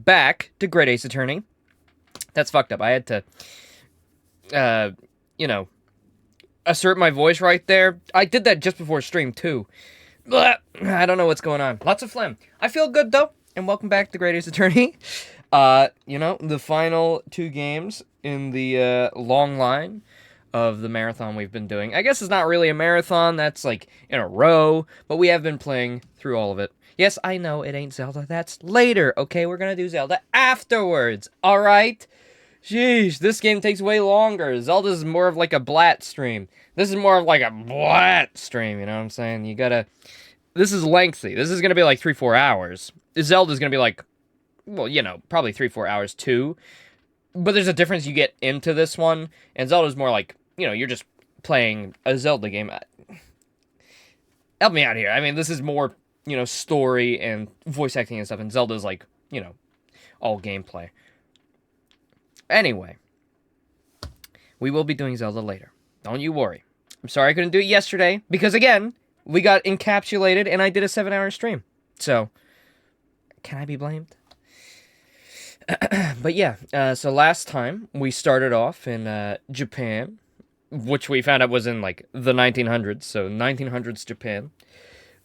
Back to Great Ace Attorney. That's fucked up. I had to, you know, assert my voice right there. I did that just before stream, too. Blah. I don't know what's going on. Lots of phlegm. I feel good, though, and welcome back to Great Ace Attorney. The final two games in the long line of the marathon we've been doing. I guess it's not really a marathon, that's like in a row, but we have been playing through all of it. Yes, I know, it ain't Zelda, that's later, okay? We're gonna do Zelda afterwards, alright? Sheesh, this game takes way longer. Zelda's more of like a blat stream. This is more of like a blat stream, you know what I'm saying? This is lengthy. This is gonna be like 3-4 hours. Zelda's gonna be like, well, probably 3-4 hours too. But there's a difference you get into this one, and Zelda's more like, you're just playing a Zelda game. Help me out here. I mean, this is more, story and voice acting and stuff, and Zelda's like, all gameplay. Anyway, we will be doing Zelda later. Don't you worry. I'm sorry I couldn't do it yesterday, because again, we got encapsulated, and I did a 7-hour stream. So, can I be blamed? But yeah, so last time we started off in Japan, which we found out was in like the 1900s, so 1900s Japan.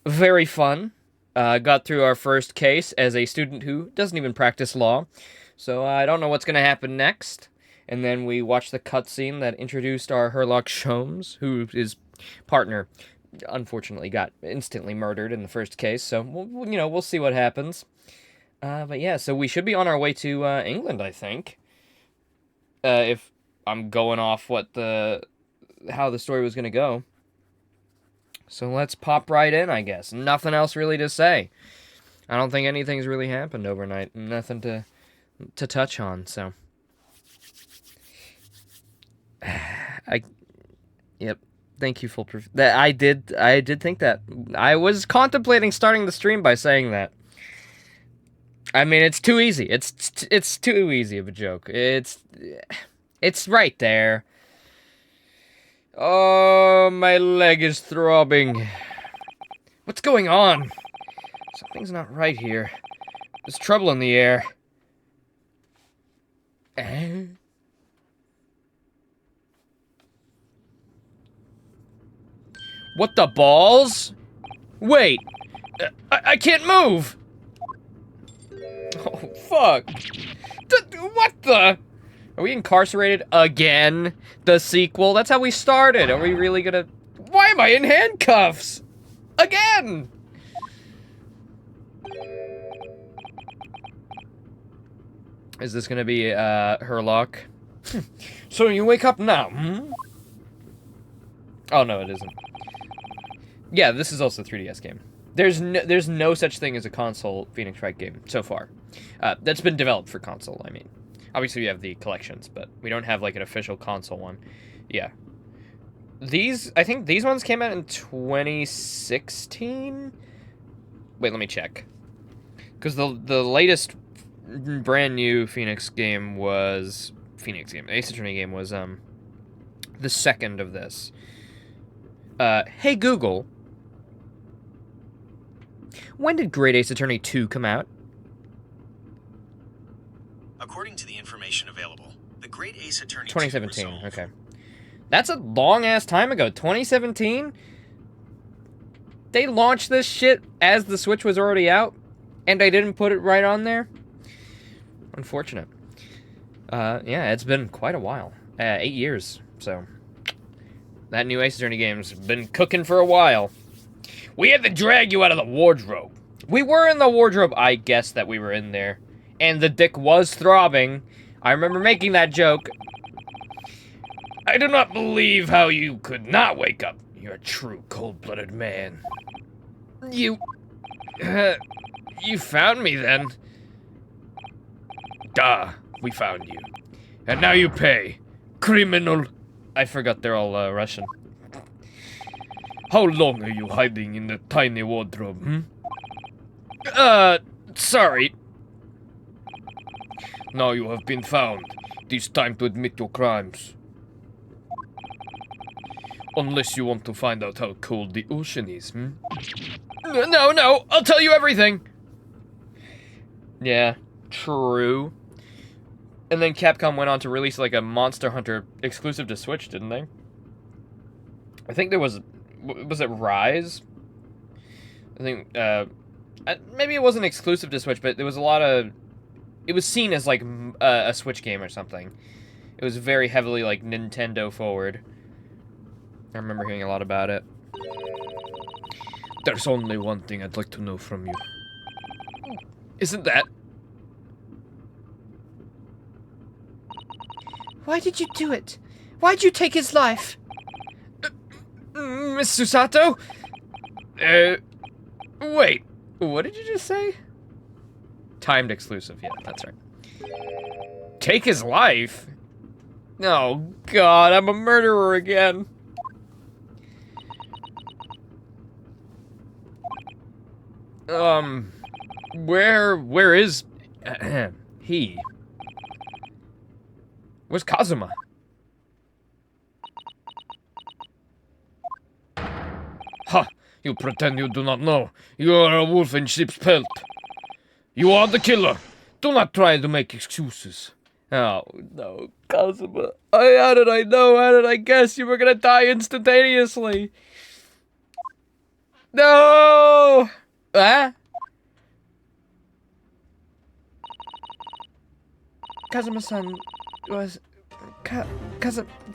Very fun. Got through our first case as a student who doesn't even practice law, so I don't know what's going to happen next. And then we watched the cutscene that introduced our Herlock Sholmes, who his partner unfortunately got instantly murdered in the first case, so we'll see what happens. But yeah, so we should be on our way to England, I think. If I'm going off how the story was going to go. So let's pop right in, I guess. Nothing else really to say. I don't think anything's really happened overnight. Nothing to touch on, so. Yep. Thank you, Foolproof. I did think that. I was contemplating starting the stream by saying that. I mean, it's too easy. It's too easy of a joke. It's right there. Oh, my leg is throbbing. What's going on? Something's not right here. There's trouble in the air. What the balls? Wait. I can't move. Oh, fuck. What the? Are we incarcerated again? The sequel? That's how we started. Are we really gonna... Why am I in handcuffs? Again! Is this gonna be, Herlock? So you wake up now, hmm? Oh, no, it isn't. Yeah, this is also a 3DS game. There's no such thing as a console Phoenix Wright game so far. That's been developed for console, I mean. Obviously, we have the collections, but we don't have, like, an official console one. Yeah. I think these ones came out in 2016? Wait, let me check. Because the latest brand new Ace Attorney game was, the second of this. Hey, Google. When did Great Ace Attorney 2 come out? According to the information available, the Great Ace Attorney 2017, okay. That's a long-ass time ago. 2017? They launched this shit as the Switch was already out, and they didn't put it right on there? Unfortunate. Yeah, it's been quite a while. 8 years, so... That new Ace Attorney game's been cooking for a while. We had to drag you out of the wardrobe. We were in the wardrobe. I guess that we were in there. And the dick was throbbing. I remember making that joke. I do not believe how you could not wake up. You're a true cold-blooded man. You found me then. Duh, we found you. And now you pay. Criminal. I forgot they're all Russian. How long are you hiding in the tiny wardrobe, hmm? Sorry. Now you have been found. It is time to admit your crimes. Unless you want to find out how cold the ocean is, hmm? No, I'll tell you everything. Yeah, true. And then Capcom went on to release like a Monster Hunter exclusive to Switch, didn't they? I think there was it Rise? I think maybe it wasn't exclusive to Switch, but there was a lot of. It was seen as like a Switch game or something. It was very heavily like Nintendo forward. I remember hearing a lot about it. There's only one thing I'd like to know from you. Isn't that? Why did you do it? Why'd you take his life? Miss Susato? Wait. What did you just say? Timed exclusive, yeah, that's right. Take his life? Oh, God, I'm a murderer again. Where is he? Where's Kazuma? Ha! You pretend you do not know. You are a wolf in sheep's pelt. You are the killer. Do not try to make excuses. Oh, no, Kazuma. How did I know? How did I guess you were gonna die instantaneously? No! Ah? Kazuma-san was...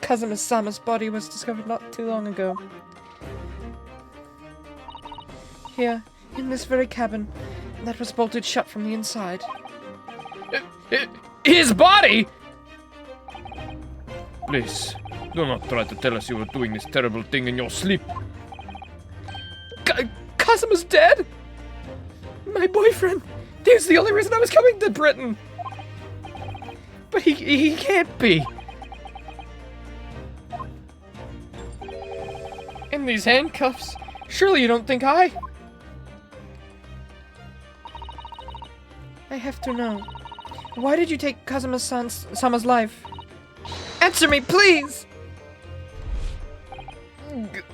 Kazuma-sama's body was discovered not too long ago. Here, in this very cabin, that was bolted shut from the inside. His body?! Please, do not try to tell us you were doing this terrible thing in your sleep. Kazuma's dead? My boyfriend! He was the only reason I was coming to Britain! But he can't be. In these handcuffs? Surely you don't think I have to know. Why did you take Kazuma-sama's life? Answer me, please!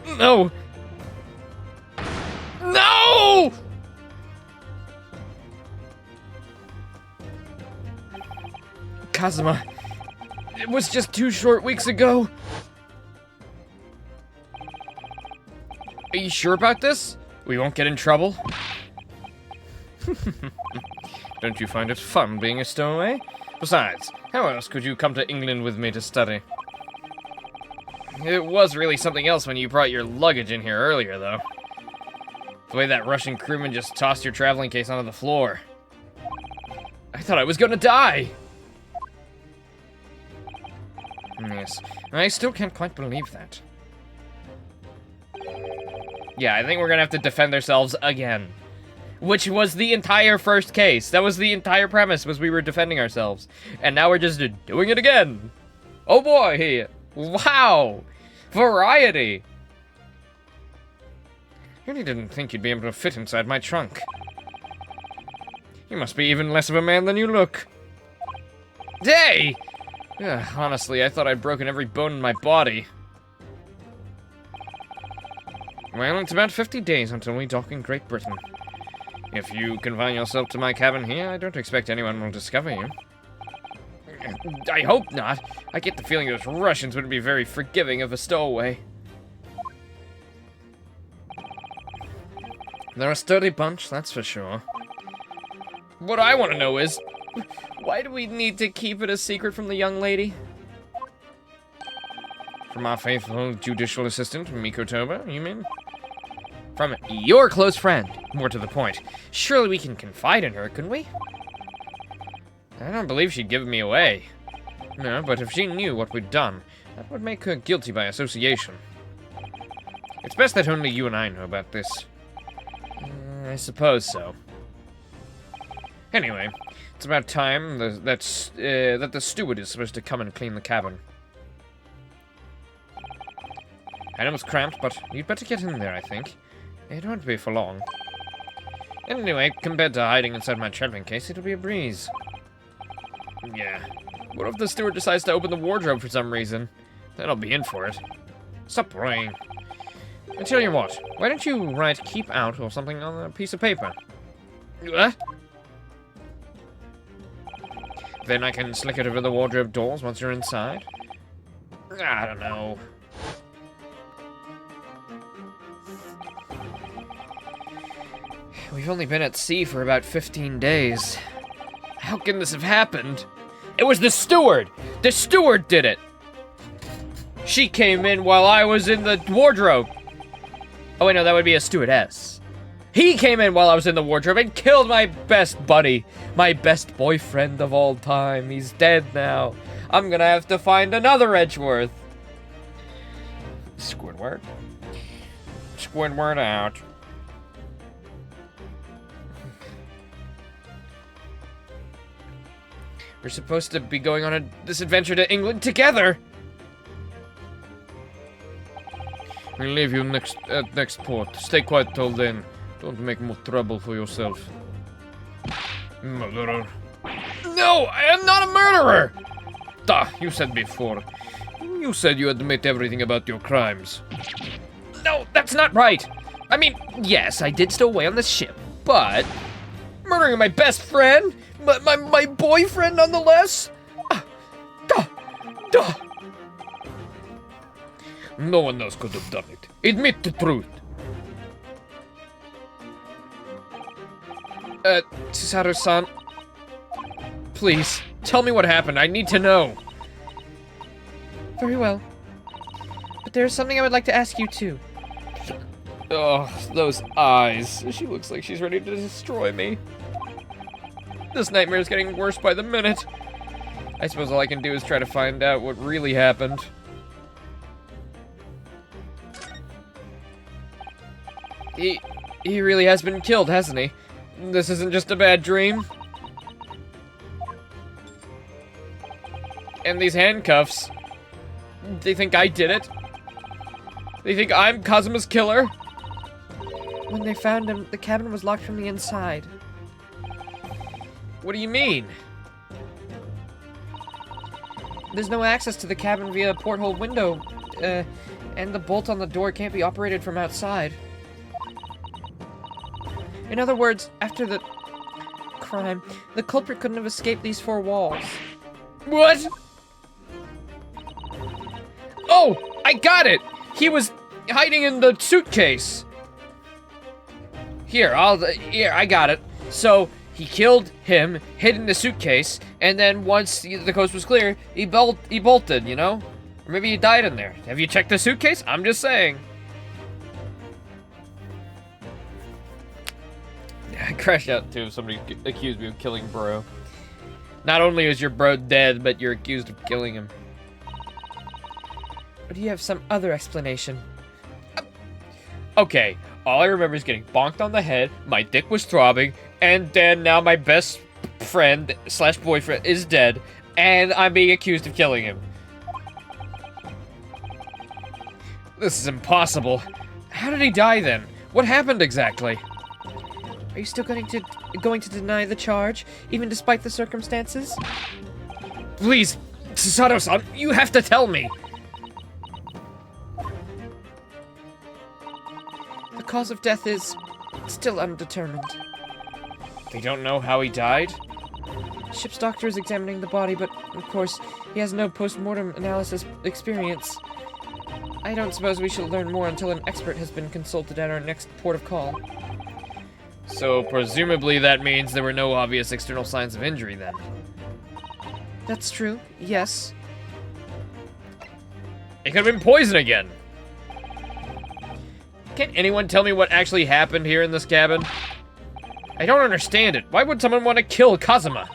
No! No! Kazuma, it was just 2 short weeks ago. Are you sure about this? We won't get in trouble? Don't you find it fun being a stowaway? Besides, how else could you come to England with me to study? It was really something else when you brought your luggage in here earlier, though. The way that Russian crewman just tossed your traveling case onto the floor. I thought I was gonna die! Yes, I still can't quite believe that. Yeah, I think we're gonna have to defend ourselves again. Which was the entire first case. That was the entire premise, was we were defending ourselves. And now we're just doing it again. Oh boy! Wow! Variety! I really didn't think you'd be able to fit inside my trunk. You must be even less of a man than you look. Hey! Honestly, I thought I'd broken every bone in my body. Well, it's about 50 days until we dock in Great Britain. If you confine yourself to my cabin here, I don't expect anyone will discover you. I hope not. I get the feeling those Russians wouldn't be very forgiving of a stowaway. They're a sturdy bunch, that's for sure. What I want to know is, why do we need to keep it a secret from the young lady? From our faithful judicial assistant, Miko Toba, you mean? From your close friend, more to the point. Surely we can confide in her, couldn't we? I don't believe she'd give me away. No, but if she knew what we'd done, that would make her guilty by association. It's best that only you and I know about this. I suppose so. Anyway, it's about time that the steward is supposed to come and clean the cabin. I know it's cramped, but you'd better get in there, I think. It won't be for long. Anyway, compared to hiding inside my traveling case, it'll be a breeze. Yeah. What if the steward decides to open the wardrobe for some reason? Then I'll be in for it. Stop worrying. I tell you what, why don't you write "keep out" or something on a piece of paper? What? Then I can slick it over the wardrobe doors once you're inside? I don't know. We've only been at sea for about 15 days. How can this have happened? It was the steward! The steward did it! She came in while I was in the wardrobe. Oh wait, no, that would be a stewardess. He came in while I was in the wardrobe and killed my best buddy. My best boyfriend of all time. He's dead now. I'm gonna have to find another Edgeworth. Squidward. Squidward out. We're supposed to be going on this adventure to England together. We'll leave you at next port. Stay quiet till then. Don't make more trouble for yourself. Murderer. No, I am not a murderer! Duh, you said before. You said you admit everything about your crimes. No, that's not right! I mean, yes, I did stow away on the ship, but... murdering my best friend? My boyfriend, nonetheless? Duh! No one else could have done it. Admit the truth. Chisaru-san, please, tell me what happened. I need to know. Very well. But there's something I would like to ask you, too. Oh, those eyes. She looks like she's ready to destroy me. This nightmare is getting worse by the minute. I suppose all I can do is try to find out what really happened. He really has been killed, hasn't he? This isn't just a bad dream. And these handcuffs. They think I did it? They think I'm Kazuma's killer? When they found him, the cabin was locked from the inside. What do you mean? There's no access to the cabin via a porthole window, and the bolt on the door can't be operated from outside. In other words, after the crime, the culprit couldn't have escaped these four walls. What? Oh, I got it! He was hiding in the suitcase. Here, I got it. So, he killed him, hid in the suitcase, and then once the coast was clear, he bolted, you know? Or maybe he died in there. Have you checked the suitcase? I'm just saying. I crashed out too if somebody accused me of killing bro. Not only is your bro dead, but you're accused of killing him. Or do you have some other explanation? Okay, all I remember is getting bonked on the head, my dick was throbbing, and then now my best friend slash boyfriend is dead, and I'm being accused of killing him. This is impossible. How did he die then? What happened exactly? Are you still going to deny the charge, even despite the circumstances? Please, Susato-san, you have to tell me. The cause of death is still undetermined. They don't know how he died? The ship's doctor is examining the body, but of course, he has no post-mortem analysis experience. I don't suppose we shall learn more until an expert has been consulted at our next port of call. So, presumably that means there were no obvious external signs of injury then. That's true, yes. It could have been poison again. Can anyone tell me what actually happened here in this cabin? I don't understand it. Why would someone want to kill Kazuma?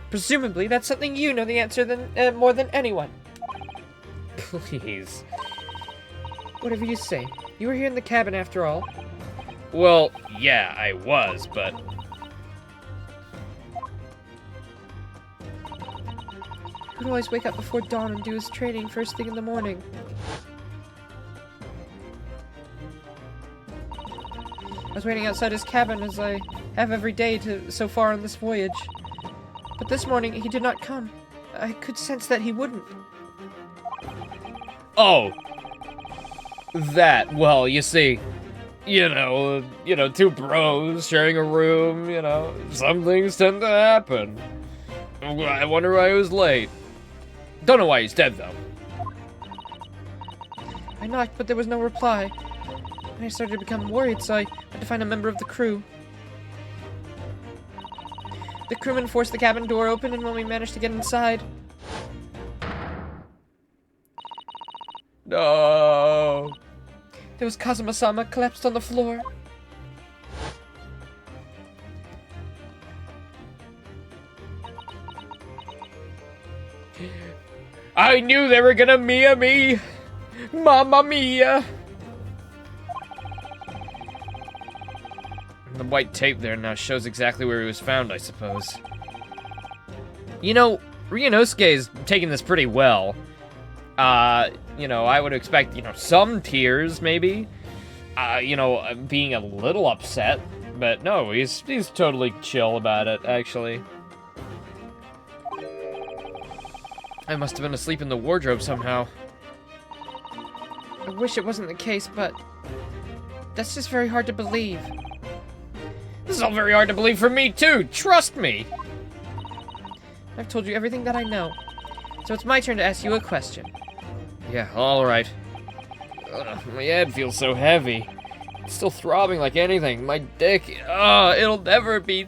Presumably, that's something you know the answer more than anyone. Please. Whatever you say. You were here in the cabin after all. Well, yeah, I was, but... He'd always wake up before dawn and do his training first thing in the morning. I was waiting outside his cabin as I have every day so far on this voyage. But this morning, he did not come. I could sense that he wouldn't. Oh! That, well, you see... two bros sharing a room, some things tend to happen. I wonder why he was late. Don't know why he's dead, though. I knocked, but there was no reply. And I started to become worried, so I had to find a member of the crew. The crewman forced the cabin door open, and when we managed to get inside... No. There was Kazuma-sama collapsed on the floor. I knew they were gonna Mia me! Mamma mia! The white tape there now shows exactly where he was found, I suppose. Ryunosuke is taking this pretty well. I would expect, some tears, maybe. Being a little upset. But no, he's totally chill about it, actually. I must have been asleep in the wardrobe somehow. I wish it wasn't the case, but... that's just very hard to believe. This is all very hard to believe for me, too! Trust me! I've told you everything that I know. So it's my turn to ask you a question. Yeah, alright. My head feels so heavy. It's still throbbing like anything. My dick, it'll never be...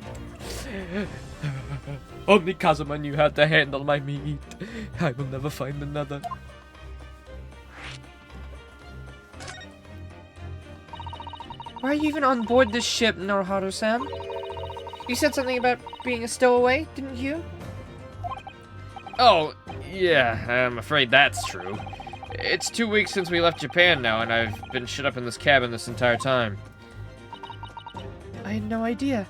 Only Kazuma knew how to handle my meat. I will never find another. Why are you even on board this ship, Noroharu-san? You said something about being a stowaway, didn't you? Oh, yeah, I'm afraid that's true. It's 2 weeks since we left Japan now, and I've been shut up in this cabin this entire time. I had no idea.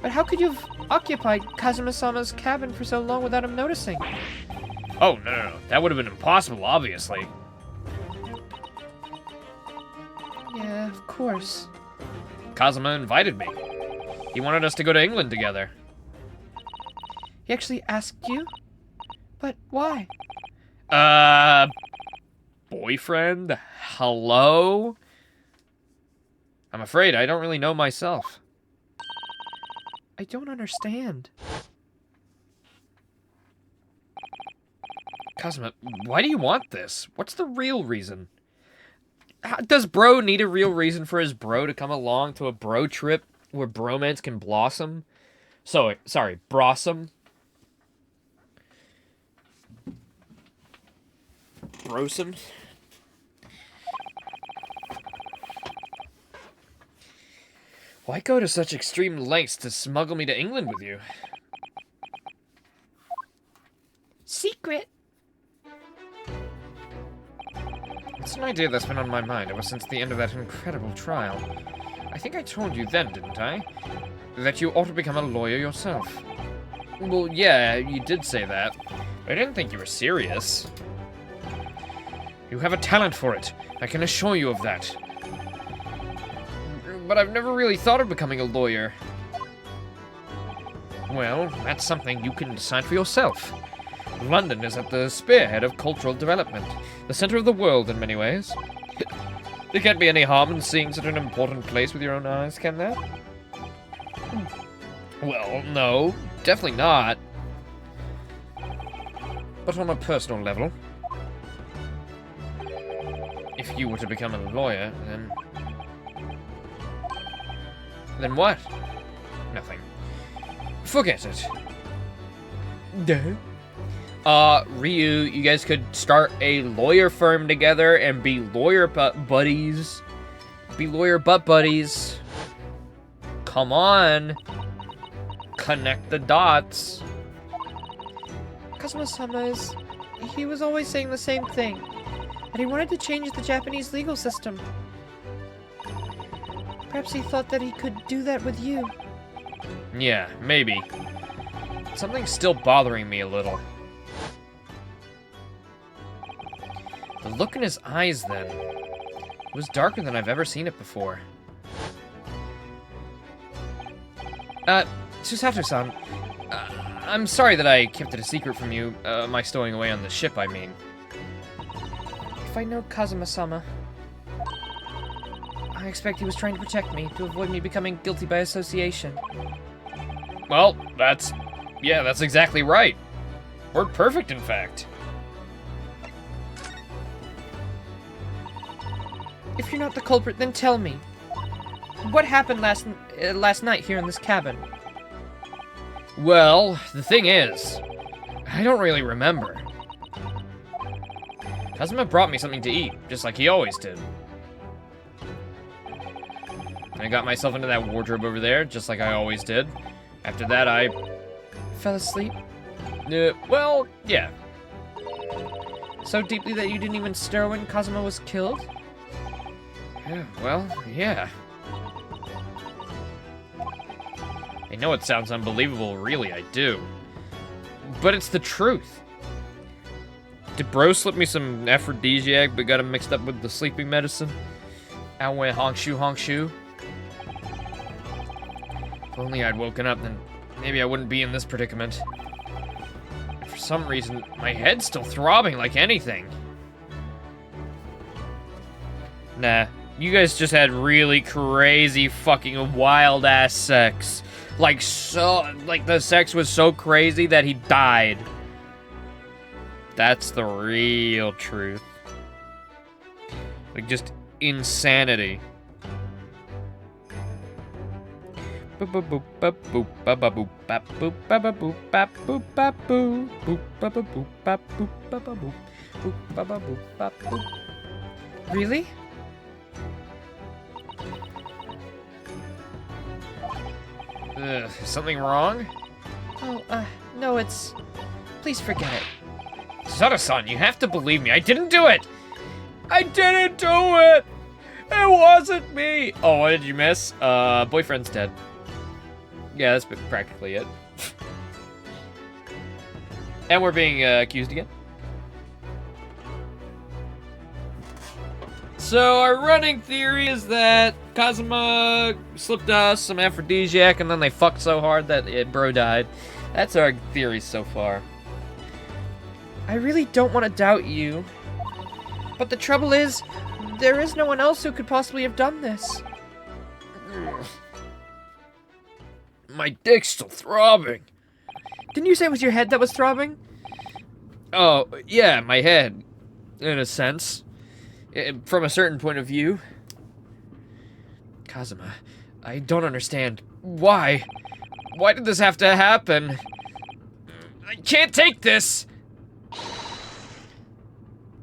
But how could you have occupied Kazuma-sama's cabin for so long without him noticing? Oh, no. That would have been impossible, obviously. Yeah, of course. Kazuma invited me. He wanted us to go to England together. He actually asked you? But why? Boyfriend? Hello? I'm afraid I don't really know myself. I don't understand. Kazuma, why do you want this? What's the real reason? Does bro need a real reason for his bro to come along to a bro trip where bromance can blossom? Sorry, blossom? Brosome? Why go to such extreme lengths to smuggle me to England with you? Secret! It's an idea that's been on my mind ever since the end of that incredible trial. I think I told you then, didn't I? That you ought to become a lawyer yourself. Well, yeah, you did say that. I didn't think you were serious. You have a talent for it. I can assure you of that. But I've never really thought of becoming a lawyer. Well, that's something you can decide for yourself. London is at the spearhead of cultural development, the center of the world in many ways. There can't be any harm in seeing such an important place with your own eyes, can there? Well, no, definitely not. But on a personal level, if you were to become a lawyer, then... Then what? Nothing. Forget it. Ryu, you guys could start a lawyer firm together and be lawyer buddies. Be lawyer butt buddies. Come on. Connect the dots. Kazuma-sama he was always saying the same thing. That he wanted to change the Japanese legal system. Perhaps he thought that he could do that with you. Yeah, maybe. Something's still bothering me a little. The look in his eyes, then. It was darker than I've ever seen it before. Susato-san, I'm sorry that I kept it a secret from you, my stowing away on the ship, I mean. If I know Kazuma-sama, I expect he was trying to protect me, to avoid me becoming guilty by association. Well, that's exactly right. Word perfect, in fact. If you're not the culprit, then tell me. What happened last night here in this cabin? Well, the thing is, I don't really remember. Kazuma brought me something to eat, just like he always did. I got myself into that wardrobe over there, just like I always did. After that, I Fell asleep? well, yeah. So deeply that you didn't even stir when Kazuma was killed? Yeah, well, yeah. I know it sounds unbelievable, really, I do. But it's the truth. Did bro slip me some aphrodisiac but got him mixed up with the sleeping medicine? I went honk shoe. If only I'd woken up, then maybe I wouldn't be in this predicament. For some reason, my head's still throbbing like anything. Nah, you guys just had really crazy fucking wild ass sex. Like the sex was so crazy that he died. That's the real truth. Like, just insanity. Really? Ugh, is something wrong? Oh, no, it's... Please forget it. Sada-san, you have to believe me. I didn't do it! I didn't do it! It wasn't me! Oh, what did you miss? Boyfriend's dead. Yeah, that's practically it. And we're being accused again. So our running theory is that Kazuma slipped us some aphrodisiac and then they fucked so hard that bro died. That's our theory so far. I really don't want to doubt you. But the trouble is, there is no one else who could possibly have done this. My dick's still throbbing. Didn't you say it was your head that was throbbing? Oh, yeah, my head. In a sense. From a certain point of view. Kazuma, I don't understand. Why? Why did this have to happen? I can't take this!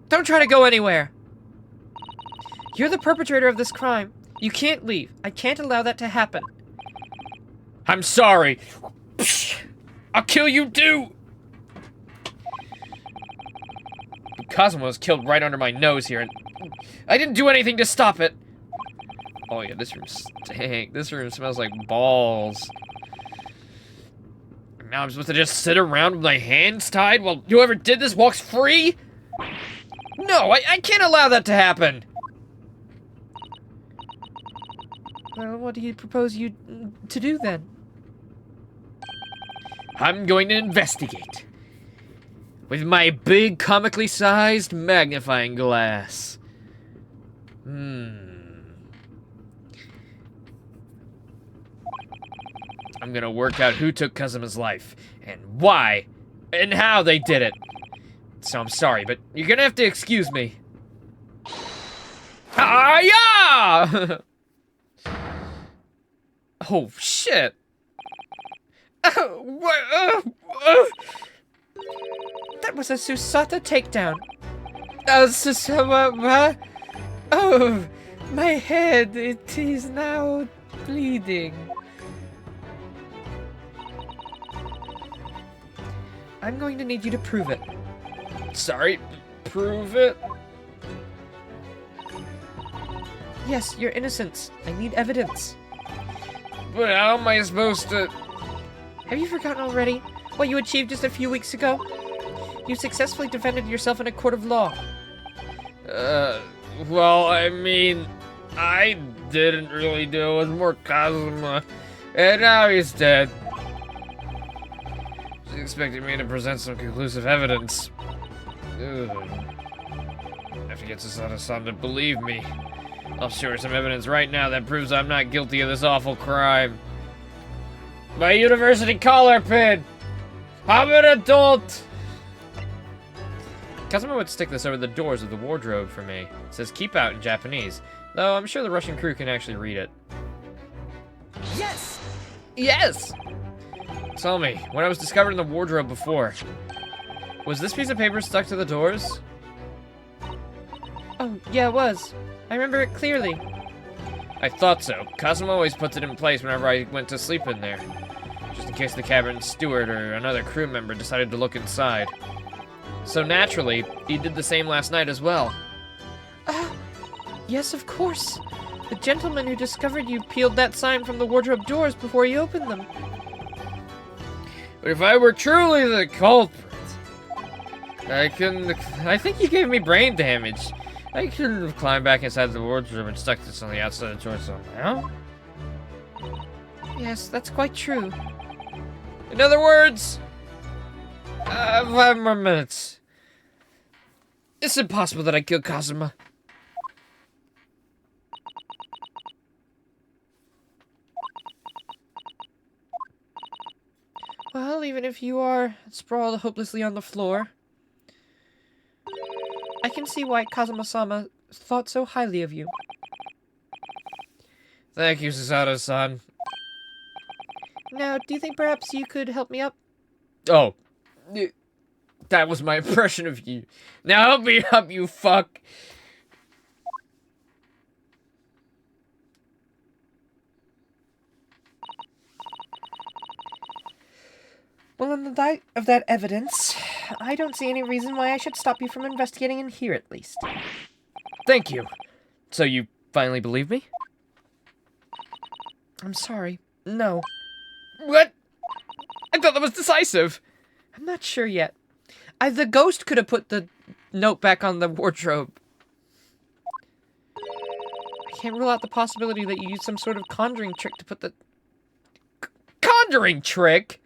Don't try to go anywhere. You're the perpetrator of this crime. You can't leave. I can't allow that to happen. I'm sorry. I'll kill you too! Kazuma was killed right under my nose here, and I didn't do anything to stop it. Oh yeah, this room stinks. This room smells like balls. Now I'm supposed to just sit around with my hands tied while whoever did this walks free? No, I can't allow that to happen. Well, what do you propose you to do then? I'm going to investigate. With my big, comically sized magnifying glass. I'm gonna work out who took Kazuma's life, and why, and how they did it. So I'm sorry, but you're gonna have to excuse me. Ah, yeah! Oh, shit. That was a Susata takedown. Oh, my head, it is now bleeding. I'm going to need you to prove it. Sorry, prove it? Yes, your innocence. I need evidence. But how am I supposed to... Have you forgotten already what you achieved just a few weeks ago? You successfully defended yourself in a court of law. Well, I mean, I didn't really do it. It was more Kazuma. And now he's dead. She expected me to present some conclusive evidence. Ugh. I have to get Susada-san to believe me. I'll show her some evidence right now that proves I'm not guilty of this awful crime. My university collar pin! I'm an adult! Kazuma would stick this over the doors of the wardrobe for me. It says keep out in Japanese, though I'm sure the Russian crew can actually read it. Yes! Yes! Tell me, when I was discovered in the wardrobe before, was this piece of paper stuck to the doors? Oh, yeah, it was. I remember it clearly. I thought so. Kazuma always puts it in place whenever I went to sleep in there, just in case the cabin steward or another crew member decided to look inside. So naturally, he did the same last night as well. Yes, of course. The gentleman who discovered you peeled that sign from the wardrobe doors before he opened them. But if I were truly the culprit, I think he gave me brain damage. I couldn't have climbed back inside the wardrobe and stuck this on the outside of the door somehow. Yes, that's quite true. In other words, 5 more minutes. It's impossible that I killed Kazuma. Well, even if you are sprawled hopelessly on the floor, I can see why Kazuma-sama thought so highly of you. Thank you, Susato-san. Now, do you think perhaps you could help me up? Oh. That was my impression of you. Now help me up, you fuck. Well, in the light of that evidence, I don't see any reason why I should stop you from investigating in here, at least. Thank you. So you finally believe me? I'm sorry. No. What? I thought that was decisive. I'm not sure yet. The ghost could have put the note back on the wardrobe. I can't rule out the possibility that you used some sort of conjuring trick to put the... Conjuring trick?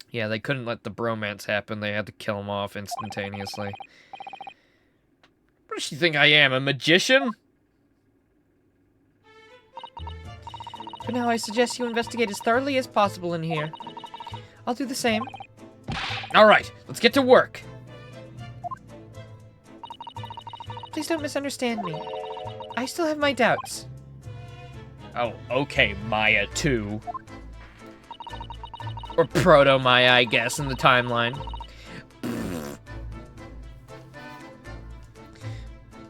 Yeah, they couldn't let the bromance happen. They had to kill him off instantaneously. What does she think I am, a magician? For now, I suggest you investigate as thoroughly as possible in here. I'll do the same. Alright, let's get to work. Please don't misunderstand me. I still have my doubts. Oh, okay, Maya 2. Or Proto-Maya, I guess, in the timeline.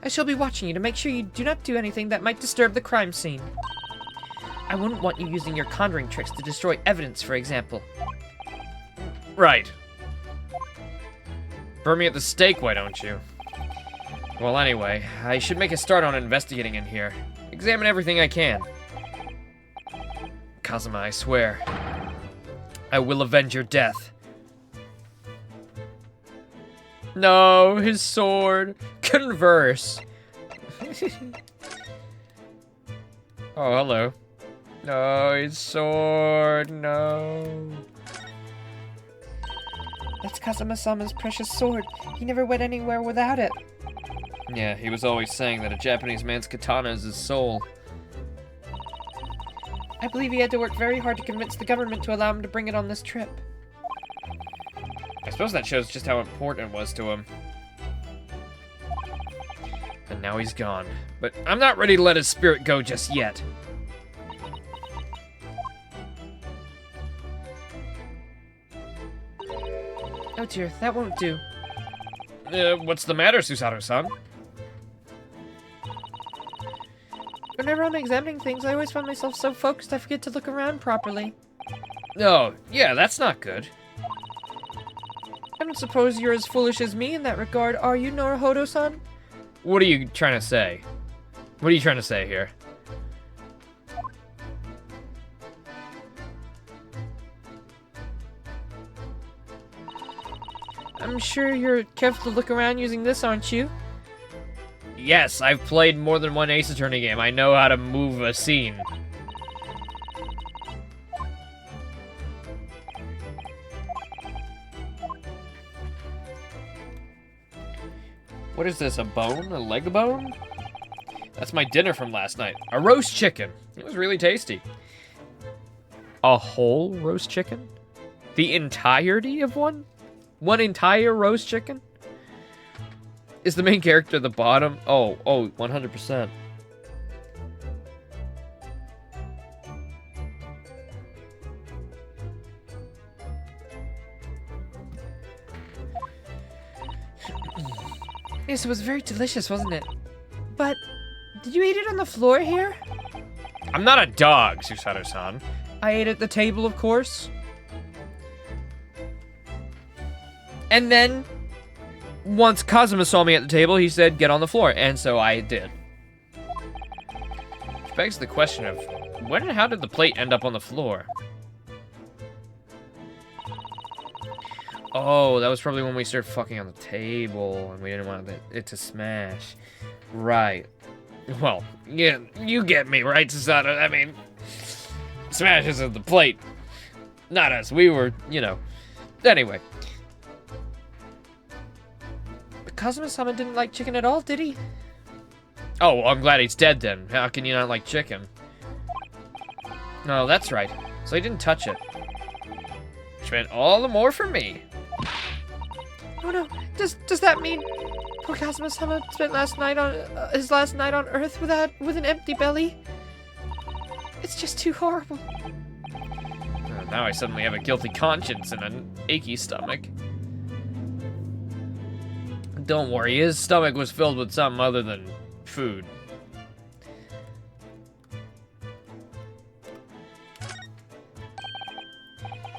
I shall be watching you to make sure you do not do anything that might disturb the crime scene. I wouldn't want you using your conjuring tricks to destroy evidence, for example. Right. Burn me at the stake, why don't you? Well, anyway, I should make a start on investigating in here. Examine everything I can. Kazuma, I swear. I will avenge your death. No, his sword. Converse. Oh, hello. No, his sword, no. That's Kazuma-sama's precious sword. He never went anywhere without it. Yeah, he was always saying that a Japanese man's katana is his soul. I believe he had to work very hard to convince the government to allow him to bring it on this trip. I suppose that shows just how important it was to him. And now he's gone. But I'm not ready to let his spirit go just yet. Oh dear, that won't do. What's the matter, Susato-san? Whenever I'm examining things, I always find myself so focused I forget to look around properly. Oh, yeah, that's not good. I don't suppose you're as foolish as me in that regard, are you, Norohodo-san? What are you trying to say? What are you trying to say here? I'm sure you're careful to look around using this, aren't you? Yes, I've played more than one Ace Attorney game. I know how to move a scene. What is this, a bone? A leg bone? That's my dinner from last night. A roast chicken. It was really tasty. A whole roast chicken? The entirety of one? One entire roast chicken? Is the main character at the bottom? Oh, 100%. Yes, it was very delicious, wasn't it? But, did you eat it on the floor here? I'm not a dog, Susato-san. I ate at the table, of course. And then, once Kazuma saw me at the table, he said, get on the floor, and so I did. Which begs the question of, when and how did the plate end up on the floor? Oh, that was probably when we started fucking on the table, and we didn't want it to smash. Right. Well, yeah, you get me, right, Susato? I mean, smashes at the plate. Not us. We were, you know. Anyway. But Kazuma-sama didn't like chicken at all, did he? Oh, well, I'm glad he's dead then. How can you not like chicken? No, that's right. So he didn't touch it. Which meant all the more for me. Oh no, does that mean poor Kazuma-sama spent his last night on Earth with an empty belly? It's just too horrible. Now I suddenly have a guilty conscience and an achy stomach. Don't worry, his stomach was filled with something other than food.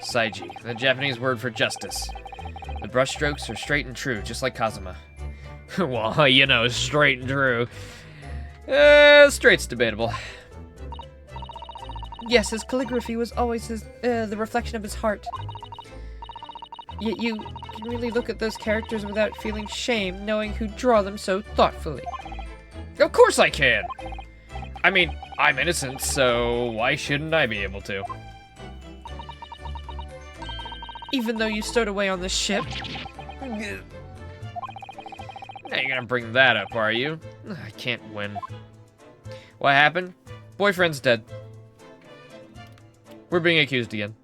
Saiji, the Japanese word for justice. The brushstrokes are straight and true, just like Kazuma. Well, you know, straight and true. Straight's debatable. Yes, his calligraphy was always the reflection of his heart. Yet you can really look at those characters without feeling shame, knowing who draw them so thoughtfully. Of course I can! I mean, I'm innocent, so why shouldn't I be able to? Even though you stowed away on the ship? Now you're gonna bring that up, are you? I can't win. What happened? Boyfriend's dead. We're being accused again.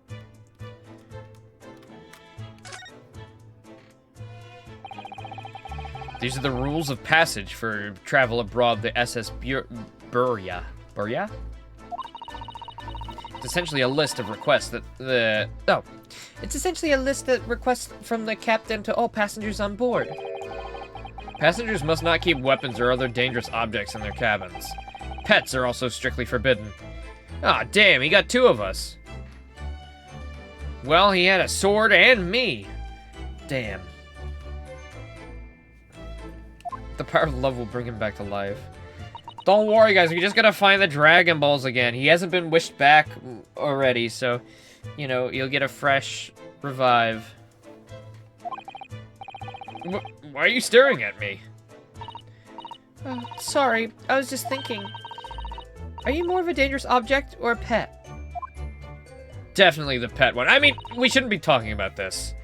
These are the rules of passage for travel abroad the SS Burya. Burya? It's essentially a list of requests that It's essentially a list that requests from the captain to all passengers on board. Passengers must not keep weapons or other dangerous objects in their cabins. Pets are also strictly forbidden. Ah, damn, he got two of us. Well, he had a sword and me. Damn. The power of love will bring him back to life. Don't worry, guys, we just gotta find the Dragon Balls again. He hasn't been wished back already, so, you know, you'll get a fresh revive. Why are you staring at me? Sorry, I was just thinking. Are you more of a dangerous object or a pet? Definitely the pet one. I mean, we shouldn't be talking about this.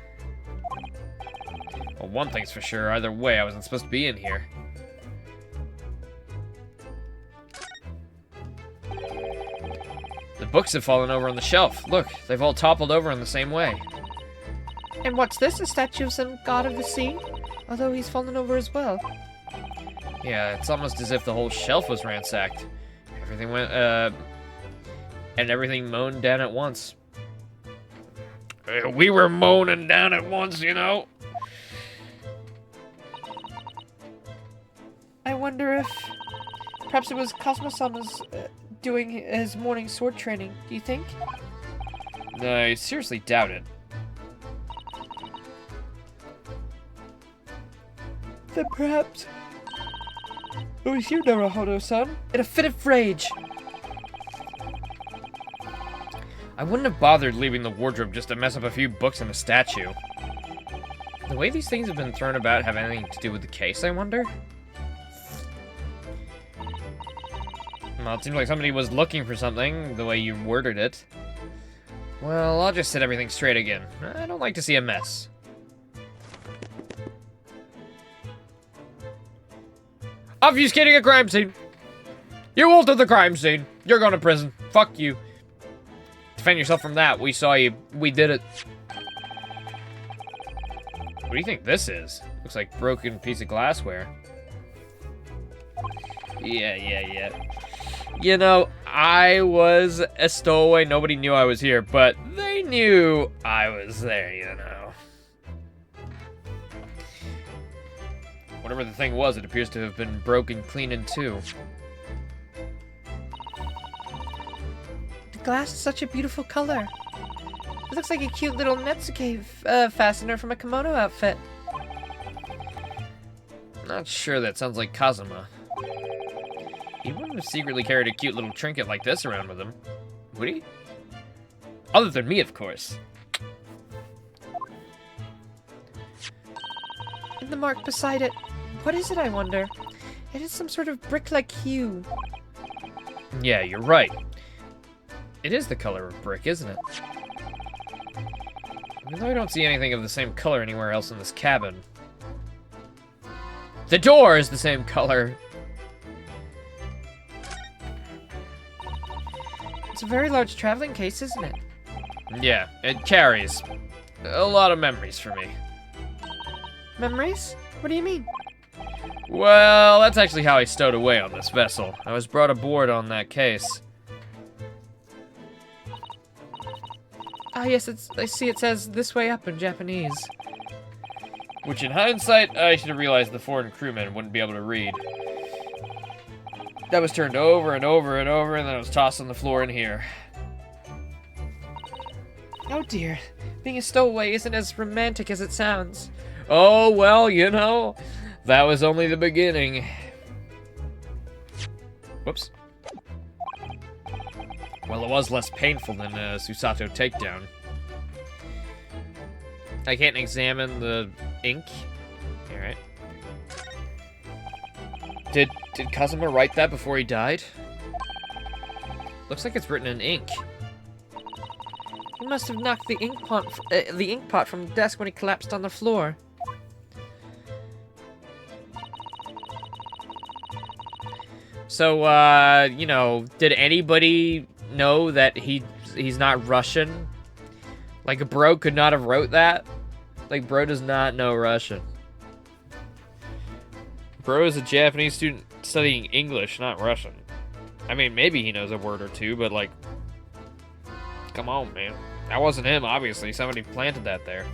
Well, one thing's for sure. Either way, I wasn't supposed to be in here. The books have fallen over on the shelf. Look, they've all toppled over in the same way. And what's this? A statue of some god of the sea? Although he's fallen over as well. Yeah, it's almost as if the whole shelf was ransacked. Everything went, and everything moaned down at once. We were moaning down at once, you know? I wonder if perhaps it was Kazuma-sama's doing his morning sword training. Do you think? No, I seriously doubt it. Then perhaps it was you, Naruhodo-san, in a fit of rage. I wouldn't have bothered leaving the wardrobe just to mess up a few books and a statue. The way these things have been thrown about have anything to do with the case, I wonder? Well, it seems like somebody was looking for something, the way you worded it. Well, I'll just set everything straight again. I don't like to see a mess. Obfuscating a crime scene. You altered the crime scene. You're going to prison. Fuck you. Defend yourself from that. We saw you. We did it. What do you think this is? Looks like broken piece of glassware. Yeah. You know, I was a stowaway. Nobody knew I was here, but they knew I was there, you know. Whatever the thing was, it appears to have been broken clean in two. The glass is such a beautiful color. It looks like a cute little Netsuke fastener from a kimono outfit. Not sure that sounds like Kazuma. He wouldn't have secretly carried a cute little trinket like this around with him, would he? Other than me, of course. And the mark beside it. What is it, I wonder? It is some sort of brick-like hue. Yeah, you're right. It is the color of brick, isn't it? Even though I don't see anything of the same color anywhere else in this cabin. The door is the same color. It's a very large traveling case, isn't it? Yeah, it carries a lot of memories for me. Memories? What do you mean? Well, that's actually how I stowed away on this vessel. I was brought aboard on that case. Ah, yes, I see it says this way up in Japanese. Which, in hindsight, I should have realized the foreign crewmen wouldn't be able to read. That was turned over and over and over, and then it was tossed on the floor in here. Oh dear, being a stowaway isn't as romantic as it sounds. Oh, well, you know, that was only the beginning. Whoops. Well, it was less painful than a Susato takedown. I can't examine the ink. Alright. Did Kazuma write that before he died? Looks like it's written in ink. He must have knocked the ink pot from the desk when he collapsed on the floor. So, you know, did anybody know that he's not Russian? Like, bro could not have wrote that? Like, bro does not know Russian. Bro is a Japanese student studying English, not Russian. I mean, maybe he knows a word or two, but, like, come on, man. That wasn't him, obviously. Somebody planted that there.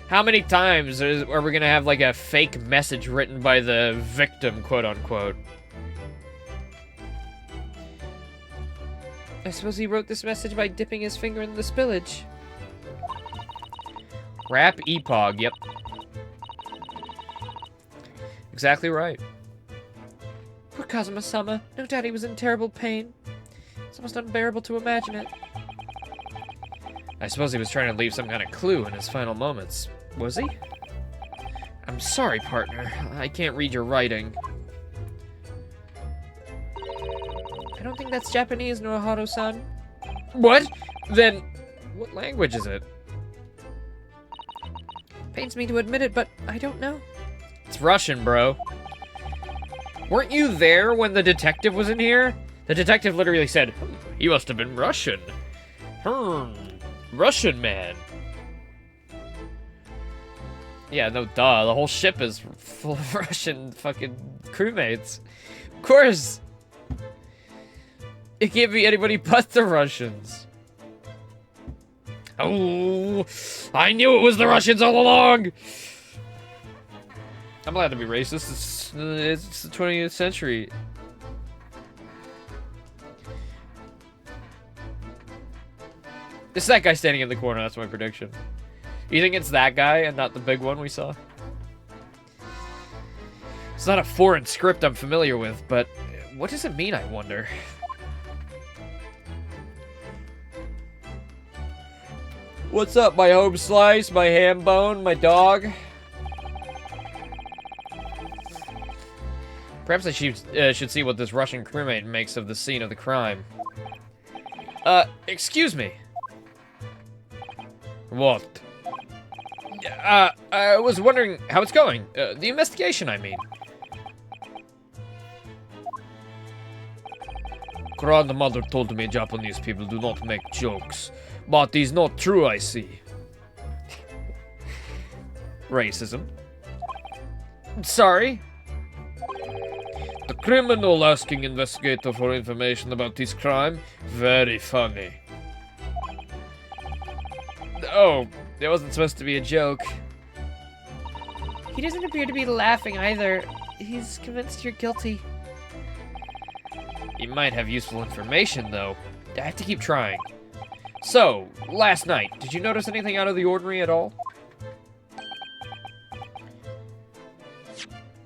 How many times are we gonna have, like, a fake message written by the victim, quote-unquote? I suppose he wrote this message by dipping his finger in the spillage. Rap EPOG, yep. Exactly right. Poor Kazuma-sama. No doubt he was in terrible pain. It's almost unbearable to imagine it. I suppose he was trying to leave some kind of clue in his final moments. Was he? I'm sorry, partner. I can't read your writing. I don't think that's Japanese, Noroharu-san. What? Then, what language is it? Pains me to admit it, but I don't know. It's Russian, bro. Weren't you there when the detective was in here? The detective literally said, he must have been Russian. Russian man. Yeah, no duh. The whole ship is full of Russian fucking crewmates. Of course. It can't be anybody but the Russians. Oh, I knew it was the Russians all along. I'm allowed to be racist. It's the 20th century. It's that guy standing in the corner. That's my prediction. You think it's that guy and not the big one we saw? It's not a foreign script I'm familiar with, but what does it mean, I wonder? What's up, my home slice, my ham bone, my dog? Perhaps I should see what this Russian crewmate makes of the scene of the crime. Excuse me. What? I was wondering how it's going. The investigation, I mean. Grandmother told me Japanese people do not make jokes. But it's not true, I see. Racism. Sorry? The criminal asking investigator for information about this crime. Very funny. Oh, that wasn't supposed to be a joke. He doesn't appear to be laughing either. He's convinced you're guilty. He might have useful information, though. I have to keep trying. So, last night, did you notice anything out of the ordinary at all?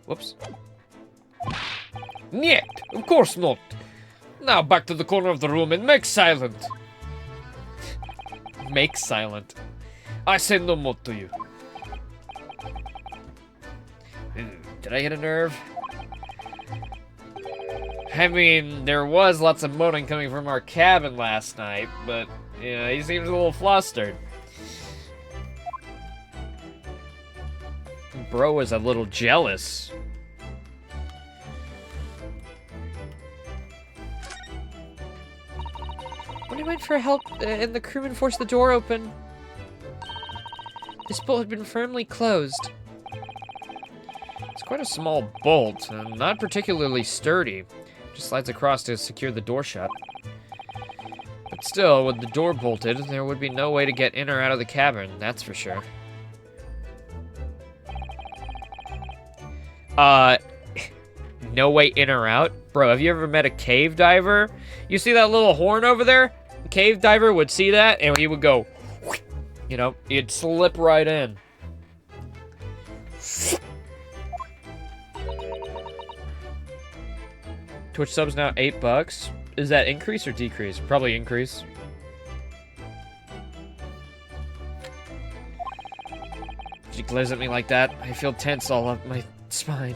Whoops. Niet! Of course not! Now back to the corner of the room and make silent! Make silent. I say no more to you. Did I hit a nerve? I mean, there was lots of moaning coming from our cabin last night, but, yeah, he seems a little flustered. Bro was a little jealous. When I went for help and the crewman forced the door open, this bolt had been firmly closed. It's quite a small bolt, and not particularly sturdy. Just slides across to secure the door shut. But still, with the door bolted, there would be no way to get in or out of the cabin, that's for sure. No way in or out? Bro, have you ever met a cave diver? You see that little horn over there? A cave diver would see that, and he would go, you know, he'd slip right in. Twitch subs now $8. Is that increase or decrease? Probably increase. She glares at me like that. I feel tense all up my spine.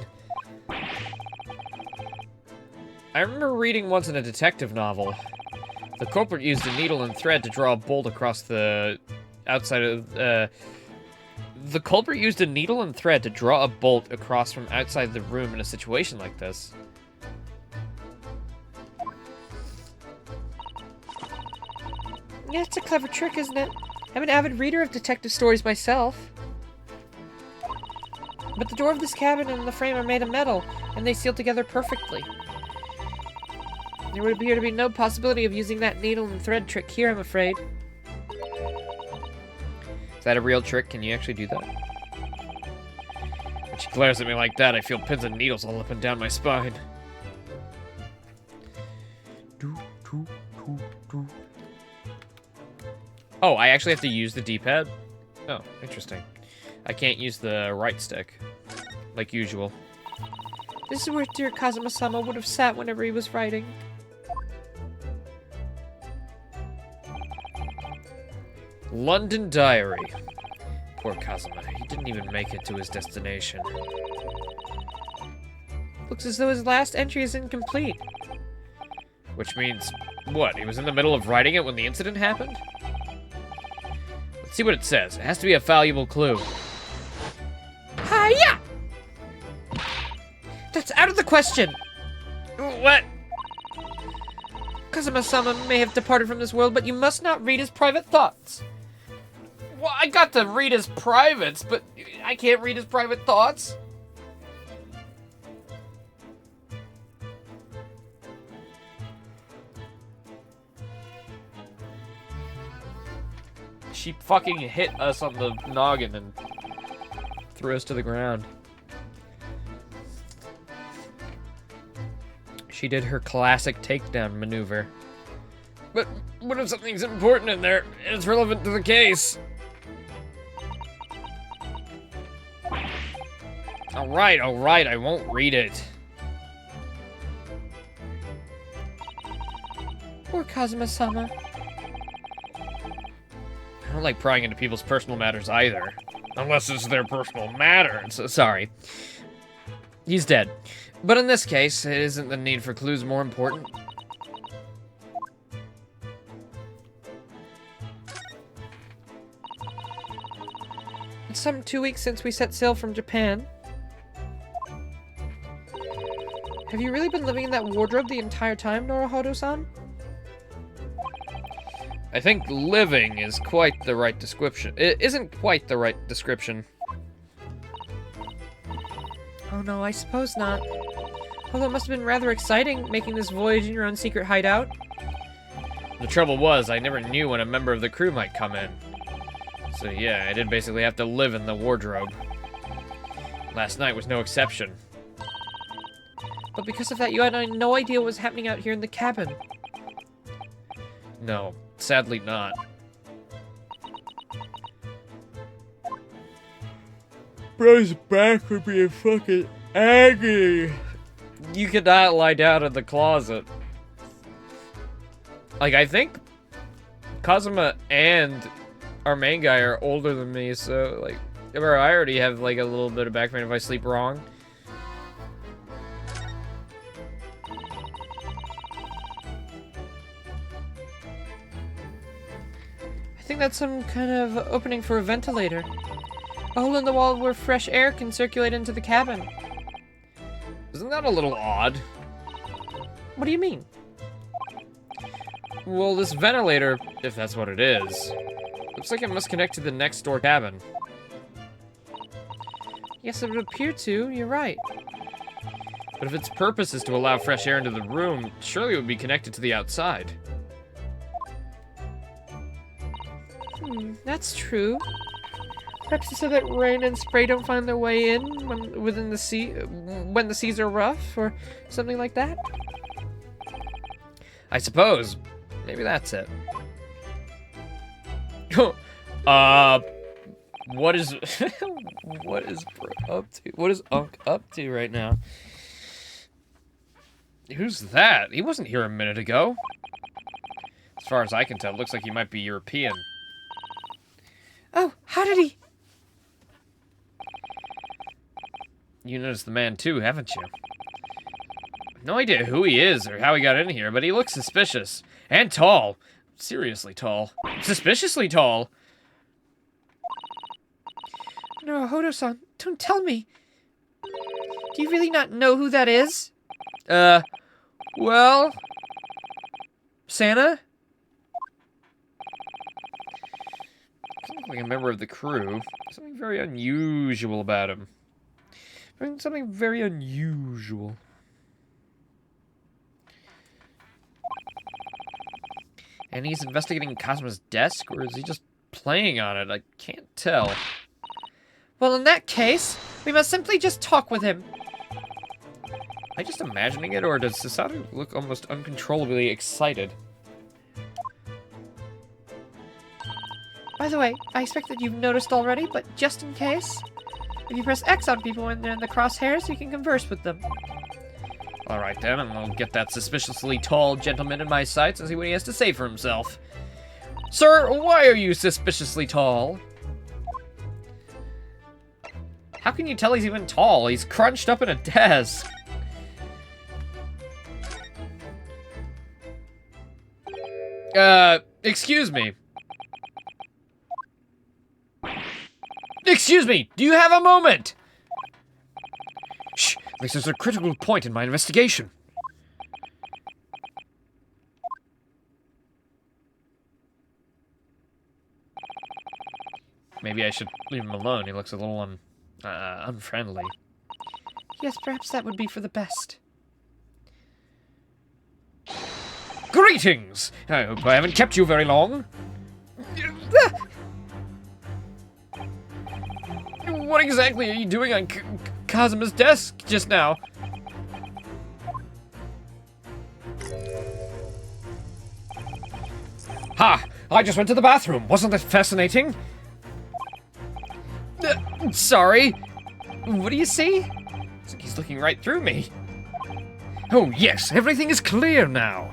I remember reading once in a detective novel. The culprit used a needle and thread to draw a bolt across the outside of the culprit used a needle and thread to draw a bolt across from outside the room in a situation like this. Yeah, it's a clever trick, isn't it? I'm an avid reader of detective stories myself. But the door of this cabin and the frame are made of metal, and they seal together perfectly. There would appear to be no possibility of using that needle and thread trick here, I'm afraid. Is that a real trick? Can you actually do that? When she glares at me like that, I feel pins and needles all up and down my spine. Oh, I actually have to use the D-pad? Oh, interesting. I can't use the right stick, like usual. This is where dear Kazuma-sama would have sat whenever he was writing. London Diary. Poor Kazuma. He didn't even make it to his destination. Looks as though his last entry is incomplete. Which means, what? He was in the middle of writing it when the incident happened? Let's see what it says. It has to be a valuable clue. Hiya! That's out of the question! What? Kazuma-sama may have departed from this world, but you must not read his private thoughts. Well, I got to read his privates, but I can't read his private thoughts. She fucking hit us on the noggin and threw us to the ground. She did her classic takedown maneuver. But what if something's important in there and it's relevant to the case? Alright, I won't read it. Poor Kazuma-sama. I don't like prying into people's personal matters either. Unless it's their personal matter. So, sorry. He's dead. But in this case, isn't the need for clues more important? It's some 2 weeks since we set sail from Japan. Have you really been living in that wardrobe the entire time, Norohodo-san? I think living is quite the right description. It isn't quite the right description. Oh no, I suppose not. Although it must have been rather exciting, making this voyage in your own secret hideout. The trouble was, I never knew when a member of the crew might come in. So yeah, I did basically have to live in the wardrobe. Last night was no exception. But because of that, you had no idea what was happening out here in the cabin. No, sadly not. Bro's back would be a fucking agony. You could not lie down in the closet. Like, I think Kazuma and our main guy are older than me, so, like, I already have, like, a little bit of back pain if I sleep wrong. I think that's some kind of opening for a ventilator. A hole in the wall where fresh air can circulate into the cabin. Isn't that a little odd? What do you mean? Well, this ventilator, if that's what it is, looks like it must connect to the next door cabin. Yes, it would appear to. You're right. But if its purpose is to allow fresh air into the room, surely it would be connected to the outside. That's true. Perhaps it's so that rain and spray don't find their way in when the seas are rough, or something like that. I suppose. Maybe that's it. What is what is Bro up to? What is Unk up to right now? Who's that? He wasn't here a minute ago. As far as I can tell, it looks like he might be European. Oh, how did he? You noticed the man too, haven't you? No idea who he is or how he got in here, but he looks suspicious. And tall. Seriously tall. Suspiciously tall. Norohodo-san, don't tell me. Do you really not know who that is? Well... Santa? Doesn't look like a member of the crew. Something very unusual about him. Something very unusual. And he's investigating Kazuma's desk, or is he just playing on it? I can't tell. Well, in that case, we must simply just talk with him. Am I just imagining it, or does Sasaki look almost uncontrollably excited? By the way, I expect that you've noticed already, but just in case, if you press X on people when they're in the crosshairs, you can converse with them. Alright then, and I'll get that suspiciously tall gentleman in my sights and see what he has to say for himself. Sir, why are you suspiciously tall? How can you tell he's even tall? He's crunched up in a desk. Excuse me. Excuse me, do you have a moment? Shh, this is a critical point in my investigation. Maybe I should leave him alone. He looks a little unfriendly. Yes, perhaps that would be for the best. Greetings! I hope I haven't kept you very long. What exactly are you doing on Kazuma's desk just now? Ha! I just went to the bathroom. Wasn't it fascinating? Sorry. What do you see? It's like he's looking right through me. Oh, yes. Everything is clear now.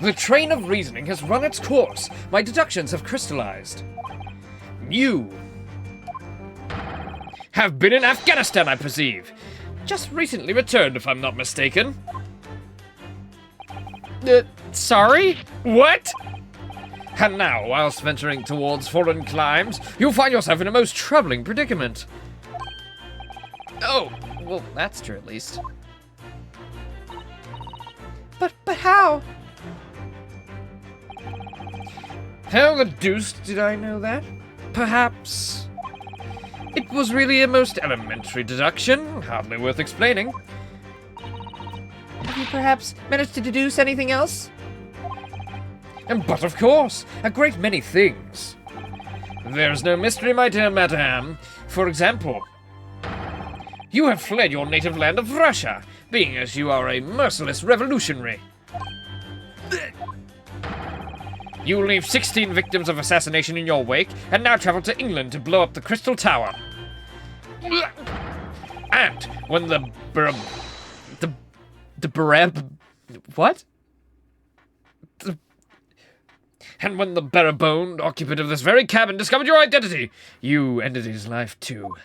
The train of reasoning has run its course. My deductions have crystallized. You have been in Afghanistan, I perceive. Just recently returned, if I'm not mistaken. Sorry? What? And now, whilst venturing towards foreign climes, you'll find yourself in a most troubling predicament. Oh, well, that's true at least. But how? How the deuce did I know that? Perhaps it was really a most elementary deduction, hardly worth explaining. Have you perhaps managed to deduce anything else? But of course, a great many things. There's no mystery, my dear madame. For example, you have fled your native land of Russia, being as you are a merciless revolutionary. You leave 16 victims of assassination in your wake, and now travel to England to blow up the Crystal Tower. And when the What? And when the bare-boned occupant of this very cabin discovered your identity, you ended his life too.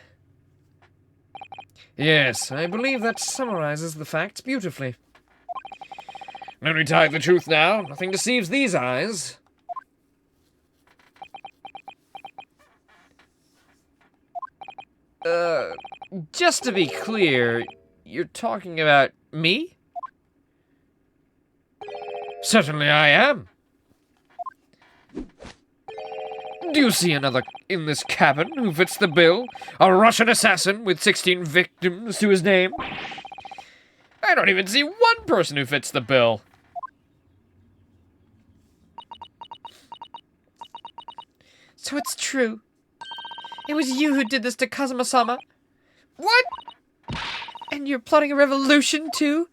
Yes, I believe that summarizes the facts beautifully. No need to hide the truth now. Nothing deceives these eyes. Just to be clear, you're talking about me? Certainly I am. Do you see another in this cabin who fits the bill? A Russian assassin with 16 victims to his name? I don't even see one person who fits the bill. So it's true. It was you who did this to Kazuma-sama. What? And you're plotting a revolution, too?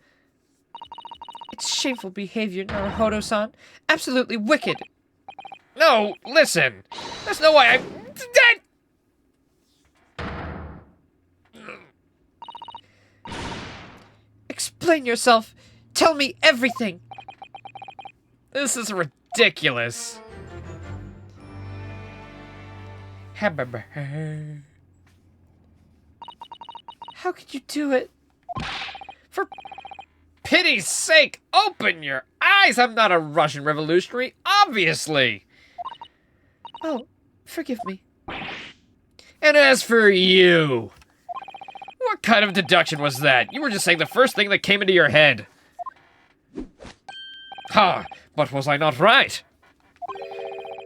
It's shameful behavior, Naruhodo-san. Absolutely wicked. No, listen. There's no way I'm dead. Explain yourself. Tell me everything. This is ridiculous. How could you do it? For pity's sake, open your eyes! I'm not a Russian revolutionary, obviously! Oh, forgive me. And as for you, what kind of deduction was that? You were just saying the first thing that came into your head. Ha! But was I not right?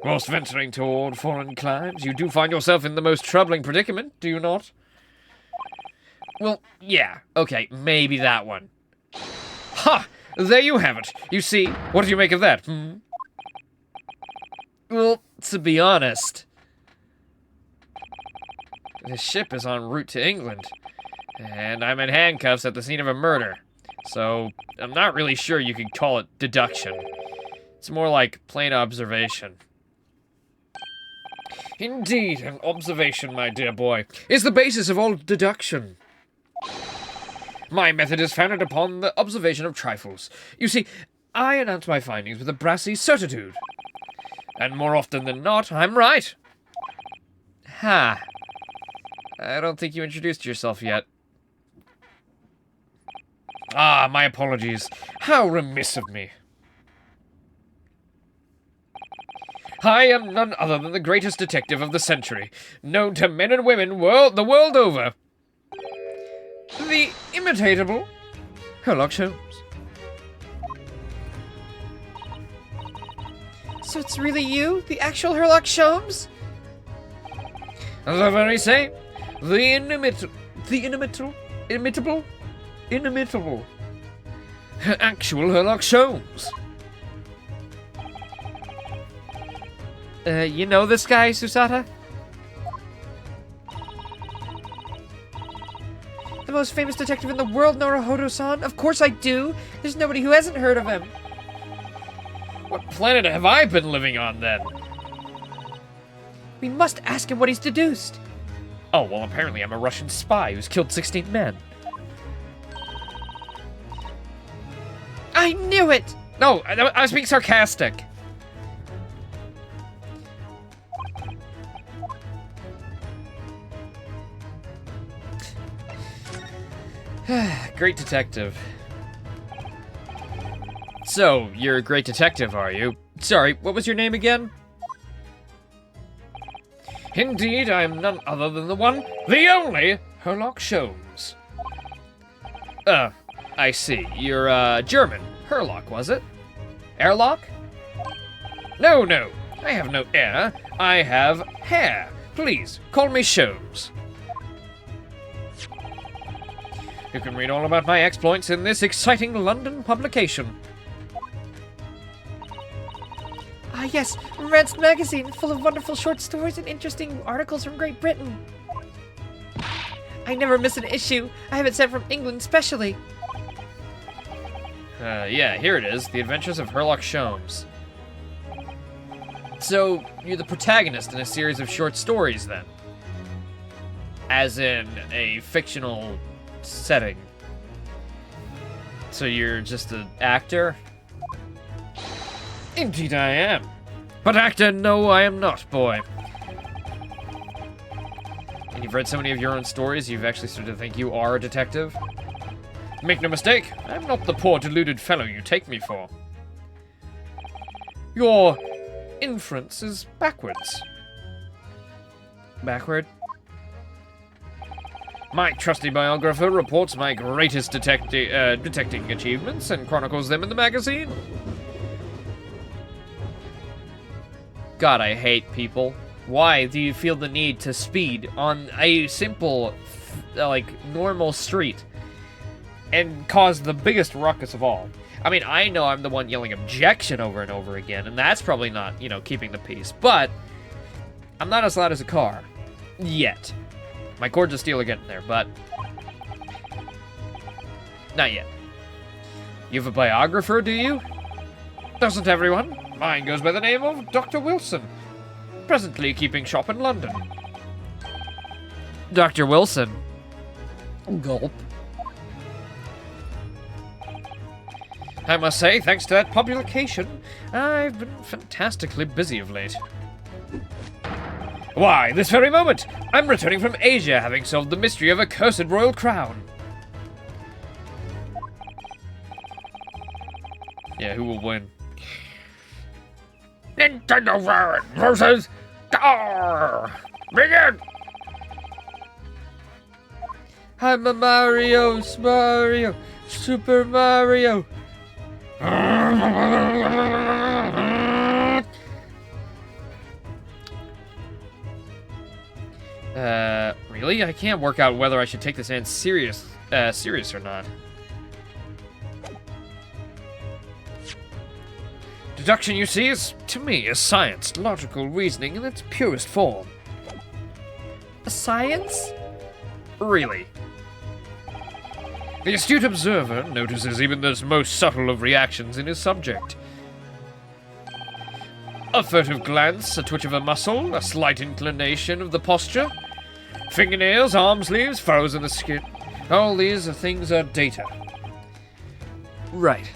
Whilst venturing toward foreign climes, you do find yourself in the most troubling predicament, do you not? Well, yeah, okay, maybe that one. Ha! There you have it. You see, what do you make of that, hmm? Well, to be honest, the ship is en route to England, and I'm in handcuffs at the scene of a murder, so I'm not really sure you could call it deduction. It's more like plain observation. Indeed, an observation, my dear boy, is the basis of all deduction. My method is founded upon the observation of trifles. You see, I announce my findings with a brassy certitude. And more often than not, I'm right. ha. I don't think you introduced yourself yet. Ah, my apologies. How remiss of me. I am none other than the greatest detective of the century, known to men and women the world over. The imitatable Sherlock Holmes. So it's really you? The actual Sherlock Holmes? The very same. The inimitable. Actual Sherlock Holmes. You know this guy, Susata? The most famous detective in the world, Naruhodo-san? Of course I do. There's nobody who hasn't heard of him. What planet have I been living on, then? We must ask him what he's deduced. Oh, well, apparently I'm a Russian spy who's killed 16 men. I knew it! No, I was being sarcastic. Great detective. So, you're a great detective, are you? Sorry, what was your name again? Indeed, I am none other than the one, the only, Sherlock Holmes. I see. You're, German. Herlock, was it? Airlock? No, no. I have no air. I have hair. Please, call me Sholmes. You can read all about my exploits in this exciting London publication. Ah, yes, Rance magazine, full of wonderful short stories and interesting articles from Great Britain. I never miss an issue. I have it sent from England specially. Yeah, here it is. The Adventures of Herlock Sholmes. So, you're the protagonist in a series of short stories, then? As in a fictional setting. So you're just an actor? Indeed I am. But actor, no, I am not, boy. And you've read so many of your own stories, you've actually started to think you are a detective? Make no mistake, I'm not the poor deluded fellow you take me for. Your inference is backwards. Backward? My trusty biographer reports my greatest detecting achievements and chronicles them in the magazine. God, I hate people. Why do you feel the need to speed on a simple, normal street and cause the biggest ruckus of all? I mean, I know I'm the one yelling objection over and over again, and that's probably not, keeping the peace, but I'm not as loud as a car. Yet. My cords of steel are getting there, but not yet. You have a biographer, do you? Doesn't everyone? Mine goes by the name of Dr. Wilson, presently keeping shop in London. Dr. Wilson. Gulp. I must say, thanks to that publication, I've been fantastically busy of late. Why, this very moment, I'm returning from Asia, having solved the mystery of a cursed royal crown. Yeah, who will win? Nintendo versus Begin! I'm a Mario, Super Mario. Really? I can't work out whether I should take this man serious or not. Deduction, you see, is, to me, a science, logical reasoning in its purest form. A science? Really. The astute observer notices even the most subtle of reactions in his subject. A furtive glance, a twitch of a muscle, a slight inclination of the posture. Fingernails, arm sleeves, furrows in the skin. All these things are data. Right.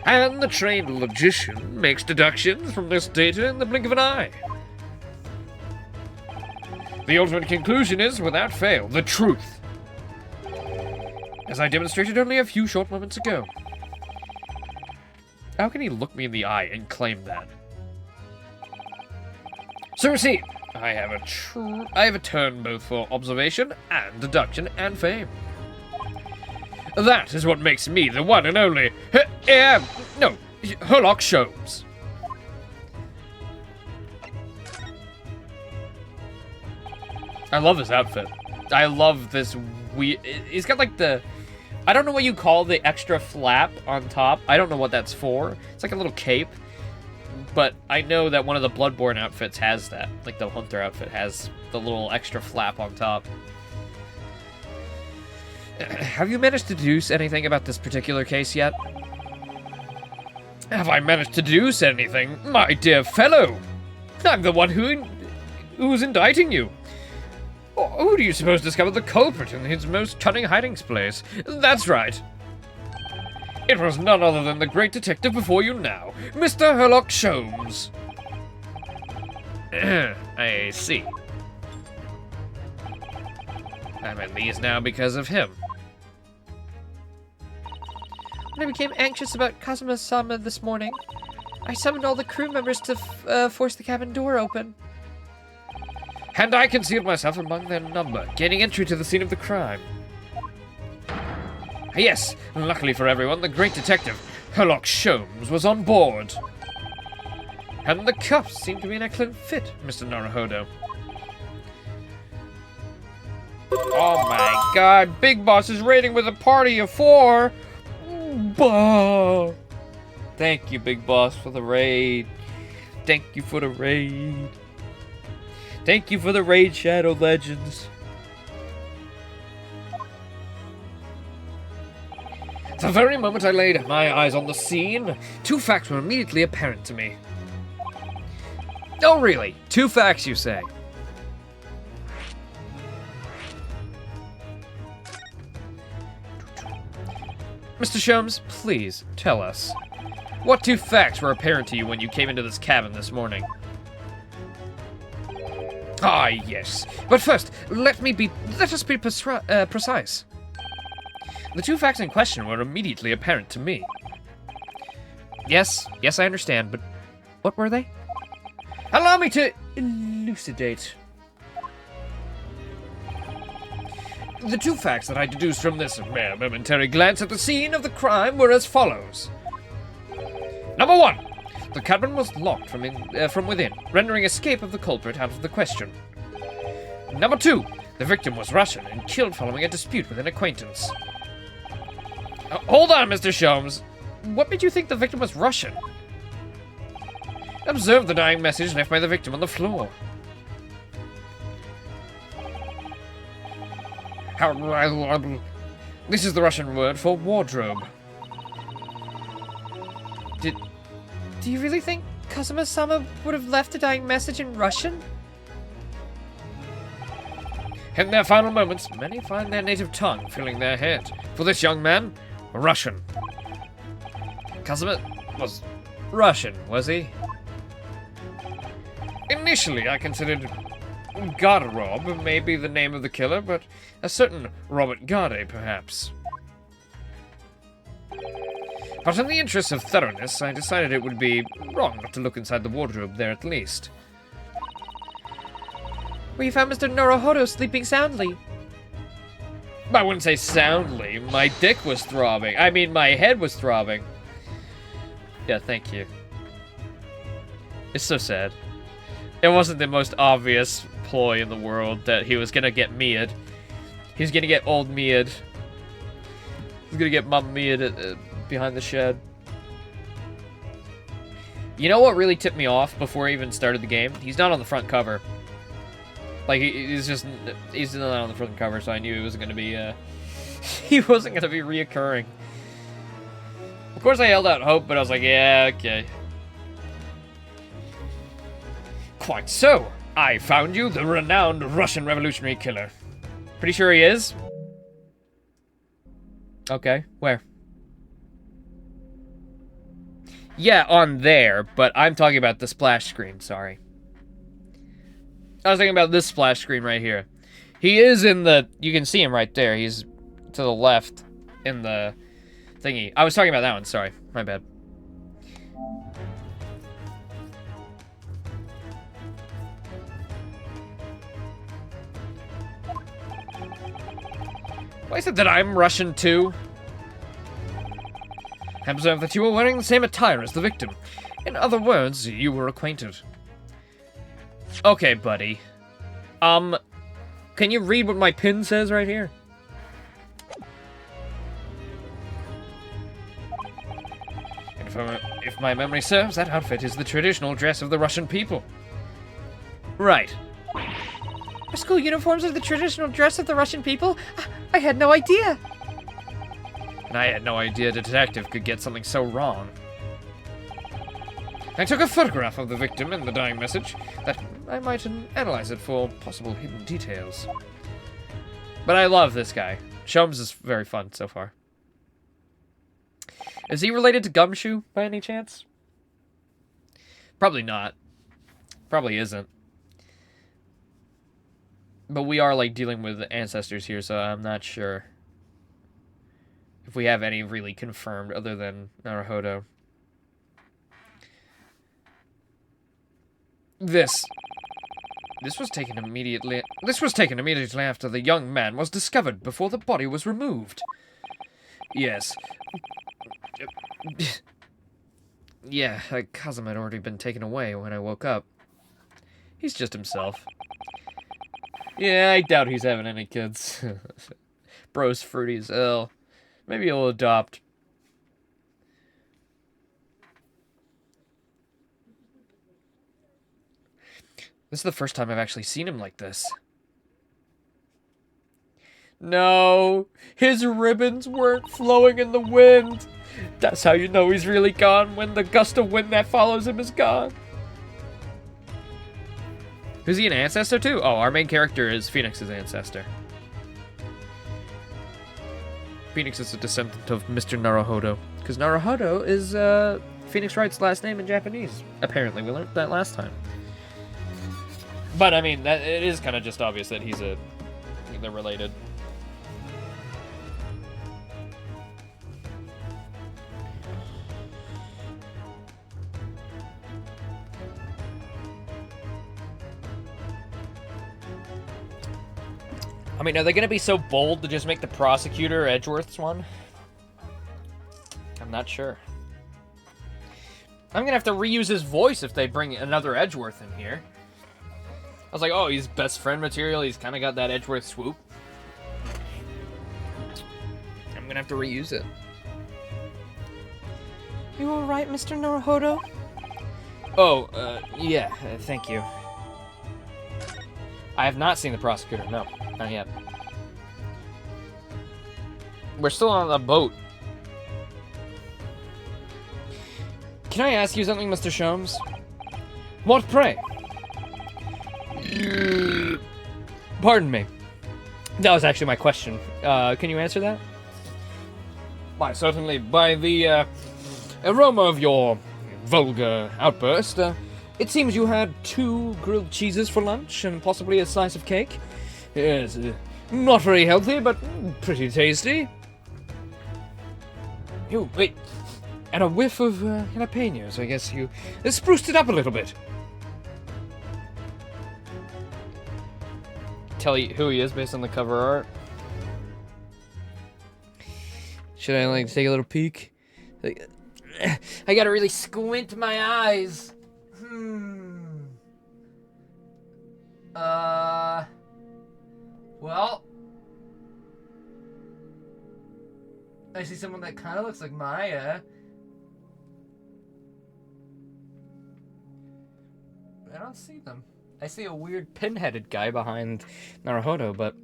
And the trained logician makes deductions from this data in the blink of an eye. The ultimate conclusion is, without fail, the truth. As I demonstrated only a few short moments ago. How can he look me in the eye and claim that? So see, I have a turn both for observation and deduction and fame. That is what makes me the one and only Herlock Sholmes. I love his outfit. I love this weird. He's got like the, I don't know what you call the extra flap on top. I don't know what that's for. It's like a little cape. But I know that one of the Bloodborne outfits has that. Like the Hunter outfit has the little extra flap on top. Have you managed to deduce anything about this particular case yet? Have I managed to deduce anything? My dear fellow! I'm the one who's indicting you. Who do you suppose discovered the culprit in his most cunning hiding place? That's right. It was none other than the great detective before you now, Mr. Herlock Sholmes. I see. I'm at these now because of him. When I became anxious about Kazuma-sama this morning, I summoned all the crew members to force the cabin door open. And I concealed myself among their number, gaining entry to the scene of the crime. Yes, luckily for everyone, the great detective, Herlock Sholmes, was on board. And the cuffs seem to be an excellent fit, Mr. Naruhodo. Oh my god, Big Boss is raiding with a party of 4! Bah! Thank you, Big Boss, for the raid. Thank you for the raid. Thank you for the raid, Shadow Legends. The very moment I laid my eyes on the scene, 2 facts were immediately apparent to me. Oh, really? 2 facts, you say? Mr. Sholmes, please, tell us. What 2 facts were apparent to you when you came into this cabin this morning? Ah, yes. But first, let us be precise. The 2 facts in question were immediately apparent to me. Yes, I understand, but what were they? Allow me to elucidate. The 2 facts that I deduced from this mere momentary glance at the scene of the crime were as follows. Number 1. The cabin was locked from within, rendering escape of the culprit out of the question. Number 2. The victim was Russian and killed following a dispute with an acquaintance. Hold on, Mr. Sholmes. What made you think the victim was Russian? Observe the dying message left by the victim on the floor. This is the Russian word for wardrobe. Do you really think Kazuma-sama would have left a dying message in Russian? In their final moments, many find their native tongue filling their head. For this young man, Russian. Kazuma was Russian, was he? Initially, I considered Garderob may be the name of the killer, but a certain Robert Garde, perhaps. But in the interest of thoroughness, I decided it would be wrong not to look inside the wardrobe there at least. We found Mr. Naruhodo sleeping soundly. I wouldn't say soundly. My dick was throbbing. I mean, my head was throbbing. Yeah, thank you. It's so sad. It wasn't the most obvious ploy in the world that he was gonna get Mia'd. He was gonna get old Mia'd. He was gonna get Mum Mia'd behind the shed. You know what really tipped me off before I even started the game? He's not on the front cover. Like, he's not on the front cover, so I knew he wasn't gonna be, he wasn't gonna be reoccurring. Of course I held out hope, but I was like, yeah, okay. Quite so. I found you the renowned Russian revolutionary killer. Pretty sure he is? Okay, where? Yeah, on there, but I'm talking about the splash screen, sorry. I was thinking about this splash screen right here. He is in the... You can see him right there. He's to the left in the thingy. I was talking about that one, sorry. My bad. Why is it that I'm Russian too? I observed that you were wearing the same attire as the victim. In other words, you were acquainted. Okay, buddy. Can you read what my pin says right here? If my memory serves, that outfit is the traditional dress of the Russian people. Right. Our school uniforms are the traditional dress of the Russian people? I had no idea. And I had no idea a detective could get something so wrong. I took a photograph of the victim and the dying message, that I might analyze it for possible hidden details. But I love this guy. Sholmes is very fun so far. Is he related to Gumshoe by any chance? Probably not. Probably isn't. But we are, like, dealing with ancestors here, so I'm not sure if we have any really confirmed other than Naruhodo. This was taken immediately after the young man was discovered before the body was removed. Yes. Yeah, Kazuma had already been taken away when I woke up. He's just himself. Yeah, I doubt he's having any kids. Bro's fruity as hell. Maybe he'll adopt. This is the first time I've actually seen him like this. No, his ribbons weren't flowing in the wind. That's how you know he's really gone, when the gust of wind that follows him is gone. Is he an ancestor too? Oh, our main character is Phoenix's ancestor. Phoenix is a descendant of Mr. Naruhodo. Because Naruhodo is Phoenix Wright's last name in Japanese. Apparently, we learned that last time. But I mean, it is kind of just obvious that they're related. I mean, are they going to be so bold to just make the prosecutor Edgeworth's one? I'm not sure. I'm going to have to reuse his voice if they bring another Edgeworth in here. I was like, oh, he's best friend material. He's kind of got that Edgeworth swoop. I'm going to have to reuse it. You alright, Mr. Naruhodo? Oh, yeah, thank you. I have not seen the prosecutor, no, not yet. We're still on the boat. Can I ask you something, Mr. Sholmes? What pray? Pardon me. That was actually my question. Can you answer that? Why, certainly. By the aroma of your vulgar outburst, it seems you had 2 grilled cheeses for lunch and possibly a slice of cake. Yes, not very healthy, but pretty tasty. You, wait, and a whiff of jalapenos. I guess you spruced it up a little bit. Tell you who he is based on the cover art. Should I, like, take a little peek? I gotta really squint my eyes. Well, I see someone that kind of looks like Maya. I don't see them. I see a weird pin-headed guy behind Naruhodo, but...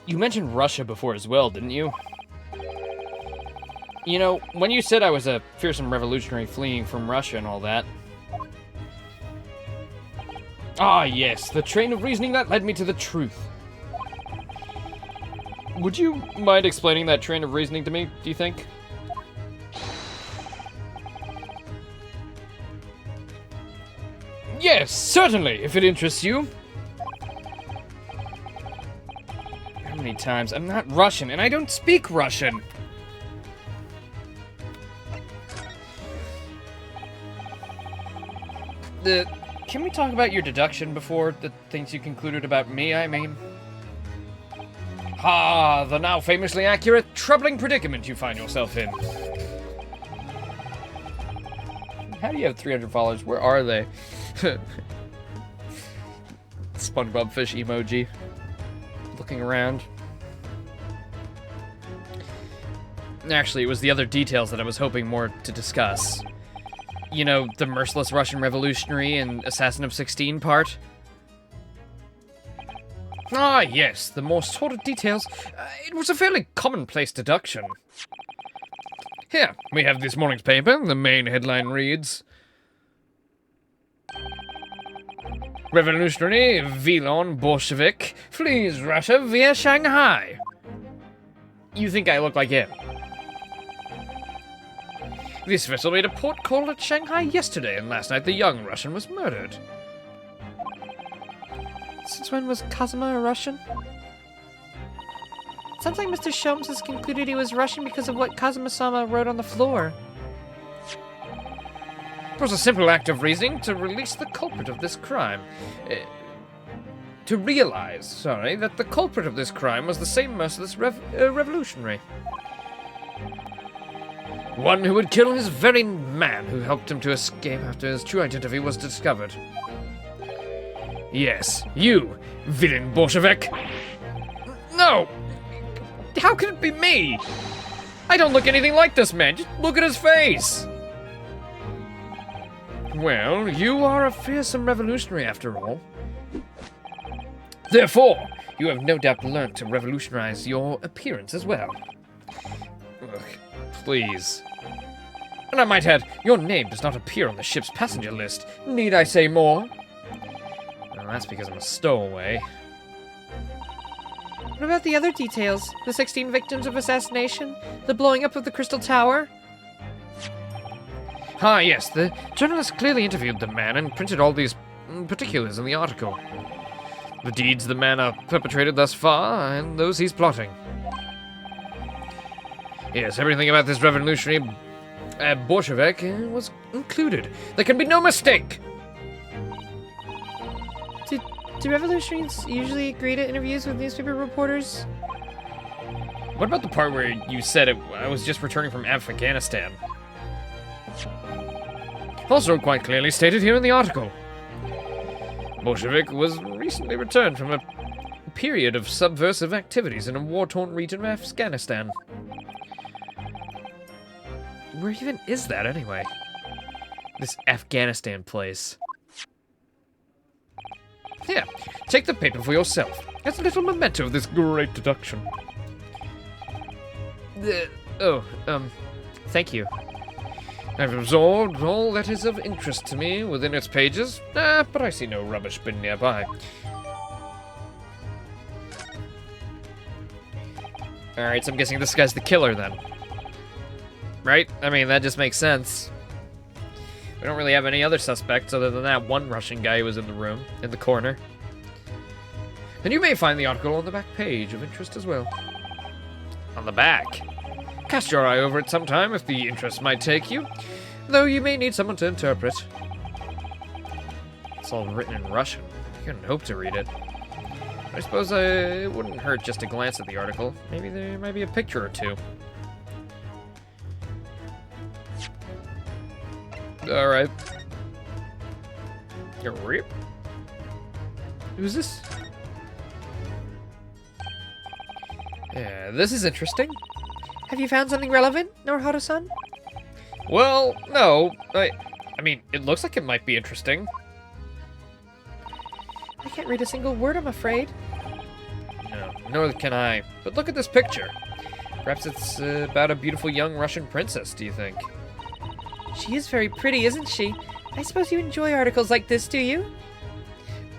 You mentioned Russia before as well, didn't you? You know, when you said I was a fearsome revolutionary fleeing from Russia and all that... Ah, yes, the train of reasoning that led me to the truth. Would you mind explaining that train of reasoning to me, do you think? Yes, certainly, if it interests you. How many times? I'm not Russian, and I don't speak Russian. Can we talk about your deduction before the things you concluded about me, I mean? Ah, the now famously accurate, troubling predicament you find yourself in. How do you have 300 followers? Where are they? SpongeBob fish emoji. Looking around. Actually, it was the other details that I was hoping more to discuss. You know, the merciless Russian revolutionary and Assassin of 16 part? Ah, yes, the more sordid details. It was a fairly commonplace deduction. Here, we have this morning's paper. The main headline reads... Revolutionary Vilon Bolshevik flees Russia via Shanghai. You think I look like him? This vessel made a port call at Shanghai yesterday, and last night the young Russian was murdered. Since when was Kazuma a Russian? Sounds like Mr. Sholmes has concluded he was Russian because of what Kazuma-sama wrote on the floor. It was a simple act of reasoning to release the culprit of this crime. To realize, that the culprit of this crime was the same merciless revolutionary. One who would kill his very man who helped him to escape after his true identity was discovered. Yes, you, villain Bolshevik! No! How can it be me? I don't look anything like this man, just look at his face! Well, you are a fearsome revolutionary after all. Therefore, you have no doubt learnt to revolutionize your appearance as well. Ugh, please. And I might add, your name does not appear on the ship's passenger list. Need I say more? Well, that's because I'm a stowaway. What about the other details? The 16 victims of assassination? The blowing up of the Crystal Tower? Ah, yes, the journalist clearly interviewed the man and printed all these particulars in the article. The deeds the man perpetrated thus far, and those he's plotting. Yes, everything about this revolutionary Bolshevik was included. There can be no mistake! Do revolutionaries usually agree to interviews with newspaper reporters? What about the part where you said I was just returning from Afghanistan? Also quite clearly stated here in the article. Bolshevik was recently returned from a period of subversive activities in a war-torn region of Afghanistan. Where even is that, anyway? This Afghanistan place. Here, take the paper for yourself. As a little memento of this great deduction. Thank you. I've absorbed all that is of interest to me within its pages, but I see no rubbish bin nearby. Alright, so I'm guessing this guy's the killer then. Right? I mean, that just makes sense. We don't really have any other suspects other than that one Russian guy who was in the room, in the corner. And you may find the article on the back page of interest as well. On the back. Cast your eye over it sometime if the interest might take you, though you may need someone to interpret. It's all written in Russian. You couldn't hope to read it. I suppose it wouldn't hurt just to glance at the article. Maybe there might be a picture or two. Alright. Rip. Who's this? Yeah, this is interesting. Have you found something relevant, Norharu-san? Well, no. I mean, it looks like it might be interesting. I can't read a single word, I'm afraid. No, nor can I. But look at this picture. Perhaps it's about a beautiful young Russian princess, do you think? She is very pretty, isn't she? I suppose you enjoy articles like this, do you?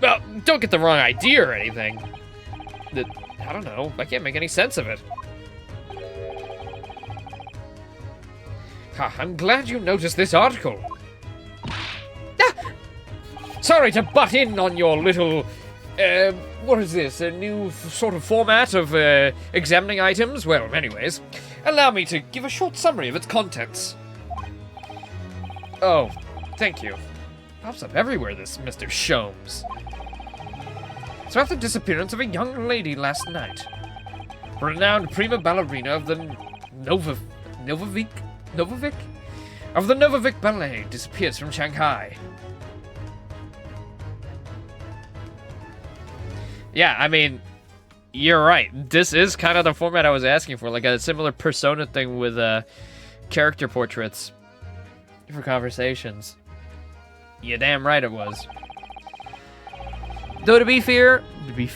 Well, don't get the wrong idea or anything. I don't know. I can't make any sense of it. I'm glad you noticed this article. Sorry to butt in on your little, what is this, a new sort of format of examining items? Well, anyways, allow me to give a short summary of its contents. Oh, thank you. Pops up everywhere, this Mr. Shomes. It's about the disappearance of a young lady last night. A renowned prima ballerina of the Novovik Ballet disappears from Shanghai. Yeah, I mean, you're right. This is kind of the format I was asking for, like a similar Persona thing with character portraits for conversations. You're damn right it was. Though to be fair, we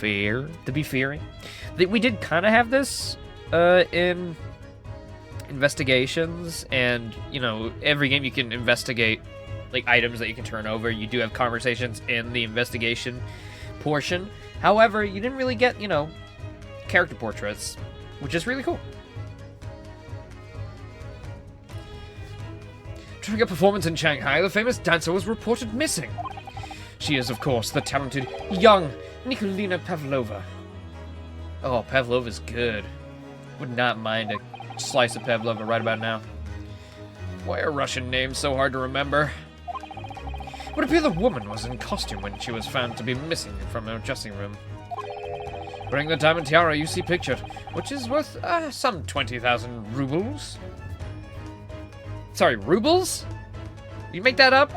did kind of have this in investigations, and you know, every game you can investigate like items that you can turn over. You do have conversations in the investigation portion. However, you didn't really get, you know, character portraits, which is really cool. During a performance in Shanghai, the famous dancer was reported missing. She is, of course, the talented young Nikolina Pavlova. Oh, Pavlova's good. Would not mind a slice of Pavlova right about now. Why are Russian names so hard to remember? would appear the woman was in costume when she was found to be missing from her dressing room. Wearing the diamond tiara you see pictured, which is worth some 20,000 rubles. Sorry, rubles? You make that up?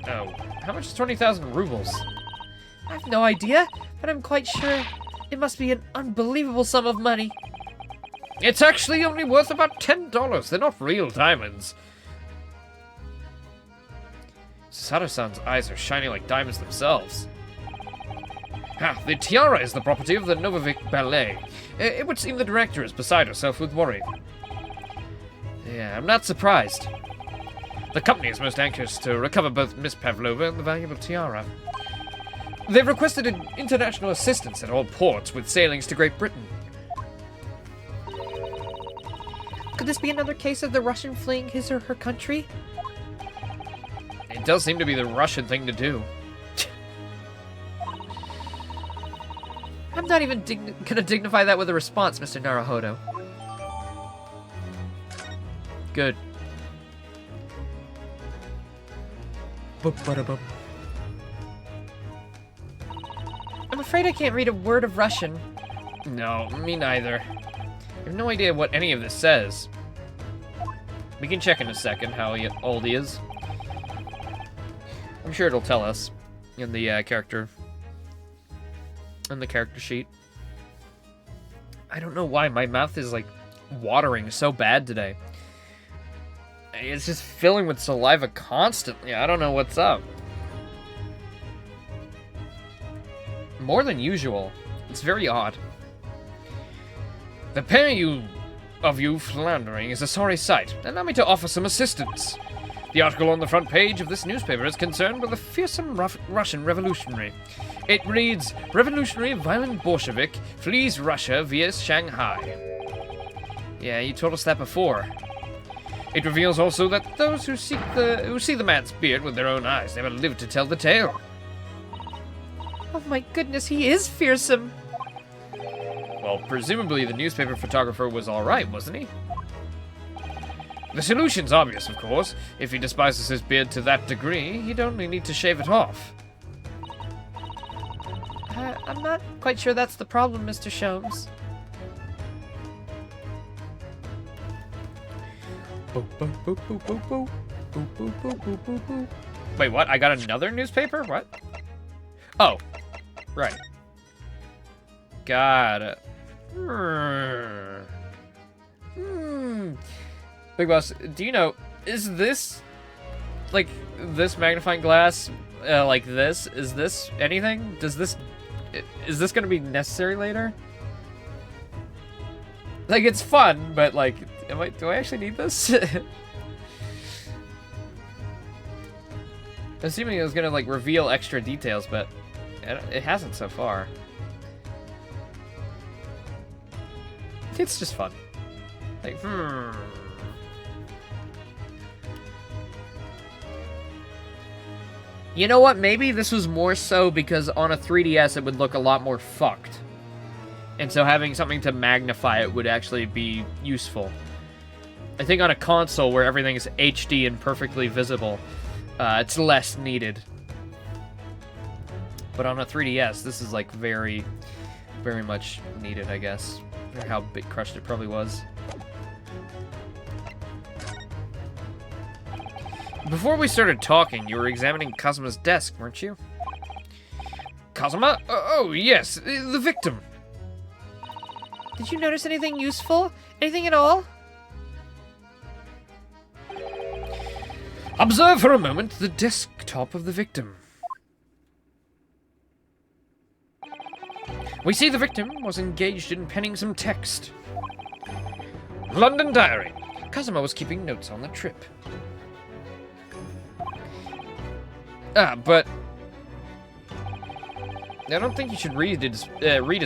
Oh, how much is 20,000 rubles? I have no idea, but I'm quite sure it must be an unbelievable sum of money. It's actually only worth about $10. They're not real diamonds. Sato-san's eyes are shining like diamonds themselves. The tiara is the property of the Novovik Ballet. It would seem the director is beside herself with worry. Yeah, I'm not surprised. The company is most anxious to recover both Miss Pavlova and the valuable tiara. They've requested international assistance at all ports with sailings to Great Britain. Could this be another case of the Russian fleeing his or her country? It does seem to be the Russian thing to do. I'm not even gonna dignify that with a response, Mr. Naruhodo. Good. I'm afraid I can't read a word of Russian. No, me neither. I have no idea what any of this says. We can check in a second how old he is. I'm sure it'll tell us in the character sheet. I don't know why my mouth is like watering so bad today. It's just filling with saliva constantly. I don't know what's up. More than usual. It's very odd. The pair of you floundering is a sorry sight. Allow me to offer some assistance. The article on the front page of this newspaper is concerned with a fearsome Russian revolutionary. It reads, Revolutionary Violent Bolshevik flees Russia via Shanghai. Yeah, you told us that before. It reveals also that those who see the man's beard with their own eyes never live to tell the tale. Oh my goodness, he is fearsome. Well, presumably the newspaper photographer was alright, wasn't he? The solution's obvious, of course. If he despises his beard to that degree, he'd only need to shave it off. I'm not quite sure that's the problem, Mr. Sholmes. Wait, what? I got another newspaper? What? Oh, right. Got it. Big Boss, do you know, is this, like, this magnifying glass, like this? Is this anything? Is this gonna be necessary later? Like, it's fun, but, like, do I actually need this? Assuming it was gonna, like, reveal extra details, but it hasn't so far. It's just fun. Like, You know what? Maybe this was more so because on a 3DS it would look a lot more fucked. And so having something to magnify it would actually be useful. I think on a console where everything is HD and perfectly visible, it's less needed. But on a 3DS, this is like very, very much needed, I guess. Or how bit crushed it probably was. Before we started talking, you were examining Kazuma's desk, weren't you? Kazuma? Oh, yes, the victim. Did you notice anything useful? Anything at all? Observe for a moment the desktop of the victim. We see the victim was engaged in penning some text. London Diary. Kazuma was keeping notes on the trip. But I don't think you should read his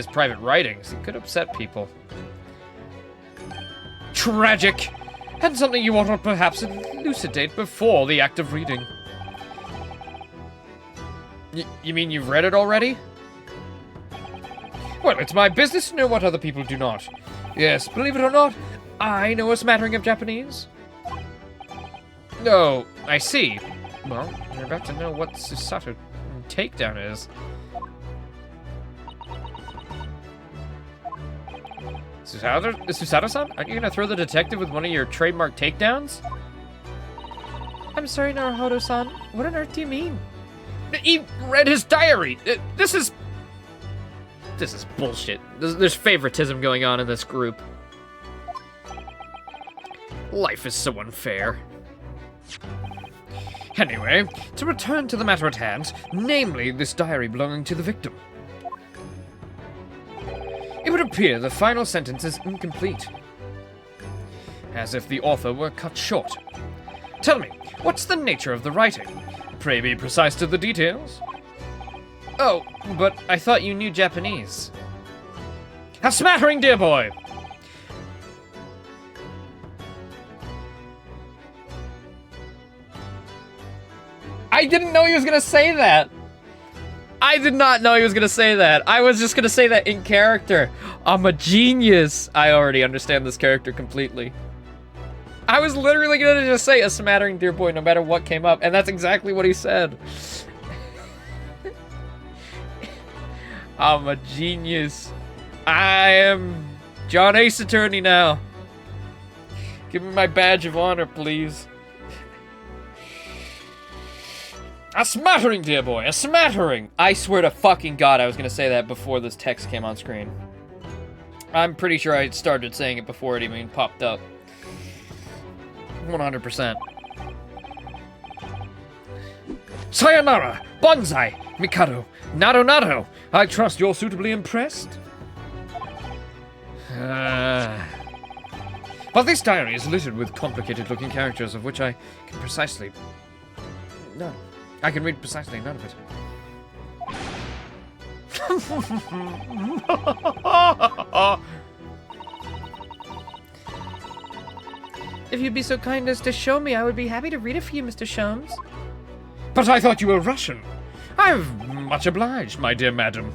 private writings. It could upset people. Tragic! And something you ought to perhaps elucidate before the act of reading. You mean you've read it already? Well, it's my business to know what other people do not. Yes, believe it or not, I know a smattering of Japanese. Oh, I see. Well, you're about to know what Susato takedown is. Susato-san? Aren't you gonna throw the detective with one of your trademark takedowns? I'm sorry, Naruhodo-san. What on earth do you mean? He read his diary! This is bullshit. There's favoritism going on in this group. Life is so unfair. Anyway, to return to the matter at hand, namely this diary belonging to the victim. It would appear the final sentence is incomplete. As if the author were cut short. Tell me, what's the nature of the writing? Pray be precise to the details. Oh, but I thought you knew Japanese. A smattering, dear boy! I didn't know he was gonna say that. I did not know he was gonna say that. I was just gonna say that in character. I'm a genius. I already understand this character completely. I was literally gonna just say a smattering, dear boy, no matter what came up, and that's exactly what he said. I'm a genius. I am John Ace Attorney now. Give me my badge of honor, please. A smattering, dear boy, a smattering! I swear to fucking God I was gonna say that before this text came on screen. I'm pretty sure I started saying it before it even popped up. 100%. Sayonara, Bonsai, Mikado, Nado. I trust you're suitably impressed? But this diary is littered with complicated-looking characters of which I can precisely... None. I can read precisely none of it. If you'd be so kind as to show me, I would be happy to read it for you, Mr. Sholmes. But I thought you were Russian. I'm much obliged, my dear madam.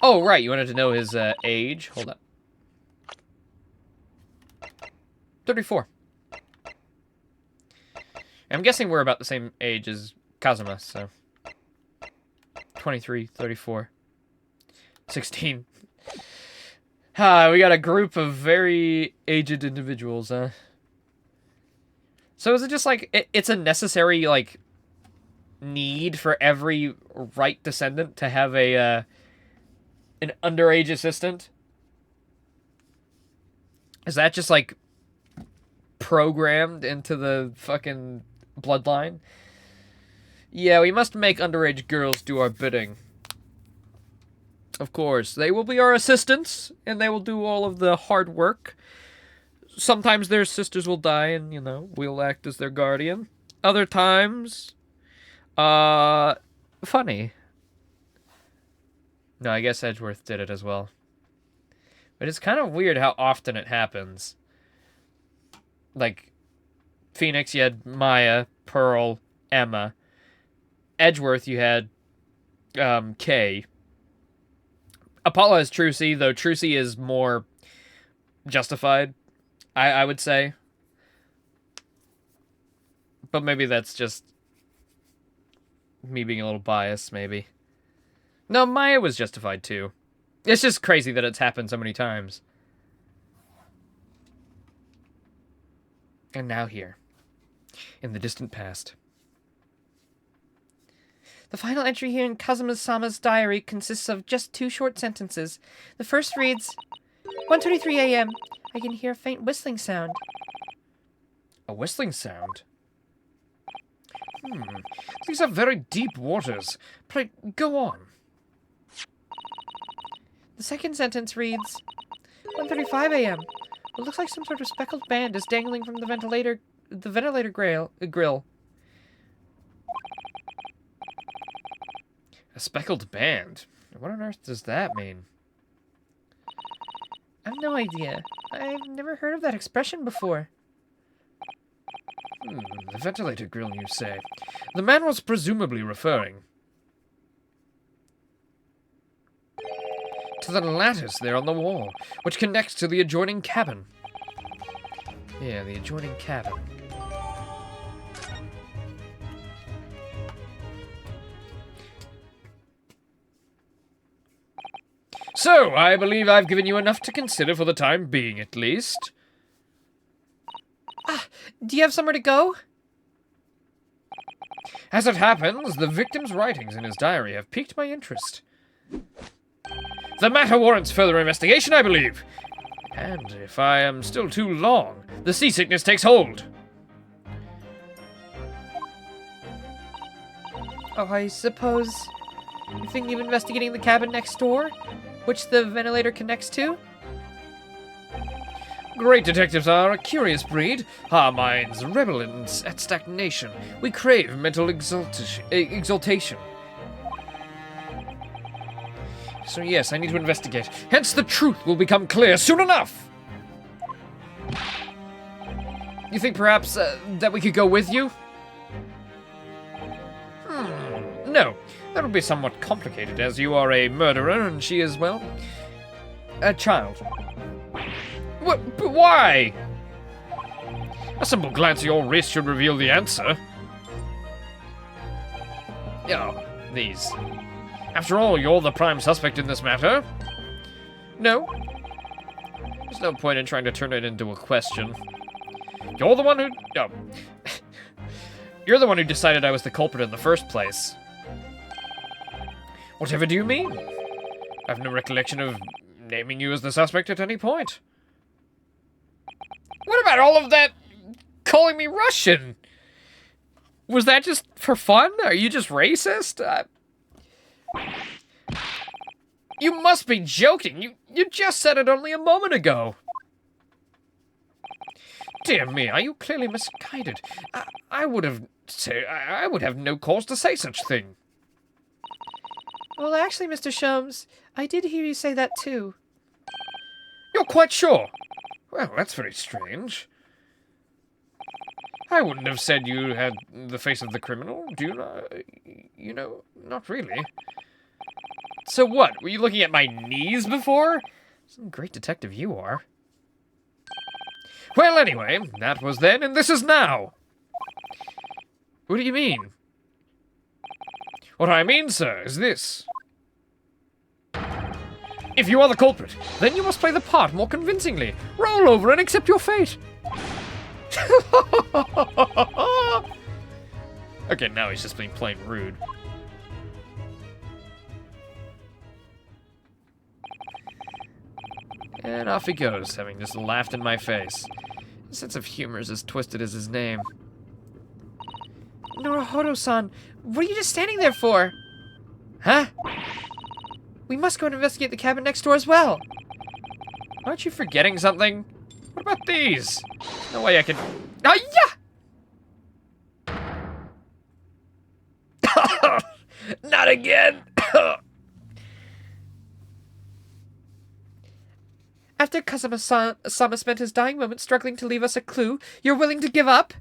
Oh, right, you wanted to know his age? Hold up. 34. I'm guessing we're about the same age as Kazuma, so... 23, 34, 16. We got a group of very aged individuals, huh? So is it just like, it's a necessary, like, need for every right descendant to have a, an underage assistant? Is that just, like, programmed into the fucking bloodline? Yeah, we must make underage girls do our bidding. Of course, they will be our assistants, and they will do all of the hard work. Sometimes their sisters will die, and, you know, we'll act as their guardian. Other times, funny. No, I guess Edgeworth did it as well. But it's kind of weird how often it happens. Like, Phoenix, you had Maya, Pearl, Emma. Edgeworth, you had, Kay. Apollo has Trucy, though Trucy is more justified, I would say. But maybe that's just me being a little biased, maybe. No, Maya was justified, too. It's just crazy that it's happened so many times. And now here, in the distant past. The final entry here in Kazuma-sama's diary consists of just 2 short sentences. The first reads, 1:23 a.m. I can hear a faint whistling sound. A whistling sound? These are very deep waters. Pray, go on. The second sentence reads, 1:35 a.m. It looks like some sort of speckled band is dangling from the ventilator grill. A speckled band? What on earth does that mean? I've no idea. I've never heard of that expression before. The ventilator grill, you say? The man was presumably referring to the lattice there on the wall, which connects to the adjoining cabin. Yeah, the adjoining cabin. So, I believe I've given you enough to consider for the time being, at least. Do you have somewhere to go? As it happens, the victim's writings in his diary have piqued my interest. The matter warrants further investigation, I believe. And if I am still too long, the seasickness takes hold. Oh, I suppose you're thinking of investigating the cabin next door, which the ventilator connects to? Great detectives are a curious breed. Our minds rebel at stagnation. We crave mental exaltation. So yes, I need to investigate. Hence the truth will become clear soon enough! You think perhaps that we could go with you? No. That would be somewhat complicated, as you are a murderer and she is, well, a child. What? But why? A simple glance at your wrist should reveal the answer. Oh, these. After all, you're the prime suspect in this matter. No. There's no point in trying to turn it into a question. You're the one who... Oh. You're the one who decided I was the culprit in the first place. Whatever do you mean? I have no recollection of naming you as the suspect at any point. What about all of that calling me Russian? Was that just for fun? Are you just racist? You must be joking. You just said it only a moment ago. Dear me, are you clearly misguided? I would have no cause to say such thing. Well, actually, Mr. Sholmes, I did hear you say that too. You're quite sure? Well, that's very strange. I wouldn't have said you had the face of the criminal, do you know? You know, not really. So what, were you looking at my knees before? Some great detective you are. Well, anyway, that was then, and this is now. What do you mean? What I mean, sir, is this. If you are the culprit, then you must play the part more convincingly. Roll over and accept your fate. Okay, now he's just being plain rude. And off he goes, having just laughed in my face. His sense of humor is as twisted as his name. Naruhodo-san, what are you just standing there for? Huh? We must go and investigate the cabin next door as well. Aren't you forgetting something? What about these? No way I can... Oh, yeah! Not again! After Kazama-sama spent his dying moments struggling to leave us a clue, you're willing to give up?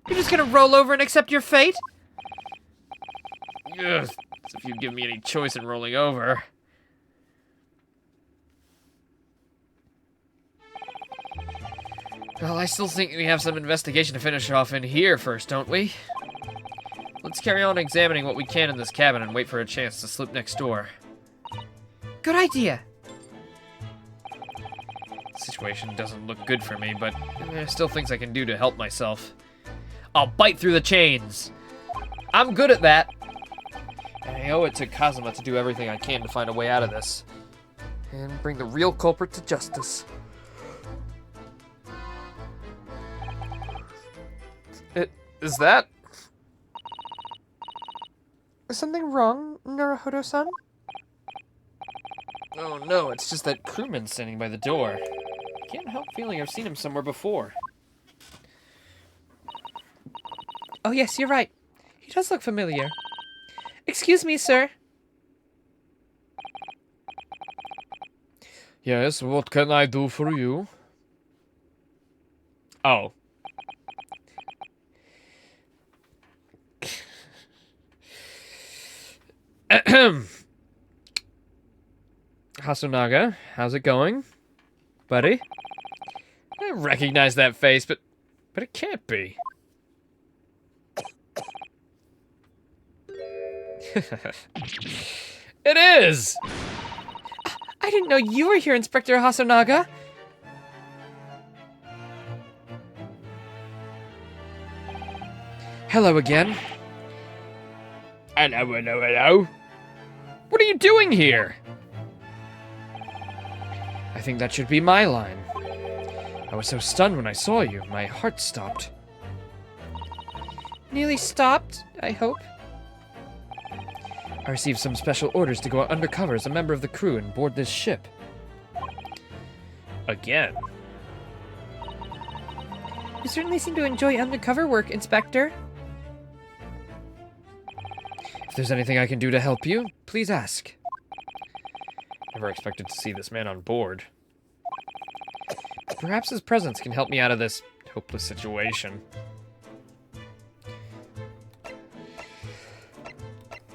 You're just gonna roll over and accept your fate? Ugh, as if you'd give me any choice in rolling over. Well, I still think we have some investigation to finish off in here first, don't we? Let's carry on examining what we can in this cabin and wait for a chance to slip next door. Good idea. The situation doesn't look good for me, but there's still things I can do to help myself. I'll bite through the chains. I'm good at that. And I owe it to Kazuma to do everything I can to find a way out of this. And bring the real culprit to justice. Is that? Is something wrong, Naruhodo-san? Oh no, it's just that crewman standing by the door. I can't help feeling I've seen him somewhere before. Oh yes, you're right. He does look familiar. Excuse me, sir. Yes, what can I do for you? Oh. Hasunaga, how's it going? Buddy? I recognize that face, but it can't be. It is! I didn't know you were here, Inspector Hasanaga. Hello again. Hello. What are you doing here? I think that should be my line. I was so stunned when I saw you, my heart stopped. Nearly stopped, I hope. I received some special orders to go undercover as a member of the crew and board this ship. Again? You certainly seem to enjoy undercover work, Inspector. If there's anything I can do to help you, please ask. Never expected to see this man on board. Perhaps his presence can help me out of this hopeless situation.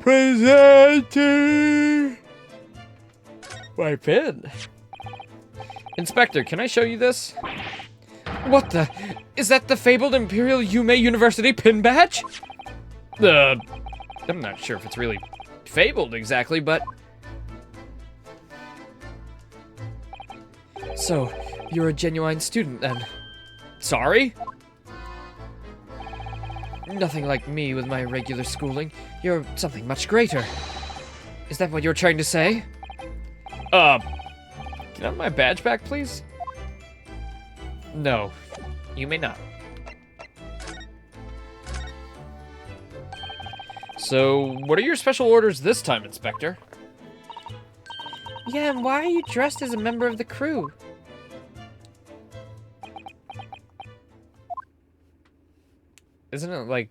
Presenting my pin. Inspector, can I show you this? What the? Is that the fabled Imperial Yume University pin badge? I'm not sure if it's really fabled exactly, but... So, you're a genuine student then? Sorry? Nothing like me with my regular schooling. You're something much greater. Is that what you're trying to say? Can I have my badge back, please? No, you may not. So, what are your special orders this time, Inspector? Yeah, and why are you dressed as a member of the crew? Isn't it like...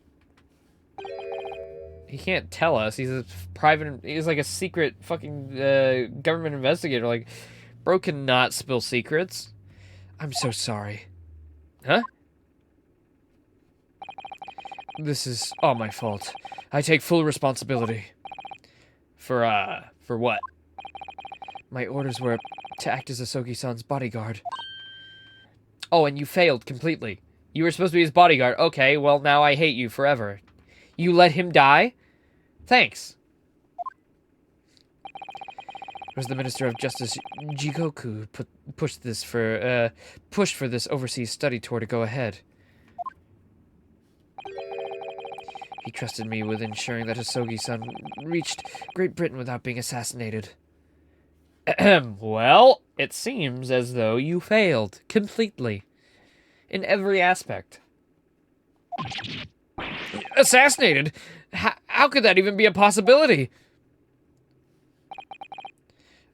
He can't tell us. He's a private... He's like a secret fucking government investigator. Like, bro cannot spill secrets. I'm so sorry. Huh? This is all my fault. I take full responsibility. For what? My orders were to act as Asogi-san's bodyguard. Oh, and you failed completely. You were supposed to be his bodyguard. Okay, well, now I hate you forever. You let him die? Thanks. It was the Minister of Justice Jigoku pushed for this overseas study tour to go ahead. He trusted me with ensuring that Asogi-san reached Great Britain without being assassinated. Well, it seems as though you failed completely. In every aspect. Assassinated? How could that even be a possibility?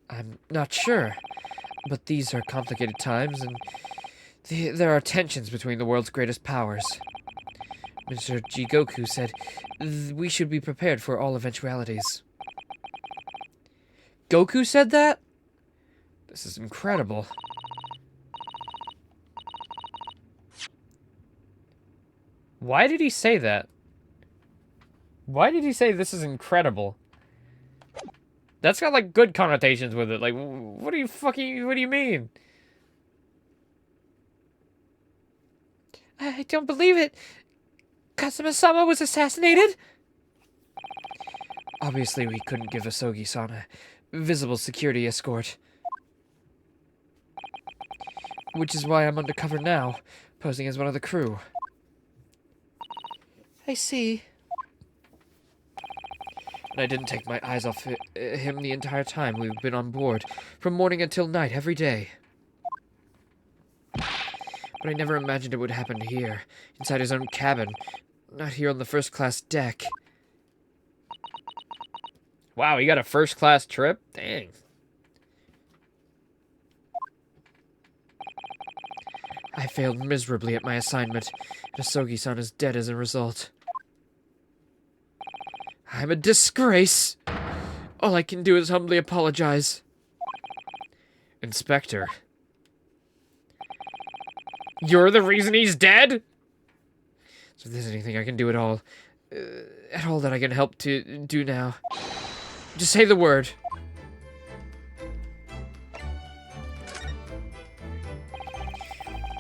I'm not sure, but these are complicated times, and there are tensions between the world's greatest powers. Mr. Jigoku said we should be prepared for all eventualities. Goku said that? This is incredible. Why did he say that? Why did he say this is incredible? That's got, like, good connotations with it. Like, what do you mean? I don't believe it. Kazuma-sama was assassinated? Obviously, we couldn't give Asogi-san a visible security escort. Which is why I'm undercover now, posing as one of the crew. I see. And I didn't take my eyes off him the entire time we've been on board, from morning until night, every day. But I never imagined it would happen here, inside his own cabin, not here on the first-class deck. Wow, he got a first-class trip? Dang. I failed miserably at my assignment, and Asogi-san is dead as a result. I'm a disgrace. All I can do is humbly apologize. Inspector. You're the reason he's dead? So if there's anything I can do at all that I can help to do now, just say the word.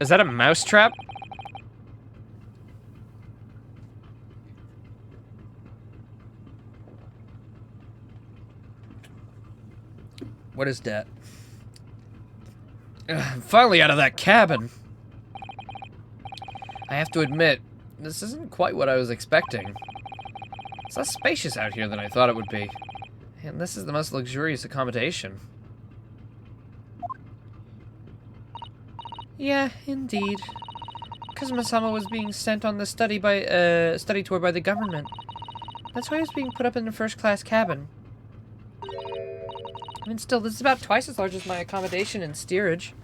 Is that a mouse trap? What is that? I'm finally out of that cabin. I have to admit, this isn't quite what I was expecting. It's less spacious out here than I thought it would be. And this is the most luxurious accommodation. Yeah, indeed. Kazuma-sama was being sent on the study tour by the government. That's why he was being put up in a first-class cabin. I mean, still, this is about twice as large as my accommodation in steerage.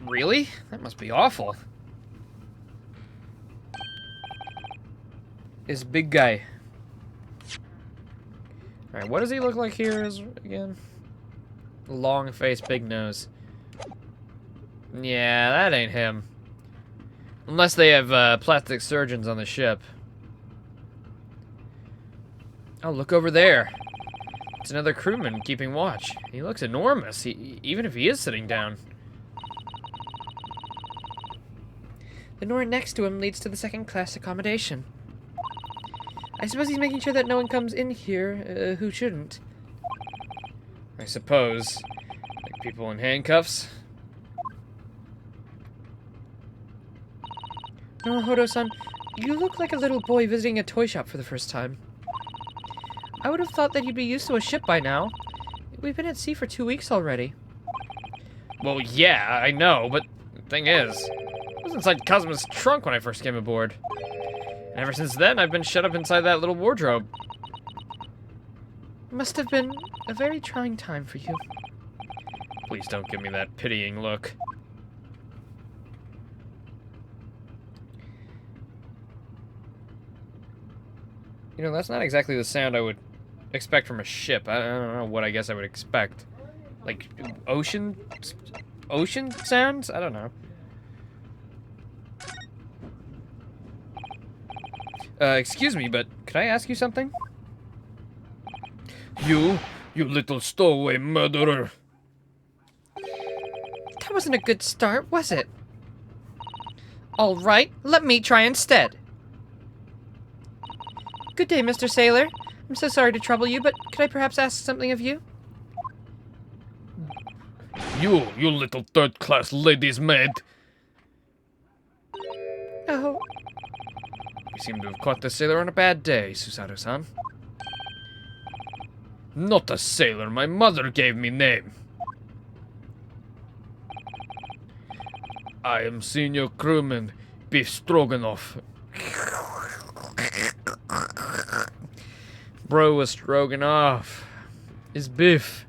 Really? That must be awful. This big guy. Alright, what does he look like here again? Long face, big nose. Yeah, that ain't him. Unless they have plastic surgeons on the ship. Oh, look over there. It's another crewman keeping watch. He looks enormous, even if he is sitting down. The door next to him leads to the second-class accommodation. I suppose he's making sure that no one comes in here who shouldn't. I suppose. Like people in handcuffs. Norohodo-san, you look like a little boy visiting a toy shop for the first time. I would have thought that you'd be used to a ship by now. We've been at sea for 2 weeks already. Well, yeah, I know, but the thing is, I was inside Kazuma's trunk when I first came aboard. And ever since then, I've been shut up inside that little wardrobe. It must have been a very trying time for you. Please don't give me that pitying look. You know, that's not exactly the sound I would expect from a ship. I don't know what I guess I would expect. Like, ocean sounds? I don't know. Excuse me, but could I ask you something? You little stowaway murderer. That wasn't a good start, was it? All right, let me try instead. Good day, Mr. Sailor. I'm so sorry to trouble you, but could I perhaps ask something of you? You little third-class lady's maid. Oh, You seem to have caught the sailor on a bad day, Susaru-san. Not a sailor, my mother gave me name. I am senior crewman, Beef Stroganoff. Bro was Stroganoff. Is beef.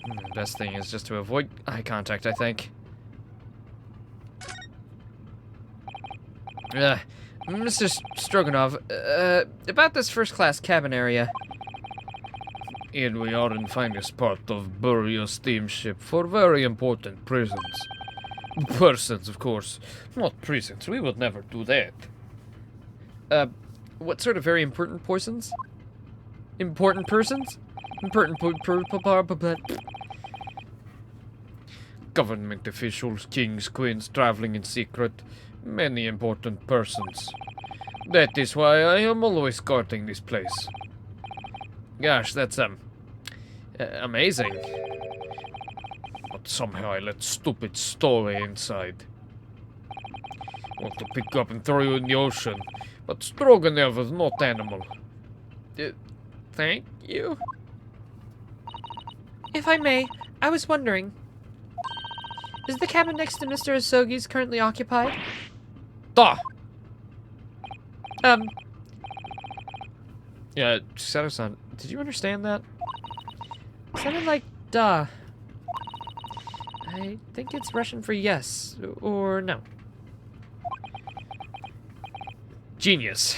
The best thing is just to avoid eye contact, I think. Mr. Stroganoff, about this first-class cabin area. Here we are in finest part of Buryo steamship for very important prisons. Persons, of course. Not prisons, we would never do that. What sort of very important persons? Important persons? Government officials, kings, queens, traveling in secret. Many important persons. That is why I am always guarding this place. Gosh, that's, amazing. But somehow I let stupid stowaway inside. Want to pick you up and throw you in the ocean, but Stroganoff is not animal. Thank you? if I may, I was wondering, is the cabin next to Mr. Asogi's currently occupied? Da! Yeah, Sato-san, did you understand that? Sounded like duh. I think it's Russian for yes, or no. Genius.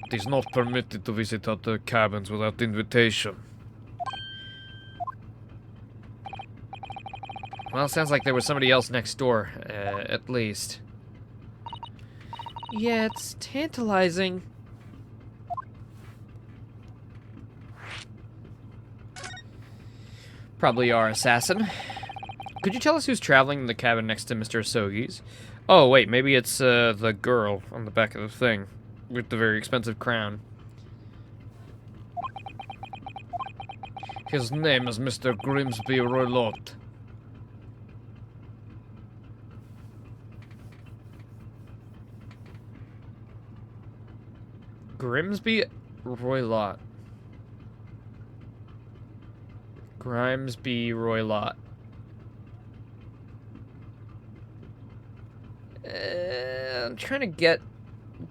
It is not permitted to visit other cabins without invitation. Well, sounds like there was somebody else next door, at least. Yeah, it's tantalizing. Probably our assassin. Could you tell us who's traveling in the cabin next to Mr. Asogi's? Oh, wait, maybe it's the girl on the back of the thing with the very expensive crown. His name is Mr. Grimsby Roylott. Grimsby Roylott. Grimsby Roylott. I'm trying to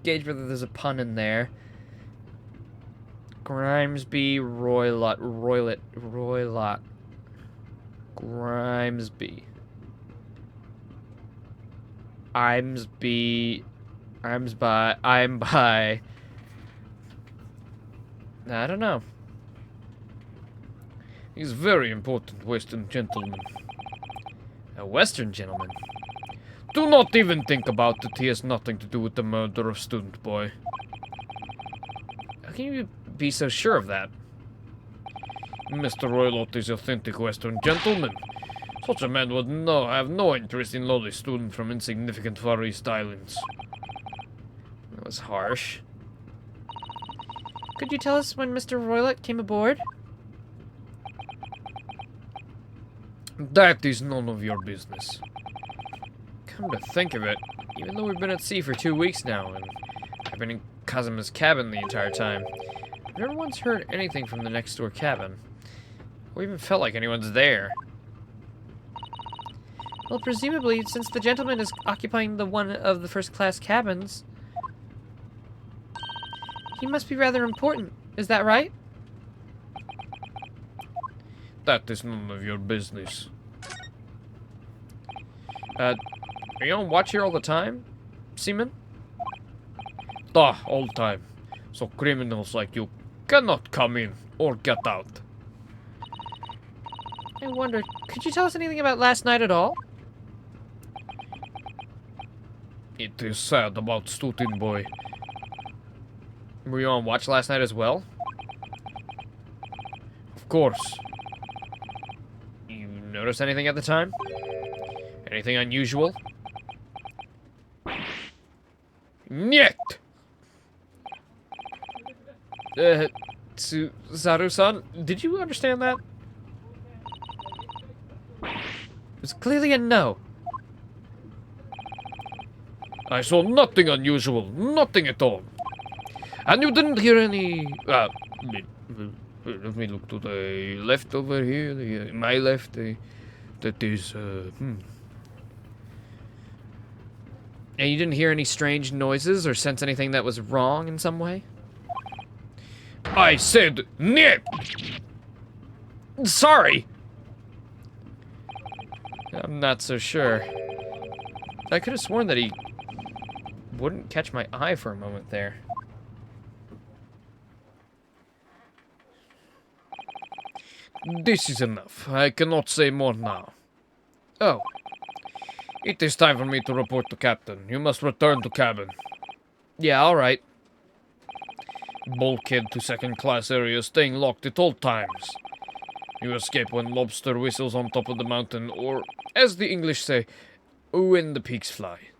gauge whether there's a pun in there. Grimsby Roylott. Roylott. Grimsby. I'm by. I don't know. He's a very important Western gentleman. A Western gentleman? Do not even think about it. He has nothing to do with the murder of Student Boy. How can you be so sure of that? Mr. Roylott is authentic Western gentleman. Such a man would have no interest in lowly student from insignificant Far East Islands. That was harsh. Could you tell us when Mr. Roylott came aboard? That is none of your business. Come to think of it, even though we've been at sea for 2 weeks now, and I've been in Kazuma's cabin the entire time, I've never once heard anything from the next door cabin, or even felt like anyone's there. Well, presumably, since the gentleman is occupying the one of the first-class cabins, he must be rather important. Is that right? That is none of your business. Are you on watch here all the time, Seaman? All the time. So criminals like you cannot come in or get out. I wonder, could you tell us anything about last night at all? It is sad about Student Boy. Were you on watch last night as well? Of course. You notice anything at the time? Anything unusual? Niet! Zaru-san, did you understand that? It's clearly a no. I saw nothing unusual, nothing at all. And you didn't hear any... let me look to the left over here, my left, that is, And you didn't hear any strange noises or sense anything that was wrong in some way? I said niet! Sorry! I'm not so sure. I could have sworn that he wouldn't catch my eye for a moment there. This is enough. I cannot say more now. Oh. It is time for me to report to Captain. You must return to cabin. Yeah, alright. Bulkhead to second-class area, staying locked at all times. You escape when lobster whistles on top of the mountain, or, as the English say, when the peaks fly.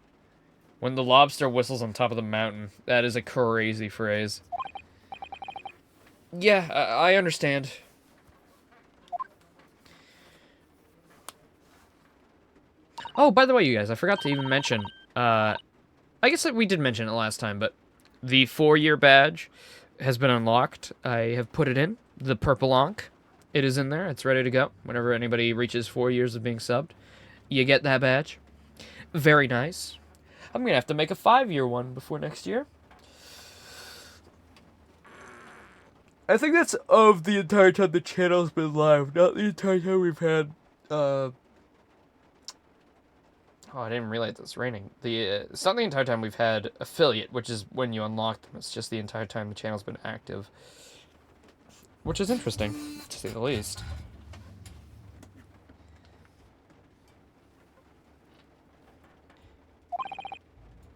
When the lobster whistles on top of the mountain. That is a crazy phrase. Yeah, I understand. Oh, by the way, you guys, I forgot to even mention, I guess that we did mention it last time, but the 4-year badge has been unlocked. I have put it in, the purple onk. It is in there. It's ready to go. Whenever anybody reaches 4 years of being subbed, you get that badge. Very nice. I'm going to have to make a 5-year one before next year. I think that's of the entire time the channel's been live, not the entire time we've had, Oh, I didn't realize it's raining. It's not the entire time we've had affiliate, which is when you unlock them. It's just the entire time the channel's been active. Which is interesting, to say the least.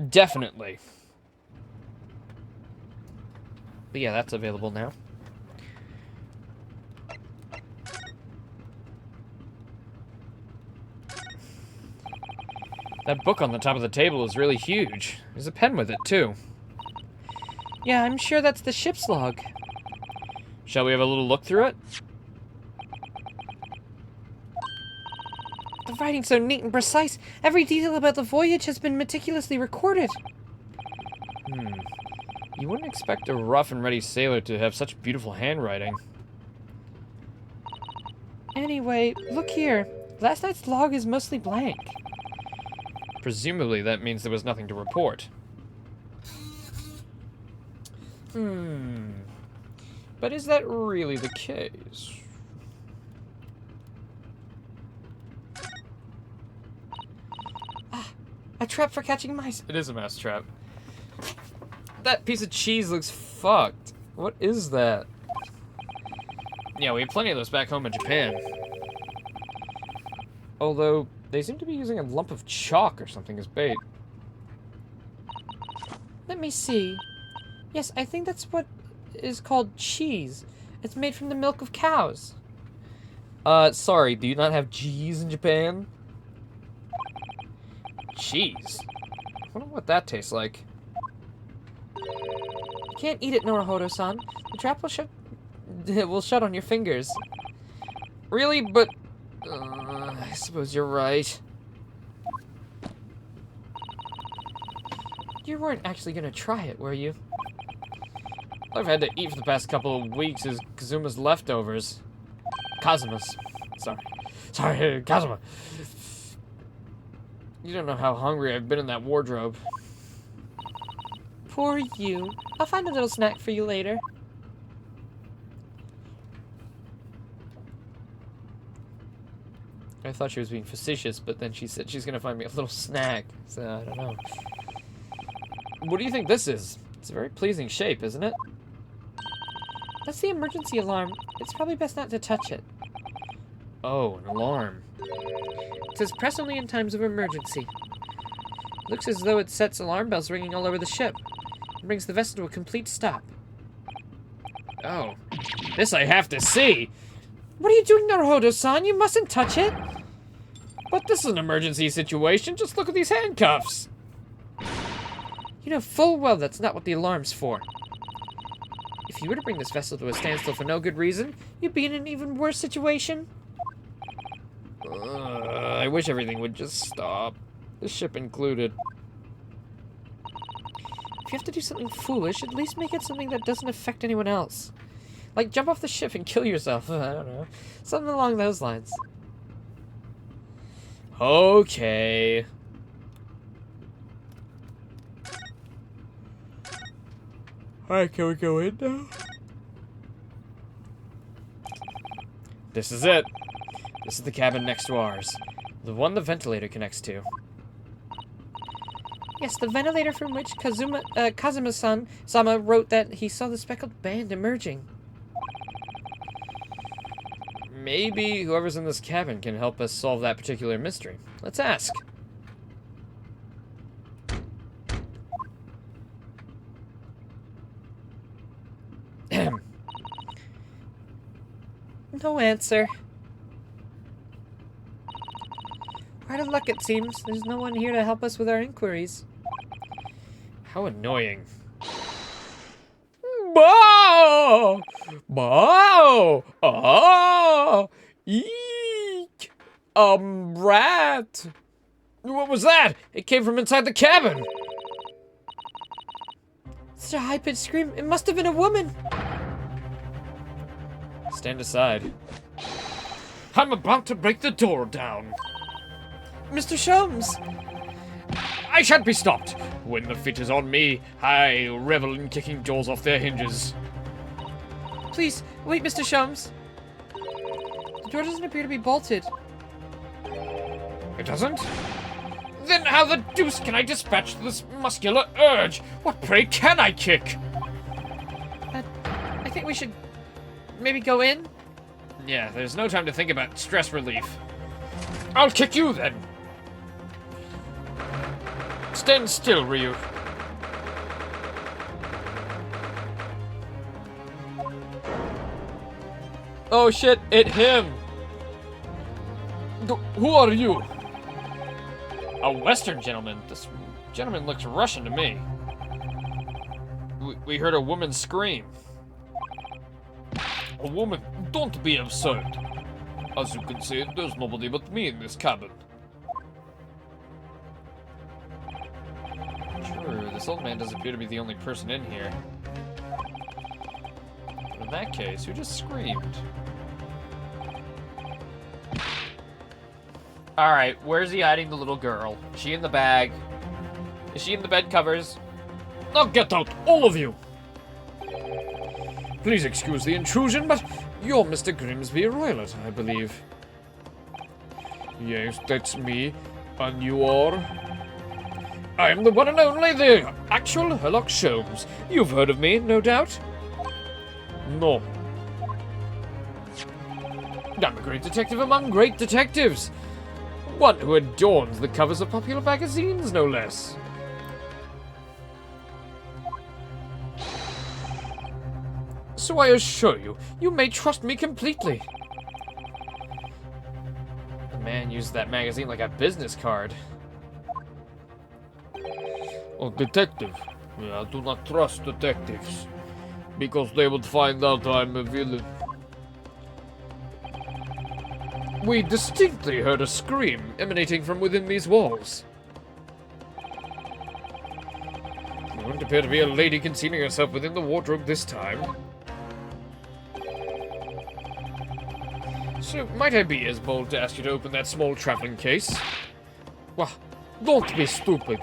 Definitely. But yeah, that's available now. That book on the top of the table is really huge. There's a pen with it, too. Yeah, I'm sure that's the ship's log. Shall we have a little look through it? The writing's so neat and precise. Every detail about the voyage has been meticulously recorded. You wouldn't expect a rough and ready sailor to have such beautiful handwriting. Anyway, look here. Last night's log is mostly blank. Presumably that means there was nothing to report. But is that really the case? A trap for catching mice. It is a mouse trap. That piece of cheese looks fucked. What is that? Yeah, we have plenty of those back home in Japan. Although, they seem to be using a lump of chalk or something as bait. Let me see. Yes, I think that's what is called cheese. It's made from the milk of cows. Sorry, do you not have cheese in Japan? Cheese? I wonder what that tastes like. You can't eat it, Norohodo-san. The trap will shut. Will shut on your fingers. Really? But I suppose you're right. You weren't actually gonna try it, were you? All I've had to eat for the past couple of weeks is Kazuma's leftovers. Kazuma's. Sorry, Kazuma. You don't know how hungry I've been in that wardrobe. Poor you. I'll find a little snack for you later. I thought she was being facetious, but then she said she's gonna find me a little snack. So, I don't know. What do you think this is? It's a very pleasing shape, isn't it? That's the emergency alarm. It's probably best not to touch it. Oh, an alarm. It says press only in times of emergency. Looks as though it sets alarm bells ringing all over the ship. It brings the vessel to a complete stop. Oh, this I have to see! What are you doing, Naruhodo-san? You mustn't touch it! But this is an emergency situation. Just look at these handcuffs. You know full well that's not what the alarm's for. If you were to bring this vessel to a standstill for no good reason, you'd be in an even worse situation. I wish everything would just stop. The ship included. If you have to do something foolish, at least make it something that doesn't affect anyone else. Like jump off the ship and kill yourself. I don't know. Something along those lines. Okay. Alright, can we go in now? This is it. This is the cabin next to ours. The one the ventilator connects to. Yes, the ventilator from which Kazuma-sama wrote that he saw the speckled band emerging. Maybe whoever's in this cabin can help us solve that particular mystery. Let's ask. No answer. We're out of luck, it seems. There's no one here to help us with our inquiries. How annoying. Bow! Bow! Ah! Eek! Rat! What was that? It came from inside the cabin! Such a high-pitched scream. It must have been a woman. Stand aside. I'm about to break the door down. Mr. Sholmes! I shan't be stopped. When the fit is on me, I revel in kicking jaws off their hinges. Please, wait, Mr. Sholmes. The door doesn't appear to be bolted. It doesn't? Then how the deuce can I dispatch this muscular urge? What prey can I kick? I think we should maybe go in? Yeah, there's no time to think about stress relief. I'll kick you then. Stand still, Ryu. Oh shit, it him! Who are you? A Western gentleman? This gentleman looks Russian to me. We heard a woman scream. A woman? Don't be absurd. As you can see, there's nobody but me in this cabin. True, this old man does appear to be the only person in here. But in that case, who just screamed? Alright, where's he hiding the little girl? Is she in the bag? Is she in the bed covers? Now get out, all of you! Please excuse the intrusion, but you're Mr. Grimsby Roylott, I believe. Yes, that's me. And you are? I am the one and only, the actual Sherlock Holmes. You've heard of me, no doubt? No. I'm a great detective among great detectives. One who adorns the covers of popular magazines, no less. So I assure you, you may trust me completely. The man used that magazine like a business card. Oh, detective. I do not trust detectives. Because they would find out I'm a villain. We distinctly heard a scream emanating from within these walls. There wouldn't appear to be a lady concealing herself within the wardrobe this time. So, might I be as bold to ask you to open that small traveling case? Well, don't be stupid.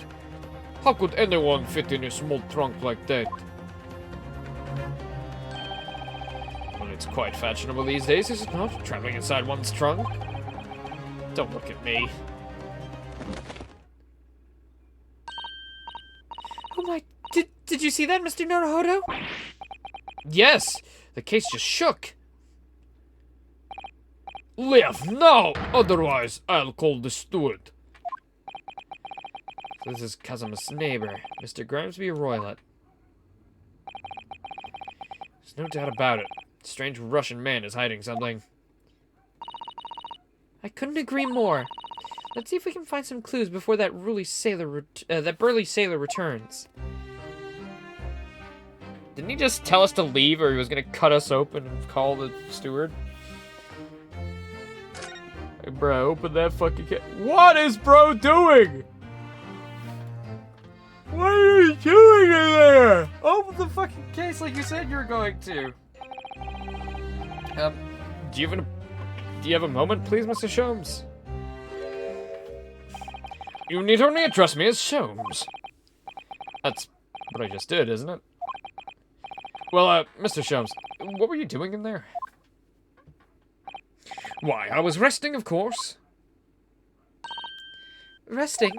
How could anyone fit in a small trunk like that? Well, it's quite fashionable these days, is it not? Traveling inside one's trunk? Don't look at me. Oh my, did you see that, Mr. Naruhodo? Yes! The case just shook. Leave now! Otherwise, I'll call the steward. So this is Kazuma's neighbor, Mr. Grimsby Roylott. There's no doubt about it. A strange Russian man is hiding something. I couldn't agree more. Let's see if we can find some clues before that burly sailor returns. Didn't he just tell us to leave, or he was gonna cut us open and call the steward? Hey, bro, open that fucking case. What is bro doing? What are you doing in there? Open the fucking case like you said you were going to. Do you have a moment, please, Mr. Sholmes? You need only address me as Sholmes. That's what I just did, isn't it? Well, Mr. Sholmes, what were you doing in there? Why, I was resting, of course. Resting?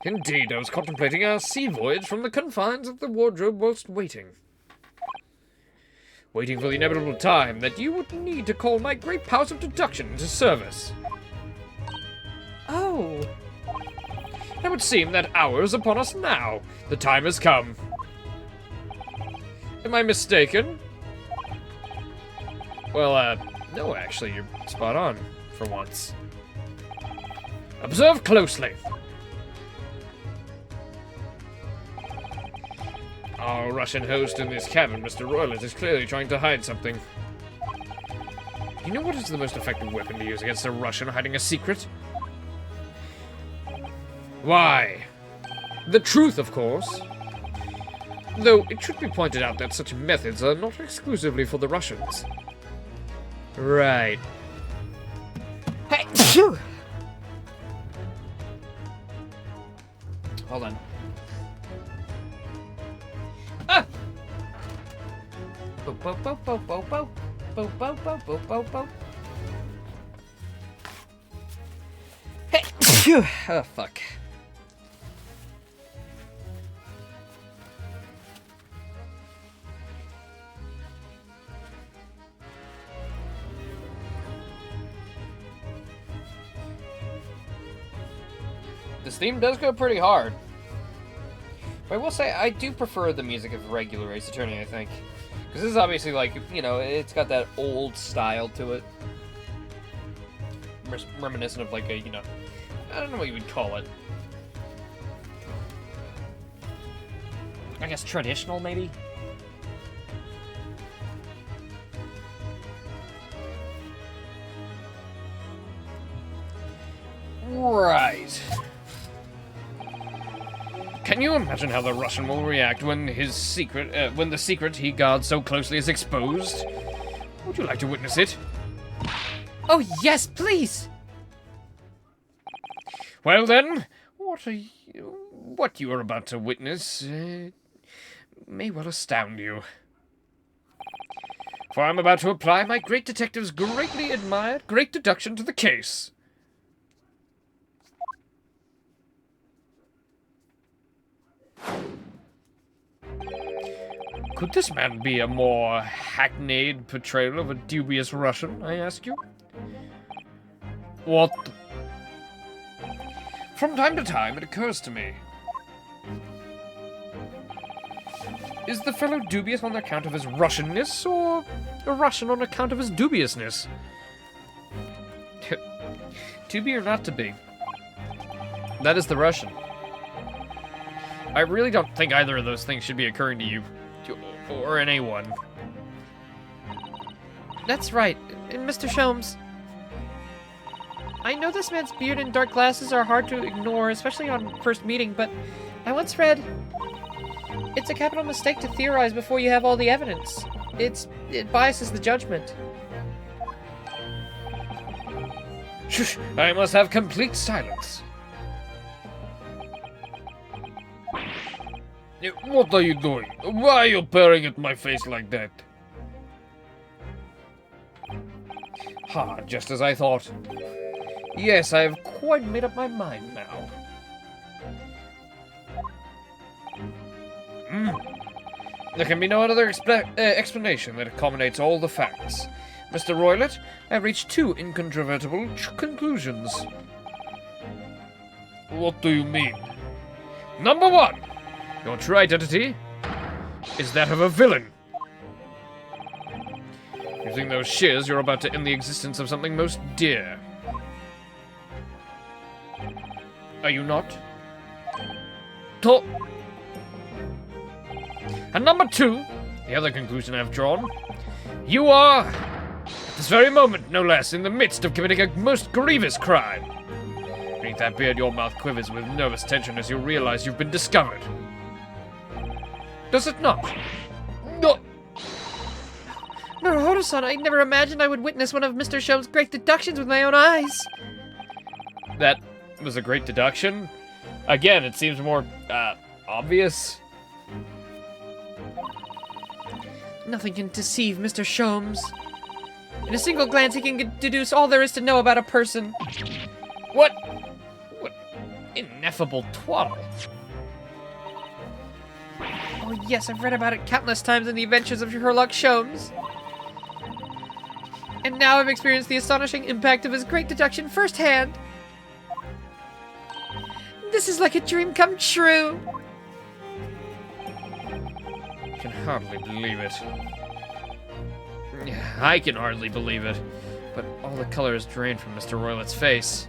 Indeed, I was contemplating our sea voyage from the confines of the wardrobe whilst waiting. Waiting for the inevitable time that you would need to call my great powers of deduction into service. Oh. It would seem that hour is upon us now. The time has come. Am I mistaken? Well, no, actually, you're spot on, for once. Observe closely. Our Russian host in this cabin, Mr. Roylott, is clearly trying to hide something. You know what is the most effective weapon to use against a Russian hiding a secret? Why? The truth, of course. Though it should be pointed out that such methods are not exclusively for the Russians. Right. Hey! Phew. Hold on. Ah! Bo bo bo bo bo bo bo bo bo bo bo bo. Hey! Phew. Oh fuck. This theme does go pretty hard. But I will say, I do prefer the music of regular Ace Attorney, I think. Because this is obviously, like, you know, it's got that old style to it. Reminiscent of, like, a, you know, I don't know what you would call it. I guess traditional, maybe? Right. Can you imagine how the Russian will react when when the secret he guards so closely is exposed? Would you like to witness it? Oh, yes, please! Well then, what you are about to witness may well astound you. For I'm about to apply my great detective's greatly admired great deduction to the case. Could this man be a more hackneyed portrayal of a dubious Russian, I ask you? What? From time to time, it occurs to me. Is the fellow dubious on account of his Russianness, or a Russian on account of his dubiousness? To be or not to be? That is the Russian. I really don't think either of those things should be occurring to you. Or anyone. That's right, Mr. Sholmes. I know this man's beard and dark glasses are hard to ignore, especially on first meeting, but I once read, it's a capital mistake to theorize before you have all the evidence. It biases the judgment. Shush! I must have complete silence. What are you doing? Why are you peering at my face like that? Ha, just as I thought. Yes, I have quite made up my mind now. There can be no other explanation that accommodates all the facts. Mr. Roylott, I have reached two incontrovertible conclusions. What do you mean? Number one, your true identity is that of a villain. Using those shears, you're about to end the existence of something most dear. Are you not? And number two, the other conclusion I've drawn, you are, at this very moment, no less, in the midst of committing a most grievous crime. Beneath that beard, your mouth quivers with nervous tension as you realize you've been discovered. Does it not? No. Naruto-san, I never imagined I would witness one of Mr. Sholmes' great deductions with my own eyes. That was a great deduction. Again, it seems more, obvious. Nothing can deceive Mr. Sholmes. In a single glance, he can deduce all there is to know about a person. What ineffable twaddle. Oh yes, I've read about it countless times in the adventures of Sherlock Sholmes. And now I've experienced the astonishing impact of his great deduction firsthand. This is like a dream come true. I can hardly believe it. I can hardly believe it. But all the color is drained from Mr. Roylott's face.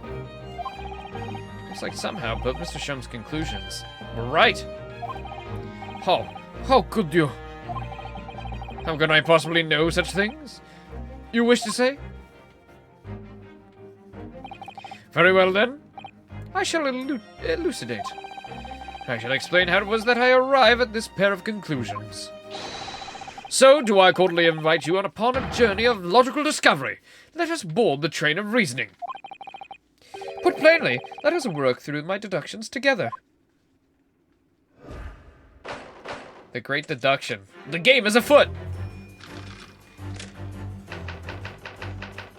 Looks like somehow both Mr. Sholmes' conclusions were right. How could you? How can I possibly know such things? You wish to say? Very well then. I shall elucidate. I shall explain how it was that I arrive at this pair of conclusions. So, do I cordially invite you upon a journey of logical discovery. Let us board the train of reasoning. Put plainly, let us work through my deductions together. The great deduction. The game is afoot!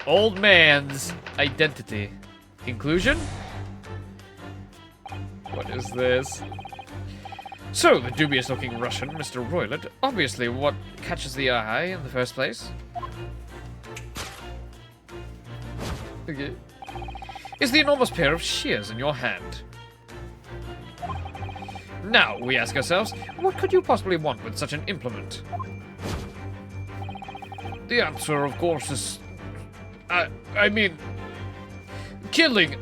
Old man's identity. Conclusion? What is this? So, the dubious-looking Russian, Mr. Roylott, obviously what catches the eye in the first place. Okay. Is the enormous pair of shears in your hand. Now, we ask ourselves, what could you possibly want with such an implement? The answer, of course, is... I mean... Killing,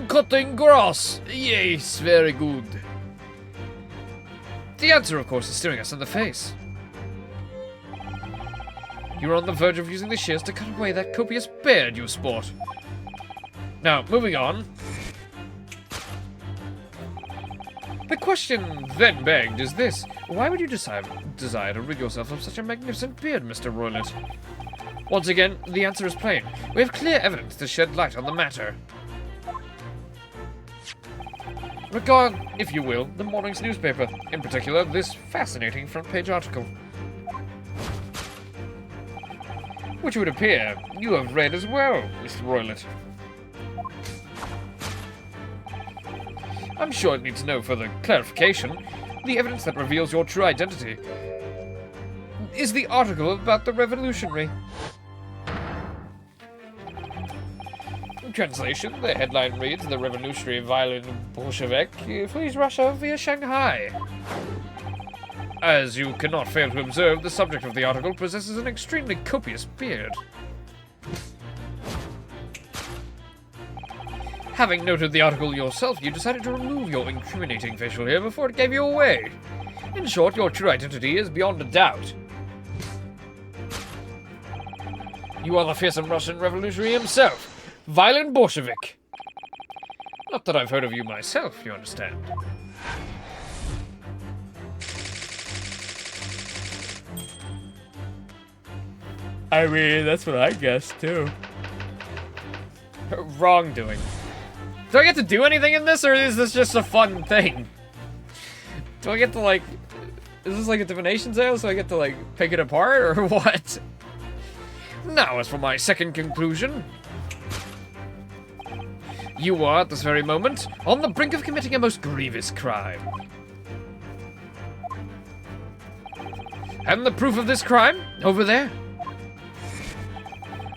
cutting grass. Yes, very good. The answer, of course, is staring us in the face. You're on the verge of using the shears to cut away that copious beard you sport. Now, moving on. The question then begged is this. Why would you desire to rid yourself of such a magnificent beard, Mr. Roylett? Once again, the answer is plain. We have clear evidence to shed light on the matter. Regard, if you will, the morning's newspaper, in particular this fascinating front-page article. Which would appear you have read as well, Mr. Roylett. I'm sure it needs no further clarification. The evidence that reveals your true identity is the article about the revolutionary. In translation, the headline reads, "The revolutionary violin Bolshevik flees Russia via Shanghai." As you cannot fail to observe, the subject of the article possesses an extremely copious beard. Having noted the article yourself, you decided to remove your incriminating facial hair before it gave you away. In short, your true identity is beyond a doubt. You are the fearsome Russian revolutionary himself, Violin Bolshevik. Not that I've heard of you myself, you understand. I mean, that's what I guessed, too. Wrongdoing. Do I get to do anything in this, or is this just a fun thing? Do I get to, like... Is this like a divination sale, so I get to, like, pick it apart, or what? Now, as for my second conclusion... You are, at this very moment, on the brink of committing a most grievous crime. And the proof of this crime? Over there?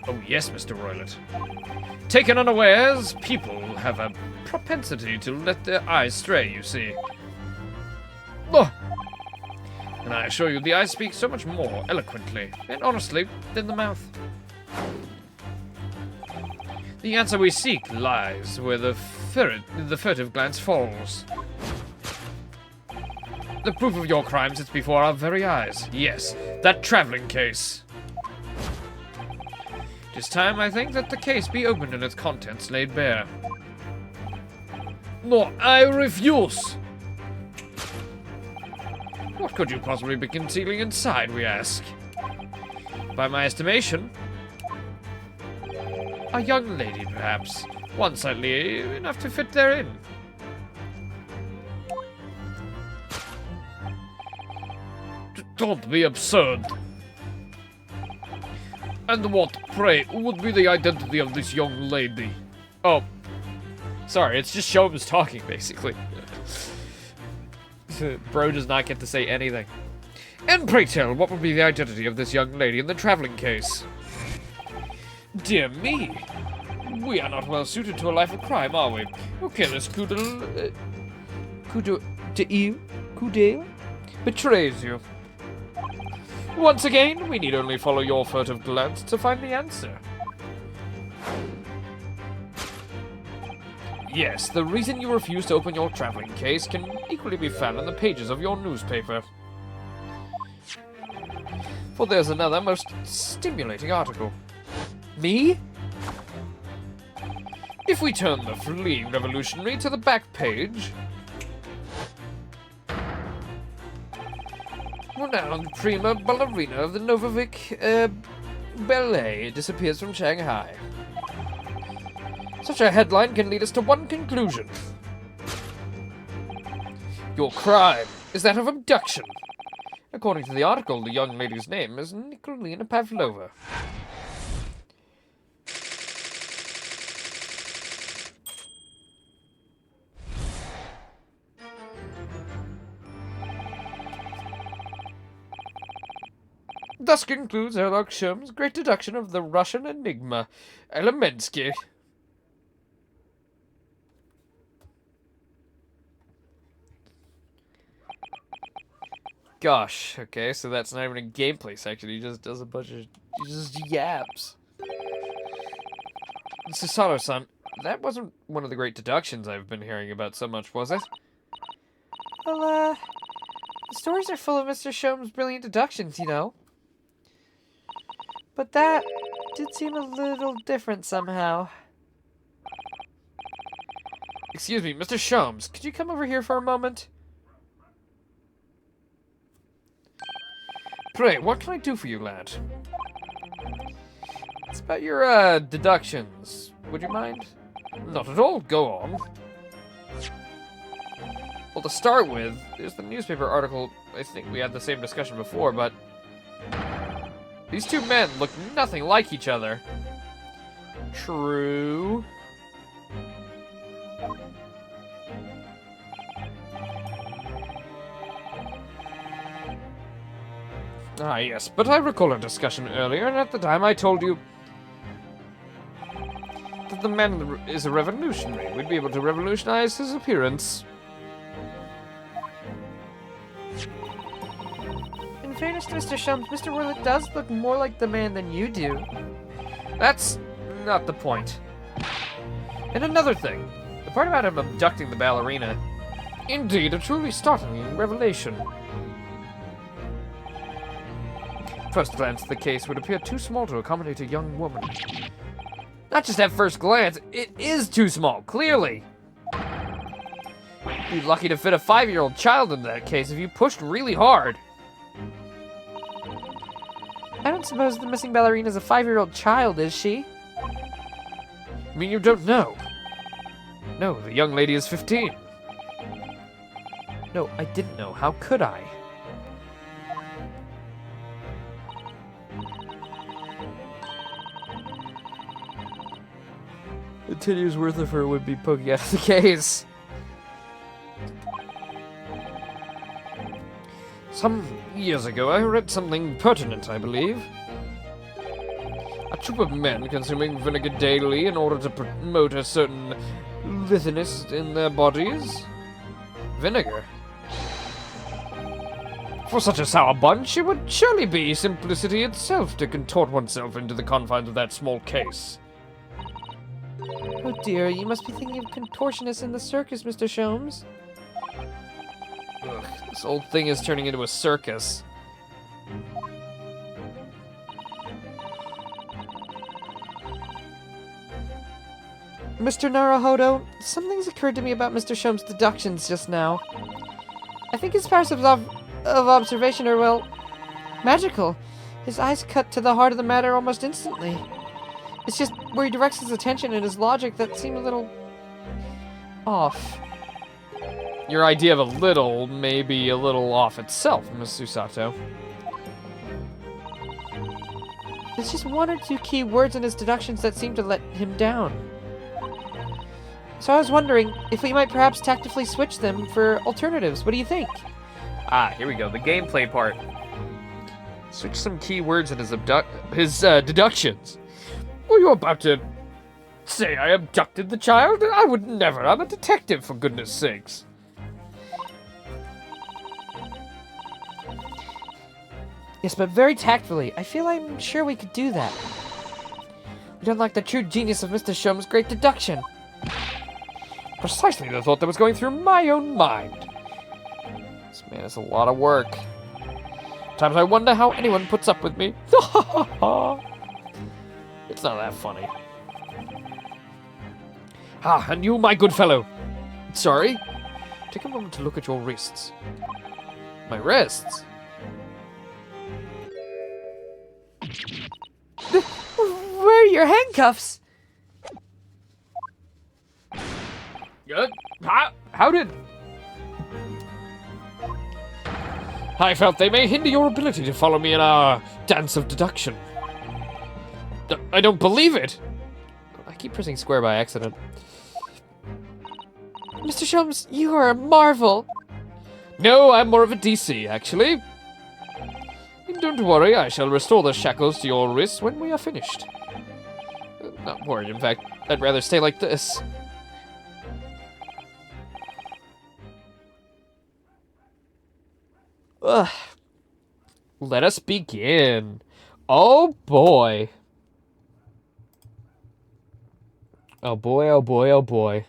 Oh yes, Mr. Roylett. Taken unawares, people have a propensity to let their eyes stray, you see. Oh. And I assure you, the eyes speak so much more eloquently and honestly than the mouth. The answer we seek lies where the furtive glance falls. The proof of your crime sits before our very eyes. Yes, that traveling case. It is time, I think, that the case be opened and its contents laid bare. No, I refuse! What could you possibly be concealing inside, we ask? By my estimation, a young lady, perhaps. One slightly enough to fit therein. Don't be absurd. And what, pray, would be the identity of this young lady? Oh. Sorry, it's just Shob's talking, basically. Bro does not get to say anything. And pray tell, what would be the identity of this young lady in the traveling case? Dear me. We are not well suited to a life of crime, are we? Okay, this Coudel betrays you. Once again, we need only follow your furtive glance to find the answer. Yes, the reason you refuse to open your traveling case can equally be found in the pages of your newspaper. For there's another most stimulating article. Me? If we turn the fleeing revolutionary to the back page... Renowned prima ballerina of the Novovik Ballet disappears from Shanghai. Such a headline can lead us to one conclusion. Your crime is that of abduction. According to the article, the young lady's name is Nikolina Pavlova. Thus concludes Sherlock Sholmes' great deduction of the Russian enigma, Elemensky. Gosh, okay, so that's not even a gameplay section. He just does a bunch of... He just yaps. Susato-san, that wasn't one of the great deductions I've been hearing about so much, was it? Well, the stories are full of Mr. Shom's brilliant deductions, you know. But that did seem a little different somehow. Excuse me, Mr. Sholmes, could you come over here for a moment? Pray, what can I do for you, lad? It's about your, deductions. Would you mind? Not at all, go on. Well, to start with, there's the newspaper article. I think we had the same discussion before, but these two men look nothing like each other. True. Ah, yes, but I recall a discussion earlier, and at the time I told you that the man is a revolutionary. We'd be able to revolutionize his appearance. In fairness to Mr. Shums, Mr. Willett does look more like the man than you do. That's not the point. And another thing, the part about him abducting the ballerina. Indeed, a truly startling revelation. First glance, the case would appear too small to accommodate a young woman. Not just at first glance, it is too small, clearly. You'd be lucky to fit a 5-year-old child into that case if you pushed really hard. I don't suppose the missing ballerina's a 5-year-old child, is she? I mean, you don't know. No, the young lady is 15. No, I didn't know. How could I? A 10 years worth of her would be poking out of the case. Some years ago, I read something pertinent, I believe. A troop of men consuming vinegar daily in order to promote a certain lithiness in their bodies. Vinegar? For such a sour bunch, it would surely be simplicity itself to contort oneself into the confines of that small case. Oh dear, you must be thinking of contortionists in the circus, Mr. Sholmes. Ugh, this whole thing is turning into a circus. Mr. Naruhodo, something's occurred to me about Mr. Sholmes' deductions just now. I think his powers of observation are, well, magical. His eyes cut to the heart of the matter almost instantly. It's just where he directs his attention and his logic that seem a little off. Your idea of a little may be a little off itself, Miss Susato. There's just one or two key words in his deductions that seem to let him down. So I was wondering if we might perhaps tactfully switch them for alternatives. What do you think? Ah, here we go, the gameplay part. Switch some key words in his deductions. Were you about to say I abducted the child? I would never. I'm a detective, for goodness sakes. Yes, but very tactfully. I feel I'm sure we could do that. We'd unlock the true genius of Mr. Sholmes' great deduction. Precisely the thought that was going through my own mind. This man is a lot of work. Times I wonder how anyone puts up with me. It's not that funny. Ah, and you, my good fellow. Sorry? Take a moment to look at your wrists. My wrists? Where are your handcuffs? How did... I felt they may hinder your ability to follow me in our dance of deduction. I don't believe it! I keep pressing square by accident. Mr. Sholmes, you are a marvel. No, I'm more of a DC, actually. And don't worry, I shall restore the shackles to your wrists when we are finished. Not worried, in fact. I'd rather stay like this. Ugh. Let us begin. Oh boy. Oh boy, oh boy, oh boy.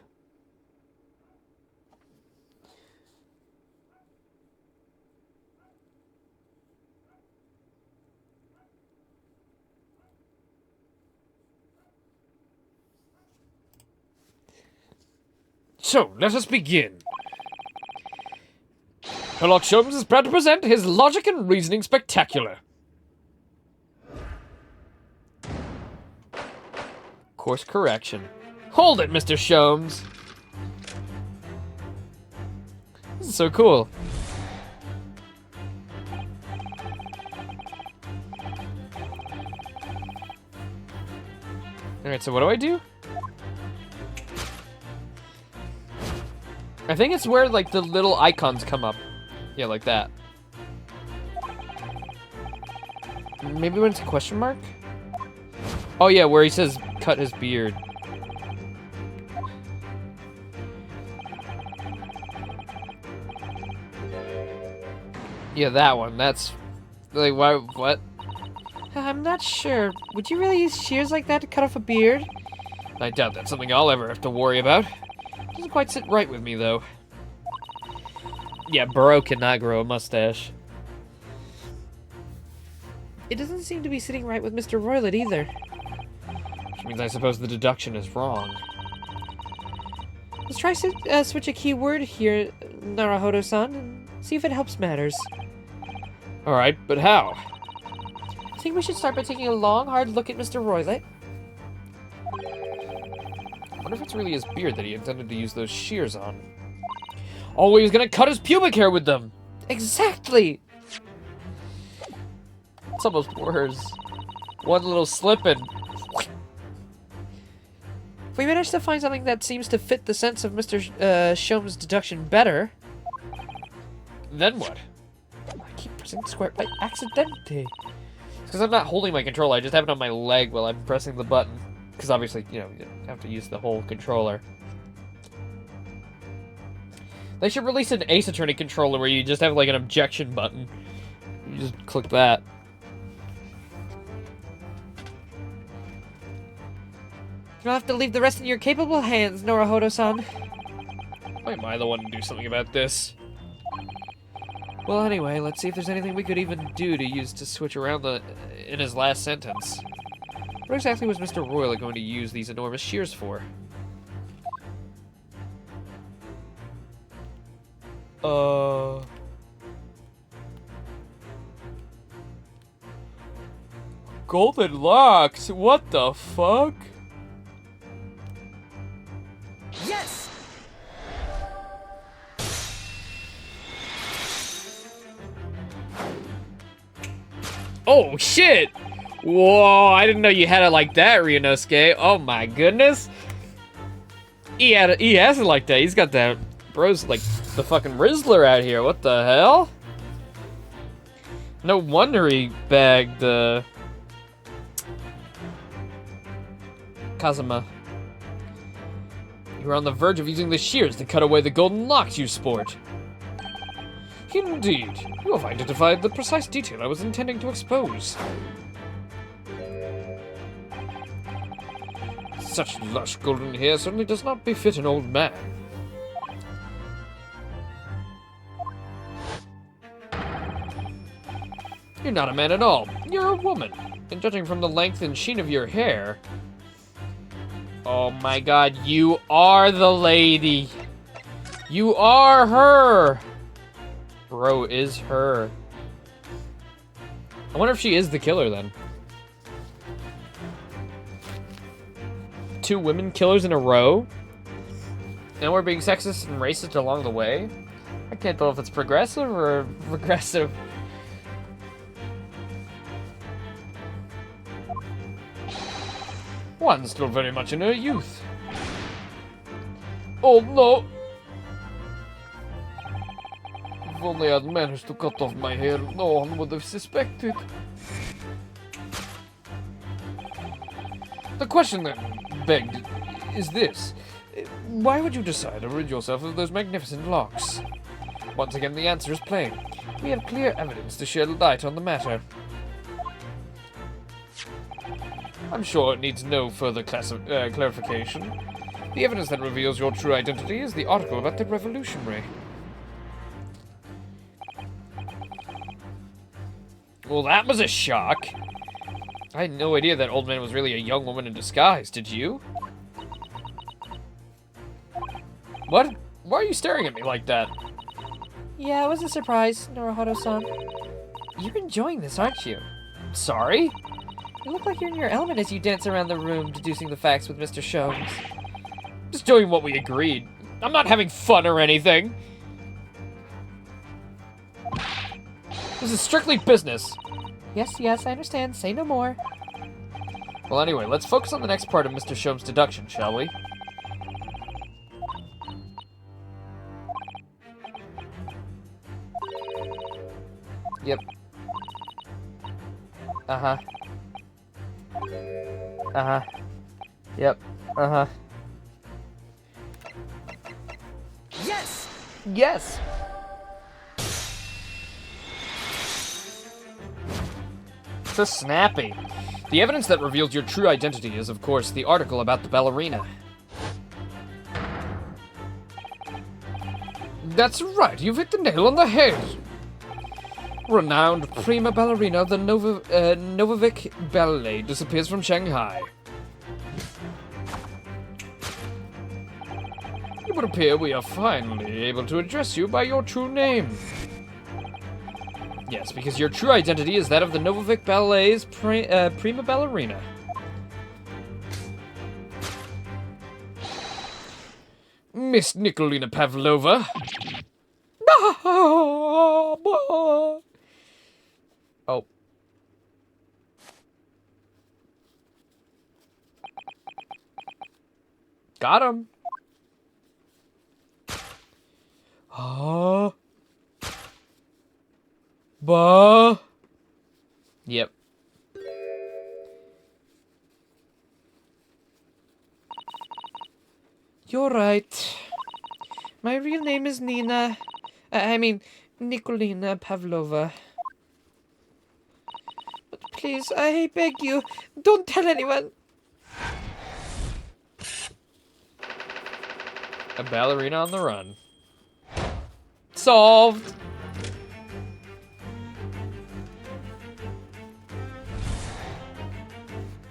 So, let us begin. Sherlock Holmes is proud to present his logic and reasoning spectacular. Course correction. Hold it, Mr. Sholmes. This is so cool. Alright, so what do I do? I think it's where, like, the little icons come up. Yeah, like that. Maybe when it's a question mark? Oh, yeah, where he says, cut his beard. Yeah, that one. That's... like, why... what? I'm not sure. Would you really use shears like that to cut off a beard? I doubt that's something I'll ever have to worry about. Doesn't quite sit right with me, though. Yeah, Burrow cannot grow a mustache. It doesn't seem to be sitting right with Mr. Roylett either. Which means I suppose the deduction is wrong. Let's try switch a keyword here, Naruhodo-san, and see if it helps matters. Alright, but how? I think we should start by taking a long, hard look at Mr. Roylett. I wonder if it's really his beard that he intended to use those shears on. Oh, he was gonna cut his pubic hair with them! Exactly! It's almost worse. One little slip and... If we manage to find something that seems to fit the sense of Mr. Sholmes' deduction better... Then what? I keep pressing the square by accidente. It's because I'm not holding my controller, I just have it on my leg while I'm pressing the button. Because obviously, you know, you have to use the whole controller. They should release an Ace Attorney controller where you just have like an objection button. You just click that. You'll have to leave the rest in your capable hands, Naruhodo-san. Why am I the one to do something about this? Well, anyway, let's see if there's anything we could even do to use To switch around in his last sentence. What exactly was Mr. Roylett going to use these enormous shears for? Golden locks? What the fuck? Yes! Oh, shit! Whoa, I didn't know you had it like that, Ryunosuke. Oh my goodness. He has it like that. He's got that. Bro's like the fucking Rizzler out here. What the hell? No wonder he bagged Kazuma. You were on the verge of using the shears to cut away the golden locks you sport. Indeed. You have identified the precise detail I was intending to expose. Such lush golden hair certainly does not befit an old man. You're not a man at all. You're a woman. And judging from the length and sheen of your hair... Oh my god, you are the lady. You are her. Bro is her. I wonder if she is the killer then. 2 women killers in a row? And we're being sexist and racist along the way? I can't tell if it's progressive or regressive. One's still very much in her youth. Oh no! If only I'd managed to cut off my hair, no one would have suspected. The question then begged is this. Why would you decide to rid yourself of those magnificent locks? Once again, the answer is plain. We have clear evidence to shed light on the matter. I'm sure it needs no further clarification. The evidence that reveals your true identity is the article about the revolutionary. Well, that was a shock. I had no idea that old man was really a young woman in disguise, did you? What? Why are you staring at me like that? Yeah, it was a surprise, Naruhodo-san. You're enjoying this, aren't you? Sorry? You look like you're in your element as you dance around the room, deducing the facts with Mr. Sholmes. Just doing what we agreed. I'm not having fun or anything. This is strictly business. Yes, I understand. Say no more. Well, anyway, let's focus on the next part of Mr. Sholmes' deduction, shall we? Yep. Uh-huh. Uh-huh. Yep. Uh-huh. Yes! Yes! So snappy. The evidence that reveals your true identity is, of course, the article about the ballerina. That's right, you've hit the nail on the head. Renowned prima ballerina of the Novovik Ballet disappears from Shanghai. It would appear we are finally able to address you by your true name. Yes, because your true identity is that of the Novovik Ballet's prima ballerina. Miss Nikolina Pavlova. Oh. Got him. Yep. You're right. My real name is Nikolina Pavlova. But please, I beg you, don't tell anyone. A ballerina on the run. Solved!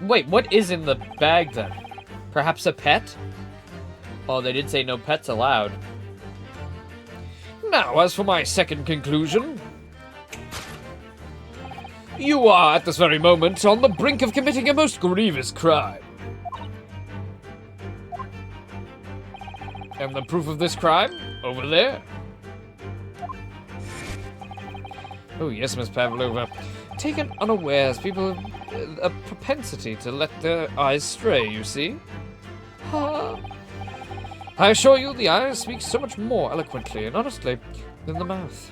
Wait, what is in the bag then? Perhaps a pet? Oh, they did say no pets allowed. Now, as for my second conclusion, you are at this very moment on the brink of committing a most grievous crime. And the proof of this crime? Over there. Oh yes, Miss Pavlova. Taken unawares, people have a propensity to let their eyes stray, you see? I assure you, the eyes speak so much more eloquently and honestly than the mouth.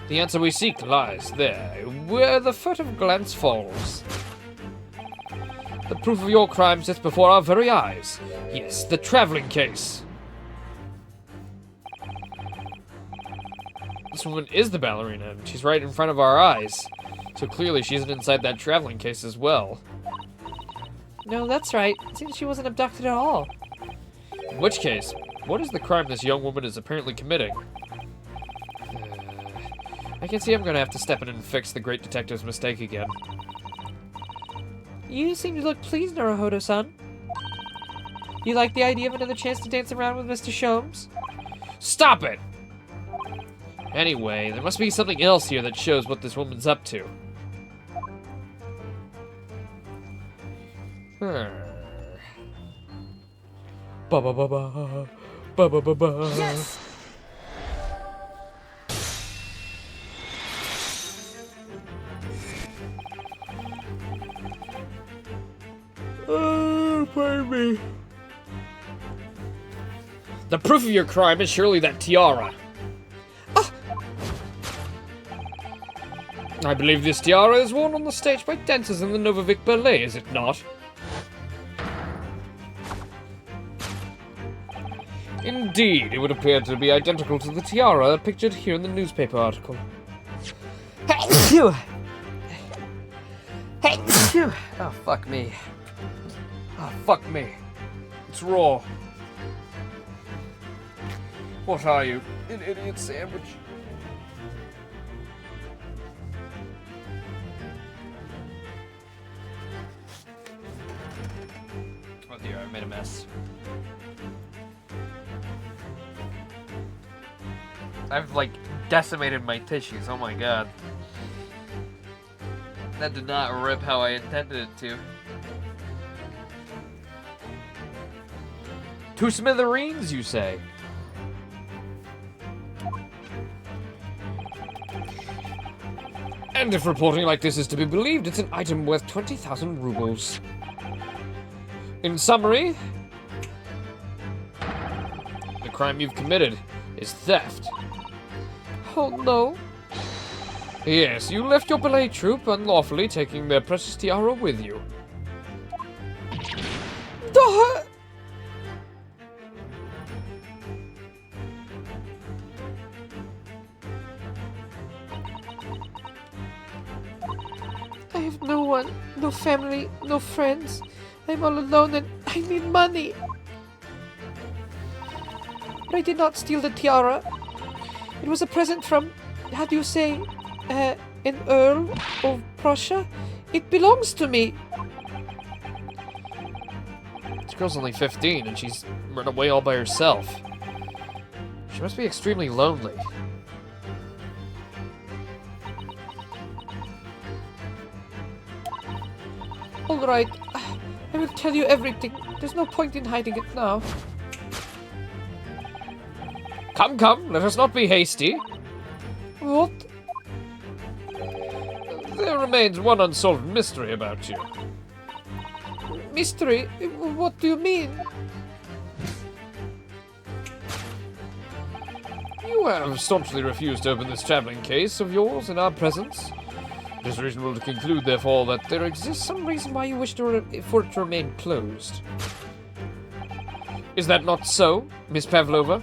The answer we seek lies there, where the furtive glance falls. The proof of your crime sits before our very eyes. Yes, the traveling case. This woman is the ballerina, and she's right in front of our eyes. So clearly she's inside that traveling case as well. No, that's right. It seems she wasn't abducted at all. In which case, what is the crime this young woman is apparently committing? I can see I'm gonna have to step in and fix the great detective's mistake again. You seem to look pleased, Naruhodo-san. You like the idea of another chance to dance around with Mr. Sholmes? Stop it! Anyway, there must be something else here that shows what this woman's up to. Yes! Oh, pardon me. The proof of your crime is surely that tiara. I believe this tiara is worn on the stage by dancers in the Novovik Ballet, is it not? Indeed, it would appear to be identical to the tiara pictured here in the newspaper article. Hey! Oh, fuck me. Oh, fuck me. It's raw. What are you? An idiot sandwich? Oh dear, I made a mess. I've, like, decimated my tissues. Oh my god. That did not rip how I intended it to. To smithereens, you say? And if reporting like this is to be believed, it's an item worth 20,000 rubles. In summary, the crime you've committed is theft. Oh no. Yes, you left your ballet troupe unlawfully, taking their precious tiara with you. I have no one, no family, no friends. I'm all alone and I need money. But I did not steal the tiara. It was a present from, how do you say, an Earl of Prussia. It belongs to me. This girl's only 15 and she's run away all by herself. She must be extremely lonely. All right, I will tell you everything. There's no point in hiding it now. Come, come, let us not be hasty. What? There remains one unsolved mystery about you. Mystery? What do you mean? You have staunchly refused to open this traveling case of yours in our presence. It is reasonable to conclude, therefore, that there exists some reason why you wish for it to remain closed. Is that not so, Miss Pavlova?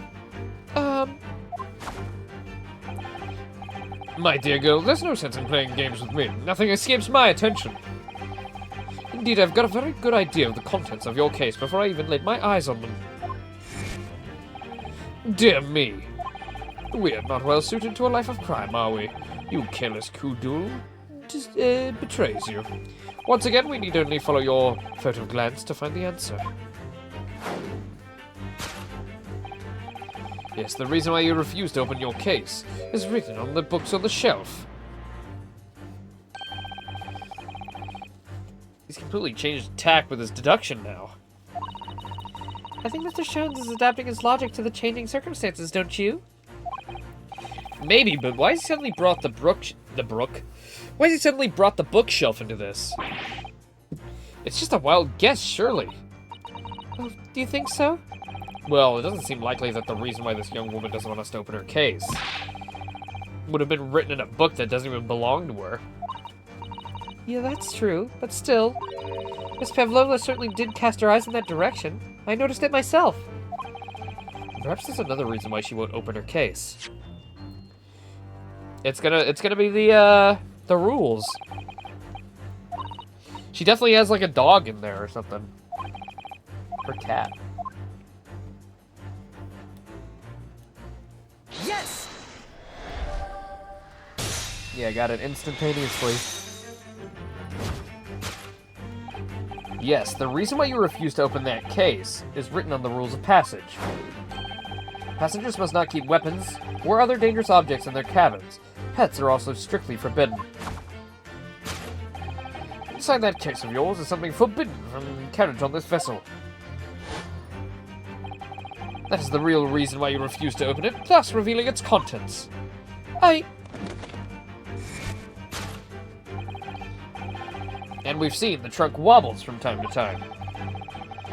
My dear girl, there's no sense in playing games with me. Nothing escapes my attention. Indeed, I've got a very good idea of the contents of your case before I even laid my eyes on them. Dear me. We are not well suited to a life of crime, are we? You careless Kudu just betrays you. Once again, we need only follow your furtive glance to find the answer. Yes, the reason why you refuse to open your case is written on the books on the shelf. He's completely changed tack with his deduction now. I think Mr. Jones is adapting his logic to the changing circumstances, don't you? Maybe, but why has he suddenly brought Why has he suddenly brought the bookshelf into this? It's just a wild guess, surely. Oh, do you think so? Well, it doesn't seem likely that the reason why this young woman doesn't want us to open her case would have been written in a book that doesn't even belong to her. Yeah, that's true, but still. Miss Pavlova certainly did cast her eyes in that direction. I noticed it myself. Perhaps there's another reason why she won't open her case. It's gonna be the rules. She definitely has like a dog in there or something. Or cat. Yes! Yeah, I got it instantaneously. Yes, the reason why you refuse to open that case is written on the rules of passage. Passengers must not keep weapons or other dangerous objects in their cabins. Pets are also strictly forbidden. Inside that case of yours is something forbidden from carriage on this vessel. That is the real reason why you refuse to open it, thus revealing its contents. And we've seen the trunk wobbles from time to time.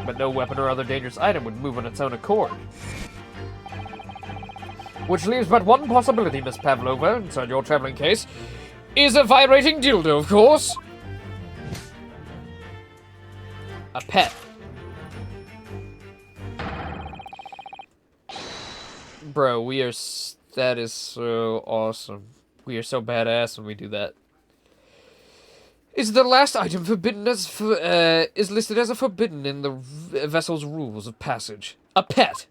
But no weapon or other dangerous item would move on its own accord. Which leaves but one possibility, Miss Pavlova, inside your traveling case, is a vibrating dildo, of course. A pet. Bro, that is so awesome. We are so badass when we do that. Is the last item forbidden as is listed as a forbidden in the vessel's rules of passage? A pet.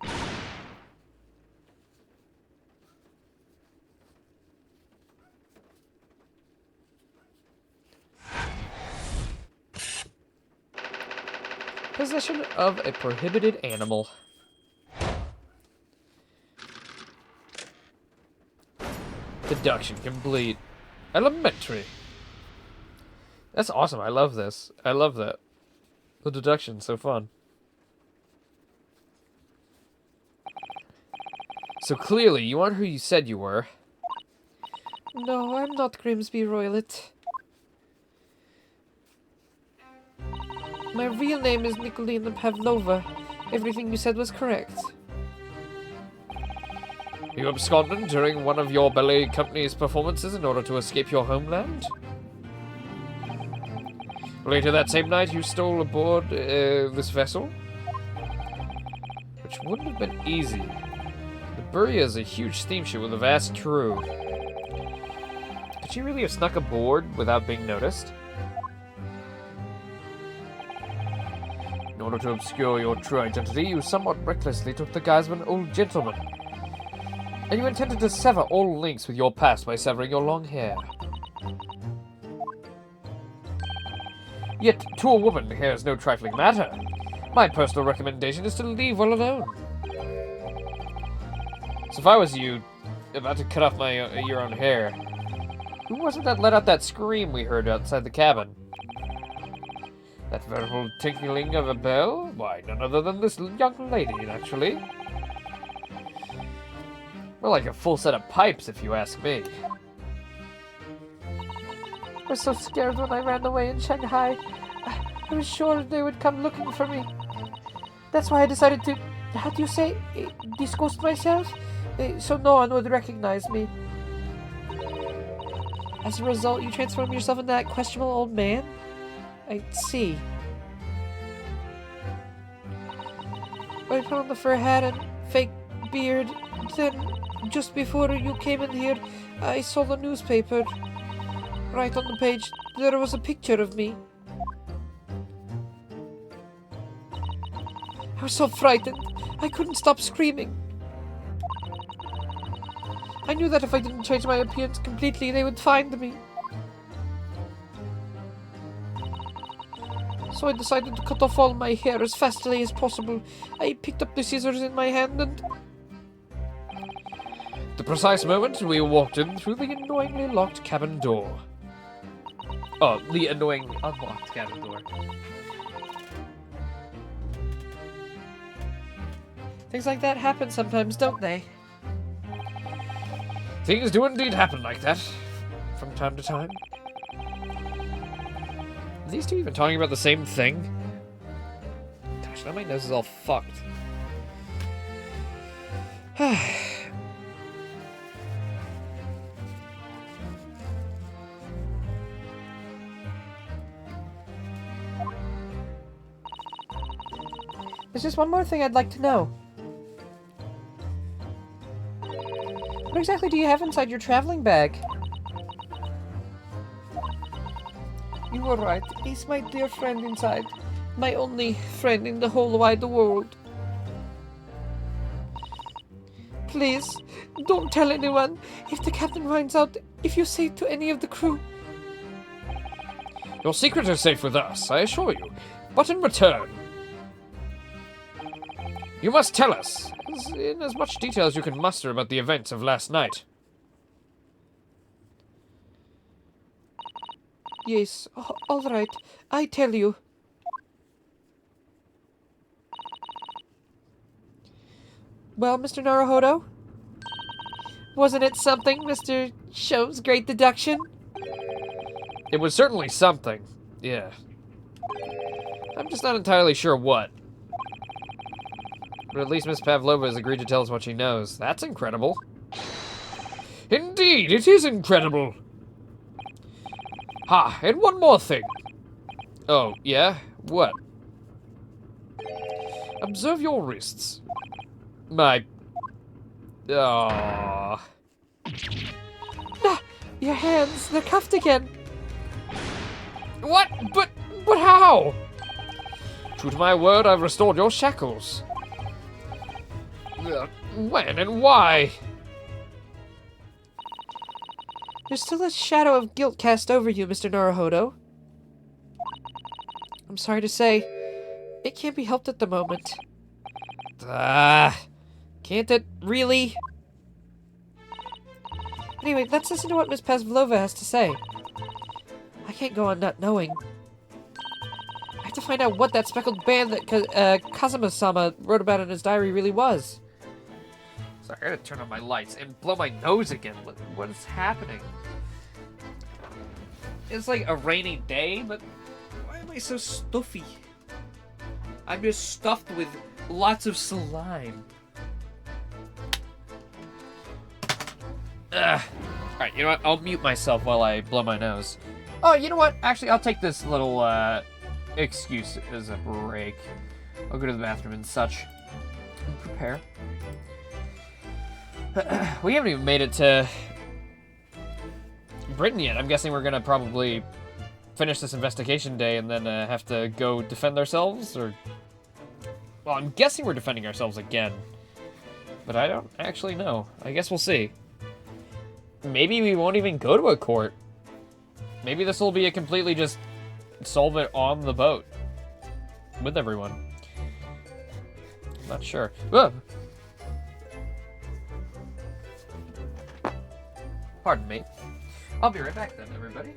Possession of a prohibited animal. Deduction complete. Elementary. That's awesome. I love this. I love that. The deduction's so fun. So clearly, you aren't who you said you were. No, I'm not Grimsby Roylet. My real name is Nikolina Pavlova. Everything you said was correct. You absconded during one of your ballet company's performances in order to escape your homeland? Later that same night, you stole aboard this vessel? Which wouldn't have been easy. The Buria is a huge steamship with a vast crew. Could you really have snuck aboard without being noticed? In order to obscure your true identity, you somewhat recklessly took the guise of an old gentleman. And you intended to sever all links with your past by severing your long hair. Yet, to a woman, hair is no trifling matter. My personal recommendation is to leave well alone. So if I was you, about to cut off your own hair, who was it that let out that scream we heard outside the cabin? That veritable tinkling of a bell? Why, none other than this young lady, naturally. More like a full set of pipes, if you ask me. I was so scared when I ran away in Shanghai. I was sure they would come looking for me. That's why I decided to, how do you say, disgust myself? So no one would recognize me. As a result, you transformed yourself into that questionable old man? I see. I put on the fur hat and fake beard. Then, just before you came in here, I saw the newspaper. Right on the page, there was a picture of me. I was so frightened, I couldn't stop screaming. I knew that if I didn't change my appearance completely, they would find me. So I decided to cut off all my hair as fastly as possible. I picked up the scissors in my hand and... The precise moment we walked in through the annoyingly locked cabin door. Oh, the annoying unlocked cabin door. Things like that happen sometimes, don't they? Things do indeed happen like that, from time to time. Are these two even talking about the same thing? Gosh, now my nose is all fucked. There's just one more thing I'd like to know. What exactly do you have inside your traveling bag? You were right. He's my dear friend inside. My only friend in the whole wide world. Please, don't tell anyone. If the captain finds out, if you say to any of the crew. Your secret is safe with us, I assure you. But in return, you must tell us, in as much detail as you can muster about the events of last night. Yes, all right. I tell you. Well, Mr. Naruhodo? Wasn't it something, Mr. Show's great deduction? It was certainly something, yeah. I'm just not entirely sure what. But at least Miss Pavlova has agreed to tell us what she knows. That's incredible. Indeed, it is incredible. Ha, and one more thing. Oh, yeah? What? Observe your wrists. My... Ah, your hands, they're cuffed again. What? But how? True to my word, I've restored your shackles. When and why? There's still a shadow of guilt cast over you, Mr. Naruhodo. I'm sorry to say, it can't be helped at the moment. Can't it really? Anyway, let's listen to what Miss Pavlova has to say. I can't go on not knowing. I have to find out what that speckled band that Kazuma-sama wrote about in his diary really was. Sorry, I gotta turn on my lights and blow my nose again. What is happening? It's like a rainy day, but why am I so stuffy? I'm just stuffed with lots of slime. Ugh. Alright, you know what? I'll mute myself while I blow my nose. Oh, you know what? Actually, I'll take this little excuse as a break. I'll go to the bathroom and such. And prepare. We haven't even made it to Britain yet. I'm guessing we're gonna probably finish this investigation day and then have to go defend ourselves, or... Well, I'm guessing we're defending ourselves again. But I don't actually know. I guess we'll see. Maybe we won't even go to a court. Maybe this will be a completely just solve it on the boat. With everyone. I'm not sure. Whoa. Pardon me. I'll be right back then, everybody.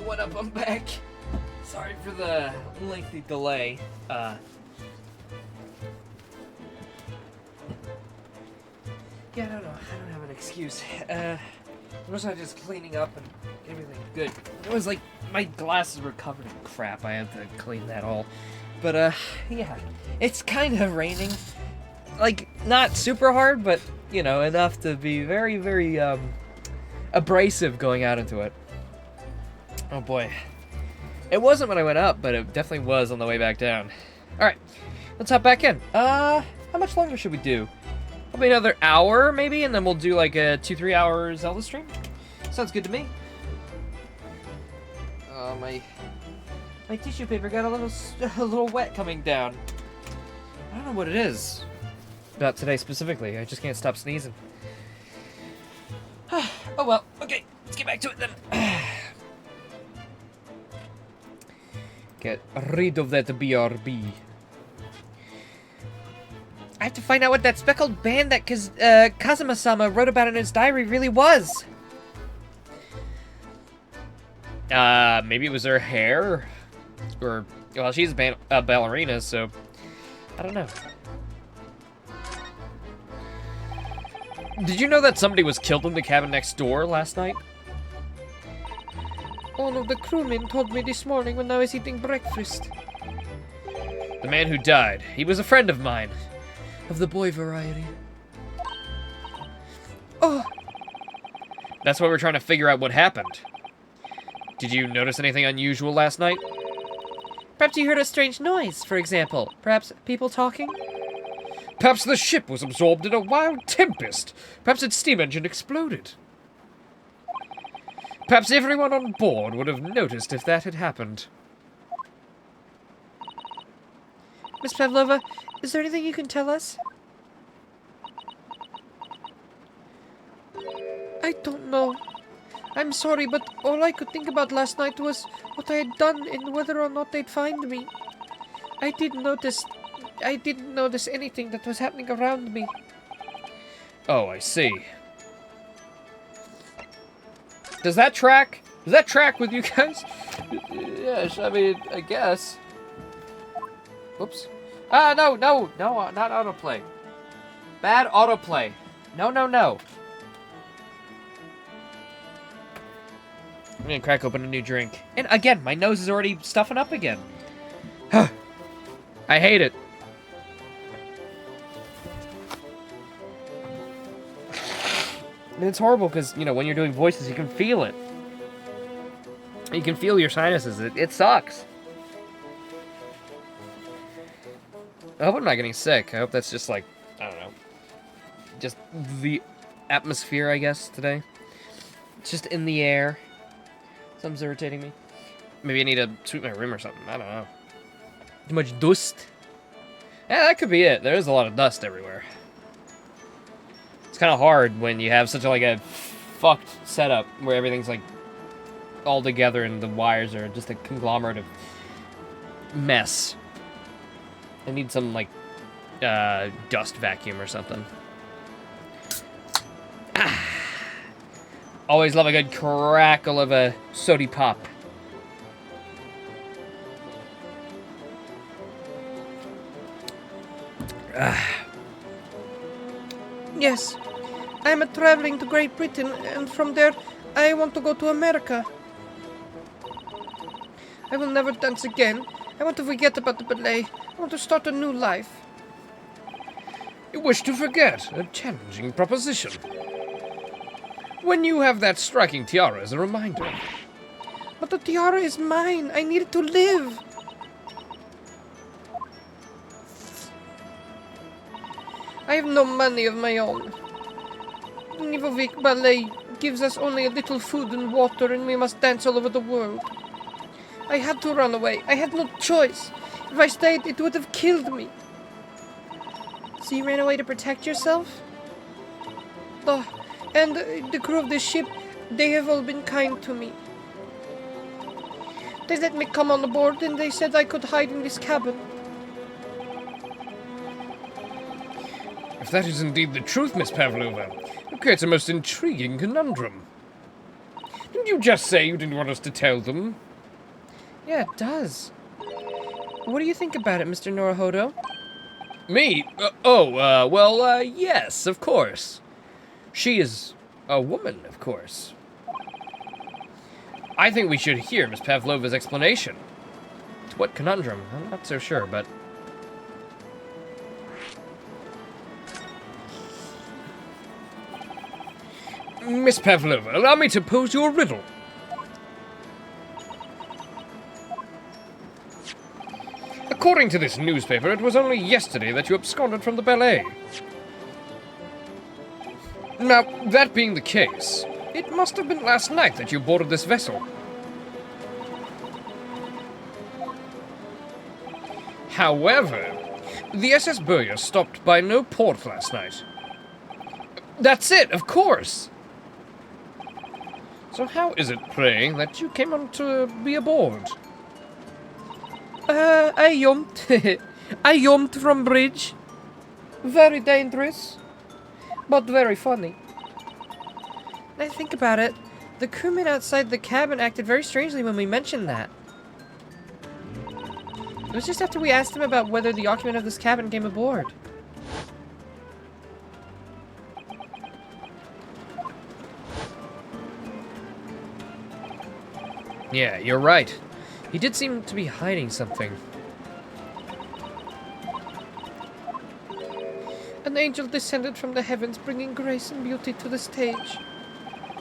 what up? I'm back. Sorry for the lengthy delay. Yeah, I don't know. I don't have an excuse. Was I just cleaning up and everything good? It was like my glasses were covered in crap. I had to clean that all. But yeah, it's kind of raining. Like not super hard, but you know enough to be very, very abrasive going out into it. Oh boy, it wasn't when I went up, but it definitely was on the way back down. All right, let's hop back in. How much longer should we do? Probably another hour, maybe, and then we'll do like a 2-3 hour Zelda stream. Sounds good to me. My tissue paper got a little wet coming down. I don't know what it is about today specifically. I just can't stop sneezing. Oh well. Okay, let's get back to it then. Get rid of that BRB. I have to find out what that speckled band that Kazuma-sama wrote about in his diary really was. Maybe it was her hair? Or, well, she's a ballerina, so I don't know. Did you know that somebody was killed in the cabin next door last night? One of the crewmen told me this morning when I was eating breakfast. The man who died, he was a friend of mine. Of the boy variety. Oh, That's why we're trying to figure out what happened. Did you notice anything unusual last night? perhaps you heard a strange noise, for example. Perhaps people talking? Perhaps the ship was absorbed in a wild tempest. Perhaps its steam engine exploded. Perhaps everyone on board would have noticed if that had happened. Miss Pavlova, is there anything you can tell us? I don't know. I'm sorry, but all I could think about last night was what I had done and whether or not they'd find me. I didn't notice anything that was happening around me. Oh, I see. Does that track? Does that track with you guys? Yes, I mean, I guess. Whoops. No, not autoplay. Bad autoplay. No. I'm gonna crack open a new drink. And again, my nose is already stuffing up again. I hate it. And it's horrible because, you know, when you're doing voices, you can feel it. You can feel your sinuses. It sucks. I hope I'm not getting sick. I hope that's just like, I don't know, just the atmosphere, I guess, today. It's just in the air. Something's irritating me. Maybe I need to sweep my room or something. I don't know. Too much dust. Yeah, that could be it. There is a lot of dust everywhere. It's kind of hard when you have such a fucked setup where everything's like all together and the wires are just a conglomerate of mess. I need some like dust vacuum or something. Always love a good crackle of a sody pop. Yes. I'm traveling to Great Britain, and from there, I want to go to America. I will never dance again. I want to forget about the ballet. I want to start a new life. You wish to forget? A challenging proposition. When you have that striking tiara as a reminder. But the tiara is mine. I need it to live. I have no money of my own. Nivovik Ballet gives us only a little food and water, and we must dance all over the world. I had to run away. I had no choice. If I stayed, it would have killed me. So you ran away to protect yourself? Oh, and the crew of the ship, they have all been kind to me. They let me come on board, and they said I could hide in this cabin. If that is indeed the truth, Miss Pavlova, it creates a most intriguing conundrum. Didn't you just say you didn't want us to tell them? Yeah, it does. What do you think about it, Mr. Norohodo? Me? Yes, of course. She is a woman, of course. I think we should hear Miss Pavlova's explanation. To what conundrum? I'm not so sure, but... Miss Pavlova, allow me to pose you a riddle. According to this newspaper, it was only yesterday that you absconded from the ballet. Now, that being the case, it must have been last night that you boarded this vessel. However, the SS Burya stopped by no port last night. That's it, of course! So how is it, pray, that you came on to be aboard? I jumped. I jumped from bridge. Very dangerous, but very funny. I think about it, the crewman outside the cabin acted very strangely when we mentioned that. It was just after we asked him about whether the occupant of this cabin came aboard. Yeah, you're right. He did seem to be hiding something. An angel descended from the heavens, bringing grace and beauty to the stage.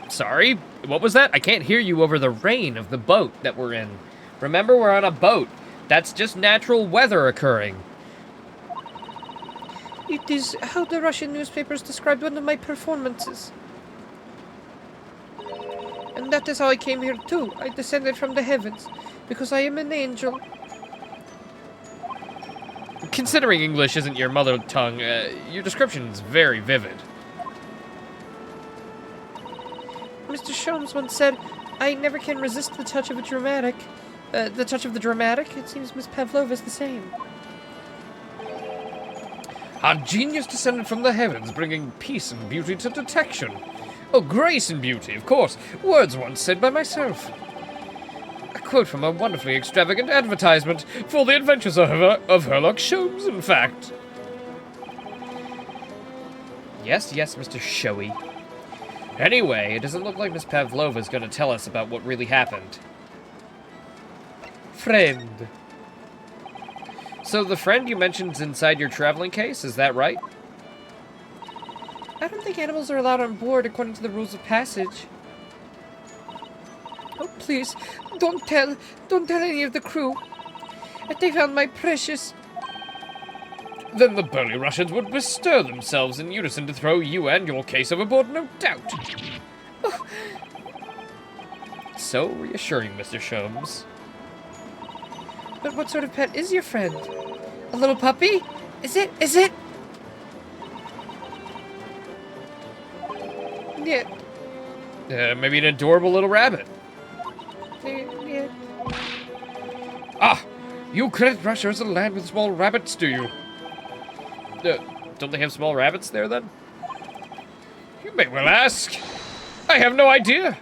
Sorry? What was that? I can't hear you over the rain of the boat that we're in. Remember, we're on a boat. That's just natural weather occurring. It is how the Russian newspapers described one of my performances. And that is how I came here too. I descended from the heavens, because I am an angel. Considering English isn't your mother tongue, your description is very vivid. Mr. Sholmes once said, I never can resist the touch of a dramatic. The touch of the dramatic? It seems Miss Pavlova is the same. Our genius descended from the heavens, bringing peace and beauty to detection. Oh, grace and beauty, of course. Words once said by myself. A quote from a wonderfully extravagant advertisement for the adventures of Herlock Sholmes, in fact. Yes, Mr. Showy. Anyway, it doesn't look like Miss Pavlova's going to tell us about what really happened. Friend. So the friend you mentioned's inside your traveling case, is that right? I don't think animals are allowed on board according to the rules of passage. Oh, please, don't tell any of the crew. If they found my precious... Then the burly Russians would bestir themselves in unison to throw you and your case overboard, no doubt. Oh. So reassuring, Mr. Sholmes. But what sort of pet is your friend? A little puppy? Is it? Yeah. Maybe an adorable little rabbit. Yeah. Ah! You credit Russia as a land with small rabbits, do you? Don't they have small rabbits there, then? You may well ask. I have no idea.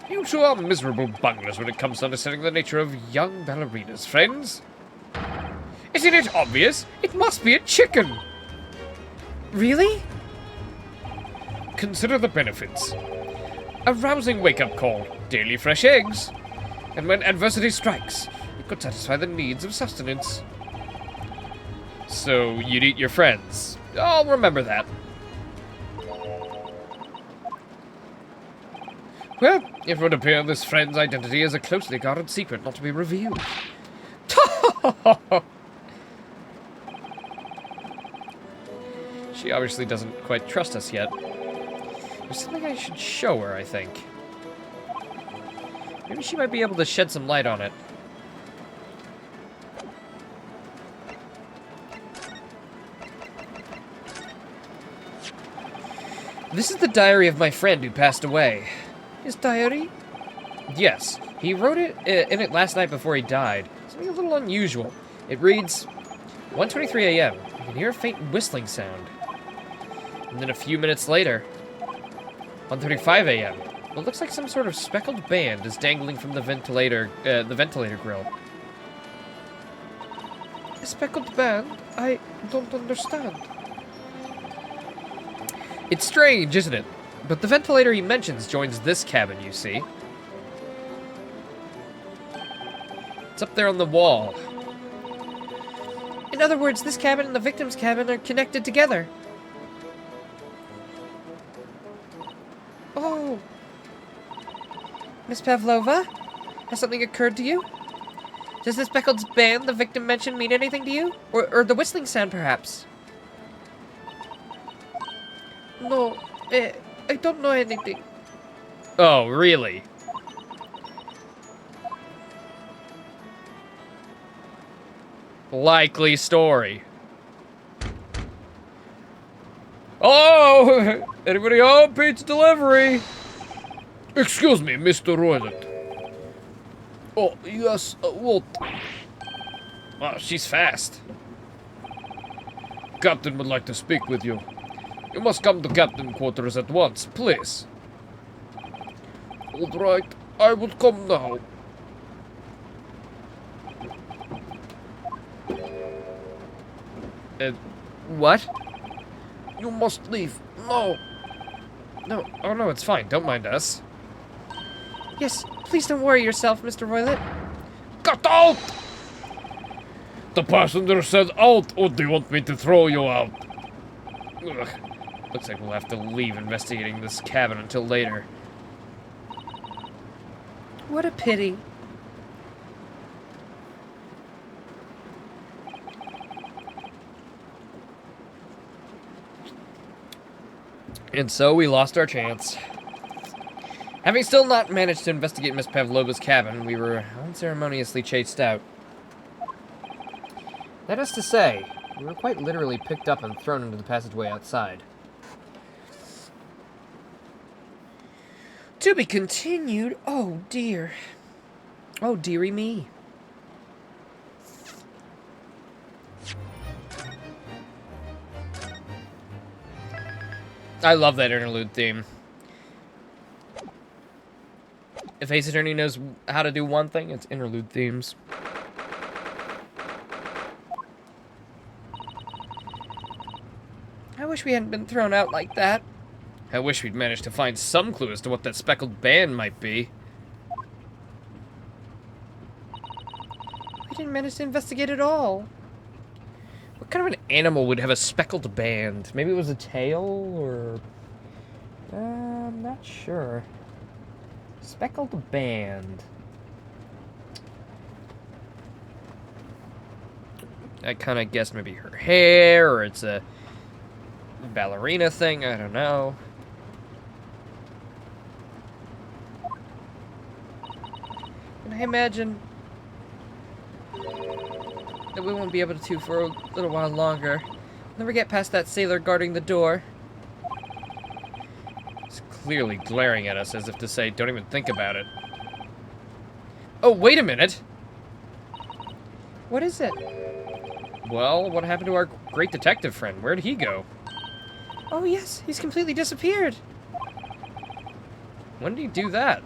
You two are miserable bunglers when it comes to understanding the nature of young ballerinas, friends. Isn't it obvious? It must be a chicken. Really? Consider the benefits. A rousing wake-up call, daily fresh eggs. And when adversity strikes, it could satisfy the needs of sustenance. So, you'd eat your friends. I'll remember that. Well, it would appear this friend's identity is a closely guarded secret not to be revealed. She obviously doesn't quite trust us yet. There's something I should show her, I think. Maybe she might be able to shed some light on it. This is the diary of my friend who passed away. His diary? Yes, he wrote it in it last night before he died. Something a little unusual. It reads, 1:23 a.m. You can hear a faint whistling sound. And then a few minutes later, 1:35 a.m. It looks like some sort of speckled band is dangling from the ventilator grill. A speckled band? I don't understand. It's strange, isn't it? But the ventilator he mentions joins this cabin, you see. It's up there on the wall. In other words, this cabin and the victim's cabin are connected together. Oh. Miss Pavlova? Has something occurred to you? Does the speckled band the victim mentioned mean anything to you? Or the whistling sound, perhaps? No, I don't know anything. Oh, really? Likely story. Oh! Anybody home? Pizza delivery! Excuse me, Mr. Roylet. Oh, yes, what? Oh, she's fast. Captain would like to speak with you. You must come to Captain quarters at once, please. All right, I will come now. What? You must leave. No. No, oh no, it's fine. Don't mind us. Yes, please don't worry yourself, Mr. Roylet. Get out! The passenger said out, or do you want me to throw you out? Ugh. Looks like we'll have to leave investigating this cabin until later. What a pity. And so we lost our chance. Having still not managed to investigate Miss Pavlova's cabin, we were unceremoniously chased out. That is to say, we were quite literally picked up and thrown into the passageway outside. To be continued? Oh, dear. Oh, dearie me. I love that interlude theme. If Ace Attorney knows how to do one thing, it's interlude themes. I wish we hadn't been thrown out like that. I wish we'd managed to find some clue as to what that speckled band might be. We didn't manage to investigate at all. What kind of an animal would have a speckled band? Maybe it was a tail, or... I'm not sure. Speckled band. I kind of guessed maybe her hair, or it's a ballerina thing, I don't know. And I imagine that we won't be able to for a little while longer. Never get past that sailor guarding the door. He's clearly glaring at us as if to say, don't even think about it. Oh, wait a minute! What is it? Well, what happened to our great detective friend? Where'd he go? Oh yes, he's completely disappeared. When did he do that?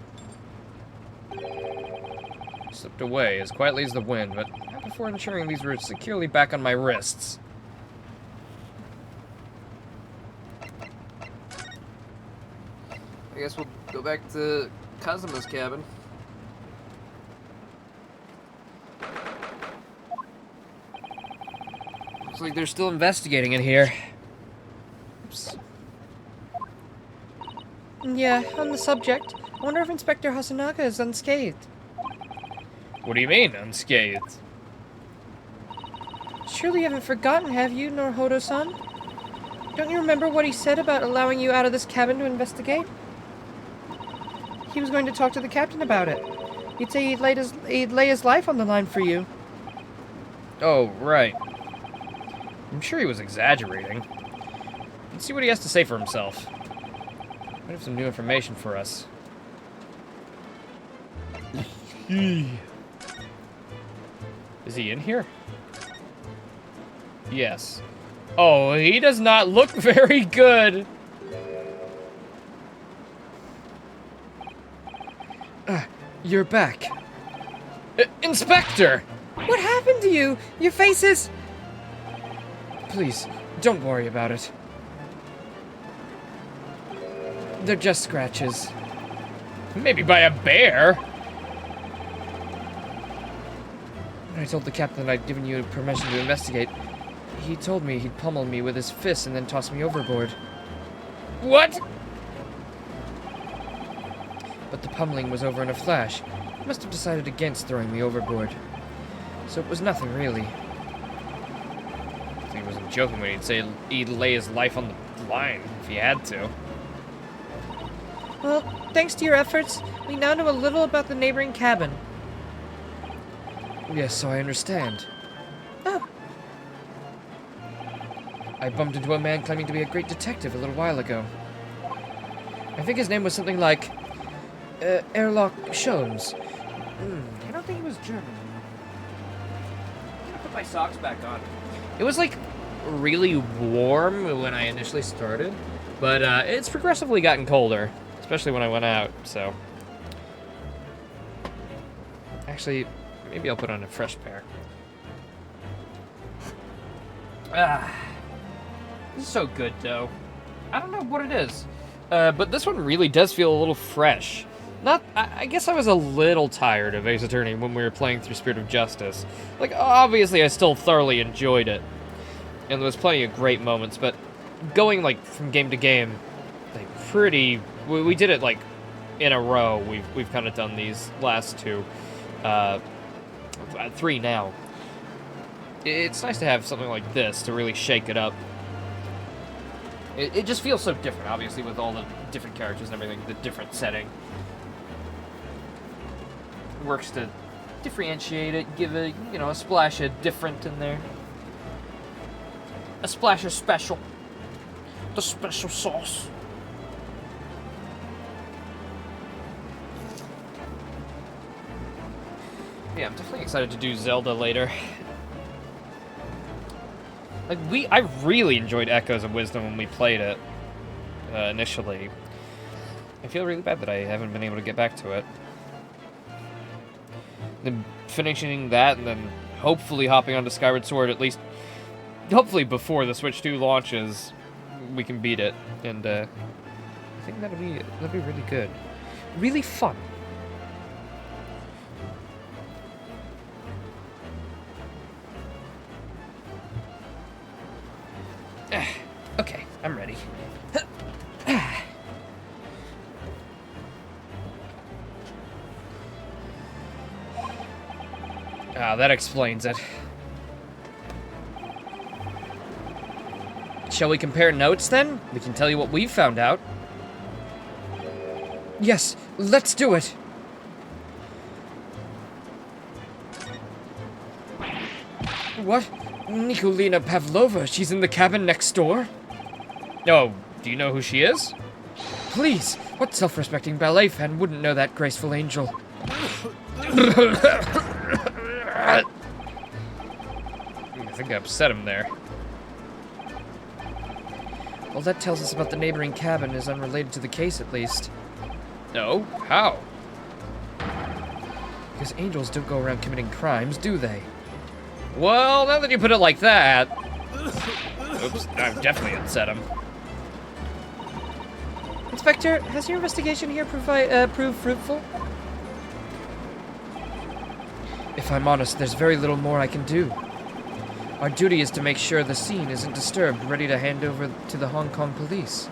Slipped away as quietly as the wind, but not before ensuring these were securely back on my wrists. I guess we'll go back to Kazuma's cabin. Looks like they're still investigating it here. Oops. Yeah, on the subject, I wonder if Inspector Hasanaka is unscathed. What do you mean, unscathed? Surely you haven't forgotten, have you, Norhodo-san? Don't you remember what he said about allowing you out of this cabin to investigate? He was going to talk to the captain about it. He'd say he'd lay his life on the line for you. Oh, right. I'm sure he was exaggerating. Let's see what he has to say for himself. Might have some new information for us. Is he in here? Yes. Oh, he does not look very good. You're back. Inspector! What happened to you? Your face is... Please, don't worry about it. They're just scratches. Maybe by a bear? When I told the captain that I'd given you permission to investigate, he told me he'd pummel me with his fists and then toss me overboard. What? But the pummeling was over in a flash. He must have decided against throwing me overboard. So it was nothing, really. He wasn't joking when he'd say he'd lay his life on the line if he had to. Well, thanks to your efforts, we now know a little about the neighboring cabin. Yes, so I understand. Oh, I bumped into a man claiming to be a great detective a little while ago. I think his name was something like... Erlock Sholmes. I don't think he was German. I'm gonna put my socks back on. It was like really warm when I initially started, but it's progressively gotten colder, especially when I went out, so. Actually, maybe I'll put on a fresh pair. This is so good, though. I don't know what it is, but this one really does feel a little fresh. I guess I was a little tired of Ace Attorney when we were playing through Spirit of Justice. Like, obviously I still thoroughly enjoyed it, and there was plenty of great moments, but going, like, from game to game, like, we did it, like, in a row. We've kind of done these last two, 3 now. It's nice to have something like this to really shake it up. It just feels so different, obviously, with all the different characters and everything, the different setting. Works to differentiate it, give it, a splash of different in there. A splash of special. The special sauce. Yeah, I'm definitely excited to do Zelda later. Like, I really enjoyed Echoes of Wisdom when we played it, initially. I feel really bad that I haven't been able to get back to it. Then finishing that, and then hopefully hopping onto Skyward Sword, at least, hopefully before the Switch 2 launches, we can beat it, and, I think that'll be really good. Really fun. Okay, I'm ready. Ah, that explains it. Shall we compare notes, then? We can tell you what we've found out. Yes, let's do it! What? Nikolina Pavlova, she's in the cabin next door? Oh, do you know who she is? Please, what self-respecting ballet fan wouldn't know that graceful angel? I think I upset him there. All that tells us about the neighboring cabin is unrelated to the case, at least. No? How? Because angels don't go around committing crimes, do they? Well, now that you put it like that... Oops, I've definitely upset him. Inspector, has your investigation here proved fruitful? If I'm honest, there's very little more I can do. Our duty is to make sure the scene isn't disturbed, ready to hand over to the Hong Kong police.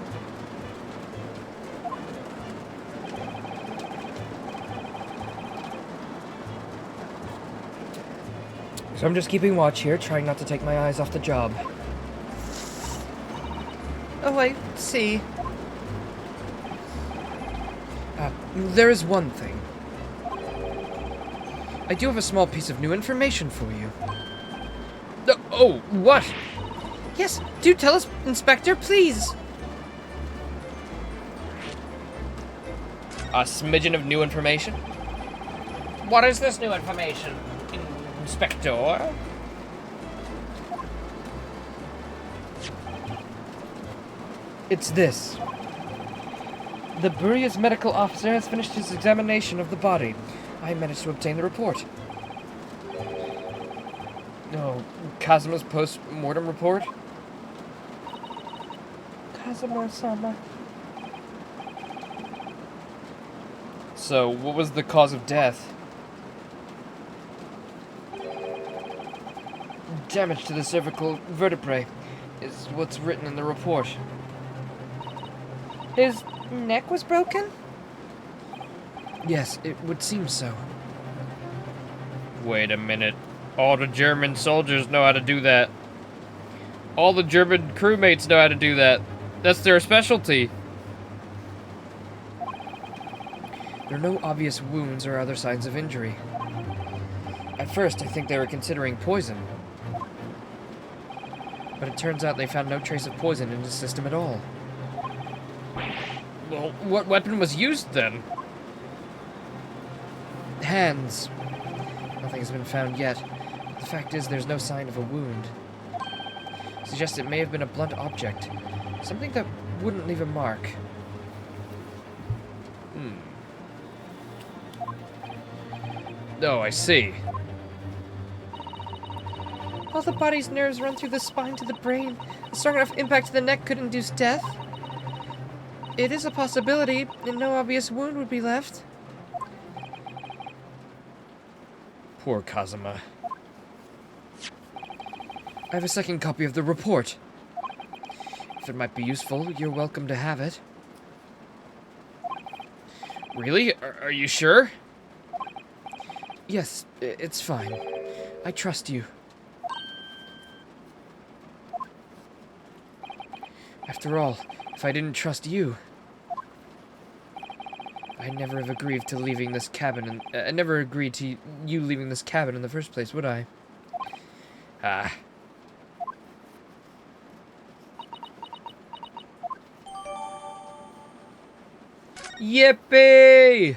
So I'm just keeping watch here, trying not to take my eyes off the job. Oh, I see. There is one thing. I do have a small piece of new information for you. Oh, what? Yes, do tell us, Inspector, please. A smidgen of new information? What is this new information, Inspector? It's this. The Buria's medical officer has finished his examination of the body. I managed to obtain the report. Oh, Kazuma's post-mortem report? Kazuma-sama. So, what was the cause of death? Damage to the cervical vertebrae is what's written in the report. His neck was broken? Yes, it would seem so. Wait a minute. All the German soldiers know how to do that. All the German crewmates know how to do that. That's their specialty. There are no obvious wounds or other signs of injury. At first, I think they were considering poison. But it turns out they found no trace of poison in his system at all. Well, what weapon was used then? Hands. Nothing has been found yet. The fact is, there's no sign of a wound. Suggests it may have been a blunt object. Something that wouldn't leave a mark. Oh, I see. All the body's nerves run through the spine to the brain. A strong enough impact to the neck could induce death. It is a possibility, and no obvious wound would be left. Poor Kazuma. I have a second copy of the report. If it might be useful, you're welcome to have it. Really? Are you sure? Yes, it's fine. I trust you. After all, if I didn't trust you, I'd never have agreed to leaving this cabin, and I never agreed to you leaving this cabin in the first place, would I? Ah. Yippee!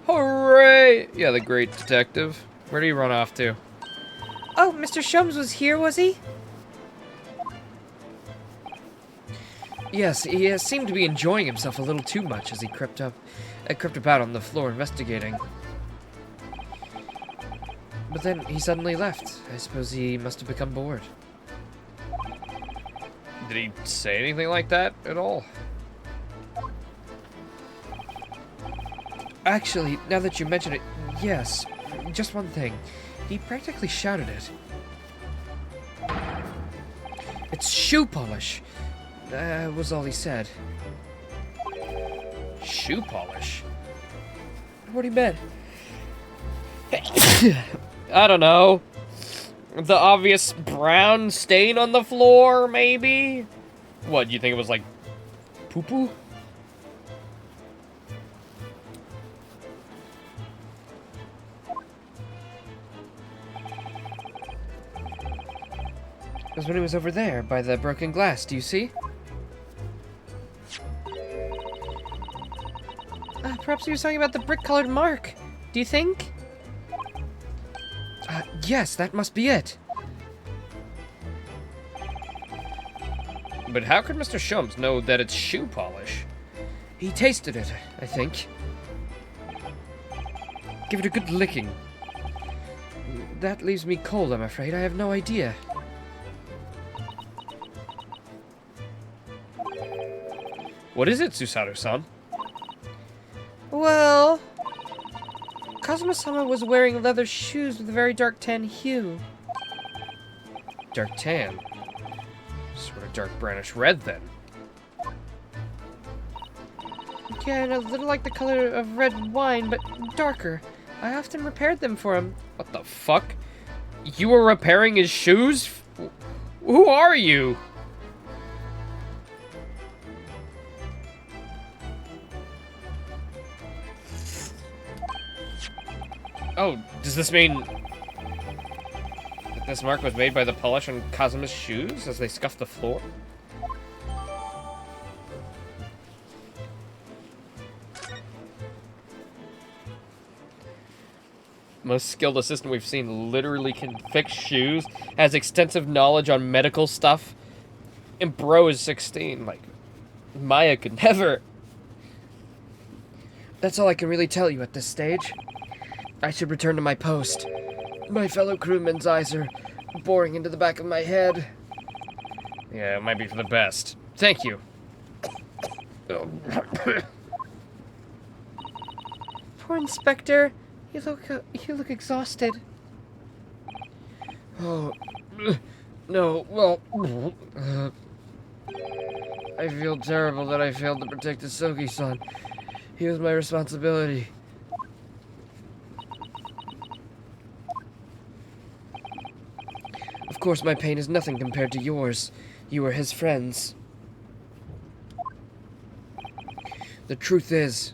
Hooray! Yeah, the great detective. Where did he run off to? Oh, Mr. Sholmes was here, was he? Yes, he seemed to be enjoying himself a little too much as he crept about on the floor investigating. But then he suddenly left. I suppose he must have become bored. Did he say anything like that at all? Actually, now that you mention it, yes. Just one thing. He practically shouted it. It's shoe polish. Was all he said. Shoe polish? What he meant. I don't know. The obvious brown stain on the floor, maybe? What, you think it was like poo-poo? It was when he was over there, by the broken glass, do you see? Perhaps he was talking about the brick-colored mark. Do you think? Yes, that must be it. But how could Mr. Shumps know that it's shoe polish? He tasted it, I think. Give it a good licking. That leaves me cold, I'm afraid. I have no idea. What is it, Susaru-san? Well, Kazuma-sama was wearing leather shoes with a very dark tan hue. Dark tan. Sort of dark brownish red, then. Yeah, and a little like the color of red wine, but darker. I often repaired them for him. What the fuck? You were repairing his shoes? Who are you? Oh, does this mean that this mark was made by the polish on Kazuma's shoes as they scuffed the floor? Most skilled assistant we've seen literally can fix shoes, has extensive knowledge on medical stuff, and bro is 16. Like, Maya could never. That's all I can really tell you at this stage. I should return to my post. My fellow crewmen's eyes are boring into the back of my head. Yeah, it might be for the best. Thank you. Poor Inspector. You look exhausted. Oh, no, well, I feel terrible that I failed to protect Hisogi-san. He was my responsibility. Of course, my pain is nothing compared to yours. You were his friends. The truth is,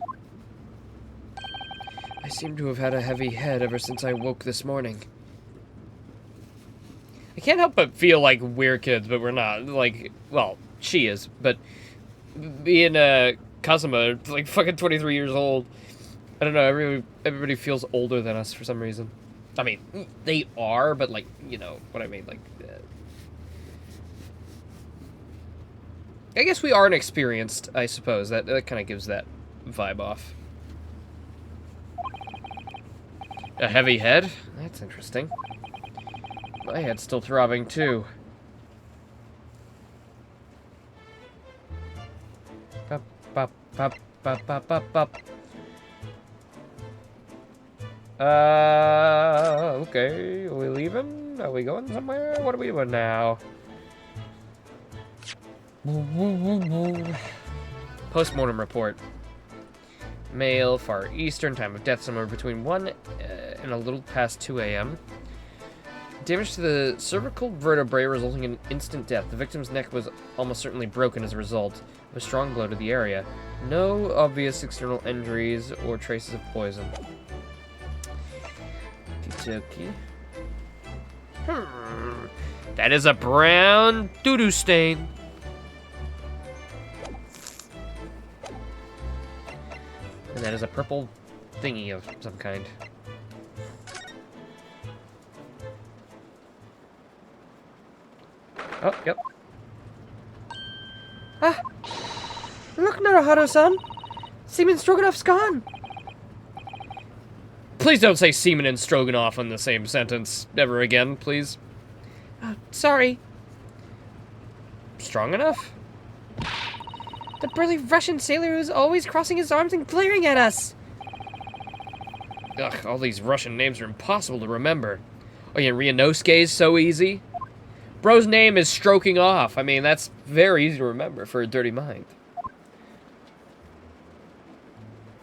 I seem to have had a heavy head ever since I woke this morning. I can't help but feel like we're kids, but we're not. Like, well, she is, but being Kazuma, like fucking 23 years old. I don't know, everybody feels older than us for some reason. I mean, they are, but like, you know what I mean, like... I guess we are inexperienced, I suppose. That kind of gives that vibe off. A heavy head? That's interesting. My head's still throbbing, too. Bop, bop, bop, bop, bop, bop, bop. Okay. Are we leaving? Are we going somewhere? What are we doing now? Postmortem report. Male, Far Eastern, time of death somewhere between 1 and a little past 2 a.m. Damage to the cervical vertebrae resulting in instant death. The victim's neck was almost certainly broken as a result of a strong blow to the area. No obvious external injuries or traces of poison. Okey-dokey. That is a brown doo-doo stain. And that is a purple thingy of some kind. Oh, yep. Ah! Look, Naruhodo-san! Seaman Stroganoff's gone! Please don't say semen and stroganoff in the same sentence ever again, please. Sorry. Strong enough? The burly Russian sailor who's always crossing his arms and glaring at us! Ugh, all these Russian names are impossible to remember. Oh yeah, Ryunosuke's so easy. Bro's name is Stroking Off. I mean, that's very easy to remember for a dirty mind.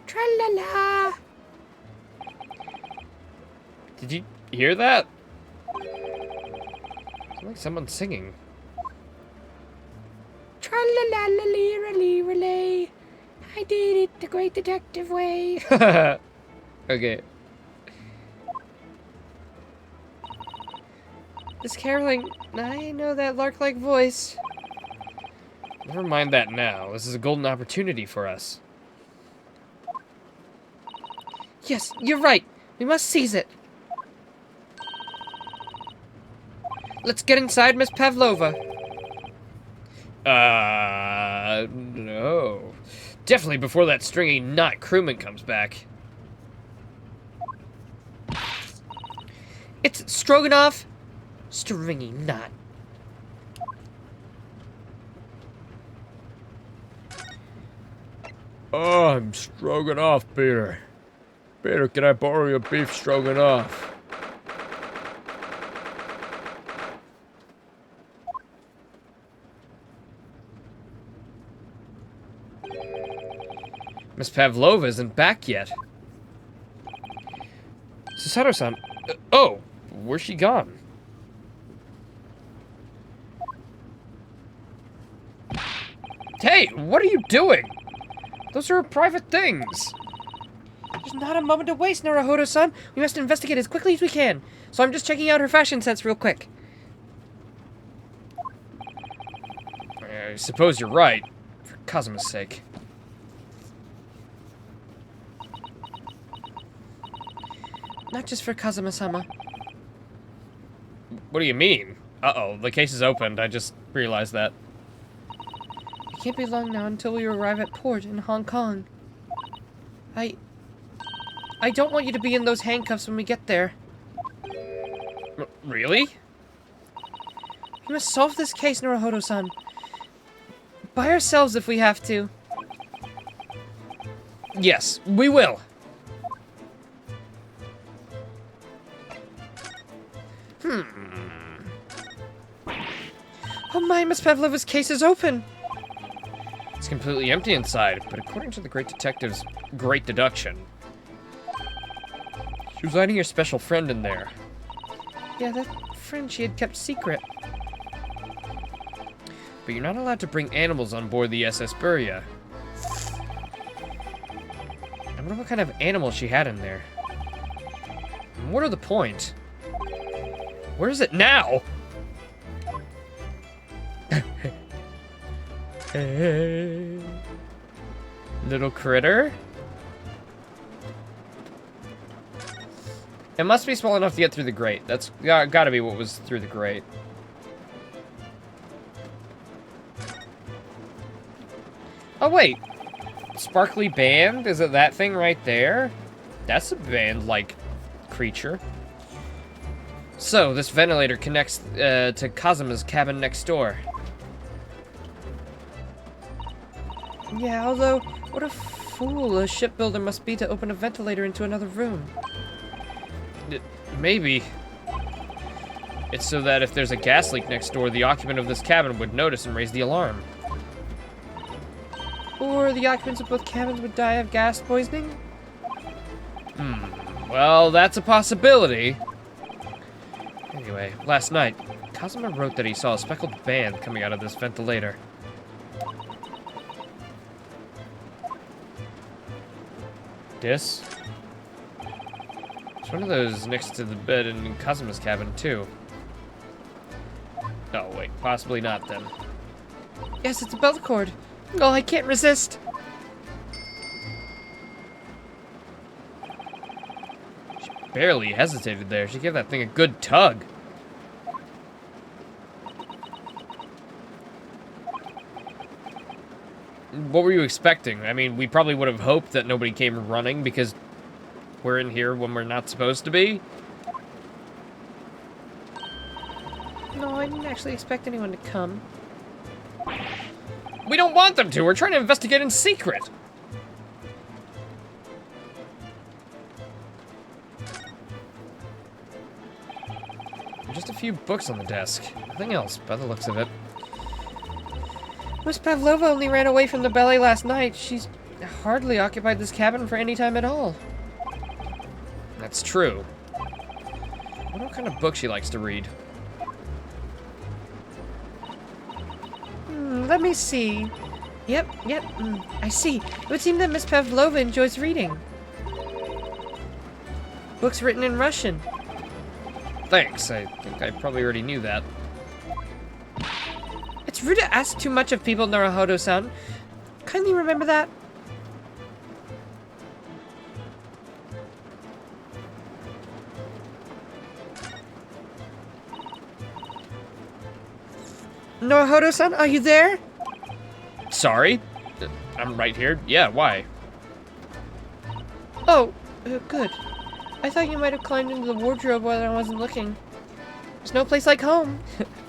Tra-la-la! Did you hear that? It's like someone's singing. Tra-la-la-la-lee-ra-lee-ra-lay. I did it the great detective way. Okay. This caroling, I know that lark-like voice. Never mind that now. This is a golden opportunity for us. Yes, you're right. We must seize it. Let's get inside Miss Pavlova. No. Definitely before that stringy knot crewman comes back. It's Stroganoff. Stringy knot. Oh, I'm stroganoff, Peter. Peter, can I borrow your beef stroganoff? Miss Pavlova isn't back yet. Susato-san. Oh, where's she gone? Hey, what are you doing? Those are private things. There's not a moment to waste, Naruhodo-san. We must investigate as quickly as we can. So I'm just checking out her fashion sense real quick. I suppose you're right. For Kazuma's sake. Not just for Kazuma-sama. What do you mean? Uh-oh, the case is opened. I just realized that. It can't be long now until we arrive at port in Hong Kong. I don't want you to be in those handcuffs when we get there. Really? We must solve this case, Naruhodo-san. By ourselves if we have to. Yes, we will. Oh my, Miss Pavlova's case is open! It's completely empty inside, but according to the great detective's great deduction, she was hiding your special friend in there. Yeah, that friend she had kept secret. But you're not allowed to bring animals on board the SS Buria. I wonder what kind of animal she had in there. And what are the point? Where is it now? Hey, little critter? It must be small enough to get through the grate. That's gotta be what was through the grate. Oh, wait. Sparkly band? Is it that thing right there? That's a band-like creature. So, this ventilator connects to Kazuma's cabin next door. Yeah, although, what a fool a shipbuilder must be to open a ventilator into another room. Maybe. It's so that if there's a gas leak next door, the occupant of this cabin would notice and raise the alarm. Or the occupants of both cabins would die of gas poisoning? Well, that's a possibility. Anyway, last night, Kazuma wrote that he saw a speckled band coming out of this ventilator. This? It's one of those next to the bed in Kazuma's cabin, too. Oh, wait, possibly not then. Yes, it's a belt cord. Oh, I can't resist. She barely hesitated there. She gave that thing a good tug. What were you expecting? I mean, we probably would have hoped that nobody came running because we're in here when we're not supposed to be. No, I didn't actually expect anyone to come. We don't want them to. We're trying to investigate in secret. Just a few books on the desk. Nothing else, by the looks of it. Miss Pavlova only ran away from the ballet last night. She's hardly occupied this cabin for any time at all. That's true. I wonder what kind of book she likes to read. Let me see. Yep. I see. It would seem that Miss Pavlova enjoys reading. Books written in Russian. Thanks. I think I probably already knew that. It's rude to ask too much of people, Naruhodo-san. Kindly remember that. Naruhodo-san, are you there? Sorry? I'm right here. Yeah, why? Oh, good. I thought you might have climbed into the wardrobe while I wasn't looking. There's no place like home.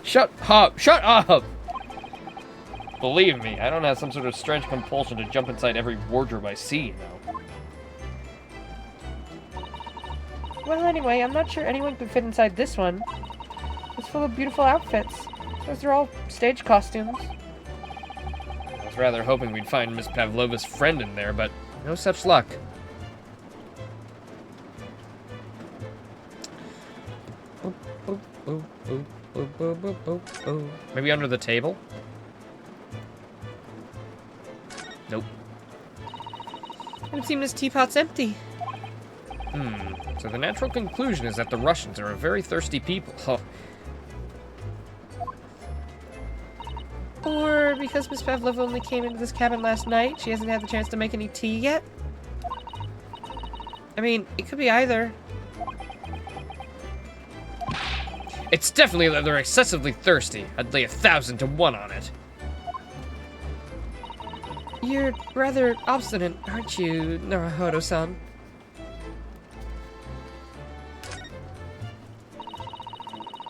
Shut up! Shut up! Believe me, I don't have some sort of strange compulsion to jump inside every wardrobe I see, you know. Well, anyway, I'm not sure anyone could fit inside this one. It's full of beautiful outfits. Those are all stage costumes. I was rather hoping we'd find Miss Pavlova's friend in there, but no such luck. Maybe under the table? Nope. It would seem this teapot's empty. So the natural conclusion is that the Russians are a very thirsty people. Oh. Or because Miss Pavlova only came into this cabin last night, she hasn't had the chance to make any tea yet? I mean, it could be either. It's definitely that they're excessively thirsty. I'd lay 1,000 to 1 on it. You're rather obstinate, aren't you, Naruhodo-san?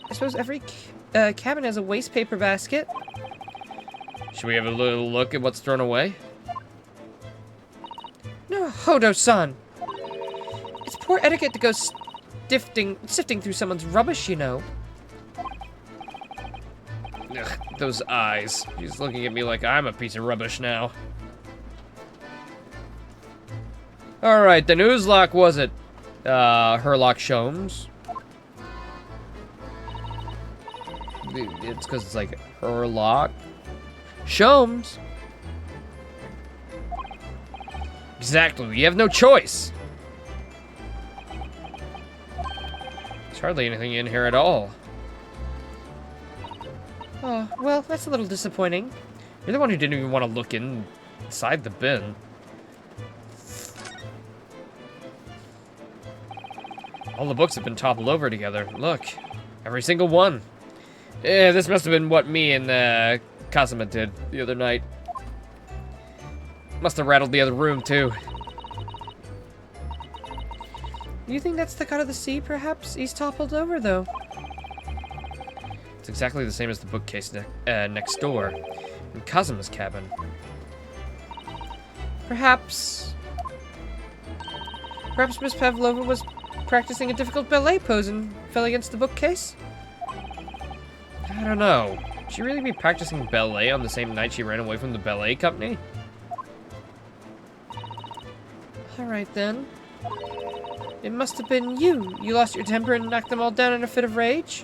I suppose every cabin has a waste paper basket. Should we have a little look at what's thrown away? Naruhodo-san! It's poor etiquette to go sifting through someone's rubbish, you know. Ugh, those eyes. He's looking at me like I'm a piece of rubbish now. Alright, then whose lock was it? Herlock Sholmes. It's because it's like Herlock Sholmes. Exactly, you have no choice. There's hardly anything in here at all. Oh, well, that's a little disappointing. You're the one who didn't even want to look inside the bin. All the books have been toppled over together. Look, every single one. Yeah, this must have been what me and Kazuma did the other night. Must have rattled the other room too. You think that's the god of the sea, perhaps? He's toppled over, though. It's exactly the same as the bookcase next door, in Kazuma's cabin. Perhaps Miss Pavlova was practicing a difficult ballet pose and fell against the bookcase? I don't know. Should she really be practicing ballet on the same night she ran away from the ballet company? Alright then. It must have been you. You lost your temper and knocked them all down in a fit of rage?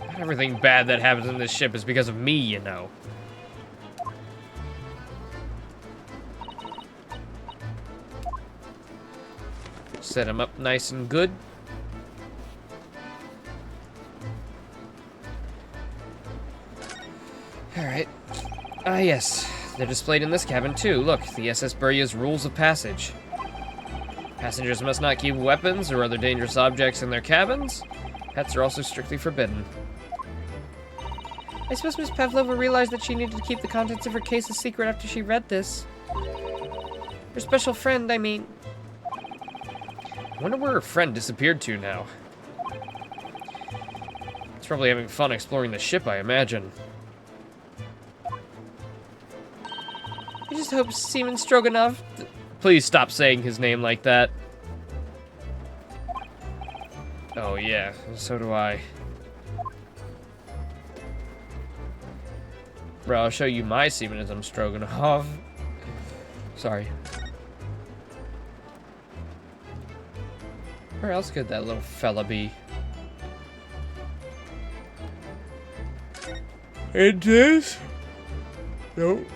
Not everything bad that happens in this ship is because of me, you know. Set him up nice and good. Alright. Ah, yes. They're displayed in this cabin, too. Look, the SS Burya's rules of passage. Passengers must not keep weapons or other dangerous objects in their cabins. Pets are also strictly forbidden. I suppose Miss Pavlova realized that she needed to keep the contents of her case a secret after she read this. Her special friend, I mean. I wonder where her friend disappeared to now. It's probably having fun exploring the ship, I imagine. I just hope Seaman Stroganoff. Please stop saying his name like that. Oh yeah, so do I. Bro, I'll show you my Seamanism Stroganoff. Sorry. Where else could that little fella be? In this? Nope.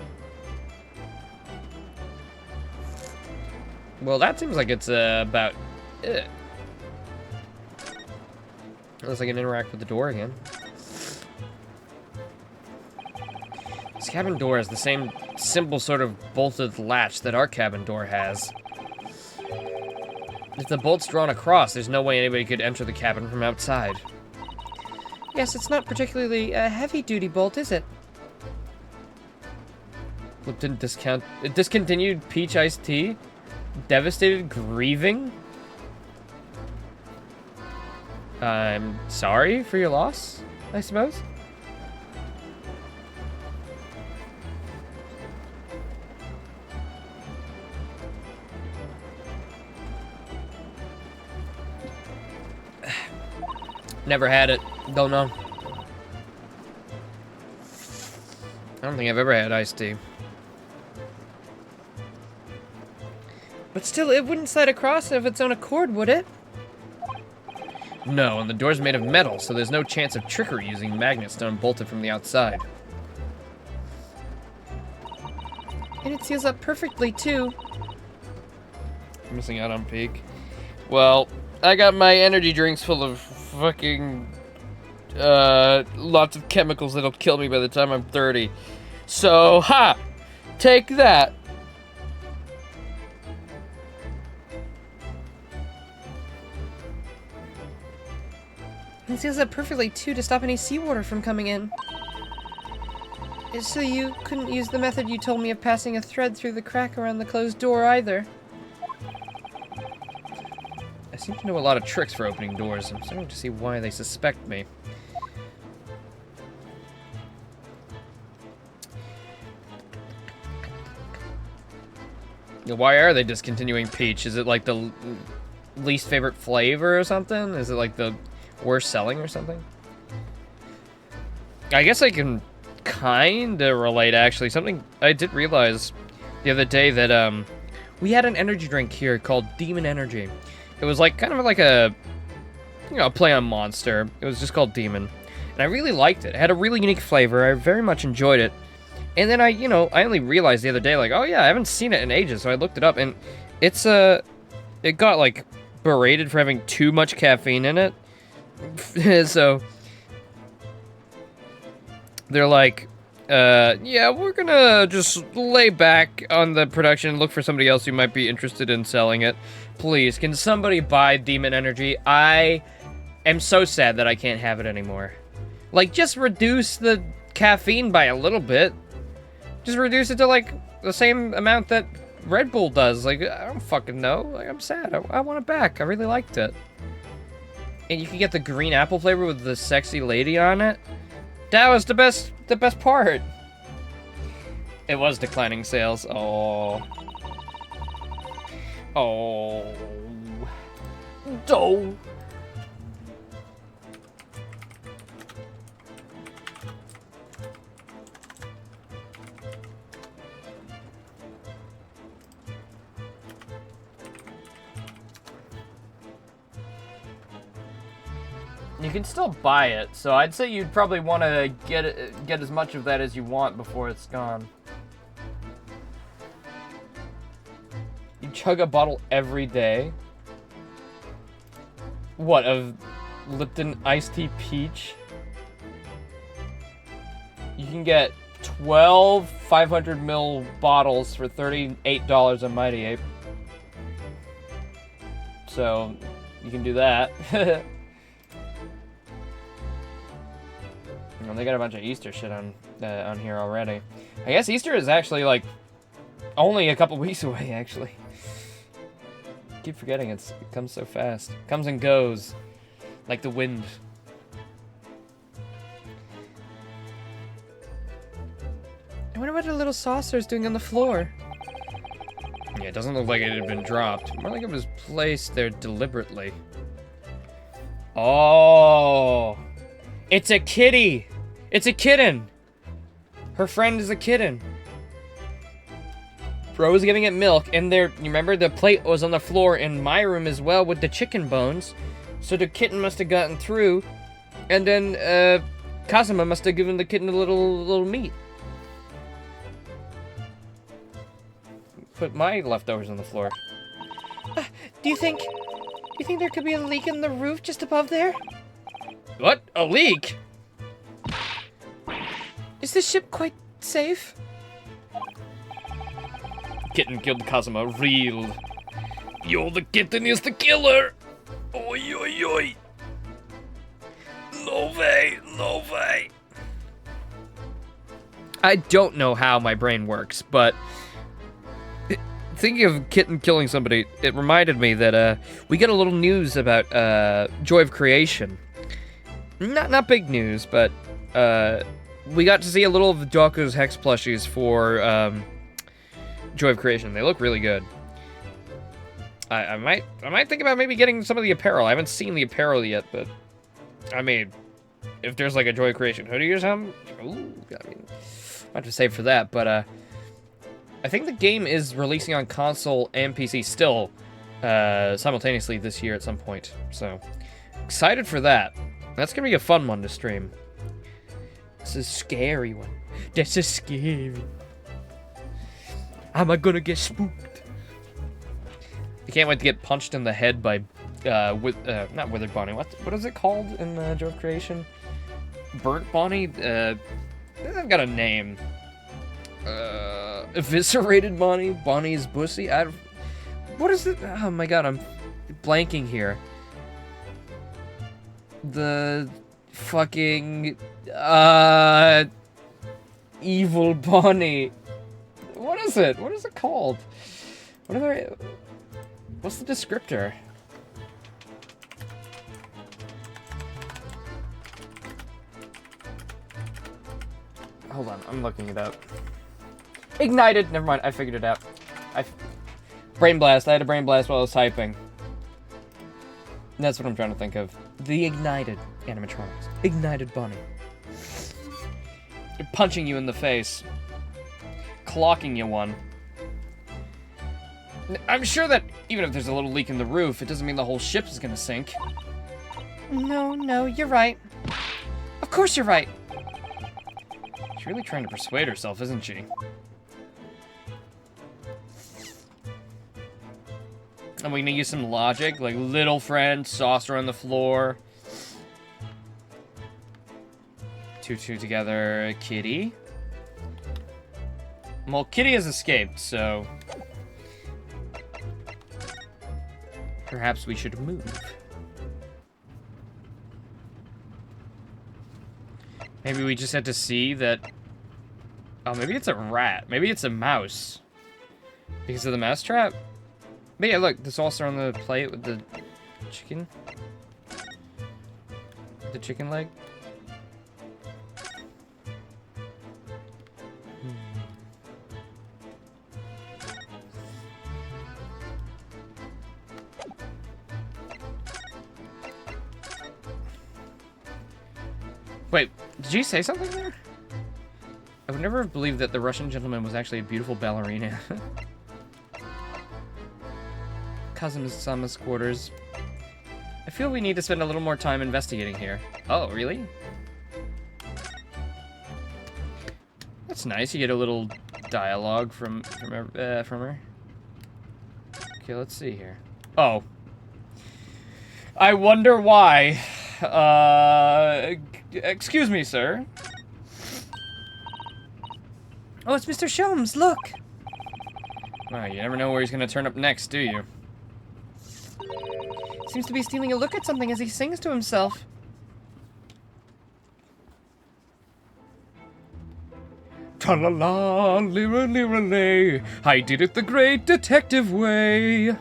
Well, that seems like it's about it. Unless I can interact with the door again. This cabin door has the same simple sort of bolted latch that our cabin door has. If the bolt's drawn across, there's no way anybody could enter the cabin from outside. Yes, it's not particularly a heavy-duty bolt, is it? Lipton discontinued peach iced tea? Devastated, grieving? I'm sorry for your loss, I suppose? Never had it. Don't know. I don't think I've ever had iced tea. But still, it wouldn't slide across of its own accord, would it? No, and the door's made of metal, so there's no chance of trickery using magnets to unbolt it from the outside. And it seals up perfectly, too. Missing out on peak. Well, I got my energy drinks full of fucking lots of chemicals that'll kill me by the time I'm 30. So, ha! Take that! And it seals up perfectly, too, to stop any seawater from coming in. So you couldn't use the method you told me of passing a thread through the crack around the closed door either? I seem to know a lot of tricks for opening doors. I'm starting to see why they suspect me. Why are they discontinuing peach? Is it like the least favorite flavor or something? Is it like the worst selling or something? I guess I can kind of relate, actually. Something I did realize the other day that we had an energy drink here called Demon Energy. It was like kind of like a, you know, play on Monster. It was just called Demon. And I really liked it. It had a really unique flavor. I very much enjoyed it. And then I only realized the other day, like, oh yeah, I haven't seen it in ages. So I looked it up, and it's it got like berated for having too much caffeine in it. So they're like, yeah, we're gonna just lay back on the production and look for somebody else who might be interested in selling it. Please, can somebody buy Demon Energy? I am so sad that I can't have it anymore. Like, just reduce the caffeine by a little bit. Just reduce it to, like, the same amount that Red Bull does. Like, I don't fucking know. Like, I'm sad. I want it back. I really liked it. And you can get the green apple flavor with the sexy lady on it. That was the best part. It was declining sales. Oh. Oh. Oh. You can still buy it, so I'd say you'd probably want to get as much of that as you want before it's gone. You chug a bottle every day? What, of Lipton iced tea peach? You can get 12 500ml bottles for $38 on Mighty Ape. So, you can do that. Well, they got a bunch of Easter shit on here already. I guess Easter is actually, like, only a couple weeks away, actually. Keep forgetting it comes so fast. Comes and goes, like the wind. I wonder what a little saucer's doing on the floor. Yeah, it doesn't look like it had been dropped. More like it was placed there deliberately. Oh, it's a kitty. It's a kitten. Her friend is a kitten. Rose giving it milk, and you remember the plate was on the floor in my room as well with the chicken bones. So the kitten must have gotten through, and then Kazuma must have given the kitten a little meat. Put my leftovers on the floor. Do you think there could be a leak in the roof just above there? What? A leak? Is this ship quite safe? Kitten killed Kazuma real. Yo, the kitten is the killer. Oi, oi, oi. No way, no way. I don't know how my brain works, but thinking of kitten killing somebody, it reminded me that we got a little news about Joy of Creation. Not big news, but we got to see a little of Dawko's Hex plushies for Joy of Creation. They look really good. I might think about maybe getting some of the apparel. I haven't seen the apparel yet, but I mean, if there's like a Joy of Creation hoodie or something, ooh, I mean, I have to save for that. But I think the game is releasing on console and PC still simultaneously this year at some point. So excited for that. That's gonna be a fun one to stream. This is a scary one. This is scary. Am I gonna get spooked? I can't wait to get punched in the head by, not Withered Bonnie. What is it called in Joy of Creation? Burnt Bonnie? I've got a name. Eviscerated Bonnie? Bonnie's Bussy? What is it? Oh my god, I'm blanking here. The fucking, Evil bunny. What is it? What is it called? What are they? What's the descriptor? Hold on, I'm looking it up. Ignited! Never mind, I figured it out. Brain blast. I had a brain blast while I was typing. That's what I'm trying to think of. The ignited animatronics. Ignited bunny. They're punching you in the face. Clocking you one. I'm sure that even if there's a little leak in the roof, it doesn't mean the whole ship is gonna sink. No, you're right. Of course you're right. She's really trying to persuade herself, isn't she? And we're gonna use some logic, like little friend, saucer on the floor. Two together, Kitty. Well, Kitty has escaped, so... perhaps we should move. Maybe we just had to see that... oh, maybe it's a rat. Maybe it's a mouse. Because of the mouse trap? But yeah, look, the saucer on the plate with the chicken. The chicken leg. Wait, did you say something there? I would never have believed that the Russian gentleman was actually a beautiful ballerina. Kazuma-sama's quarters. I feel we need to spend a little more time investigating here. Oh, really? That's nice. You get a little dialogue from her. Okay, let's see here. Oh. I wonder why. Excuse me, sir. Oh, it's Mr. Sholmes, look! Oh, you never know where he's gonna turn up next, do you? Seems to be stealing a look at something as he sings to himself. Tra-la-la, lira-lira-lay, I did it the great detective way.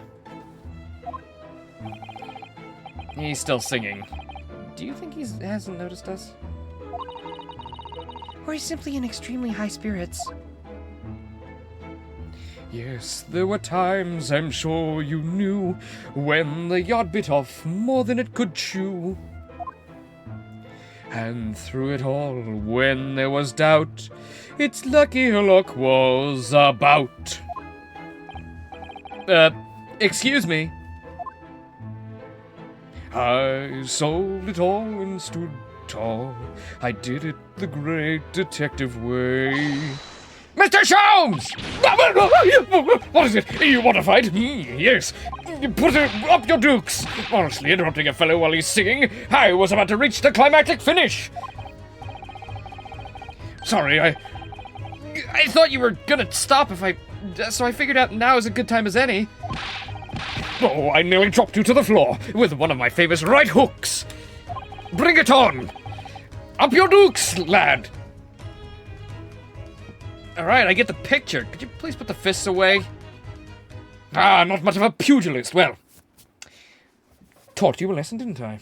He's still singing. Do you think he hasn't noticed us? Or he's simply in extremely high spirits. Yes, there were times, I'm sure you knew, when the yacht bit off more than it could chew. And through it all, when there was doubt, it's lucky her luck was about. Excuse me. I sold it all and stood tall. I did it the great detective way. Mr. Sholmes! What is it? You want to fight? Yes. Put up your dukes. Honestly, interrupting a fellow while he's singing. I was about to reach the climactic finish. Sorry, I thought you were gonna stop so I figured out now is a good time as any. Oh, I nearly dropped you to the floor with one of my famous right hooks. Bring it on. Up your dukes, lad. Alright, I get the picture. Could you please put the fists away? Ah, not much of a pugilist. Well, taught you a lesson, didn't I?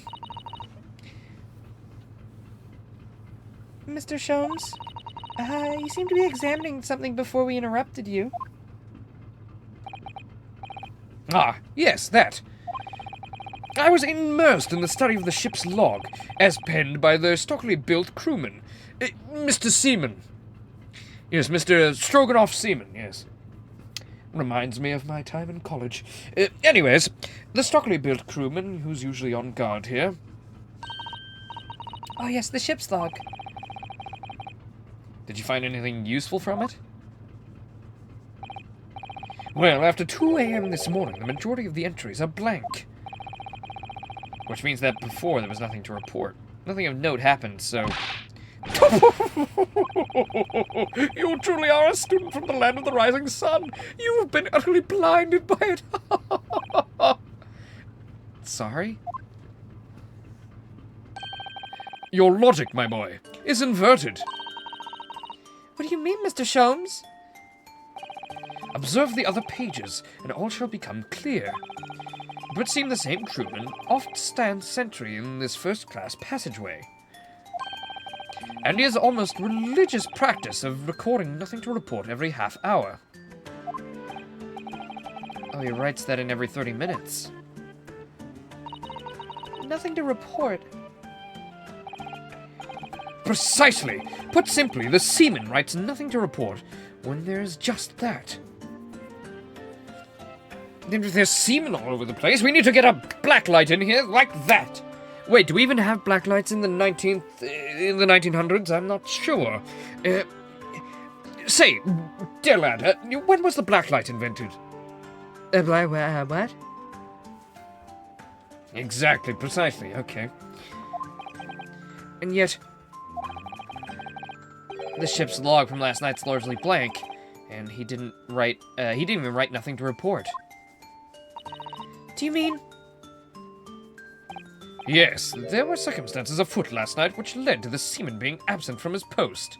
Mr. Sholmes, you seem to be examining something before we interrupted you. Ah, yes, that. I was immersed in the study of the ship's log, as penned by the stockily-built crewman, Mr. Seaman. Yes, Mr. Stroganoff Seaman, yes. Reminds me of my time in college. Anyways, the stockily-built crewman, who's usually on guard here. Oh yes, the ship's log. Did you find anything useful from it? Well, after 2 a.m. this morning, the majority of the entries are blank. Which means that before there was nothing to report. Nothing of note happened, so... You truly are a student from the land of the rising sun. You have been utterly blinded by it. Sorry? Your logic, my boy, is inverted. What do you mean, Mr. Sholmes? Observe the other pages, and all shall become clear. It would seem the same crewman oft stands sentry in this first-class passageway. And he has almost religious practice of recording nothing to report every half hour. Oh, he writes that in every 30 minutes. Nothing to report. Precisely! Put simply, the seaman writes nothing to report when there is just that. There's semen all over the place. We need to get a blacklight in here like that. Wait, do we even have blacklights in the 1900s? I'm not sure. Say, dear lad, when was the blacklight invented? What? Exactly, precisely, okay. And yet, the ship's log from last night's largely blank, and he didn't even write nothing to report. Do you mean? Yes, there were circumstances afoot last night which led to the seaman being absent from his post.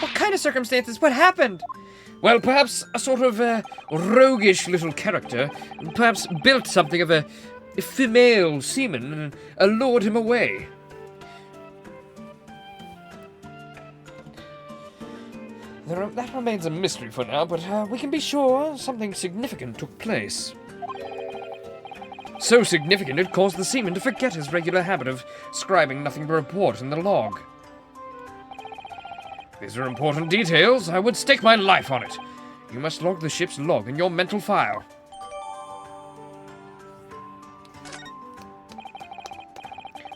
What kind of circumstances? What happened? Well, perhaps a sort of roguish little character, perhaps built something of a female seaman and lured him away. That remains a mystery for now, but we can be sure something significant took place. So significant it caused the seaman to forget his regular habit of scribing nothing to report in the log. These are important details. I would stake my life on it. You must log the ship's log in your mental file.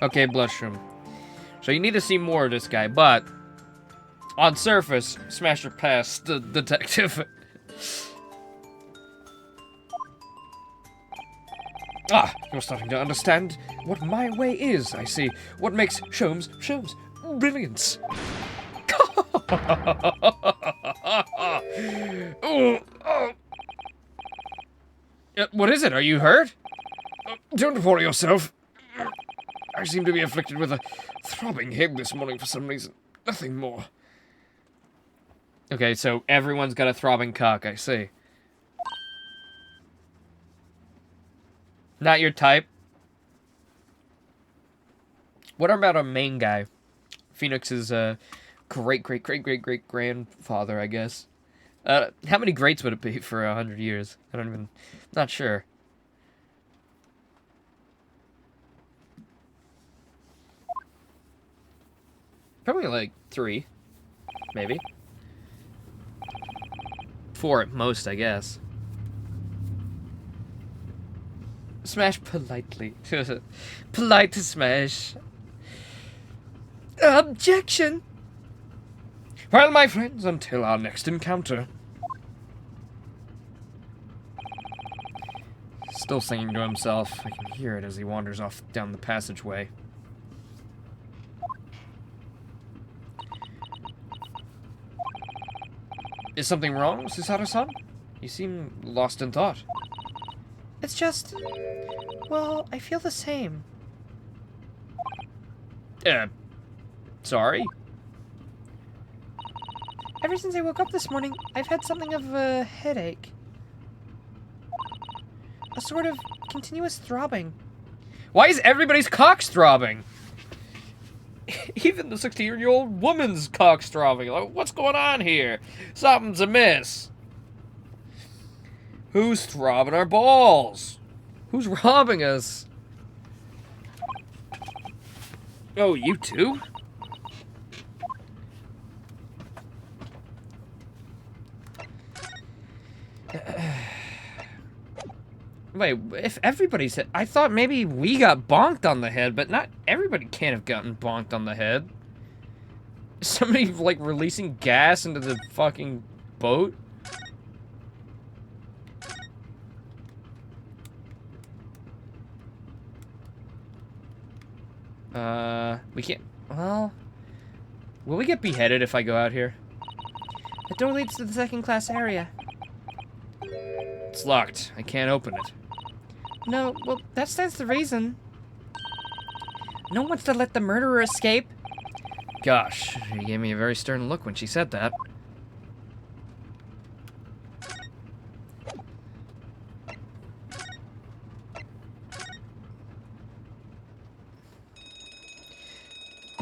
Okay, Blushroom. So you need to see more of this guy, but on surface, smash or pass the detective. Ah, you're starting to understand what my way is, I see. What makes Sholmes brilliance. What is it? Are you hurt? Don't worry yourself. I seem to be afflicted with a throbbing head this morning for some reason. Nothing more. Okay, so everyone's got a throbbing cock, I see. Not your type. What about our main guy? Phoenix's great-great-great-great-great-grandfather, I guess. How many greats would it be for 100 years? Not sure. Probably like 3. Maybe. 4 at most, I guess. Smash politely. Polite to smash. Objection! Well, my friends, until our next encounter. Still singing to himself. I can hear it as he wanders off down the passageway. Is something wrong, Susato-san? You seem lost in thought. It's just... well, I feel the same. Sorry? Ever since I woke up this morning, I've had something of a headache. A sort of continuous throbbing. Why is everybody's cocks throbbing? Even the 16-year-old woman's cock's throbbing. Like, what's going on here? Something's amiss. Who's throbbing our balls? Who's robbing us? Oh, you two? Wait, if everybody's hit... I thought maybe we got bonked on the head, but not everybody can't have gotten bonked on the head. Is somebody, like, releasing gas into the fucking boat? We can't... Well... Will we get beheaded if I go out here? The door leads to the second-class area. It's locked. I can't open it. No, well, that stands to reason. No one wants to let the murderer escape. Gosh, she gave me a very stern look when she said that.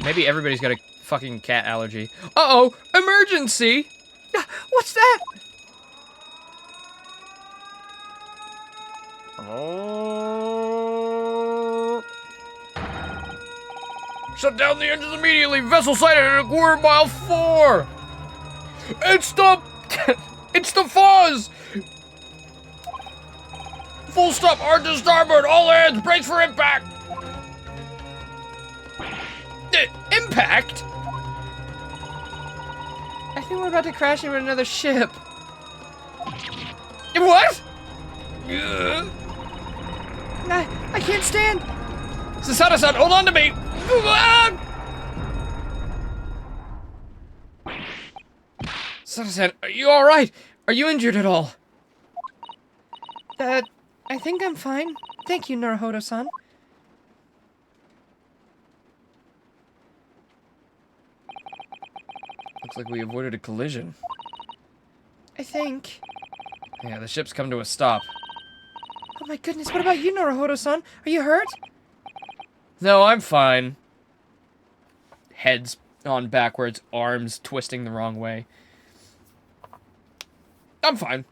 Maybe everybody's got a fucking cat allergy. Uh-oh! Emergency! What's that? Shut down the engines immediately! Vessel sighted at 1/4 mile 4! It's the... it's the fuzz! Full stop, hard to starboard, all hands, brace for impact! Impact? I think we're about to crash into another ship. What? I can't stand. Sasada-san, hold on to me! Sasada-san, are you alright? Are you injured at all? I think I'm fine. Thank you, Naruhodo-san. Looks like we avoided a collision. I think. Yeah, the ship's come to a stop. Oh my goodness, what about you, Naruhodo-san? Are you hurt? No, I'm fine. Heads on backwards, arms twisting the wrong way. I'm fine.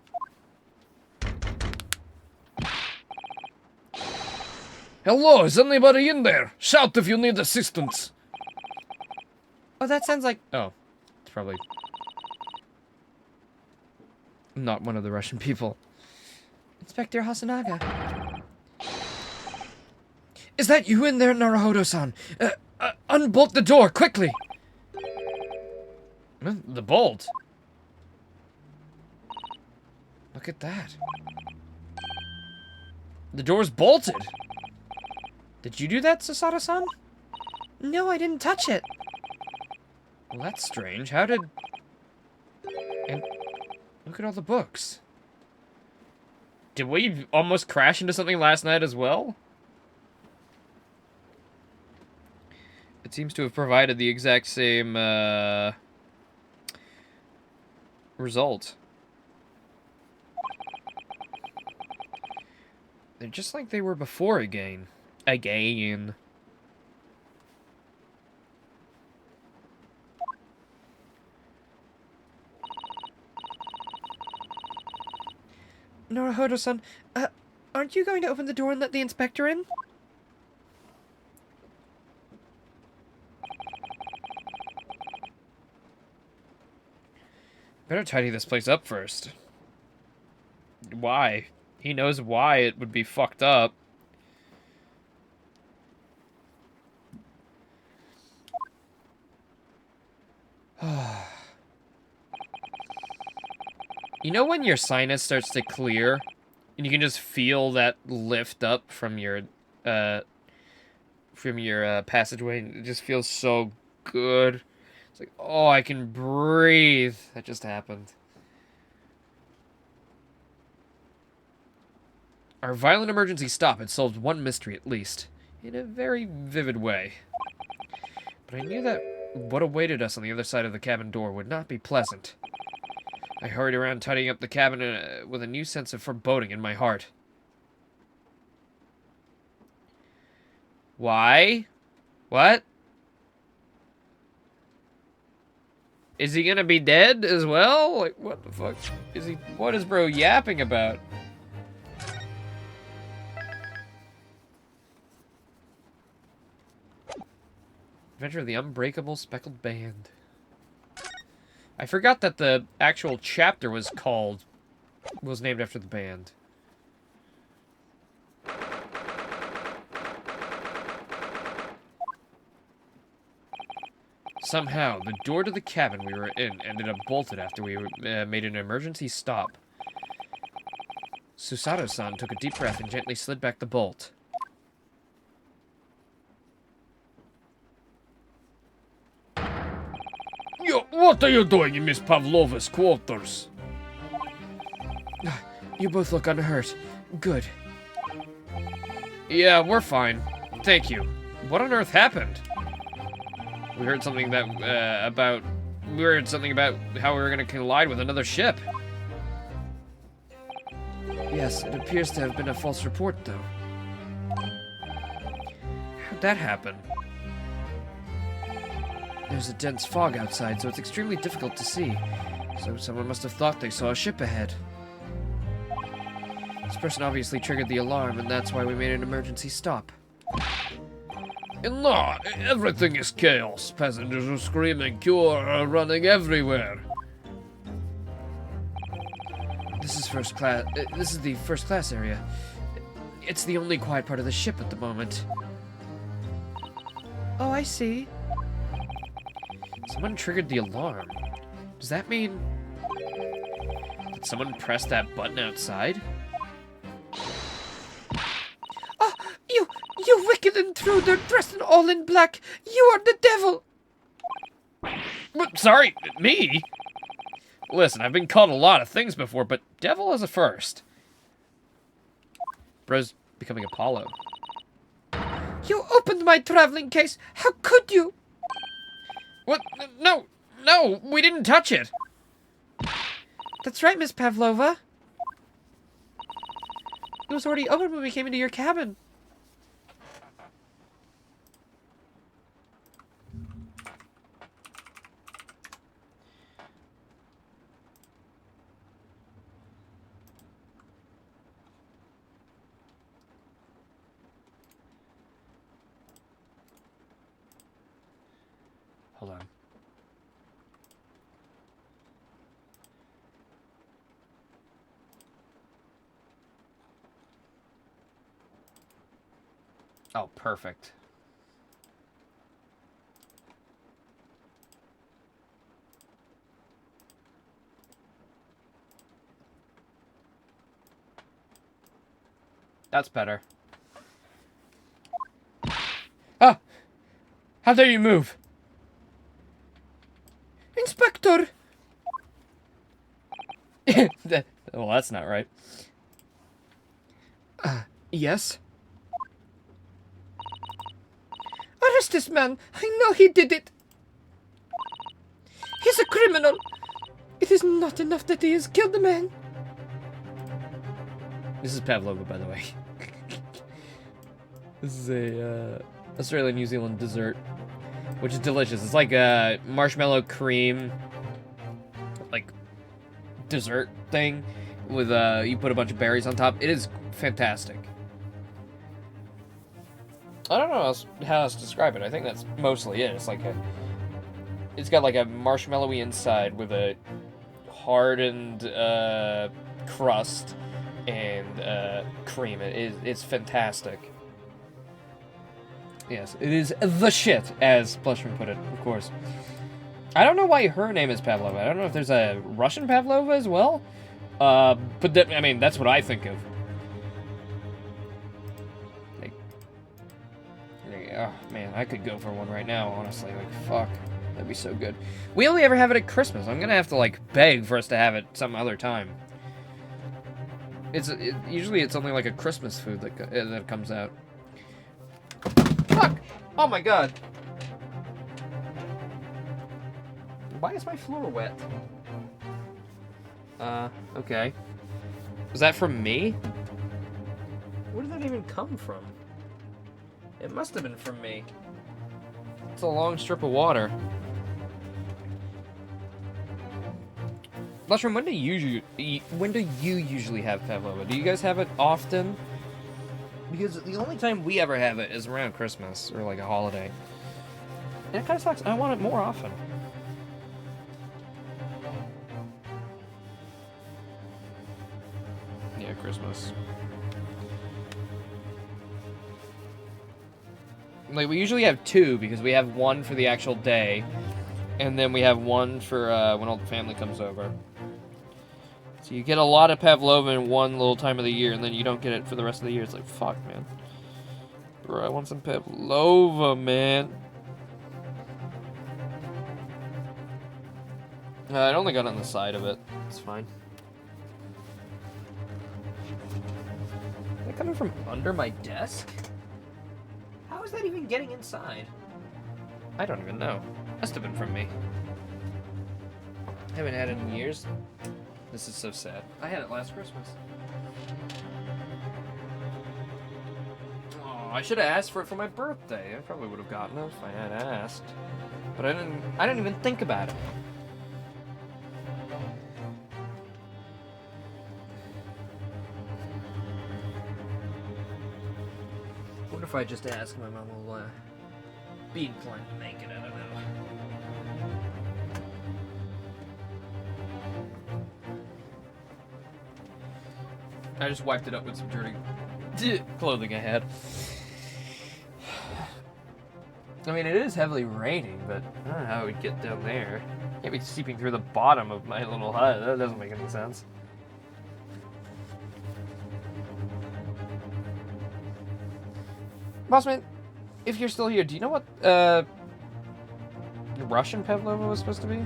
Hello, is anybody in there? Shout if you need assistance. Oh, that sounds like... Oh, it's probably not one of the Russian people. Inspector Hasanaga. Is that you in there, Naruhodo-san? Unbolt the door, quickly! The bolt? Look at that. The door's bolted. Did you do that, Sasada-san? No, I didn't touch it. Well, that's strange. How did... And look at all the books. Did we almost crash into something last night as well? It seems to have provided the exact same, result. They're just like they were before again. Again. Naruhodo-san, aren't you going to open the door and let the inspector in? Better tidy this place up first. Why? He knows why it would be fucked up. You know when your sinus starts to clear and you can just feel that lift up from your passageway, and it just feels so good. It's like, oh, I can breathe. That just happened. Our violent emergency stop had solved one mystery at least, in a very vivid way. But I knew that what awaited us on the other side of the cabin door would not be pleasant. I hurried around tidying up the cabin with a new sense of foreboding in my heart. Why? What? Is he gonna be dead as well? Like, what the fuck? Is he... What is bro yapping about? Adventure of the Unbreakable Speckled Band. I forgot that the actual chapter was named after the band. Somehow, the door to the cabin we were in ended up bolted after we made an emergency stop. Susato-san took a deep breath and gently slid back the bolt. Yo, what are you doing in Miss Pavlova's quarters? You both look unhurt. Good. Yeah, we're fine. Thank you. What on earth happened? We heard something that, we heard something about how we were gonna collide with another ship. Yes, it appears to have been a false report, though. How'd that happen? There's a dense fog outside, so it's extremely difficult to see. So someone must have thought they saw a ship ahead. This person obviously triggered the alarm, and that's why we made an emergency stop. No, everything is chaos. Passengers are screaming, cure are running everywhere. This is first class. This is the first class area. It's the only quiet part of the ship at the moment. Oh, I see. Someone triggered the alarm. Does that mean... Did someone press that button outside? Oh, you wicked intruder dressed in all in black. You are the devil. Sorry, me? Listen, I've been called a lot of things before, but devil is a first. Bro's becoming Apollo. You opened my traveling case. How could you? What? No, we didn't touch it. That's right, Miss Pavlova. It was already open when we came into your cabin. Hold on. Oh, perfect. That's better. Ah! How dare you move? Inspector! Well, that's not right. Yes? Arrest this man. I know he did it. He's a criminal. It is not enough that he has killed the man. This is Pavlova, by the way. This is a Australia New Zealand dessert, which is delicious. It's like a marshmallow cream, like dessert thing with you put a bunch of berries on top. It is fantastic. I don't know how else to describe it. I think that's mostly it. It's like it's got like a marshmallowy inside with a hardened crust and cream. It's fantastic. Yes, it is the shit, as Blushman put it, of course. I don't know why her name is Pavlova. I don't know if there's a Russian Pavlova as well. But I mean, that's what I think of. Like, oh man, I could go for one right now, honestly. Like, fuck. That'd be so good. We only ever have it at Christmas. I'm gonna have to, like, beg for us to have it some other time. Usually it's only like a Christmas food that comes out. Fuck! Oh my god. Why is my floor wet? Okay. Was that from me? Where did that even come from? It must have been from me. It's a long strip of water. Mushroom, when do you usually have Pavlova? Do you guys have it often? Because the only time we ever have it is around Christmas or like a holiday. And it kind of sucks. I want it more often. Yeah, Christmas. Like, we usually have two because we have one for the actual day, and then we have one for when all the family comes over. So you get a lot of Pavlova in one little time of the year, and then you don't get it for the rest of the year. It's like, fuck, man. Bro, I want some Pavlova, man. It only got on the side of it. It's fine. Is that coming from under my desk? How is that even getting inside? I don't even know. Must have been from me. Haven't had it in years. This is so sad. I had it last Christmas. Oh, I should have asked for it for my birthday. I probably would have gotten it if I had asked. But I didn't even think about it. What if I just ask my mom will be inclined to make it? I don't know. I just wiped it up with some dirty clothing I had. I mean, it is heavily raining, but I don't know how it would get down there. Can't be seeping through the bottom of my little hut. That doesn't make any sense. Bossman, if you're still here, do you know what Russian pavlova was supposed to be?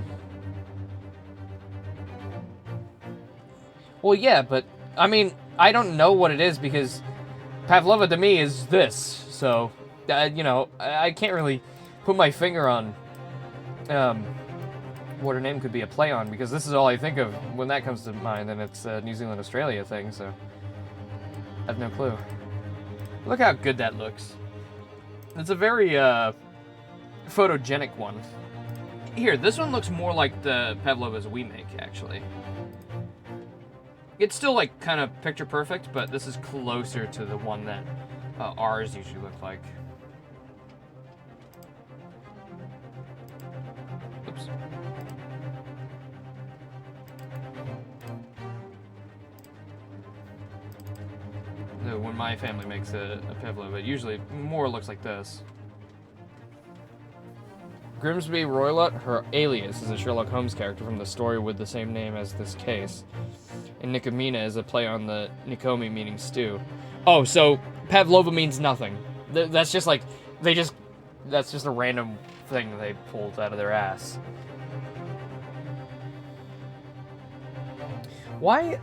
Well, yeah, but I mean, I don't know what it is because pavlova to me is this. So, you know, I can't really put my finger on what her name could be a play on because this is all I think of when that comes to mind, and it's a New Zealand Australia thing. So, I have no clue. Look how good that looks. It's a very photogenic one. Here, this one looks more like the pavlovas we make, actually. It's still like kind of picture perfect, but this is closer to the one that ours usually look like. Oops. No, when my family makes a pavlova, it usually more looks like this. Grimsby Roylott, her alias, is a Sherlock Holmes character from the story with the same name as this case. And Nikomina is a play on the Nikomi, meaning stew. Oh, so pavlova means nothing. That's just like, that's just a random thing they pulled out of their ass. Why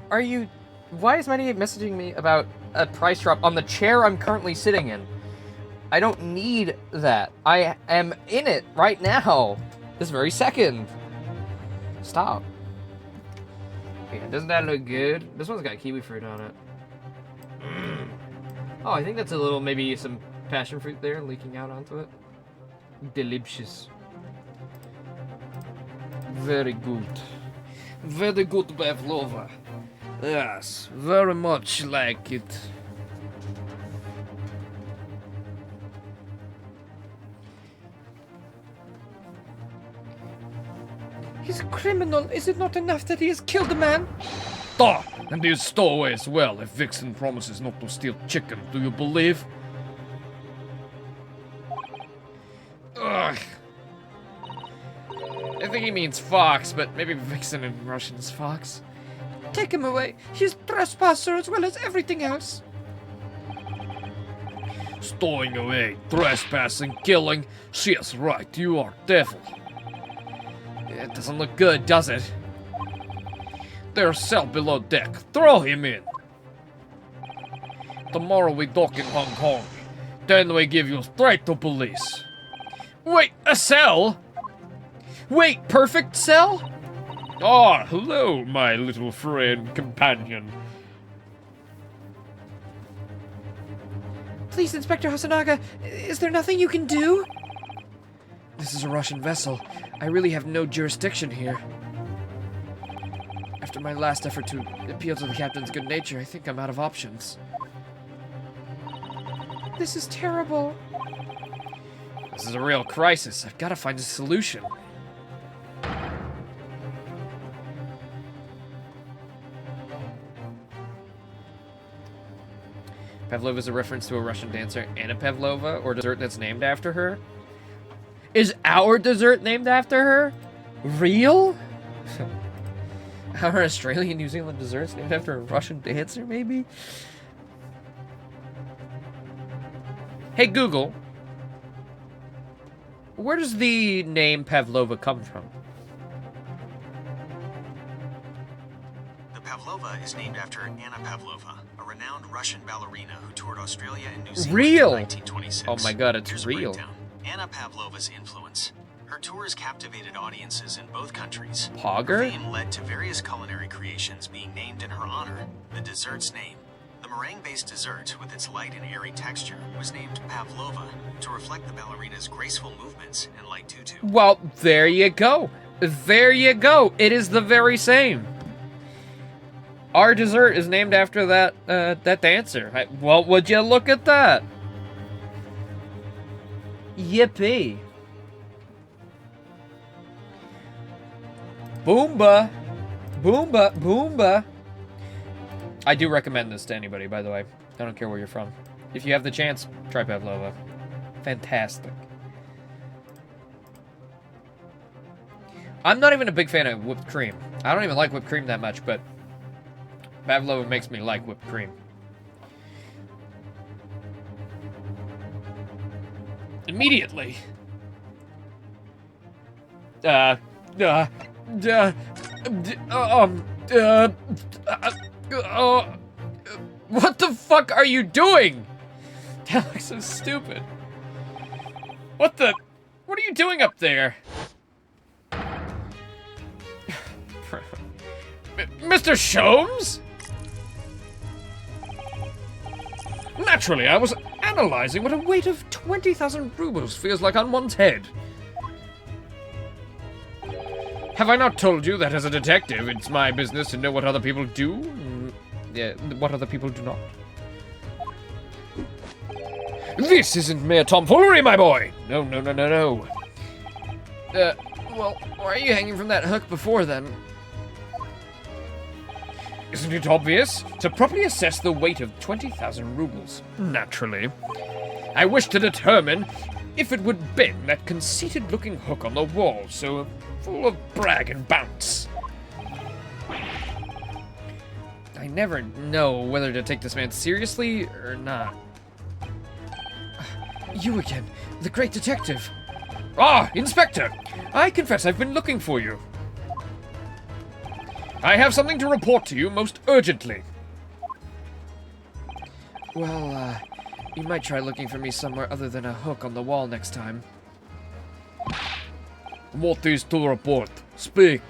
is Maddie messaging me about a price drop on the chair I'm currently sitting in? I don't need that. I am in it right now. This very second. Stop. Yeah, doesn't that look good? This one's got kiwi fruit on it. Oh, I think that's a little, maybe some passion fruit there leaking out onto it. Delicious. Very good. Very good pavlova. Yes, very much like it. He's a criminal. Is it not enough that he has killed a man? Ah, and he's stowaway as well. If Vixen promises not to steal chicken, do you believe? Ugh. I think he means fox, but maybe Vixen in Russian is fox. Take him away. He's a trespasser as well as everything else. Stowing away, trespassing, killing. She is right, you are devil. It doesn't look good, does it? There's a cell below deck. Throw him in. Tomorrow we dock in Hong Kong. Then we give you straight to police. Wait, a cell? Wait, perfect cell? Ah, hello, my little friend, companion. Please, Inspector Hasanaga, is there nothing you can do? This is a Russian vessel. I really have no jurisdiction here. After my last effort to appeal to the captain's good nature, I think I'm out of options. This is terrible. This is a real crisis. I've got to find a solution. Pavlova is a reference to a Russian dancer, Anna Pavlova, or dessert that's named after her. Is our dessert named after her? Real? Our Australian New Zealand desserts named after a Russian dancer, maybe? Hey Google, where does the name Pavlova come from? The pavlova is named after Anna Pavlova, a renowned Russian ballerina who toured Australia and New Zealand Real? in 1926. Oh my god, it's Here's a real. breakdown. Anna Pavlova's influence. Her tours captivated audiences in both countries. Her Pogger? fame led to various culinary creations being named in her honor. The dessert's name. The meringue-based dessert, with its light and airy texture, was named Pavlova to reflect the ballerina's graceful movements and light tutu. Well, there you go. There you go. It is the very same. Our dessert is named after that dancer. Well, would you look at that? Yippee. Boomba. Boomba. Boomba. I do recommend this to anybody, by the way. I don't care where you're from. If you have the chance, try Pavlova. Fantastic. I'm not even a big fan of whipped cream. I don't even like whipped cream that much, but Pavlova makes me like whipped cream. Immediately. What the fuck are you doing? That looks so stupid. What are you doing up there? Mr. Sholmes? Naturally, I was analyzing what a weight of 20,000 rubles feels like on one's head. Have I not told you that as a detective, it's my business to know what other people do, and what other people do not? This isn't mere tomfoolery, my boy! No. Well, why are you hanging from that hook before then? Isn't it obvious? To properly assess the weight of 20,000 rubles, naturally, I wish to determine if it would bend that conceited-looking hook on the wall, so full of brag and bounce. I never know whether to take this man seriously or not. You again, the great detective. Ah, Inspector! I confess I've been looking for you. I have something to report to you most urgently. Well, you might try looking for me somewhere other than a hook on the wall next time. What is to report? Speak.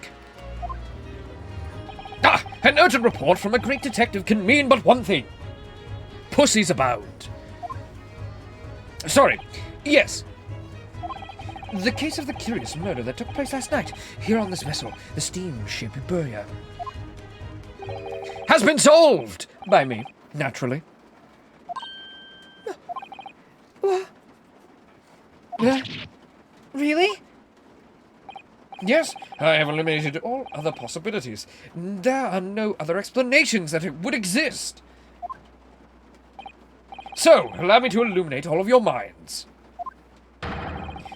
Ah! An urgent report from a great detective can mean but one thing. Pussies abound. Sorry. Yes. The case of the curious murder that took place last night here on this vessel, the steamship Iberia, has been solved by me, naturally. Really? Yes, I have eliminated all other possibilities. There are no other explanations that it would exist. So, allow me to illuminate all of your minds.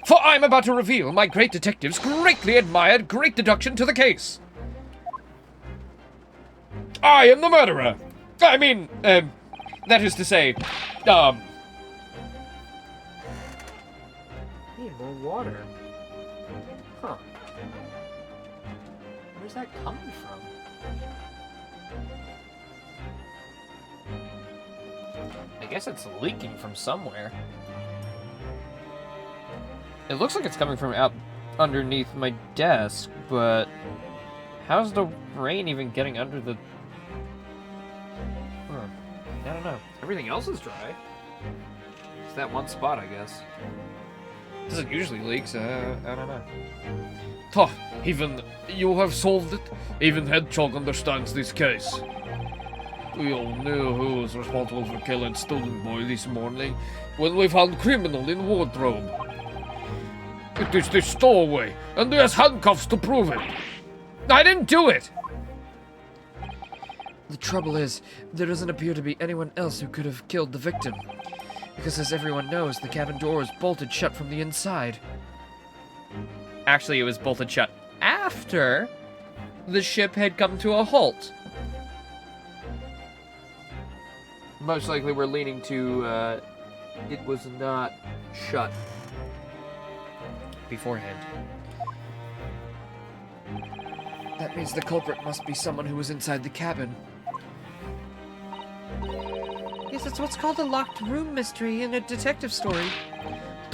For I'm about to reveal my great detective's greatly admired great deduction to the case. I am the murderer. I mean, that is to say, Need more water. Huh. Where's that coming from? I guess it's leaking from somewhere. It looks like it's coming from out underneath my desk, but how's the rain even getting under the... I don't know. Everything else is dry. It's that one spot, I guess. Doesn't usually leak, so I don't know. Tough. Even you have solved it. Even Hedgehog understands this case. We all knew who was responsible for killing Student Boy this morning when we found criminal in wardrobe. It is the stowaway, and there's handcuffs to prove it. I didn't do it! The trouble is, there doesn't appear to be anyone else who could have killed the victim. Because as everyone knows, the cabin door was bolted shut from the inside. Actually, it was bolted shut after the ship had come to a halt. Most likely we're leaning to, it was not shut beforehand. That means the culprit must be someone who was inside the cabin. Yes, it's what's called a locked room mystery in a detective story.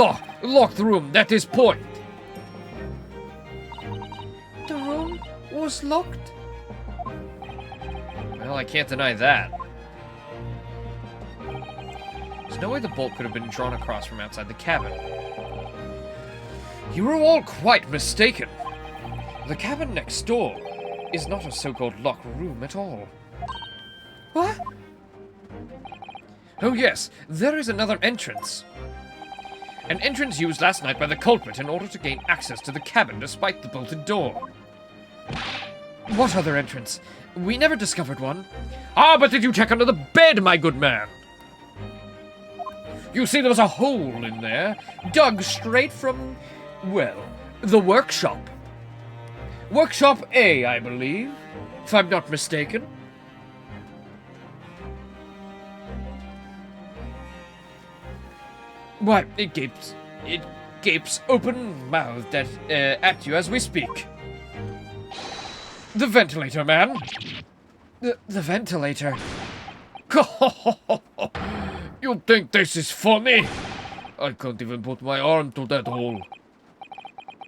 Oh, locked room, that is point. The room was locked? Well, I can't deny that. There's no way the bolt could have been drawn across from outside the cabin. You were all quite mistaken. The cabin next door is not a so-called locked room at all. What? Oh yes, there is another entrance. An entrance used last night by the culprit in order to gain access to the cabin despite the bolted door. What other entrance? We never discovered one. Ah, but did you check under the bed, my good man? You see, there was a hole in there, dug straight from, well, the workshop. Workshop A, I believe, if I'm not mistaken. Why, it gapes open-mouthed at you as we speak. The ventilator, man. The ventilator. You think this is funny? I can't even put my arm to that hole.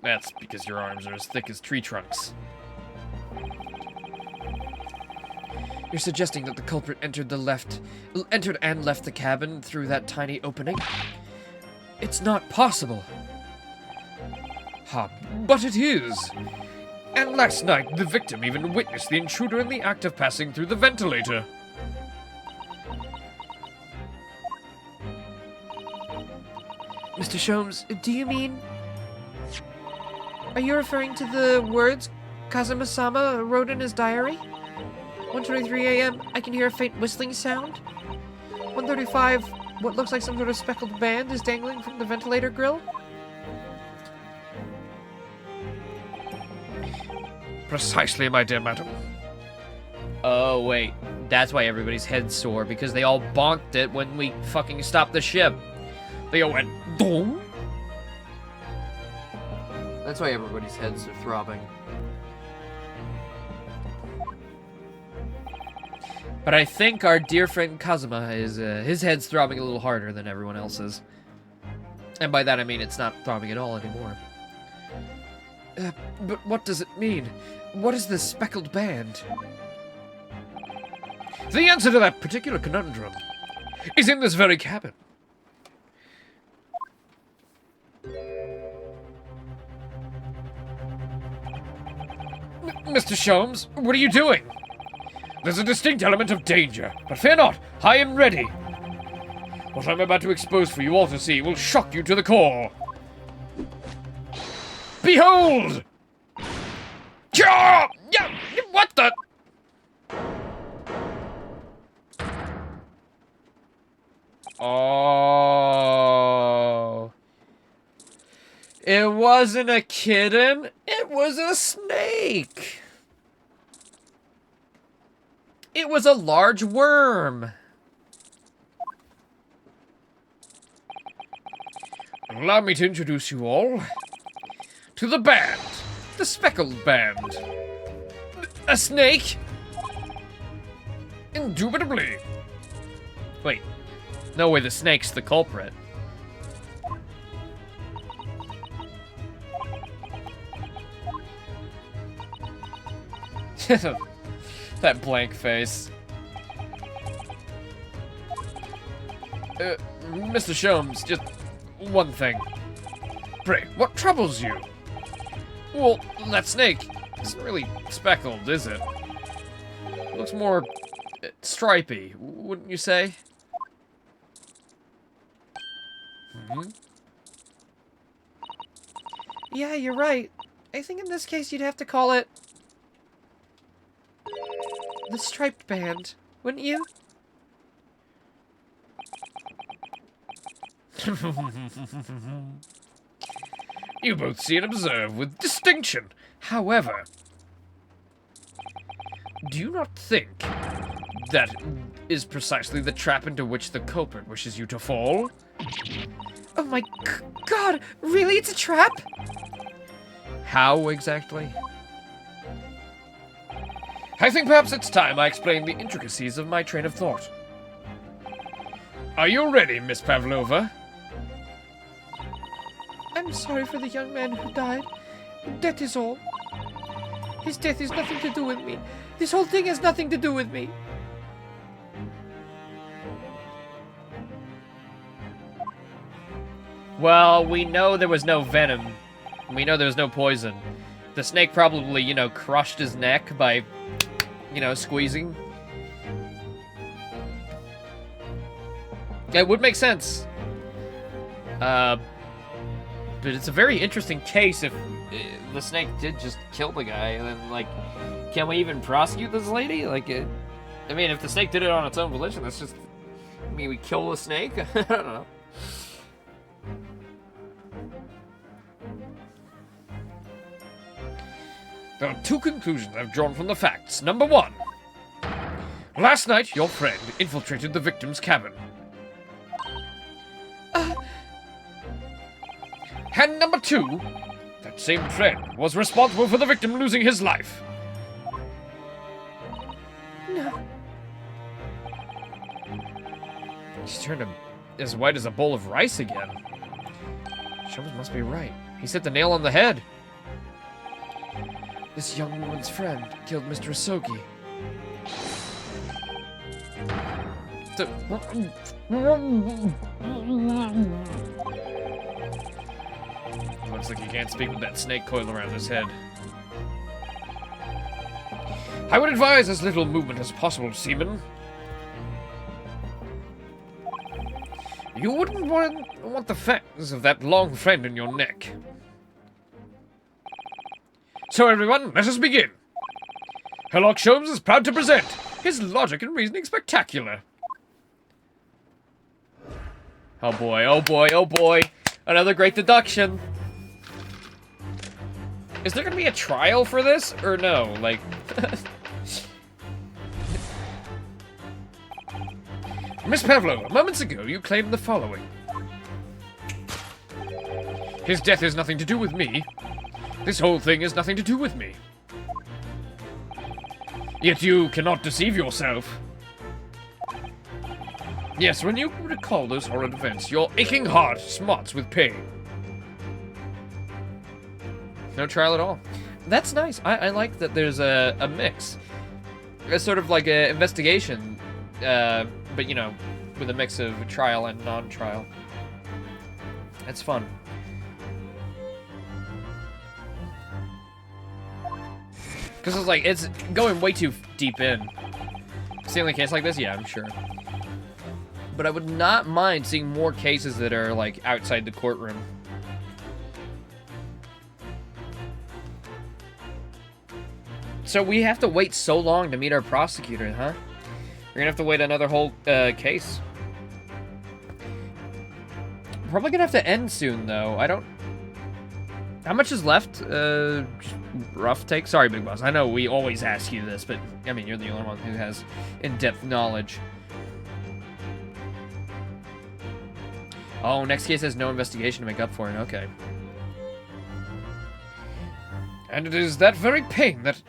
That's because your arms are as thick as tree trunks. You're suggesting that the culprit entered and left the cabin through that tiny opening? It's not possible. Ha, but it is. And last night, the victim even witnessed the intruder in the act of passing through the ventilator. Mr. Sholmes, do you mean... Are you referring to the words Kazuma-sama wrote in his diary? 1:23 a.m., I can hear a faint whistling sound. 1:35, what looks like some sort of speckled band is dangling from the ventilator grill. Precisely, my dear madam. Oh, wait. That's why everybody's head's sore, because they all bonked it when we fucking stopped the ship. They all went, boom. That's why everybody's heads are throbbing. But I think our dear friend Kazuma is, his head's throbbing a little harder than everyone else's. And by that I mean it's not throbbing at all anymore. But what does it mean? What is this speckled band? The answer to that particular conundrum is in this very cabin. Mr. Sholmes, what are you doing? There's a distinct element of danger, but fear not, I am ready. What I'm about to expose for you all to see will shock you to the core. Behold! Yeah! What the? Oh. It wasn't a kitten, it was a snake. It was a large worm. Allow me to introduce you all to the band, the speckled band. A snake? Indubitably. Wait, no way the snake's the culprit. That blank face. Mr. Sholmes, just one thing. Pray, what troubles you? Well, that snake isn't really speckled, is it? It looks more stripy, wouldn't you say? Hmm? Yeah, you're right. I think in this case you'd have to call it... the striped band, wouldn't you? You both see and observe with distinction. However, do you not think that is precisely the trap into which the culprit wishes you to fall? Oh my god, really? It's a trap? How exactly? I think perhaps it's time I explain the intricacies of my train of thought. Are you ready, Miss Pavlova? I'm sorry for the young man who died. That is all. His death has nothing to do with me. This whole thing has nothing to do with me. Well, we know there was no venom. We know there was no poison. The snake probably, you know, crushed his neck by, you know, squeezing. It would make sense. But it's a very interesting case if the snake did just kill the guy, and then, like, can we even prosecute this lady? Like, I mean, if the snake did it on its own volition, that's just, I mean, we kill the snake? I don't know. There are two conclusions I've drawn from the facts. Number one, last night your friend infiltrated the victim's cabin. And number two, that same friend was responsible for the victim losing his life. No. He's turned him as white as a bowl of rice again. Sherman must be right. He hit the nail on the head. This young woman's friend killed Mr. Asogi. Looks like he can't speak with that snake coil around his head. I would advise as little movement as possible, Seaman. You wouldn't want the fangs of that long friend in your neck. So everyone, let us begin. Sherlock Holmes is proud to present his logic and reasoning spectacular. Oh boy, oh boy, oh boy. Another great deduction. Is there gonna be a trial for this? Or no? Like... Miss Pavlova, moments ago you claimed the following. His death has nothing to do with me. This whole thing has nothing to do with me. Yet you cannot deceive yourself. Yes, when you recall those horrid events, your aching heart smarts with pain. No trial at all. That's nice. I like that there's a mix. It's sort of like an investigation, but, you know, with a mix of trial and non-trial. That's fun. Because it's like, it's going way too deep in. Seeing a case like this? Yeah, I'm sure. But I would not mind seeing more cases that are, like, outside the courtroom. So we have to wait so long to meet our prosecutor, huh? We're gonna have to wait another whole case. Probably gonna have to end soon, though. I don't... How much is left? Rough take? Sorry, Big Boss. I know we always ask you this, but, I mean, you're the only one who has in-depth knowledge. Oh, next case has no investigation to make up for it. Okay. And it is that very pain that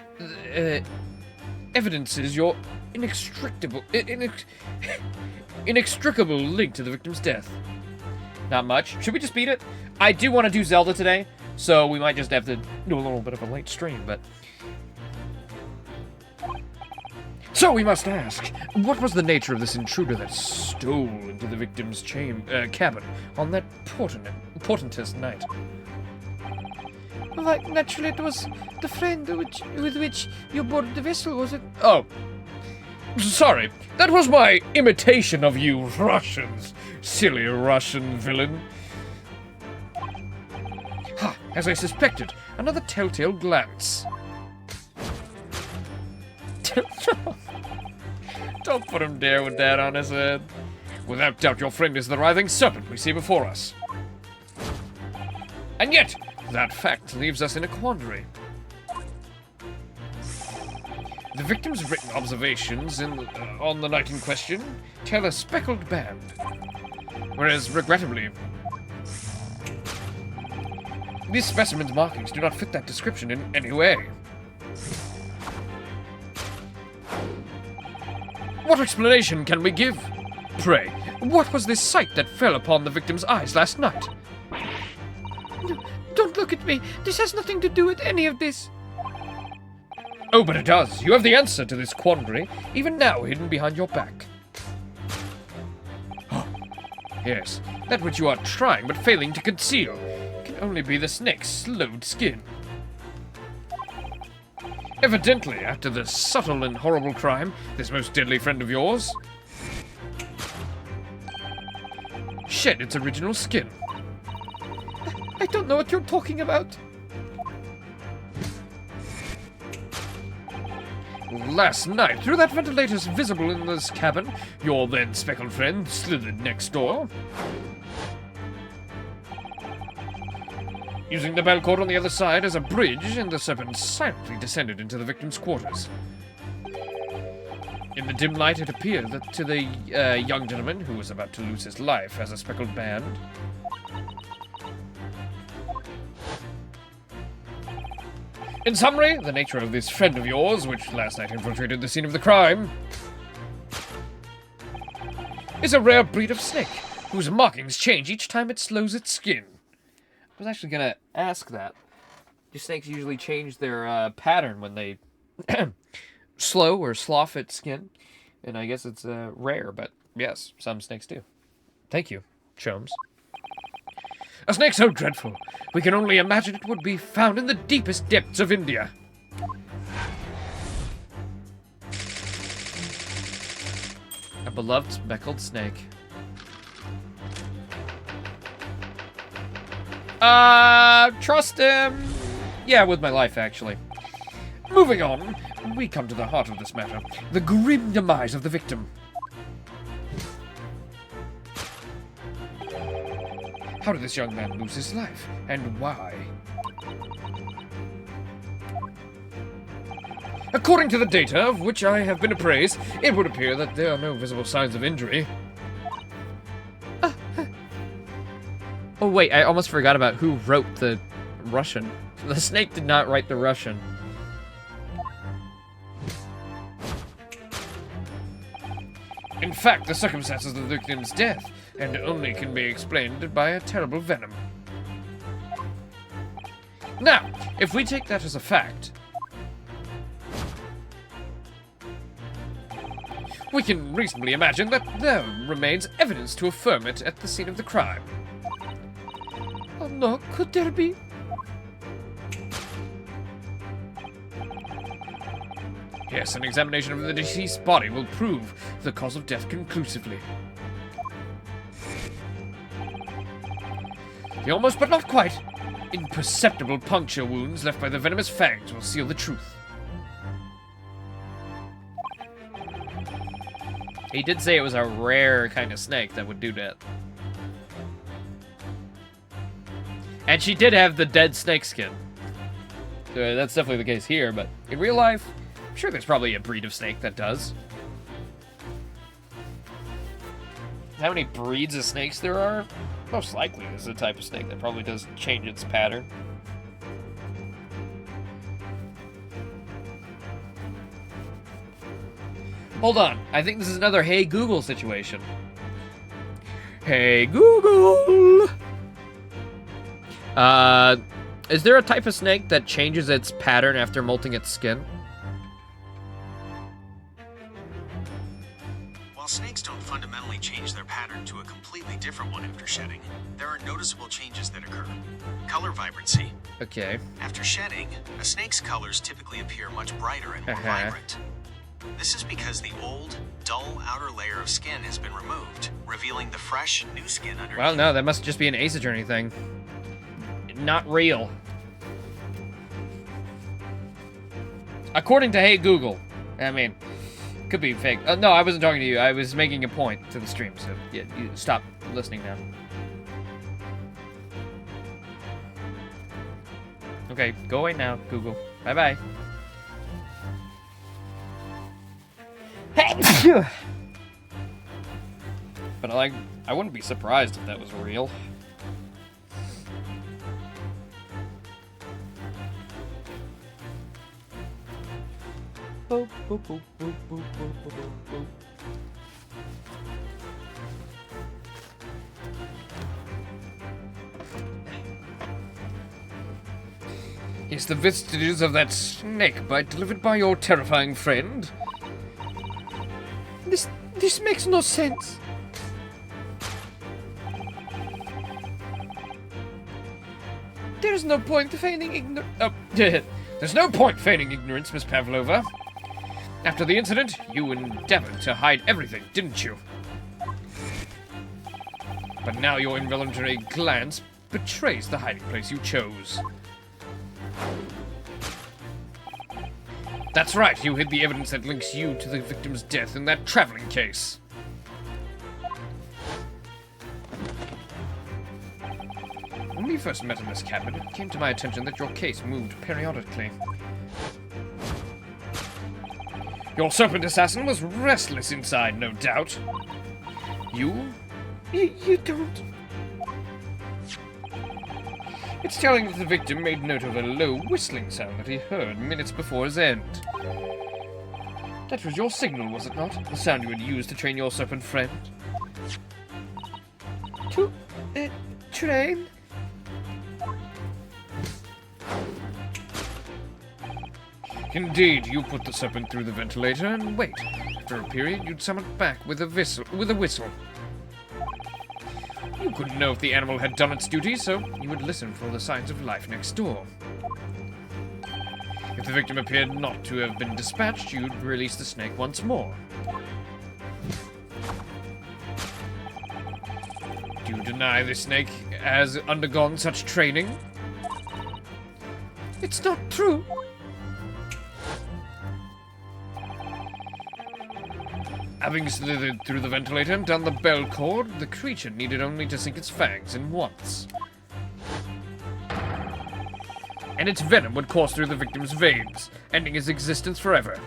evidences your inextricable link to the victim's death. Not much. Should we just beat it? I do want to do Zelda today, so we might just have to do a little bit of a late stream, but... So we must ask, what was the nature of this intruder that stole into the victim's cabin on that portentous night? Why, naturally it was the friend with which you boarded the vessel, was it? Oh, sorry. That was my imitation of you Russians, silly Russian villain. Ha, as I suspected, another telltale glance. Don't put him there with that on his head. Without doubt, your friend is the writhing serpent we see before us. And yet, that fact leaves us in a quandary. The victim's written observations on the night in question tell a speckled band, whereas, regrettably, these specimen's markings do not fit that description in any way. What explanation can we give? Pray, what was this sight that fell upon the victim's eyes last night? look at me. This has nothing to do with any of this. Oh, but it does. You have the answer to this quandary, even now hidden behind your back. Yes, that which you are trying but failing to conceal can only be the snake's slowed skin. Evidently, after the subtle and horrible crime, this most deadly friend of yours shed its original skin. I don't know what you're talking about. Last night, through that ventilator's visible in this cabin, your then speckled friend slithered next door. Using the bell cord on the other side as a bridge, and the serpent silently descended into the victim's quarters. In the dim light, it appeared that to the young gentleman who was about to lose his life as a speckled band. In summary, the nature of this friend of yours, which last night infiltrated the scene of the crime, is a rare breed of snake, whose markings change each time it slows its skin. I was actually gonna ask that. Do snakes usually change their pattern when they slow or slough its skin? And I guess it's rare, but yes, some snakes do. Thank you, Sholmes. A snake so dreadful, we can only imagine it would be found in the deepest depths of India. A beloved speckled snake. Trust him. Yeah, with my life, actually. Moving on, we come to the heart of this matter, the grim demise of the victim. How did this young man lose his life, and why? According to the data of which I have been appraised, it would appear that there are no visible signs of injury. Oh wait, I almost forgot about who wrote the Russian. The snake did not write the Russian. In fact, the circumstances of the victim's death and only can be explained by a terrible venom. Now, if we take that as a fact, we can reasonably imagine that there remains evidence to affirm it at the scene of the crime. Oh no, could there be? Yes, an examination of the deceased's body will prove the cause of death conclusively. The almost but not quite imperceptible puncture wounds left by the venomous fangs will seal the truth. He did say it was a rare kind of snake that would do that. And she did have the dead snake skin. So that's definitely the case here, but in real life, I'm sure there's probably a breed of snake that does. How many breeds of snakes there are? Most likely there's a type of snake that probably does change its pattern. Hold on, I think this is another Hey Google situation. Hey Google! Is there a type of snake that changes its pattern after molting its skin? While snakes don't fundamentally change their pattern to a completely different one after shedding, there are noticeable changes that occur. Color vibrancy. Okay. After shedding, a snake's colors typically appear much brighter and more vibrant. This is because the old, dull outer layer of skin has been removed, revealing the fresh, new skin underneath. Well, no, that must just be an Ace Attorney thing. Not real. According to Hey Google. I mean, could be fake. No, I wasn't talking to you. I was making a point to the stream, so yeah, you stop listening now. Okay, go away now, Google. Bye-bye. But I wouldn't be surprised if that was real. Boop, boop, boop, boop, boop, boop, boop, boop. Yes, the vestiges of that snake bite delivered by your terrifying friend. This makes no sense. There's no point feigning ignorance. Oh, there's no point feigning ignorance, Miss Pavlova. After the incident, you endeavored to hide everything, didn't you? But now your involuntary glance betrays the hiding place you chose. That's right, you hid the evidence that links you to the victim's death in that traveling case. When we first met in this cabin, it came to my attention that your case moved periodically. Your serpent assassin was restless inside, no doubt. You don't. It's telling that the victim made note of a low whistling sound that he heard minutes before his end. That was your signal, was it not? The sound you had used to train your serpent friend? Train? Indeed, you put the serpent through the ventilator and wait. After a period, you'd summon it back with a whistle. You couldn't know if the animal had done its duty, so you would listen for the signs of life next door. If the victim appeared not to have been dispatched, you'd release the snake once more. Do you deny the snake has undergone such training? It's not true. Having slithered through the ventilator and down the bell cord, the creature needed only to sink its fangs in once. And its venom would course through the victim's veins, ending his existence forever.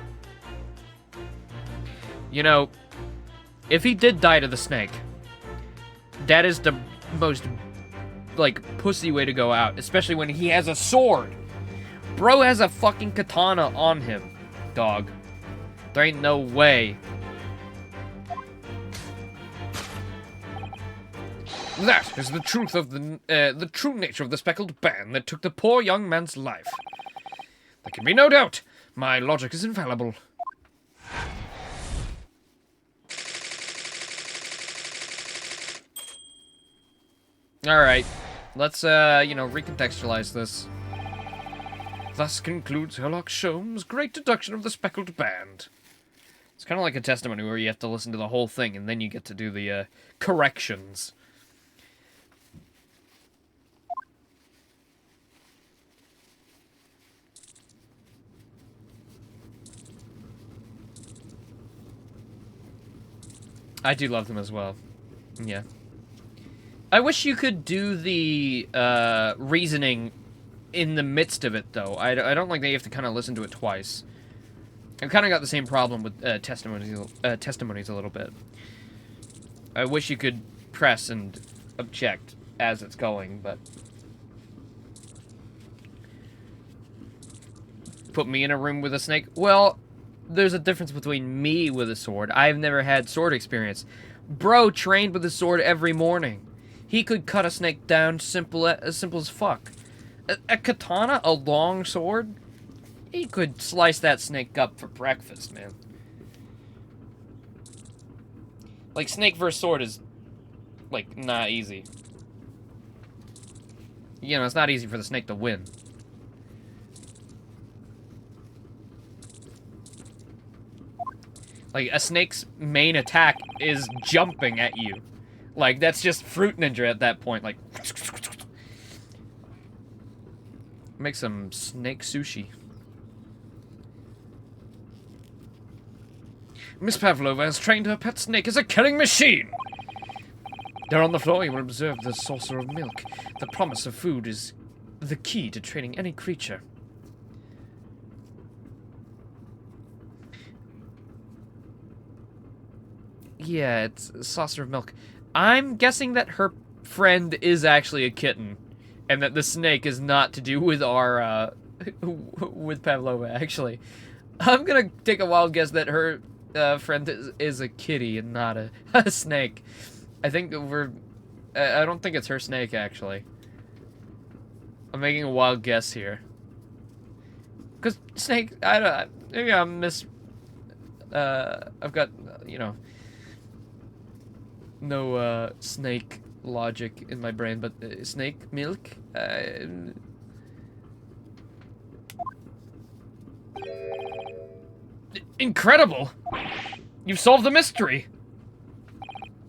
You know, if he did die to the snake, that is the most, like, pussy way to go out. Especially when he has a sword. Bro has a fucking katana on him, dog. There ain't no way. That is the truth of the true nature of the speckled band that took the poor young man's life. There can be no doubt. My logic is infallible. Alright. Let's, recontextualize this. Thus concludes Herlock Sholmes' great deduction of the speckled band. It's kind of like a testimony where you have to listen to the whole thing and then you get to do the, corrections. I do love them as well. Yeah. I wish you could do the reasoning in the midst of it, though. I don't like that you have to kind of listen to it twice. I've kind of got the same problem with testimonies a little bit. I wish you could press and object as it's going, but... Put me in a room with a snake? Well, there's a difference between me with a sword. I've never had sword experience. Bro trained with a sword every morning. He could cut a snake down simple as fuck. A katana, a long sword, he could slice that snake up for breakfast, man. Like, snake versus sword is, like, not easy. You know, it's not easy for the snake to win. Like, a snake's main attack is jumping at you. Like, that's just Fruit Ninja at that point, like... Make some snake sushi. Miss Pavlova has trained her pet snake as a killing machine. There on the floor, you will observe the saucer of milk. The promise of food is the key to training any creature. Yeah, it's a saucer of milk. I'm guessing that her friend is actually a kitten. And that the snake is not to do with our, with Pavlova, actually. I'm gonna take a wild guess that her friend is a kitty and not a snake. I think I don't think it's her snake, actually. I'm making a wild guess here. Because snake, I don't, maybe I'm I've got, you know, no, snake logic in my brain, but snake milk? Incredible! You've solved the mystery!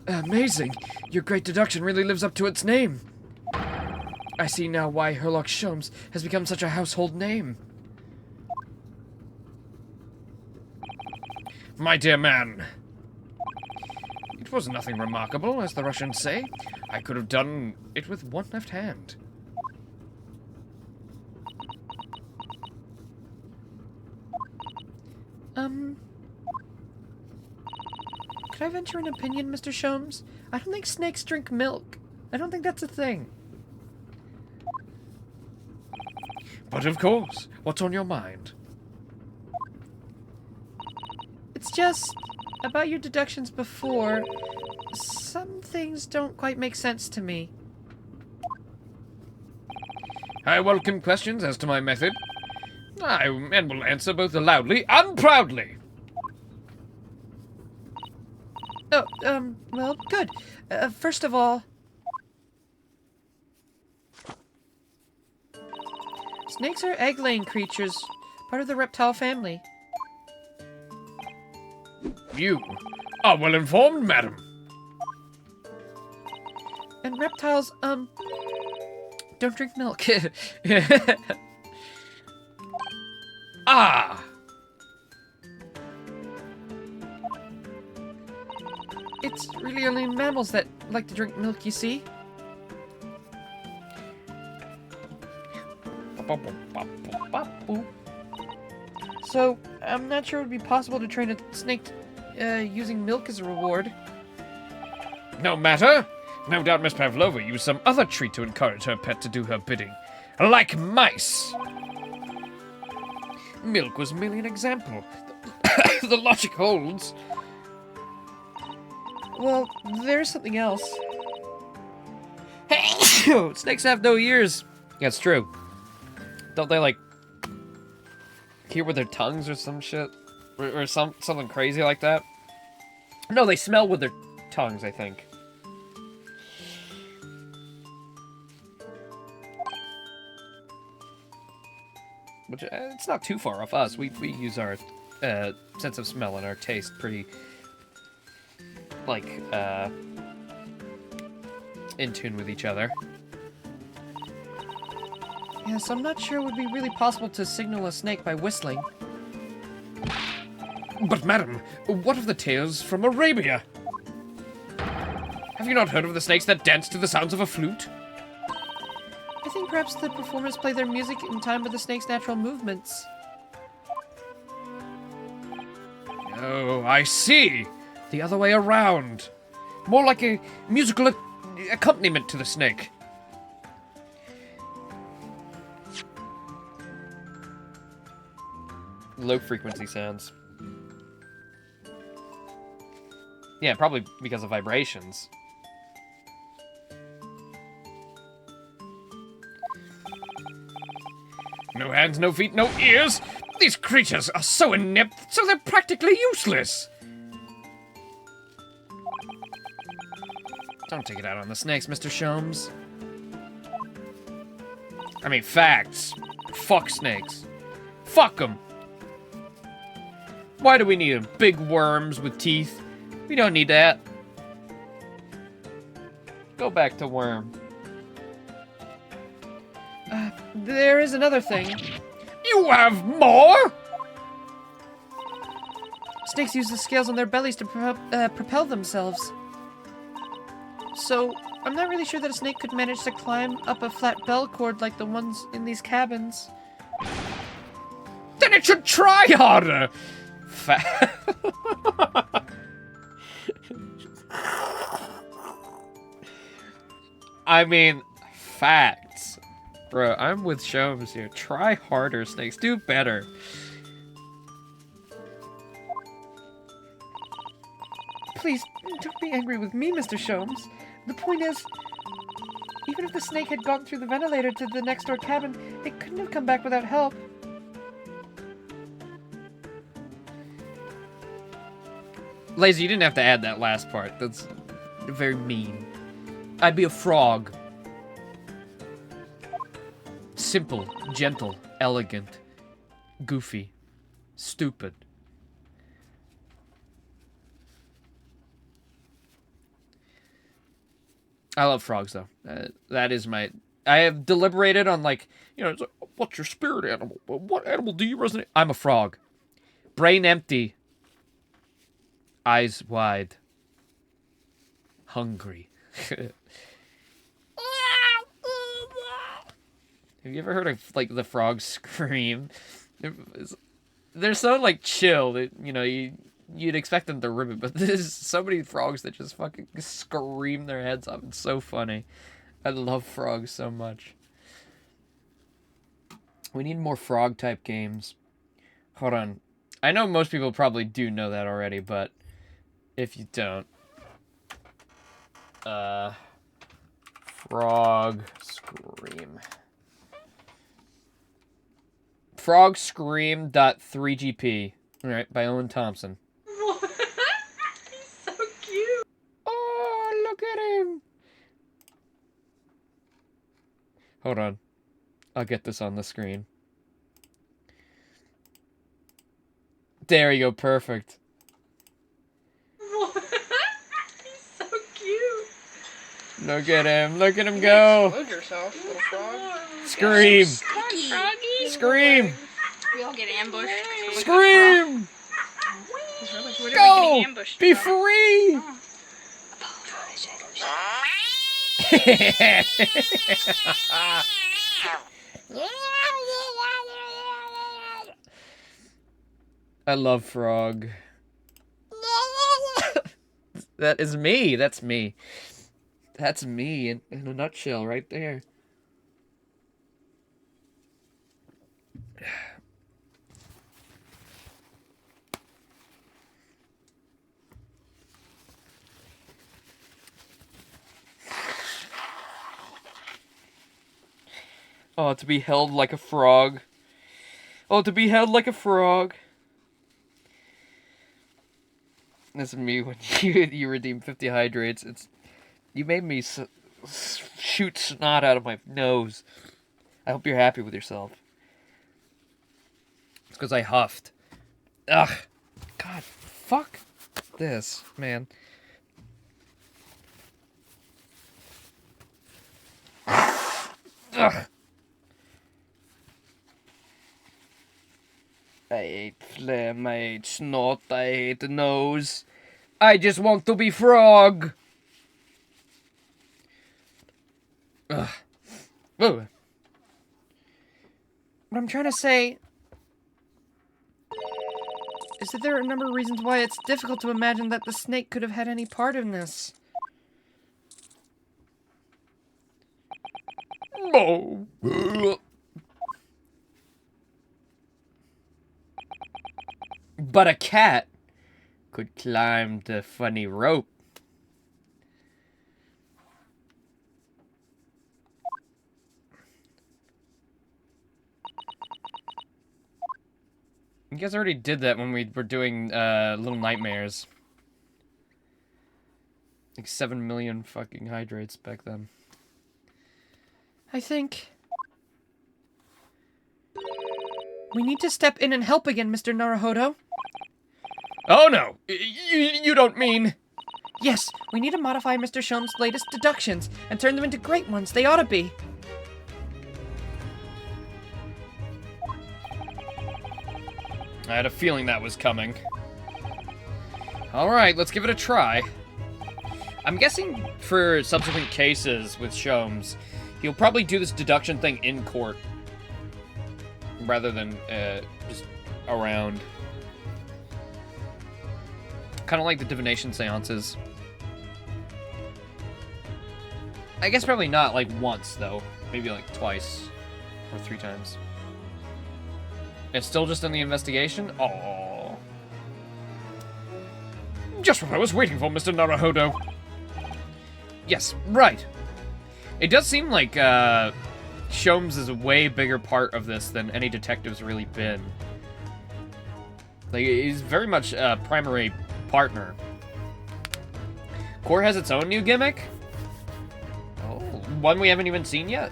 Amazing! Your great deduction really lives up to its name. I see now why Herlock Sholmes has become such a household name. My dear man, it was nothing remarkable, as the Russians say. I could have done it with one left hand. Could I venture an opinion, Mr. Sholmes? I don't think snakes drink milk. I don't think that's a thing. But of course, what's on your mind? It's just, about your deductions before, some things don't quite make sense to me. I welcome questions as to my method. I will answer both loudly and proudly. Oh, well, good. First of all, snakes are egg-laying creatures, part of the reptile family. You are well informed, madam. And reptiles, don't drink milk. Ah! It's really only mammals that like to drink milk, you see? So, I'm not sure it would be possible to train a snake using milk as a reward. No matter. No doubt Miss Pavlova used some other treat to encourage her pet to do her bidding. Like mice. Milk was merely an example. The logic holds. Well, there's something else. Snakes have no ears. That's true. Don't they, like, hear with their tongues or some shit? Or something crazy like that? No, they smell with their tongues, I think. Which, it's not too far off us. We use our sense of smell and our taste pretty, like, in tune with each other. Yes, I'm not sure it would be really possible to signal a snake by whistling. But madam, what of the tales from Arabia? Have you not heard of the snakes that dance to the sounds of a flute? I think perhaps the performers play their music in time with the snake's natural movements. Oh, I see. The other way around. More like a musical accompaniment to the snake. Low frequency sounds. Yeah, probably because of vibrations. No hands, no feet, no ears! These creatures are so inept, so they're practically useless! Don't take it out on the snakes, Mr. Sholmes. I mean, facts. Fuck snakes. Fuck them! Why do we need them? Big worms with teeth? We don't need that. Go back to worm. There is another thing. You have more? Snakes use the scales on their bellies to propel themselves. So, I'm not really sure that a snake could manage to climb up a flat bell cord like the ones in these cabins. Then it should try harder! I mean, facts. Bro, I'm with Sholmes here. Try harder, snakes. Do better. Please, don't be angry with me, Mr. Sholmes. The point is, even if the snake had gone through the ventilator to the next door cabin, it couldn't have come back without help. Lazy, you didn't have to add that last part. That's very mean. I'd be a frog. Simple, gentle, elegant, goofy, stupid. I love frogs, though. That is my... I have deliberated on, like, you know, it's like, what's your spirit animal? What animal do you resonate? I'm a frog. Brain empty. Eyes wide. Hungry. Have you ever heard of, like, the frog scream? They're so, like, chill that, you know, you'd expect them to rip it, but there's so many frogs that just fucking scream their heads off. It's so funny. I love frogs so much. We need more frog-type games. Hold on. I know most people probably do know that already, but if you don't... Frog Scream. Frog Scream.3GP. Alright, by Owen Thompson. He's so cute. Oh, look at him. Hold on. I'll get this on the screen. There you go, perfect. He's so cute. Look at him go. Explode yourself, little frog. Scream. Come on, froggy. Scream. We all get ambushed. Scream. What Go. are we getting ambushed Be from? free. I love frog. That is me. That's me. That's me in a nutshell right there. Oh, to be held like a frog. Oh, to be held like a frog. That's me when you redeem 50 hydrates. You made me shoot snot out of my nose. I hope you're happy with yourself. It's because I huffed. Ugh. God, fuck this, man. Ugh. I hate phlegm, I hate snot, I hate the nose. I just want to be frog. Ugh. Whoa. What I'm trying to say is that there are a number of reasons why it's difficult to imagine that the snake could have had any part in this. No. But a cat could climb the funny rope. You guys already did that when we were doing Little Nightmares. Like 7 million fucking hydrates back then. I think we need to step in and help again, Mr. Naruhodo. Oh no! You don't mean... Yes, we need to modify Mr. Shum's latest deductions and turn them into great ones. They ought to be. I had a feeling that was coming. Alright, let's give it a try. I'm guessing for subsequent cases with Shomes, he'll probably do this deduction thing in court. Rather than just around. Kind of like the divination seances. I guess probably not like once, though. Maybe like twice. Or 3 times. It's still just in the investigation? Oh. Just what I was waiting for, Mr. Naruhodo. Yes, right. It does seem like Shomes is a way bigger part of this than any detective's really been. Like, he's very much a primary partner Court has its own new gimmick? Oh, one we haven't even seen yet?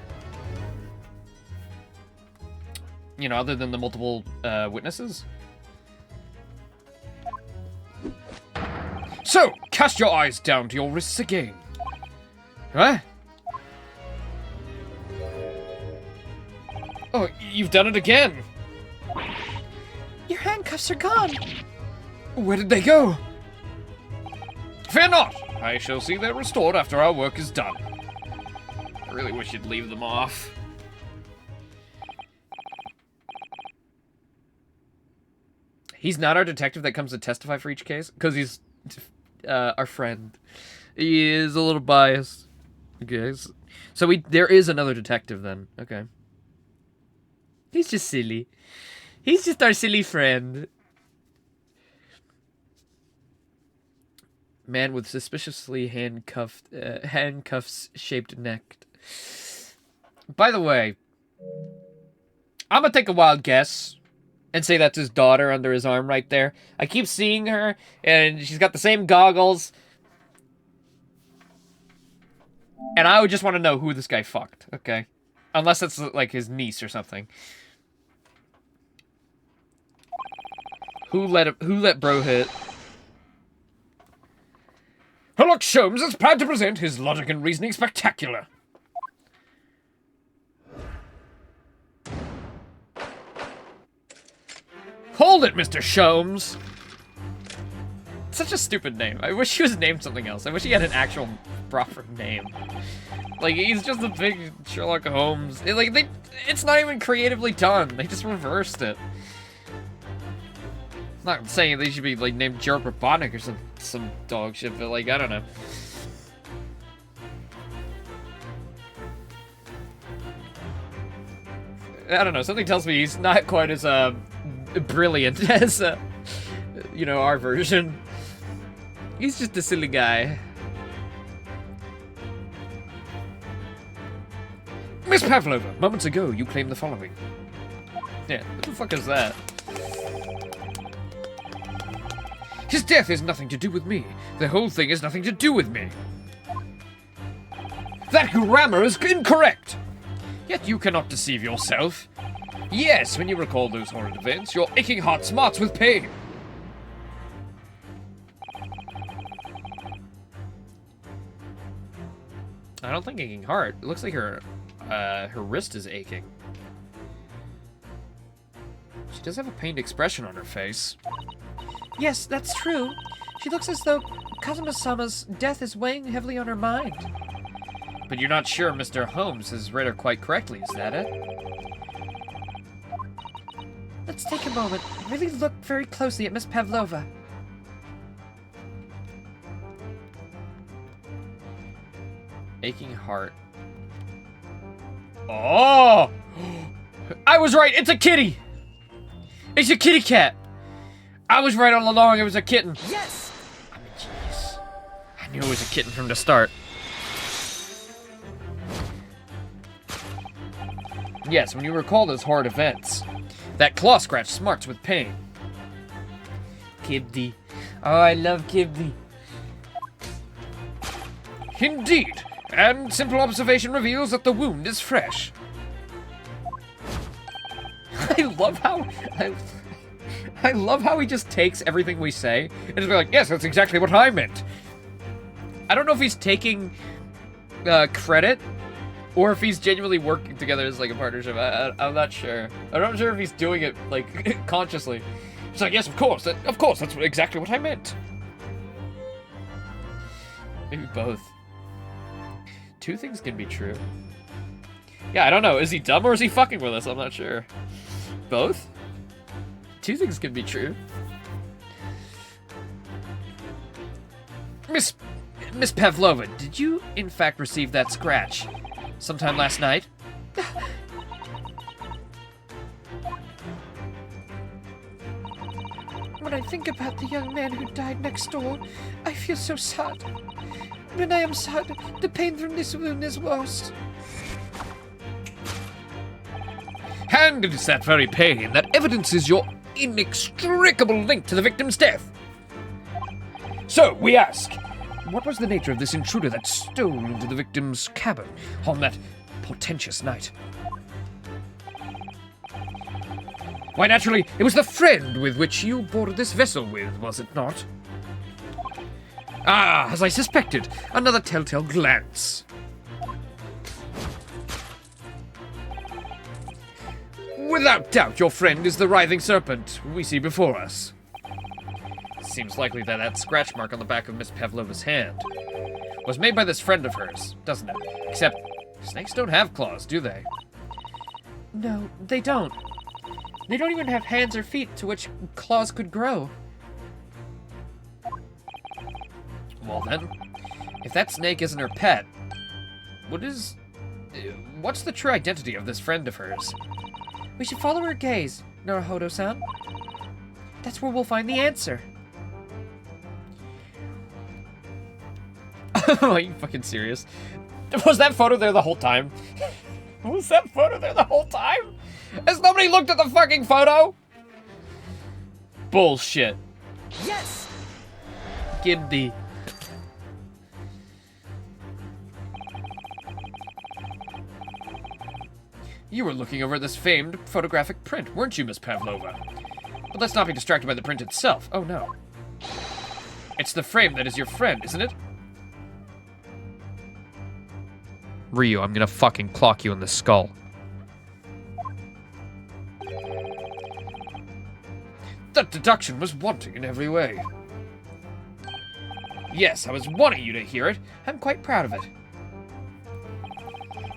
You know, other than the multiple witnesses? So, cast your eyes down to your wrists again. Huh? Oh, you've done it again. Your handcuffs are gone. Where did they go? Fear not. I shall see they're restored after our work is done. I really wish you'd leave them off. He's not our detective that comes to testify for each case, because he's our friend. He is a little biased. Okay, so there is another detective then. Okay. He's just silly. He's just our silly friend. Man with suspiciously handcuffs-shaped neck. By the way, I'm gonna take a wild guess and say that's his daughter under his arm right there. I keep seeing her, and she's got the same goggles. And I would just want to know who this guy fucked, okay? Unless it's like his niece or something. Who let bro hit? Herlock Sholmes is proud to present his logic and reasoning spectacular. Hold it, Mr. Sholmes! Such a stupid name. I wish he was named something else. I wish he had an actual proper name. Like, he's just a big Sherlock Holmes. It's not even creatively done. They just reversed it. I'm not saying they should be, like, named Gerald Robotnik or some dog shit, but, like, I don't know. I don't know. Something tells me he's not quite as, brilliant as, you know, our version. He's just a silly guy. Miss Pavlova, moments ago you claimed the following. Yeah, what the fuck is that? His death has nothing to do with me. The whole thing has nothing to do with me. That grammar is incorrect! Yet you cannot deceive yourself. Yes, when you recall those horrid events, your aching heart smarts with pain. I don't think aching heart. It looks like her wrist is aching. She does have a pained expression on her face. Yes, that's true. She looks as though Kazuma-sama's death is weighing heavily on her mind. But you're not sure Mr. Holmes has read her quite correctly, is that it? Let's take a moment. Really look very closely at Miss Pavlova. Aching heart. Oh! I was right, it's a kitty! It's a kitty cat! I was right all along, it was a kitten. Yes! I'm a genius. I knew it was a kitten from the start. Yes, when you recall those horrid events, that claw scratch smarts with pain. Kibdi. Oh, I love Kibdi. Indeed, and simple observation reveals that the wound is fresh. I love how he just takes everything we say and just be like, yes, that's exactly what I meant. I don't know if he's taking credit or if he's genuinely working together as like a partnership. I'm not sure. I'm not sure if he's doing it like consciously. He's like, yes, of course, that's exactly what I meant. Maybe both. Two things can be true. Yeah, I don't know. Is he dumb or is he fucking with us? I'm not sure. Both? Two things can be true. Miss Pavlova, did you in fact receive that scratch sometime last night? When I think about the young man who died next door, I feel so sad. When I am sad, the pain from this wound is worse. And it is that very pain that evidences your inextricable link to the victim's death. So, we ask, What was the nature of this intruder that stole into the victim's cabin on that portentous night? Why, naturally, it was the friend with which you boarded this vessel with, was it not? Ah, as I suspected, another telltale glance. Without doubt, your friend is the writhing serpent we see before us. Seems likely that that scratch mark on the back of Miss Pavlova's hand was made by this friend of hers, doesn't it? Except, snakes don't have claws, do they? No, they don't. They don't even have hands or feet to which claws could grow. Well then, if that snake isn't her pet, what's the true identity of this friend of hers? We should follow her gaze, Naruhodo-san. That's where we'll find the answer. Are you fucking serious? Was that photo there the whole time? Was that photo there the whole time? Has nobody looked at the fucking photo? Bullshit. Yes! Gibby. You were looking over this famed photographic print, weren't you, Miss Pavlova? But let's not be distracted by the print itself. Oh no. It's the frame that is your friend, isn't it? Ryu, I'm gonna fucking clock you in the skull. That deduction was wanting in every way. Yes, I was wanting you to hear it. I'm quite proud of it.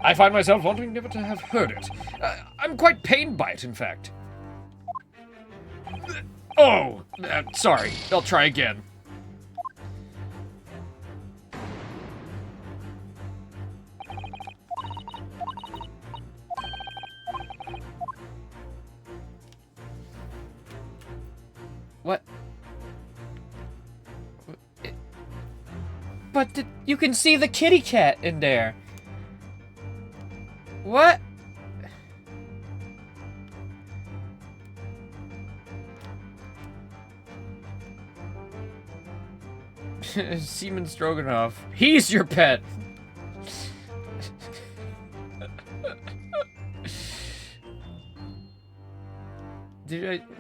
I find myself wanting never to have heard it. I'm quite pained by it, in fact. Oh, sorry. I'll try again. What? But you can see the kitty cat in there. What? Seaman Stroganoff. He's your pet.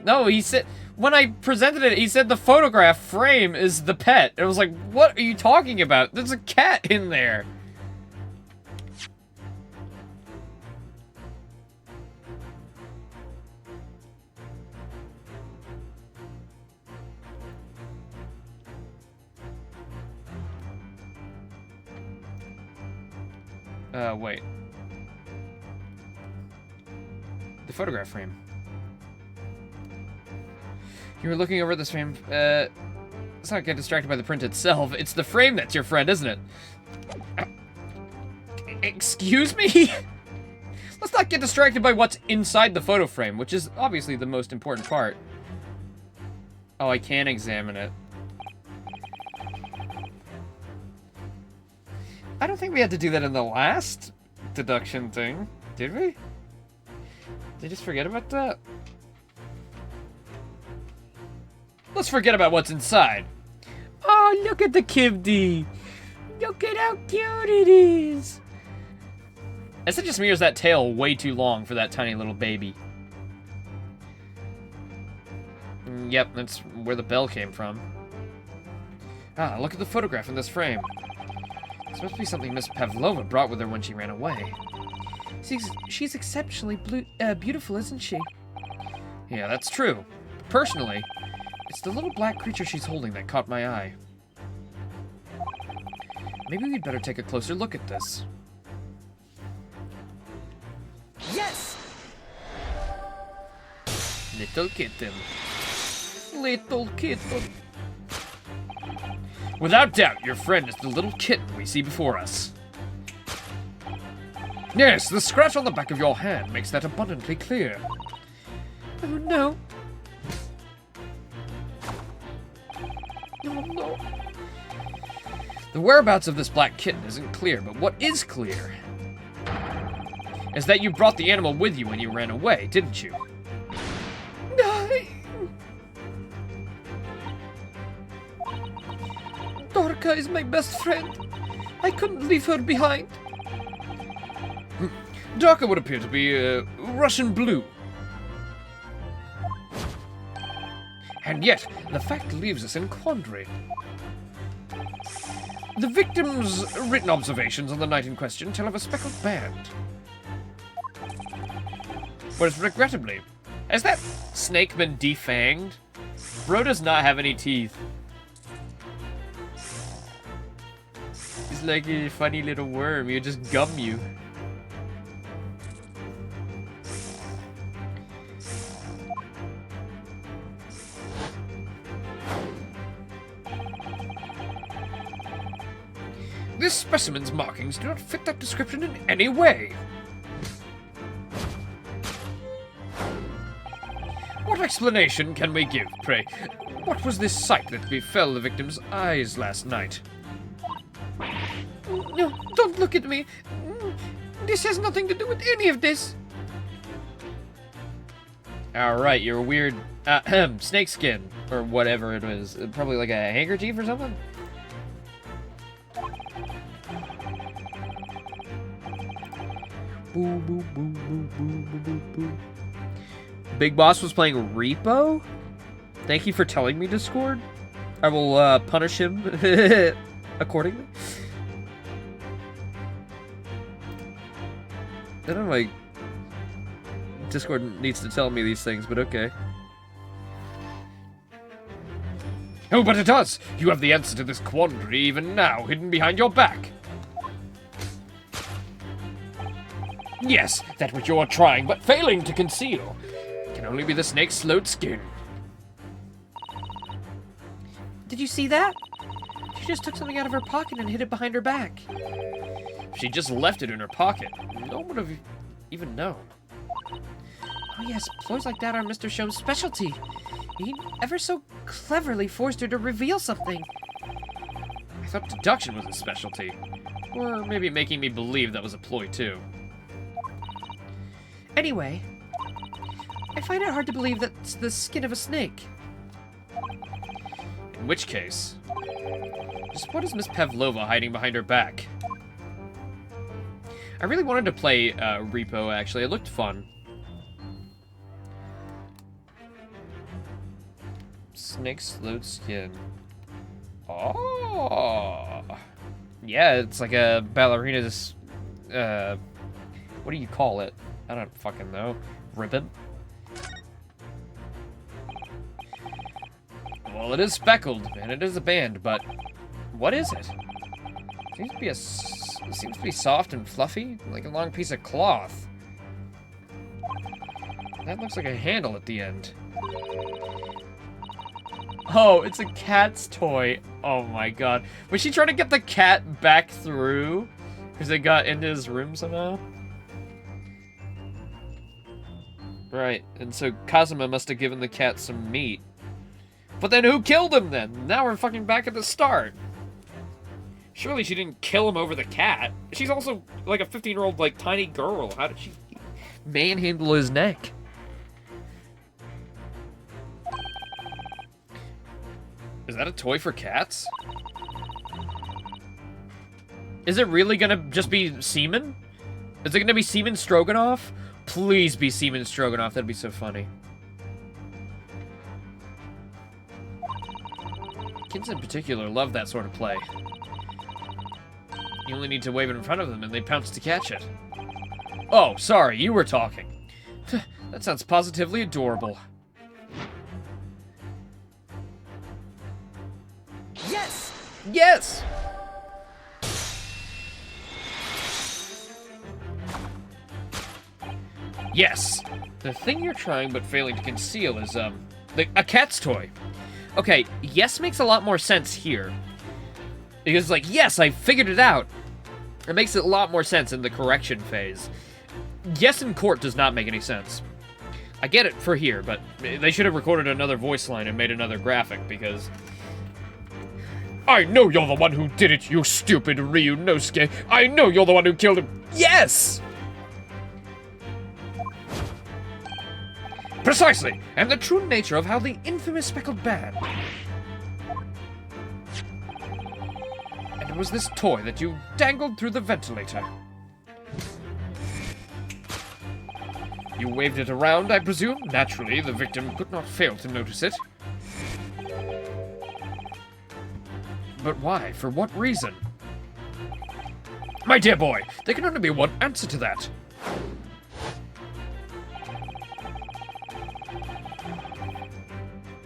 No, he said, when I presented it, he said the photograph frame is the pet. I was like, what are you talking about? There's a cat in there. Wait. The photograph frame. You were looking over this frame, let's not get distracted by the print itself. It's the frame that's your friend, isn't it? Excuse me? Let's not get distracted by what's inside the photo frame, which is obviously the most important part. Oh, I can examine it. I don't think we had to do that in the last deduction thing, did we? Did I just forget about that? Let's forget about what's inside. Oh, look at the Kibdi. Look at how cute it is. Is it just me or is that tail way too long for that tiny little baby? Yep, that's where the bell came from. Ah, look at the photograph in this frame. It's supposed to be something Miss Pavlova brought with her when she ran away. She's exceptionally beautiful, isn't she? Yeah, that's true. Personally, it's the little black creature she's holding that caught my eye. Maybe we'd better take a closer look at this. Yes! Little kitten. Little kitten. Without doubt, your friend is the little kitten we see before us. Yes, the scratch on the back of your hand makes that abundantly clear. Oh no. No, no. The whereabouts of this black kitten isn't clear, but what is clear is that you brought the animal with you when you ran away, didn't you? Dark Daka is my best friend. I couldn't leave her behind. Daka would appear to be Russian blue. And yet, the fact leaves us in quandary. The victim's written observations on the night in question tell of a speckled band. Whereas, regrettably, Has that snake been defanged? Bro does not have any teeth. He's like a funny little worm. He'll just gum you. This specimen's markings do not fit that description in any way. What explanation can we give, pray? What was this sight that befell the victim's eyes last night? No, don't look at me. This has nothing to do with any of this. Alright, you're a weird snake skin. Or whatever it was. Probably like a handkerchief or something? Boo, boo, boo, boo, boo, boo, boo, boo. Big Boss was playing Repo? Thank you for telling me, Discord. I will punish him accordingly. I don't know, like, Discord needs to tell me these things, but okay. Oh, but it does! You have the answer to this quandary even now, hidden behind your back. Yes, that which you are trying but failing to conceal can only be the snake's slowed skin. Did you see that? She just took something out of her pocket and hid it behind her back. If she just left it in her pocket, no one would have even known. Oh yes, ploys like that are Mr. Show's specialty. He ever so cleverly forced her to reveal something. I thought deduction was his specialty. Or maybe making me believe that was a ploy too. Anyway, I find it hard to believe that's the skin of a snake. In which case, just what is Miss Pavlova hiding behind her back? I really wanted to play Repo, actually. It looked fun. Snake slowed skin. Oh! Yeah, it's like a ballerina's, what do you call it? I don't fucking know. Ribbon? Well, it is speckled, and it is a band, but what is it? Seems to be soft and fluffy, like a long piece of cloth. That looks like a handle at the end. Oh, it's a cat's toy. Oh my god. Was she trying to get the cat back through? Because they got into his room somehow? Right, and so Kazuma must have given the cat some meat. But then who killed him then? Now we're fucking back at the start. Surely she didn't kill him over the cat. She's also like a 15-year-old, like, tiny girl. How did she manhandle his neck? Is that a toy for cats? Is it really gonna just be semen? Is it gonna be semen stroganoff? Please be semen stroganoff. That'd be so funny. Kids in particular love that sort of play. You only need to wave it in front of them and they pounce to catch it. Oh, sorry, you were talking. That sounds positively adorable. Yes! Yes! Yes! The thing you're trying but failing to conceal is, a cat's toy. Okay, yes makes a lot more sense here. Because, like, yes, I figured it out. It makes a lot more sense in the correction phase. Yes in court does not make any sense. I get it for here, but they should have recorded another voice line and made another graphic, because... I know you're the one who did it, you stupid Ryunosuke. I know you're the one who killed him. Yes! Precisely, and the true nature of how the infamous speckled band. was this toy that you dangled through the ventilator. You waved it around, I presume? Naturally, the victim could not fail to notice it. But why? For what reason? My dear boy, there can only be one answer to that.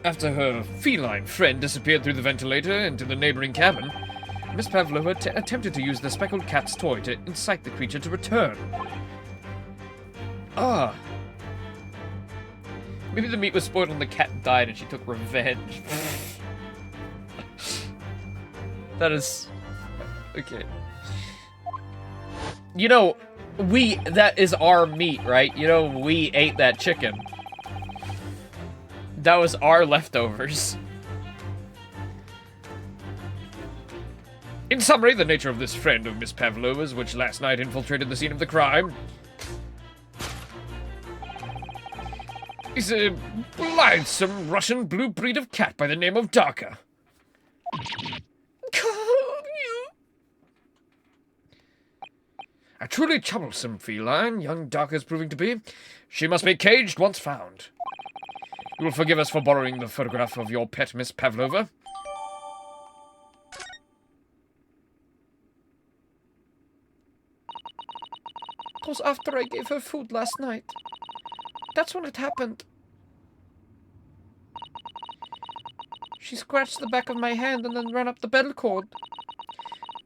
After her feline friend disappeared through the ventilator into the neighboring cabin, Miss Pavlova attempted to use the speckled cat's toy to incite the creature to return. Ah. Maybe the meat was spoiled and the cat died and she took revenge. That is... okay. You know, that is our meat, right? You know, we ate that chicken. That was our leftovers. In summary, the nature of this friend of Miss Pavlova's, which last night infiltrated the scene of the crime, is a blithesome Russian blue breed of cat by the name of Darka. A truly troublesome feline, young Darka's proving to be. She must be caged once found. You will forgive us for borrowing the photograph of your pet, Miss Pavlova. It was after I gave her food last night. That's when it happened. She scratched the back of my hand and then ran up the bell cord.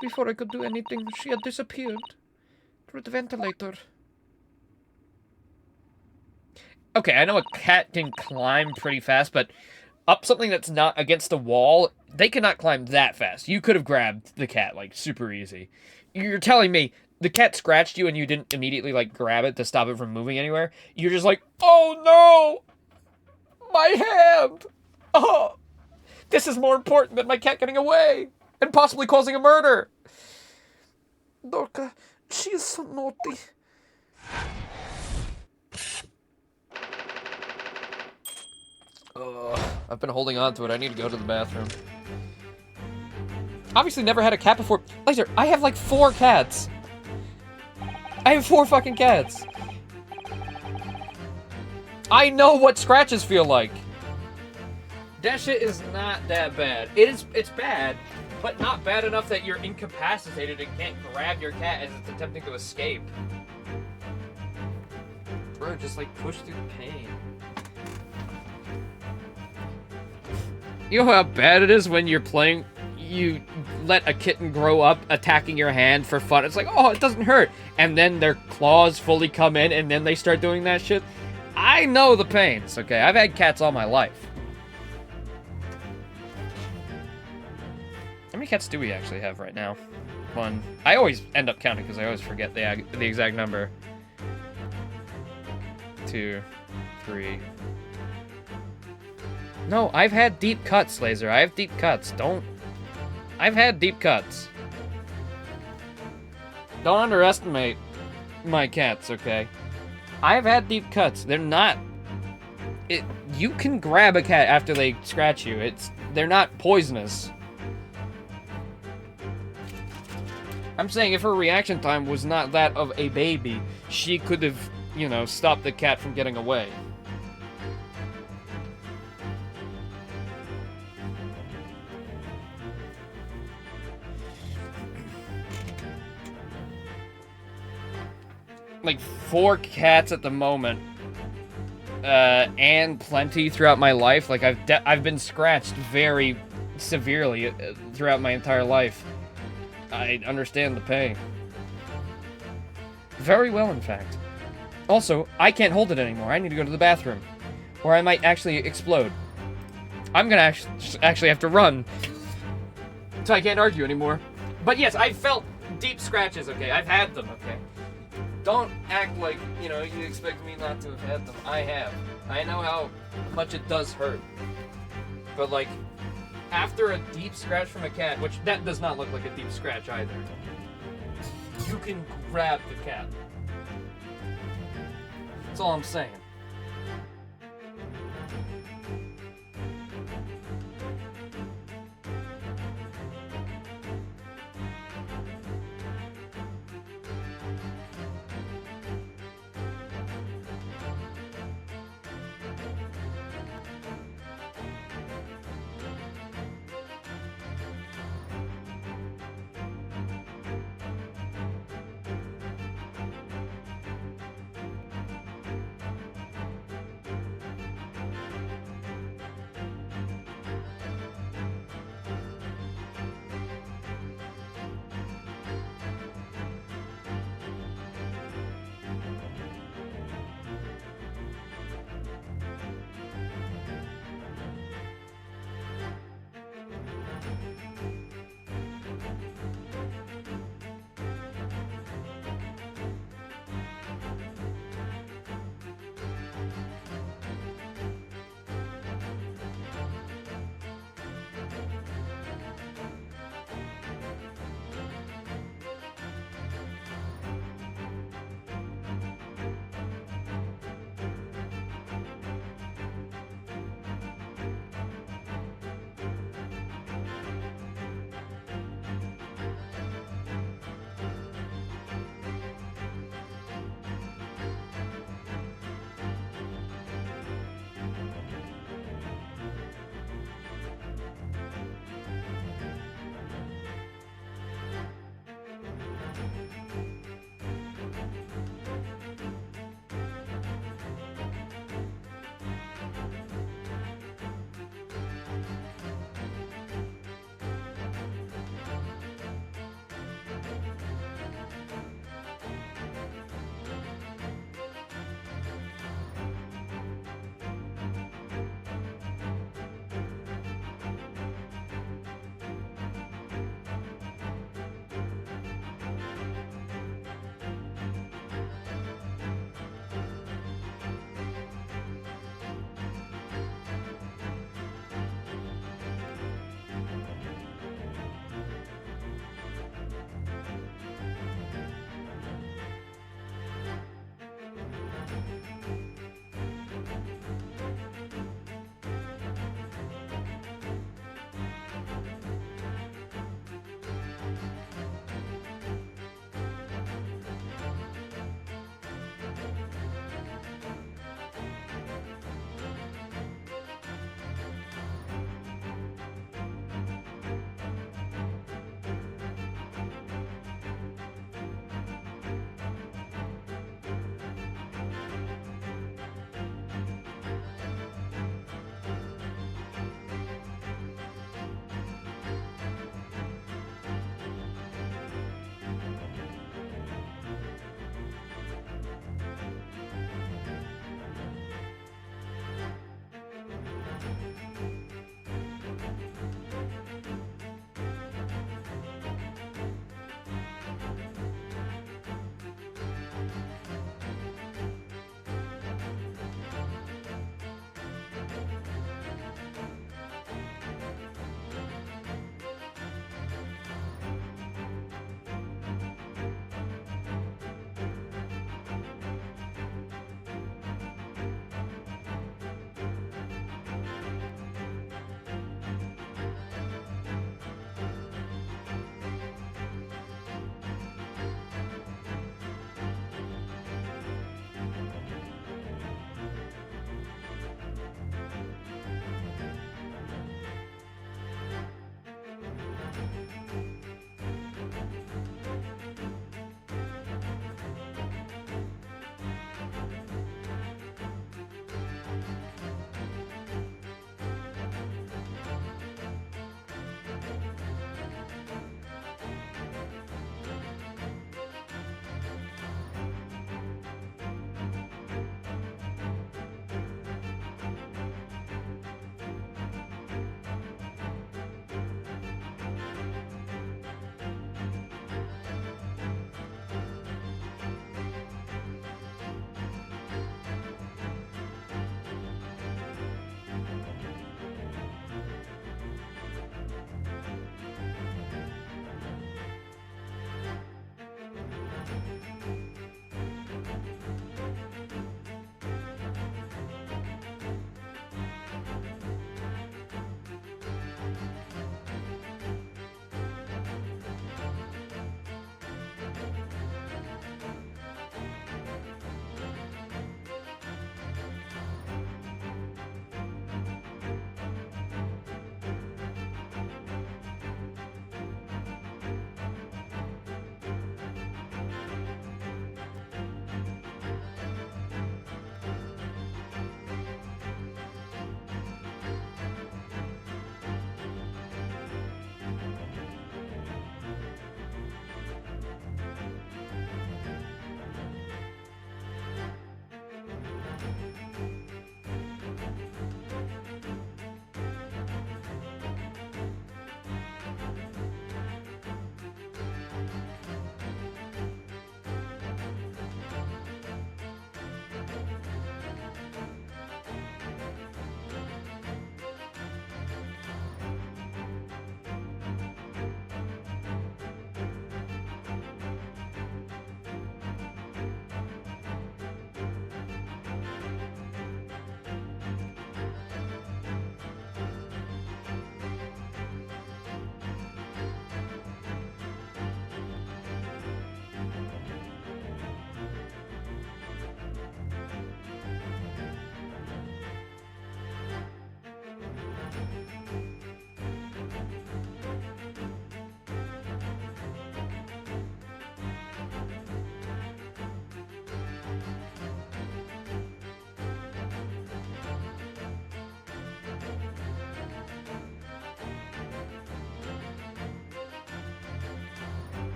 Before I could do anything, she had disappeared through the ventilator. Okay, I know a cat can climb pretty fast, but up something that's not against the wall, they cannot climb that fast. You could have grabbed the cat, like, super easy. You're telling me the cat scratched you and you didn't immediately, like, grab it to stop it from moving anywhere? You're just like, oh no! My hand! Oh! This is more important than my cat getting away! And possibly causing a murder! Dorka, she is so naughty. I've been holding on to it. I need to go to the bathroom. Obviously never had a cat before. Laser, I have like 4 cats. I have 4 fucking cats. I know what scratches feel like. That shit is not that bad. It's bad, but not bad enough that you're incapacitated and can't grab your cat as it's attempting to escape. Bro, just like push through the pain. You know how bad it is when you're playing, you let a kitten grow up attacking your hand for fun. It's like, oh, it doesn't hurt. And then their claws fully come in and then they start doing that shit. I know the pains, okay? I've had cats all my life. How many cats do we actually have right now? 1. I always end up counting because I always forget the exact number. 2, 3. No, I've had deep cuts, Laser. I have deep cuts. I've had deep cuts. Don't underestimate my cats, okay? I've had deep cuts. They're not... You can grab a cat after they scratch you. They're not poisonous. I'm saying if her reaction time was not that of a baby, she could have, you know, stopped the cat from getting away. Like 4 cats at the moment, and plenty throughout my life. Like I've been scratched very severely throughout my entire life. I understand the pain. Very well, in fact. Also, I can't hold it anymore. I need to go to the bathroom, or I might actually explode. I'm gonna actually have to run, so I can't argue anymore. But yes, I felt deep scratches. Okay, I've had them. Okay. Don't act like, you know, you expect me not to have had them. I have. I know how much it does hurt. But, like, after a deep scratch from a cat, which that does not look like a deep scratch either, you can grab the cat. That's all I'm saying.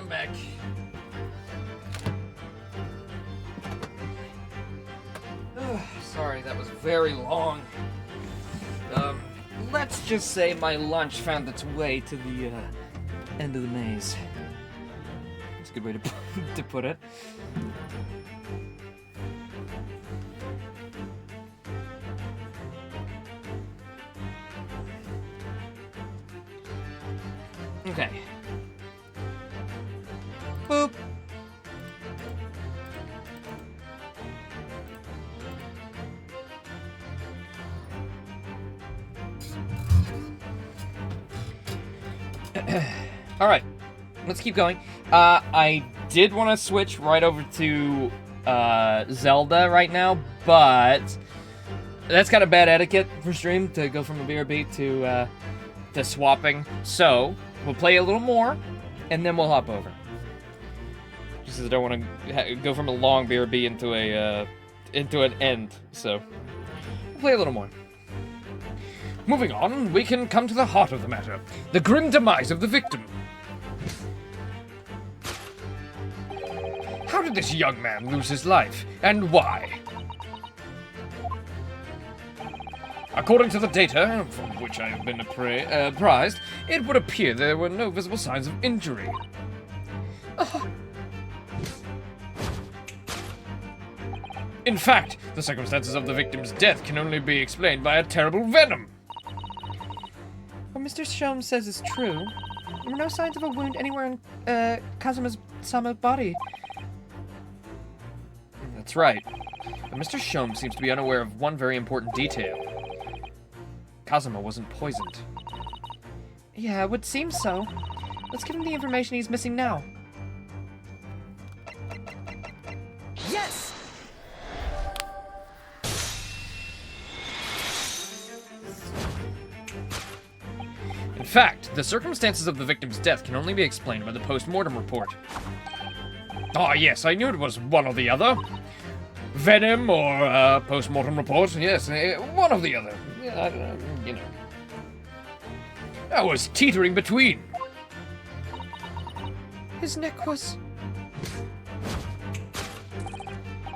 I'm back. Sorry, that was very long. Let's just say my lunch found its way to the end of the maze. That's a good way to put it. Okay. Boop. All right, let's keep going. I did want to switch right over to Zelda right now, but that's kind of bad etiquette for stream to go from a BRB to swapping. So we'll play a little more, and then we'll hop over. Just because I don't want to go from a long BRB into an end. So we'll play a little more. Moving on, we can come to the heart of the matter. The grim demise of the victim. How did this young man lose his life, and why? According to the data, from which I have been apprised, it would appear there were no visible signs of injury. In fact, the circumstances of the victim's death can only be explained by a terrible venom. What Mr. Sholmes says is true. There were no signs of a wound anywhere in Kazuma's body. That's right. But Mr. Sholmes seems to be unaware of one very important detail. Kazuma wasn't poisoned. Yeah, it would seem so. Let's give him the information he's missing now. Yes! In fact, the circumstances of the victim's death can only be explained by the post-mortem report. Ah, yes, I knew it was one or the other. Venom or post-mortem report, yes, one or the other. You know. I was teetering between. His neck was...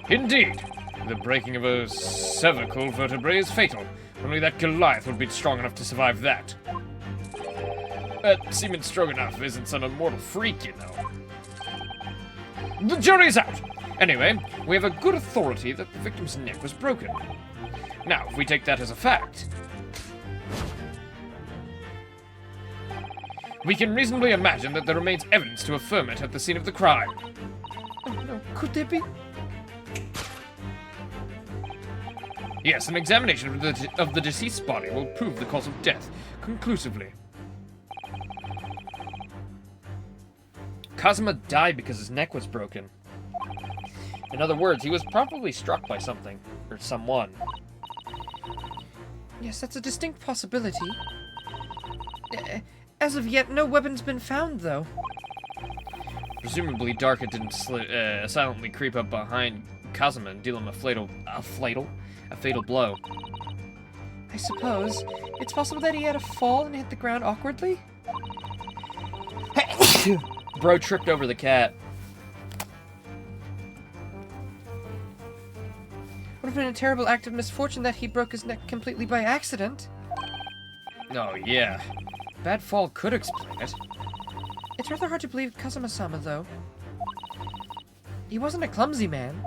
Indeed. The breaking of a cervical vertebrae is fatal. Only that Goliath would be strong enough to survive that. Seaman Stroganoff isn't some immortal freak, you know. The jury's out! Anyway, we have a good authority that the victim's neck was broken. Now, if we take that as a fact, we can reasonably imagine that there remains evidence to affirm it at the scene of the crime. Oh, no. Could there be... Yes, an examination of the deceased's body will prove the cause of death conclusively. Kazuma died because his neck was broken. In other words, he was probably struck by something, or someone. Yes, that's a distinct possibility. As of yet, no weapon's been found, though. Presumably, Darka didn't silently creep up behind Kazuma and deal him a fatal blow. I suppose. It's possible that he had a fall and hit the ground awkwardly? Bro tripped over the cat. Would have been a terrible act of misfortune that he broke his neck completely by accident. Oh, yeah. Bad fall could explain it. It's rather hard to believe Kazuma-sama, though. He wasn't a clumsy man.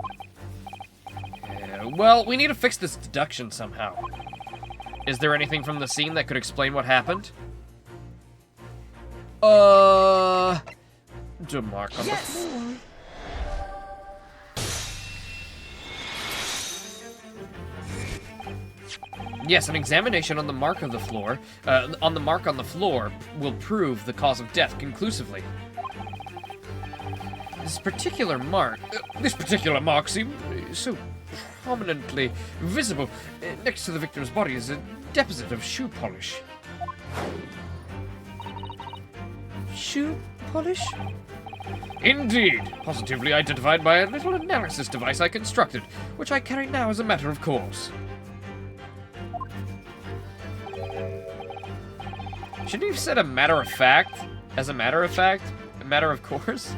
Well, we need to fix this deduction somehow. Is there anything from the scene that could explain what happened? The mark on the floor. Yes, an examination on the mark of the floor, will prove the cause of death conclusively. This particular mark seems so prominently visible. Next to the victim's body is a deposit of shoe polish. Shoe polish? Indeed, positively identified by a little analysis device I constructed, which I carry now as a matter of course. Shouldn't you have said a matter of fact? As a matter of fact? matter of course.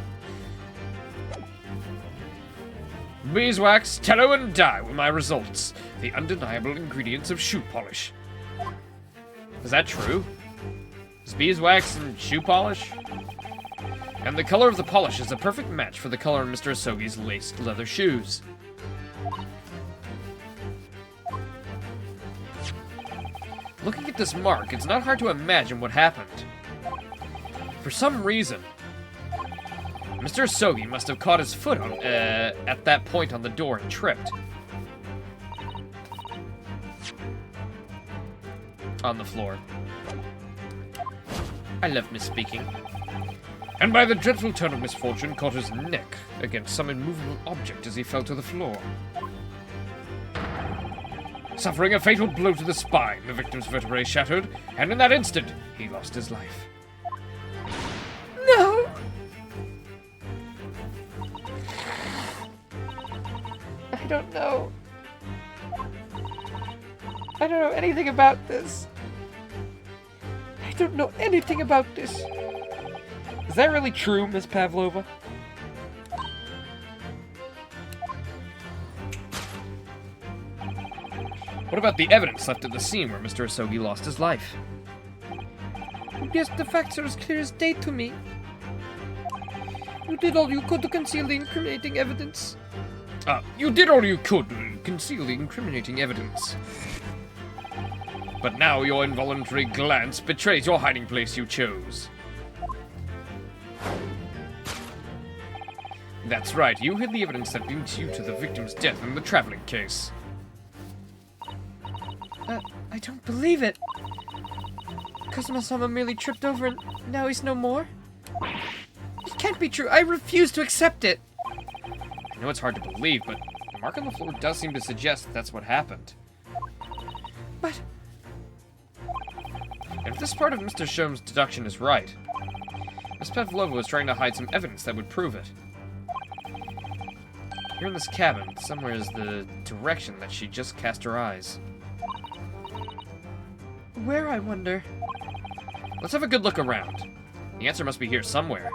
Beeswax, tallow, and dye were my results. The undeniable ingredients of shoe polish. Is that true? Is beeswax and shoe polish? And the color of the polish is a perfect match for the color in Mr. Asogi's laced leather shoes. Looking at this mark, it's not hard to imagine what happened. For some reason, Mr. Asogi must have caught his foot on, at that point on the door and tripped. On the floor. I love misspeaking. And by the dreadful turn of misfortune, caught his neck against some immovable object as he fell to the floor. Suffering a fatal blow to the spine, the victim's vertebrae shattered, and in that instant, he lost his life. No! I don't know. I don't know anything about this. I don't know anything about this. Is that really true, Miss Pavlova? What about the evidence left at the scene where Mr. Asogi lost his life? Yes, the facts are as clear as day to me. You did all you could to conceal the incriminating evidence. You did all you could to conceal the incriminating evidence. But now your involuntary glance betrays your hiding place you chose. That's right, you hid the evidence that links you to the victim's death in the traveling case. I don't believe it. Kazuma-sama merely tripped over and now he's no more? It can't be true. I refuse to accept it. I know it's hard to believe, but the mark on the floor does seem to suggest that's what happened. But And if this part of Mr. Shom's deduction is right, Miss Pavlova was trying to hide some evidence that would prove it. Here in this cabin, somewhere is the direction that she just cast her eyes. where, I wonder? Let's have a good look around. The answer must be here somewhere.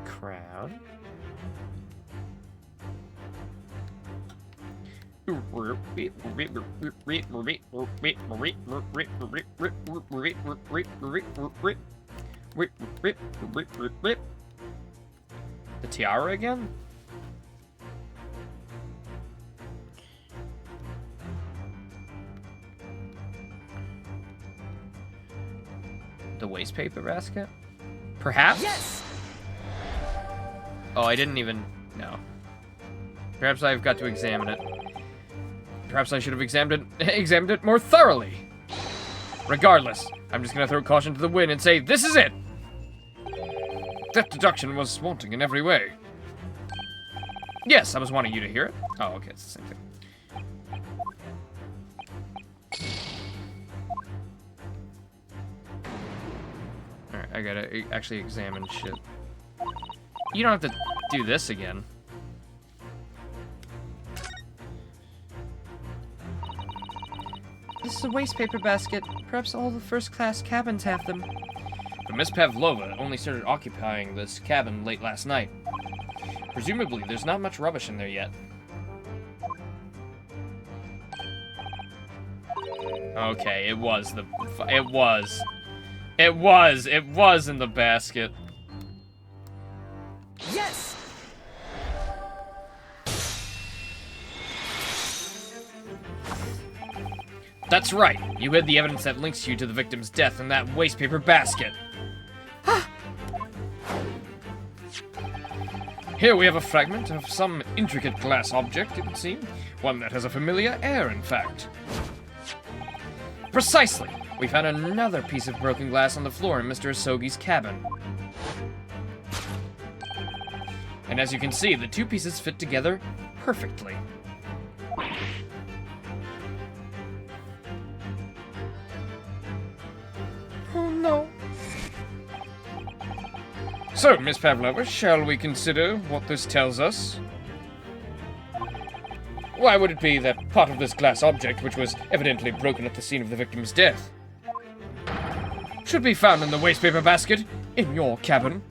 Crown. The tiara again? The waste paper basket? Perhaps? Yes! Oh, I didn't even... No. Perhaps I've got to examine it. Perhaps I should have examined it more thoroughly. Regardless, I'm just gonna throw caution to the wind and say, this is it! That deduction was wanting in every way. Yes, I was wanting you to hear it. Oh, okay, it's the same thing. Alright, I gotta actually examine shit. You don't have to do this again. This is a waste paper basket. Perhaps all the first-class cabins have them. But Miss Pavlova only started occupying this cabin late last night. Presumably, there's not much rubbish in there yet. Okay, it was in the basket. Yes! That's right. You hid the evidence that links you to the victim's death in that waste paper basket. Here we have a fragment of some intricate glass object, it would seem. One that has a familiar air, in fact. Precisely. We found another piece of broken glass on the floor in Mr. Asogi's cabin. And as you can see, the two pieces fit together perfectly. Oh no. So, Miss Pavlova, shall we consider what this tells us? Why would it be that part of this glass object, which was evidently broken at the scene of the victim's death, should be found in the waste paper basket in your cabin.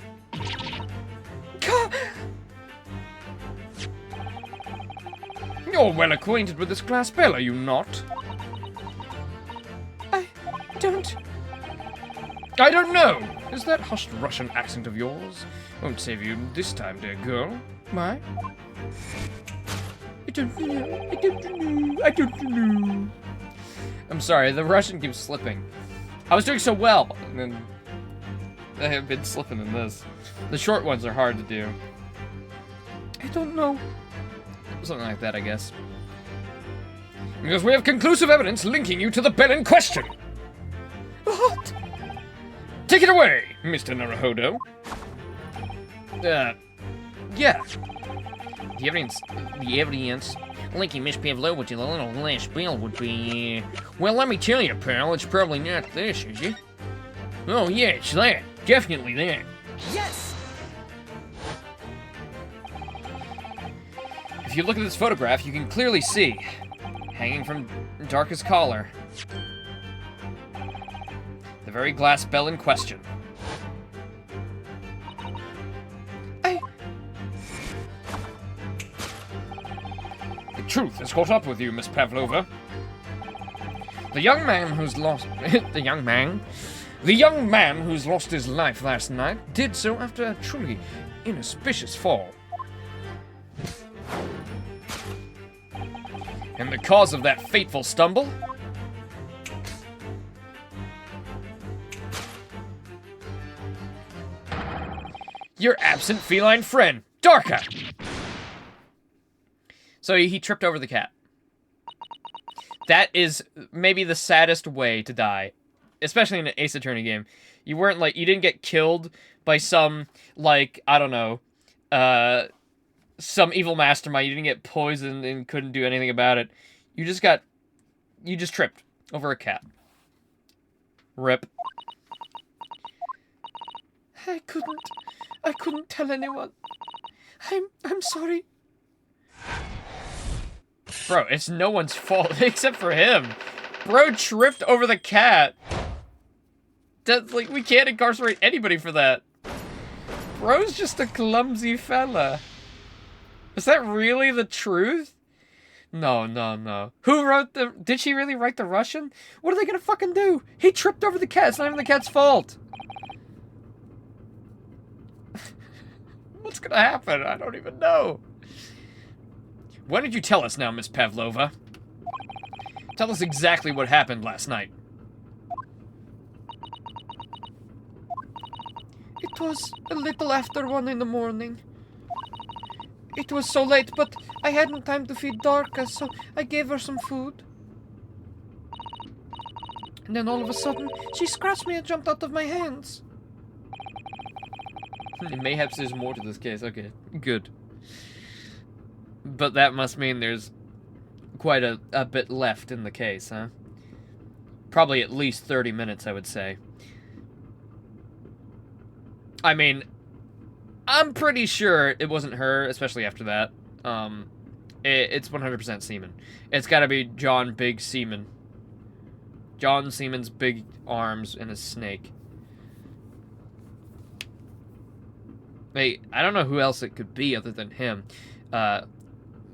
You're well acquainted with this glass bell, are you not? I don't... I don't know. Is that hushed Russian accent of yours? Won't save you this time, dear girl. Why? I don't know. I don't know. I don't know. I'm sorry, the Russian keeps slipping. I was doing so well, and then I have been slipping in this. The short ones are hard to do. I don't know. Something like that, I guess. Because we have conclusive evidence linking you to the bell in question. What? Take it away, Mr. Naruhodo. Yeah. The evidence linking Miss Pavlova to the little glass bell would be... well, let me tell you, pal, it's probably not this, is it? Oh, yeah, it's that. Definitely that. Yes! If you look at this photograph, you can clearly see, hanging from Darka's collar, the very glass bell in question. The truth has caught up with you, Miss Pavlova. The young man who's lost... the young man who's lost his life last night did so after a truly inauspicious fall. And the cause of that fateful stumble? Your absent feline friend, Darka! So he tripped over the cat. That is maybe the saddest way to die. Especially in an Ace Attorney game. You weren't like, you didn't get killed by some, like, I don't know, some evil mastermind. You didn't get poisoned and couldn't do anything about it. You just tripped over a cat. Rip. I couldn't tell anyone. I'm sorry. Bro, it's no one's fault except for him. Bro tripped over the cat. That's like, we can't incarcerate anybody for that. Bro's just a clumsy fella. Is that really the truth? No, no, no. Who wrote the... Did she really write the Russian? What are they gonna fucking do? He tripped over the cat. It's not even the cat's fault. What's gonna happen? I don't even know. Why don't you tell us now, Miss Pavlova? Tell us exactly what happened last night. It was a little after 1 in the morning. It was so late, but I hadn't time to feed Darka, so I gave her some food. And then all of a sudden, she scratched me and jumped out of my hands. Mayhaps there's more to this case. Okay, good. But that must mean there's quite a bit left in the case, huh? Probably at least 30 minutes, I would say. I mean, I'm pretty sure it wasn't her, especially after that. It's 100% Seaman. It's gotta be John Big Seaman. John Seaman's big arms and a snake. Hey, I don't know who else it could be other than him.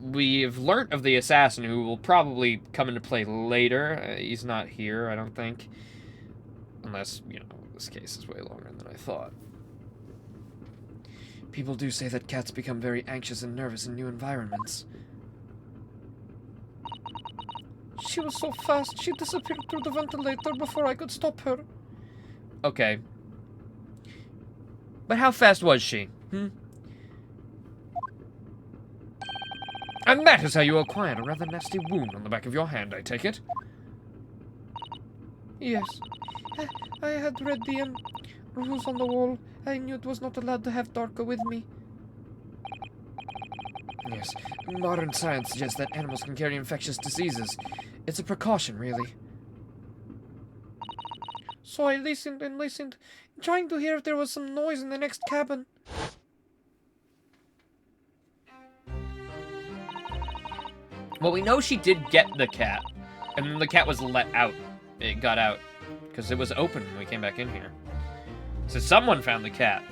We've learnt of the assassin who will probably come into play later. He's not here, I don't think. Unless, you know, this case is way longer than I thought. People do say that cats become very anxious and nervous in new environments. She was so fast, she disappeared through the ventilator before I could stop her. Okay. But how fast was she? And that is how you acquired a rather nasty wound on the back of your hand, I take it? Yes. I had read the rules on the wall. I knew it was not allowed to have Darka with me. Yes. Modern science suggests that animals can carry infectious diseases. It's a precaution, really. So I listened and listened, trying to hear if there was some noise in the next cabin. Well, we know she did get the cat, and then the cat was let out. It got out, because it was open when we came back in here. So someone found the cat.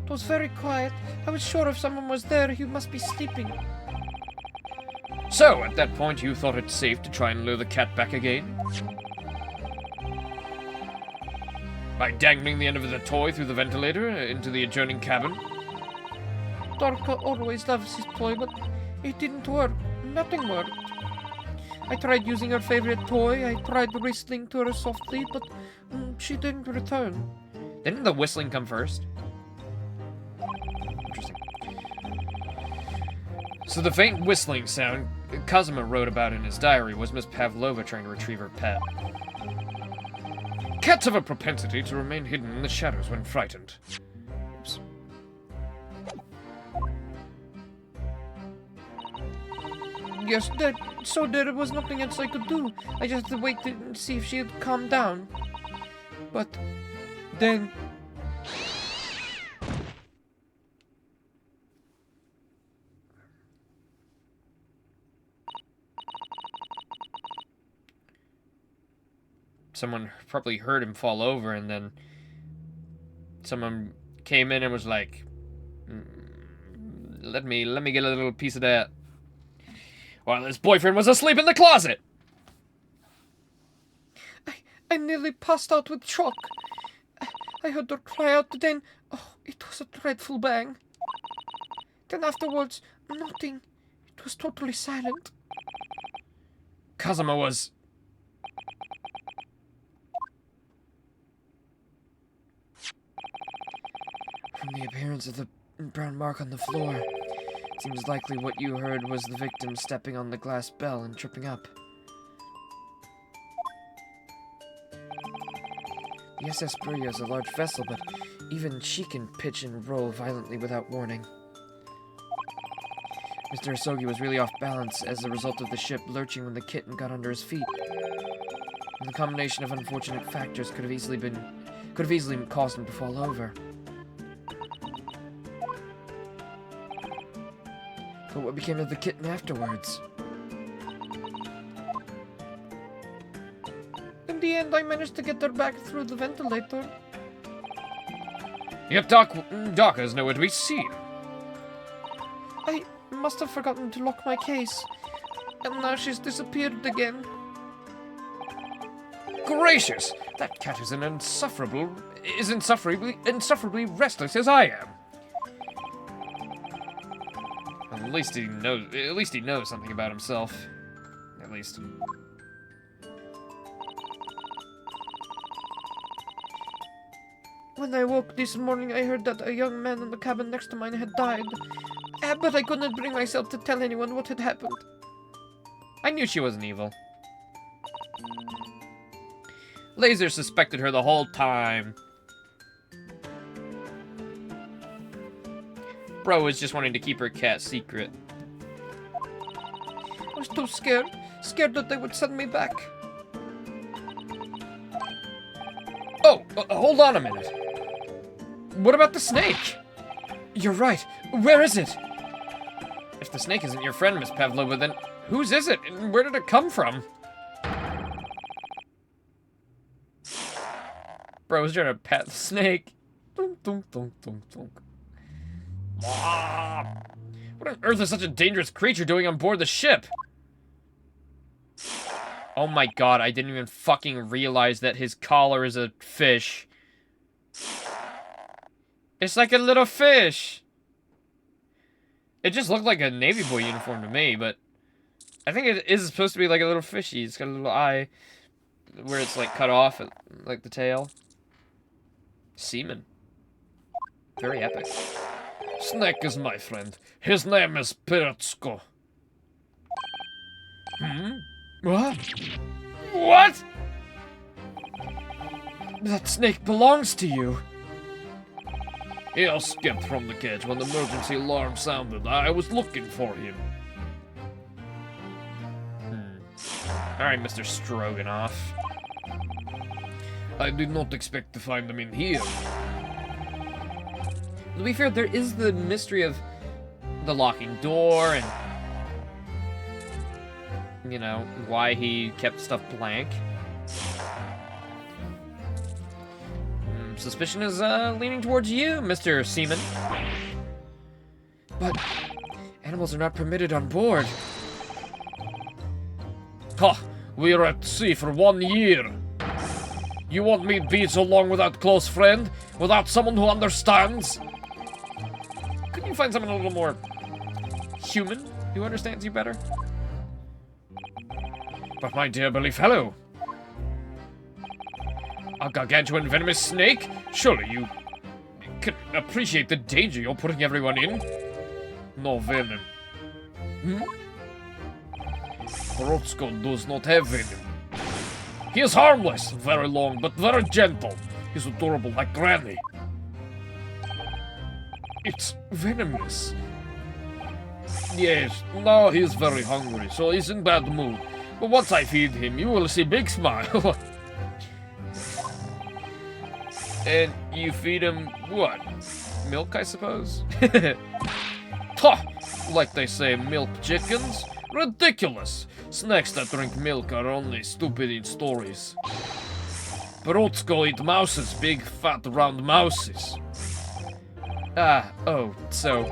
It was very quiet. I was sure if someone was there, he must be sleeping. So, at that point, you thought it safe to try and lure the cat back again? By dangling the end of the toy through the ventilator into the adjoining cabin? Dorka always loves his toy, but it didn't work. Nothing worked. I tried using her favorite toy. I tried whistling to her softly, but she didn't return. Didn't the whistling come first? Interesting. So the faint whistling sound Kazuma wrote about in his diary was Miss Pavlova trying to retrieve her pet. Cats have a propensity to remain hidden in the shadows when frightened. Oops. Yes, so there was nothing else I could do. I just had to wait to see if she had calmed down. But then... Someone probably heard him fall over, and then someone came in and was like, let me get a little piece of that. While his boyfriend was asleep in the closet! I nearly passed out with shock. I heard her cry out, then... Oh, it was a dreadful bang. Then afterwards, nothing. It was totally silent. Kazuma was... From the appearance of the brown mark on the floor, it seems likely what you heard was the victim stepping on the glass bell and tripping up. The SS Burya is a large vessel, but even she can pitch and roll violently without warning. Mr. Asogi was really off balance as a result of the ship lurching when the kitten got under his feet. And the combination of unfortunate factors could have easily caused him to fall over. But what became of the kitten afterwards? In the end, I managed to get her back through the ventilator. Yet Doc is nowhere to be seen. I must have forgotten to lock my case. And now she's disappeared again. Gracious! That cat is insufferably restless as I am. At least he knows something about himself. At least. When I woke this morning, I heard that a young man in the cabin next to mine had died. But I couldn't bring myself to tell anyone what had happened. I knew she wasn't evil. Laser suspected her the whole time. Bro was just wanting to keep her cat secret. I was too scared. Scared that they would send me back. Oh, hold on a minute. What about the snake? You're right. Where is it? If the snake isn't your friend, Miss Pavlova, then whose is it? And where did it come from? Bro was trying to pat the snake. Dunk, dunk, dunk, dunk, dunk. What on earth is such a dangerous creature doing on board the ship? Oh my god, I didn't even fucking realize that his collar is a fish. It's like a little fish. It just looked like a Navy Boy uniform to me, but I think it is supposed to be like a little fishy. It's got a little eye where it's like cut off, like the tail. Seaman. Very epic. Snake is my friend. His name is Piratsko. What? What? That snake belongs to you. He escaped from the cage when the emergency alarm sounded. I was looking for him. Alright, Mr. Stroganoff. I did not expect to find him in here. To be fair, there is the mystery of the locking door and, you know, why he kept stuff blank. Suspicion is leaning towards you, Mr. Seaman. But animals are not permitted on board. Ha! We are at sea for 1 year. You want me to be so long without close friend? Without someone who understands? Couldn't you find someone a little more human who understands you better? But my dear belly fellow, a gargantuan venomous snake? Surely you can appreciate the danger you're putting everyone in? No venom. Rotsko does not have venom. He is harmless, very long, but very gentle. He's adorable like Granny. It's venomous. Yes, now he's very hungry, so he's in bad mood. But once I feed him, you will see big smile. And you feed him what? Milk, I suppose? Ha! Like they say, milk chickens? Ridiculous! Snakes that drink milk are only stupid in stories. Brotsko eat mouses, big fat round mouses. Oh, so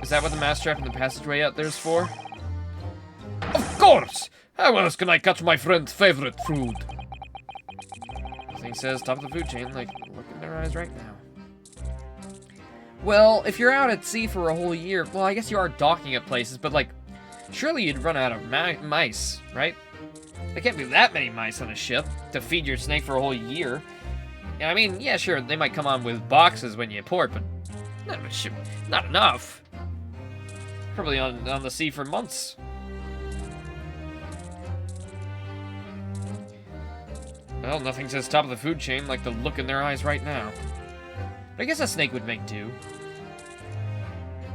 is that what the mousetrap in the passageway out there's for? Of course! How else can I catch my friend's favorite food? Thing says top of the food chain, like, look in their eyes right now. Well, if you're out at sea for a whole year, well, I guess you are docking at places, but, like, surely you'd run out of mice, right? There can't be that many mice on a ship to feed your snake for a whole year. I mean, yeah, sure, they might come on with boxes when you port, but not enough. Probably on the sea for months. Well, nothing says top of the food chain like the look in their eyes right now. But I guess a snake would make do.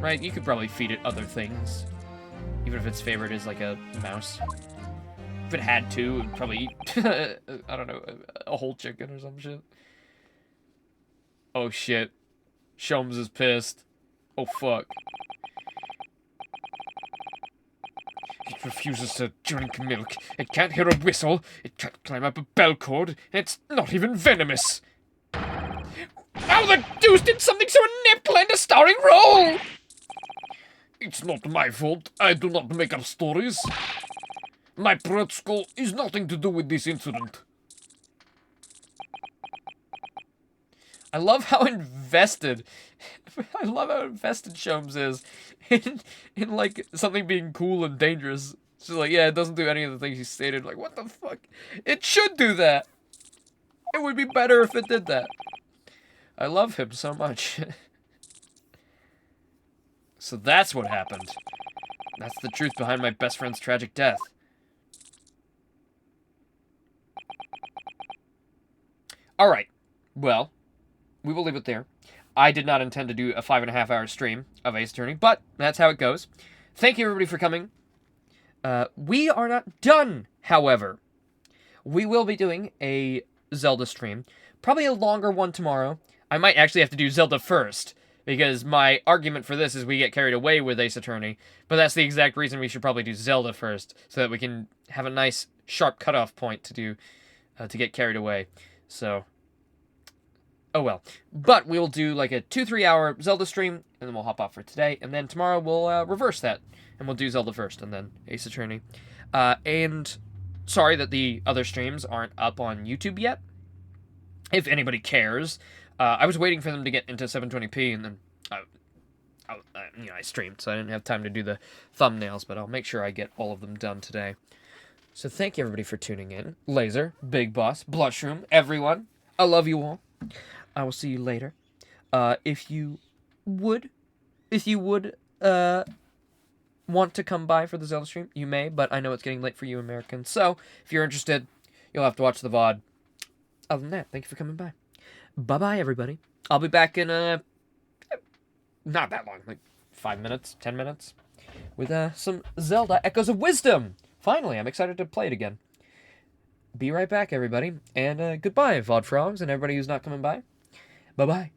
Right? You could probably feed it other things. Even if its favorite is like a mouse. If it had to, it would probably eat, I don't know, a whole chicken or some shit. Oh shit. Sholmes is pissed. Oh fuck. It refuses to drink milk. It can't hear a whistle. It can't climb up a bell cord. And it's not even venomous. How the deuce did something so inept land a starring role? It's not my fault. I do not make up stories. My Pretzel is nothing to do with this incident. I love how invested Sholmes is in like something being cool and dangerous. She's like, yeah, it doesn't do any of the things he stated. Like, what the fuck? It should do that. It would be better if it did that. I love him so much. So that's what happened. That's the truth behind my best friend's tragic death. Alright. Well, we will leave it there. I did not intend to do a 5.5-hour stream of Ace Attorney, but that's how it goes. Thank you, everybody, for coming. We are not done, however. We will be doing a Zelda stream. Probably a longer one tomorrow. I might actually have to do Zelda first, because my argument for this is we get carried away with Ace Attorney, but that's the exact reason we should probably do Zelda first, so that we can have a nice, sharp cutoff point to do, to get carried away. So, oh well. But we'll do like a 2-3 hour Zelda stream, and then we'll hop off for today, and then tomorrow we'll reverse that, and we'll do Zelda first, and then Ace Attorney. And sorry that the other streams aren't up on YouTube yet, if anybody cares. I was waiting for them to get into 720p, and then I streamed, so I didn't have time to do the thumbnails, but I'll make sure I get all of them done today. So thank you, everybody, for tuning in. Laser, Big Boss, Blushroom, everyone. I love you all. I will see you later. If you would want to come by for the Zelda stream, you may, but I know it's getting late for you Americans, so if you're interested, you'll have to watch the VOD. Other than that, thank you for coming by. Bye-bye, everybody. I'll be back in, not that long, like 5 minutes, 10 minutes, with, some Zelda Echoes of Wisdom. Finally, I'm excited to play it again. Be right back, everybody, and, goodbye, VOD Frogs, and everybody who's not coming by. Bye-bye.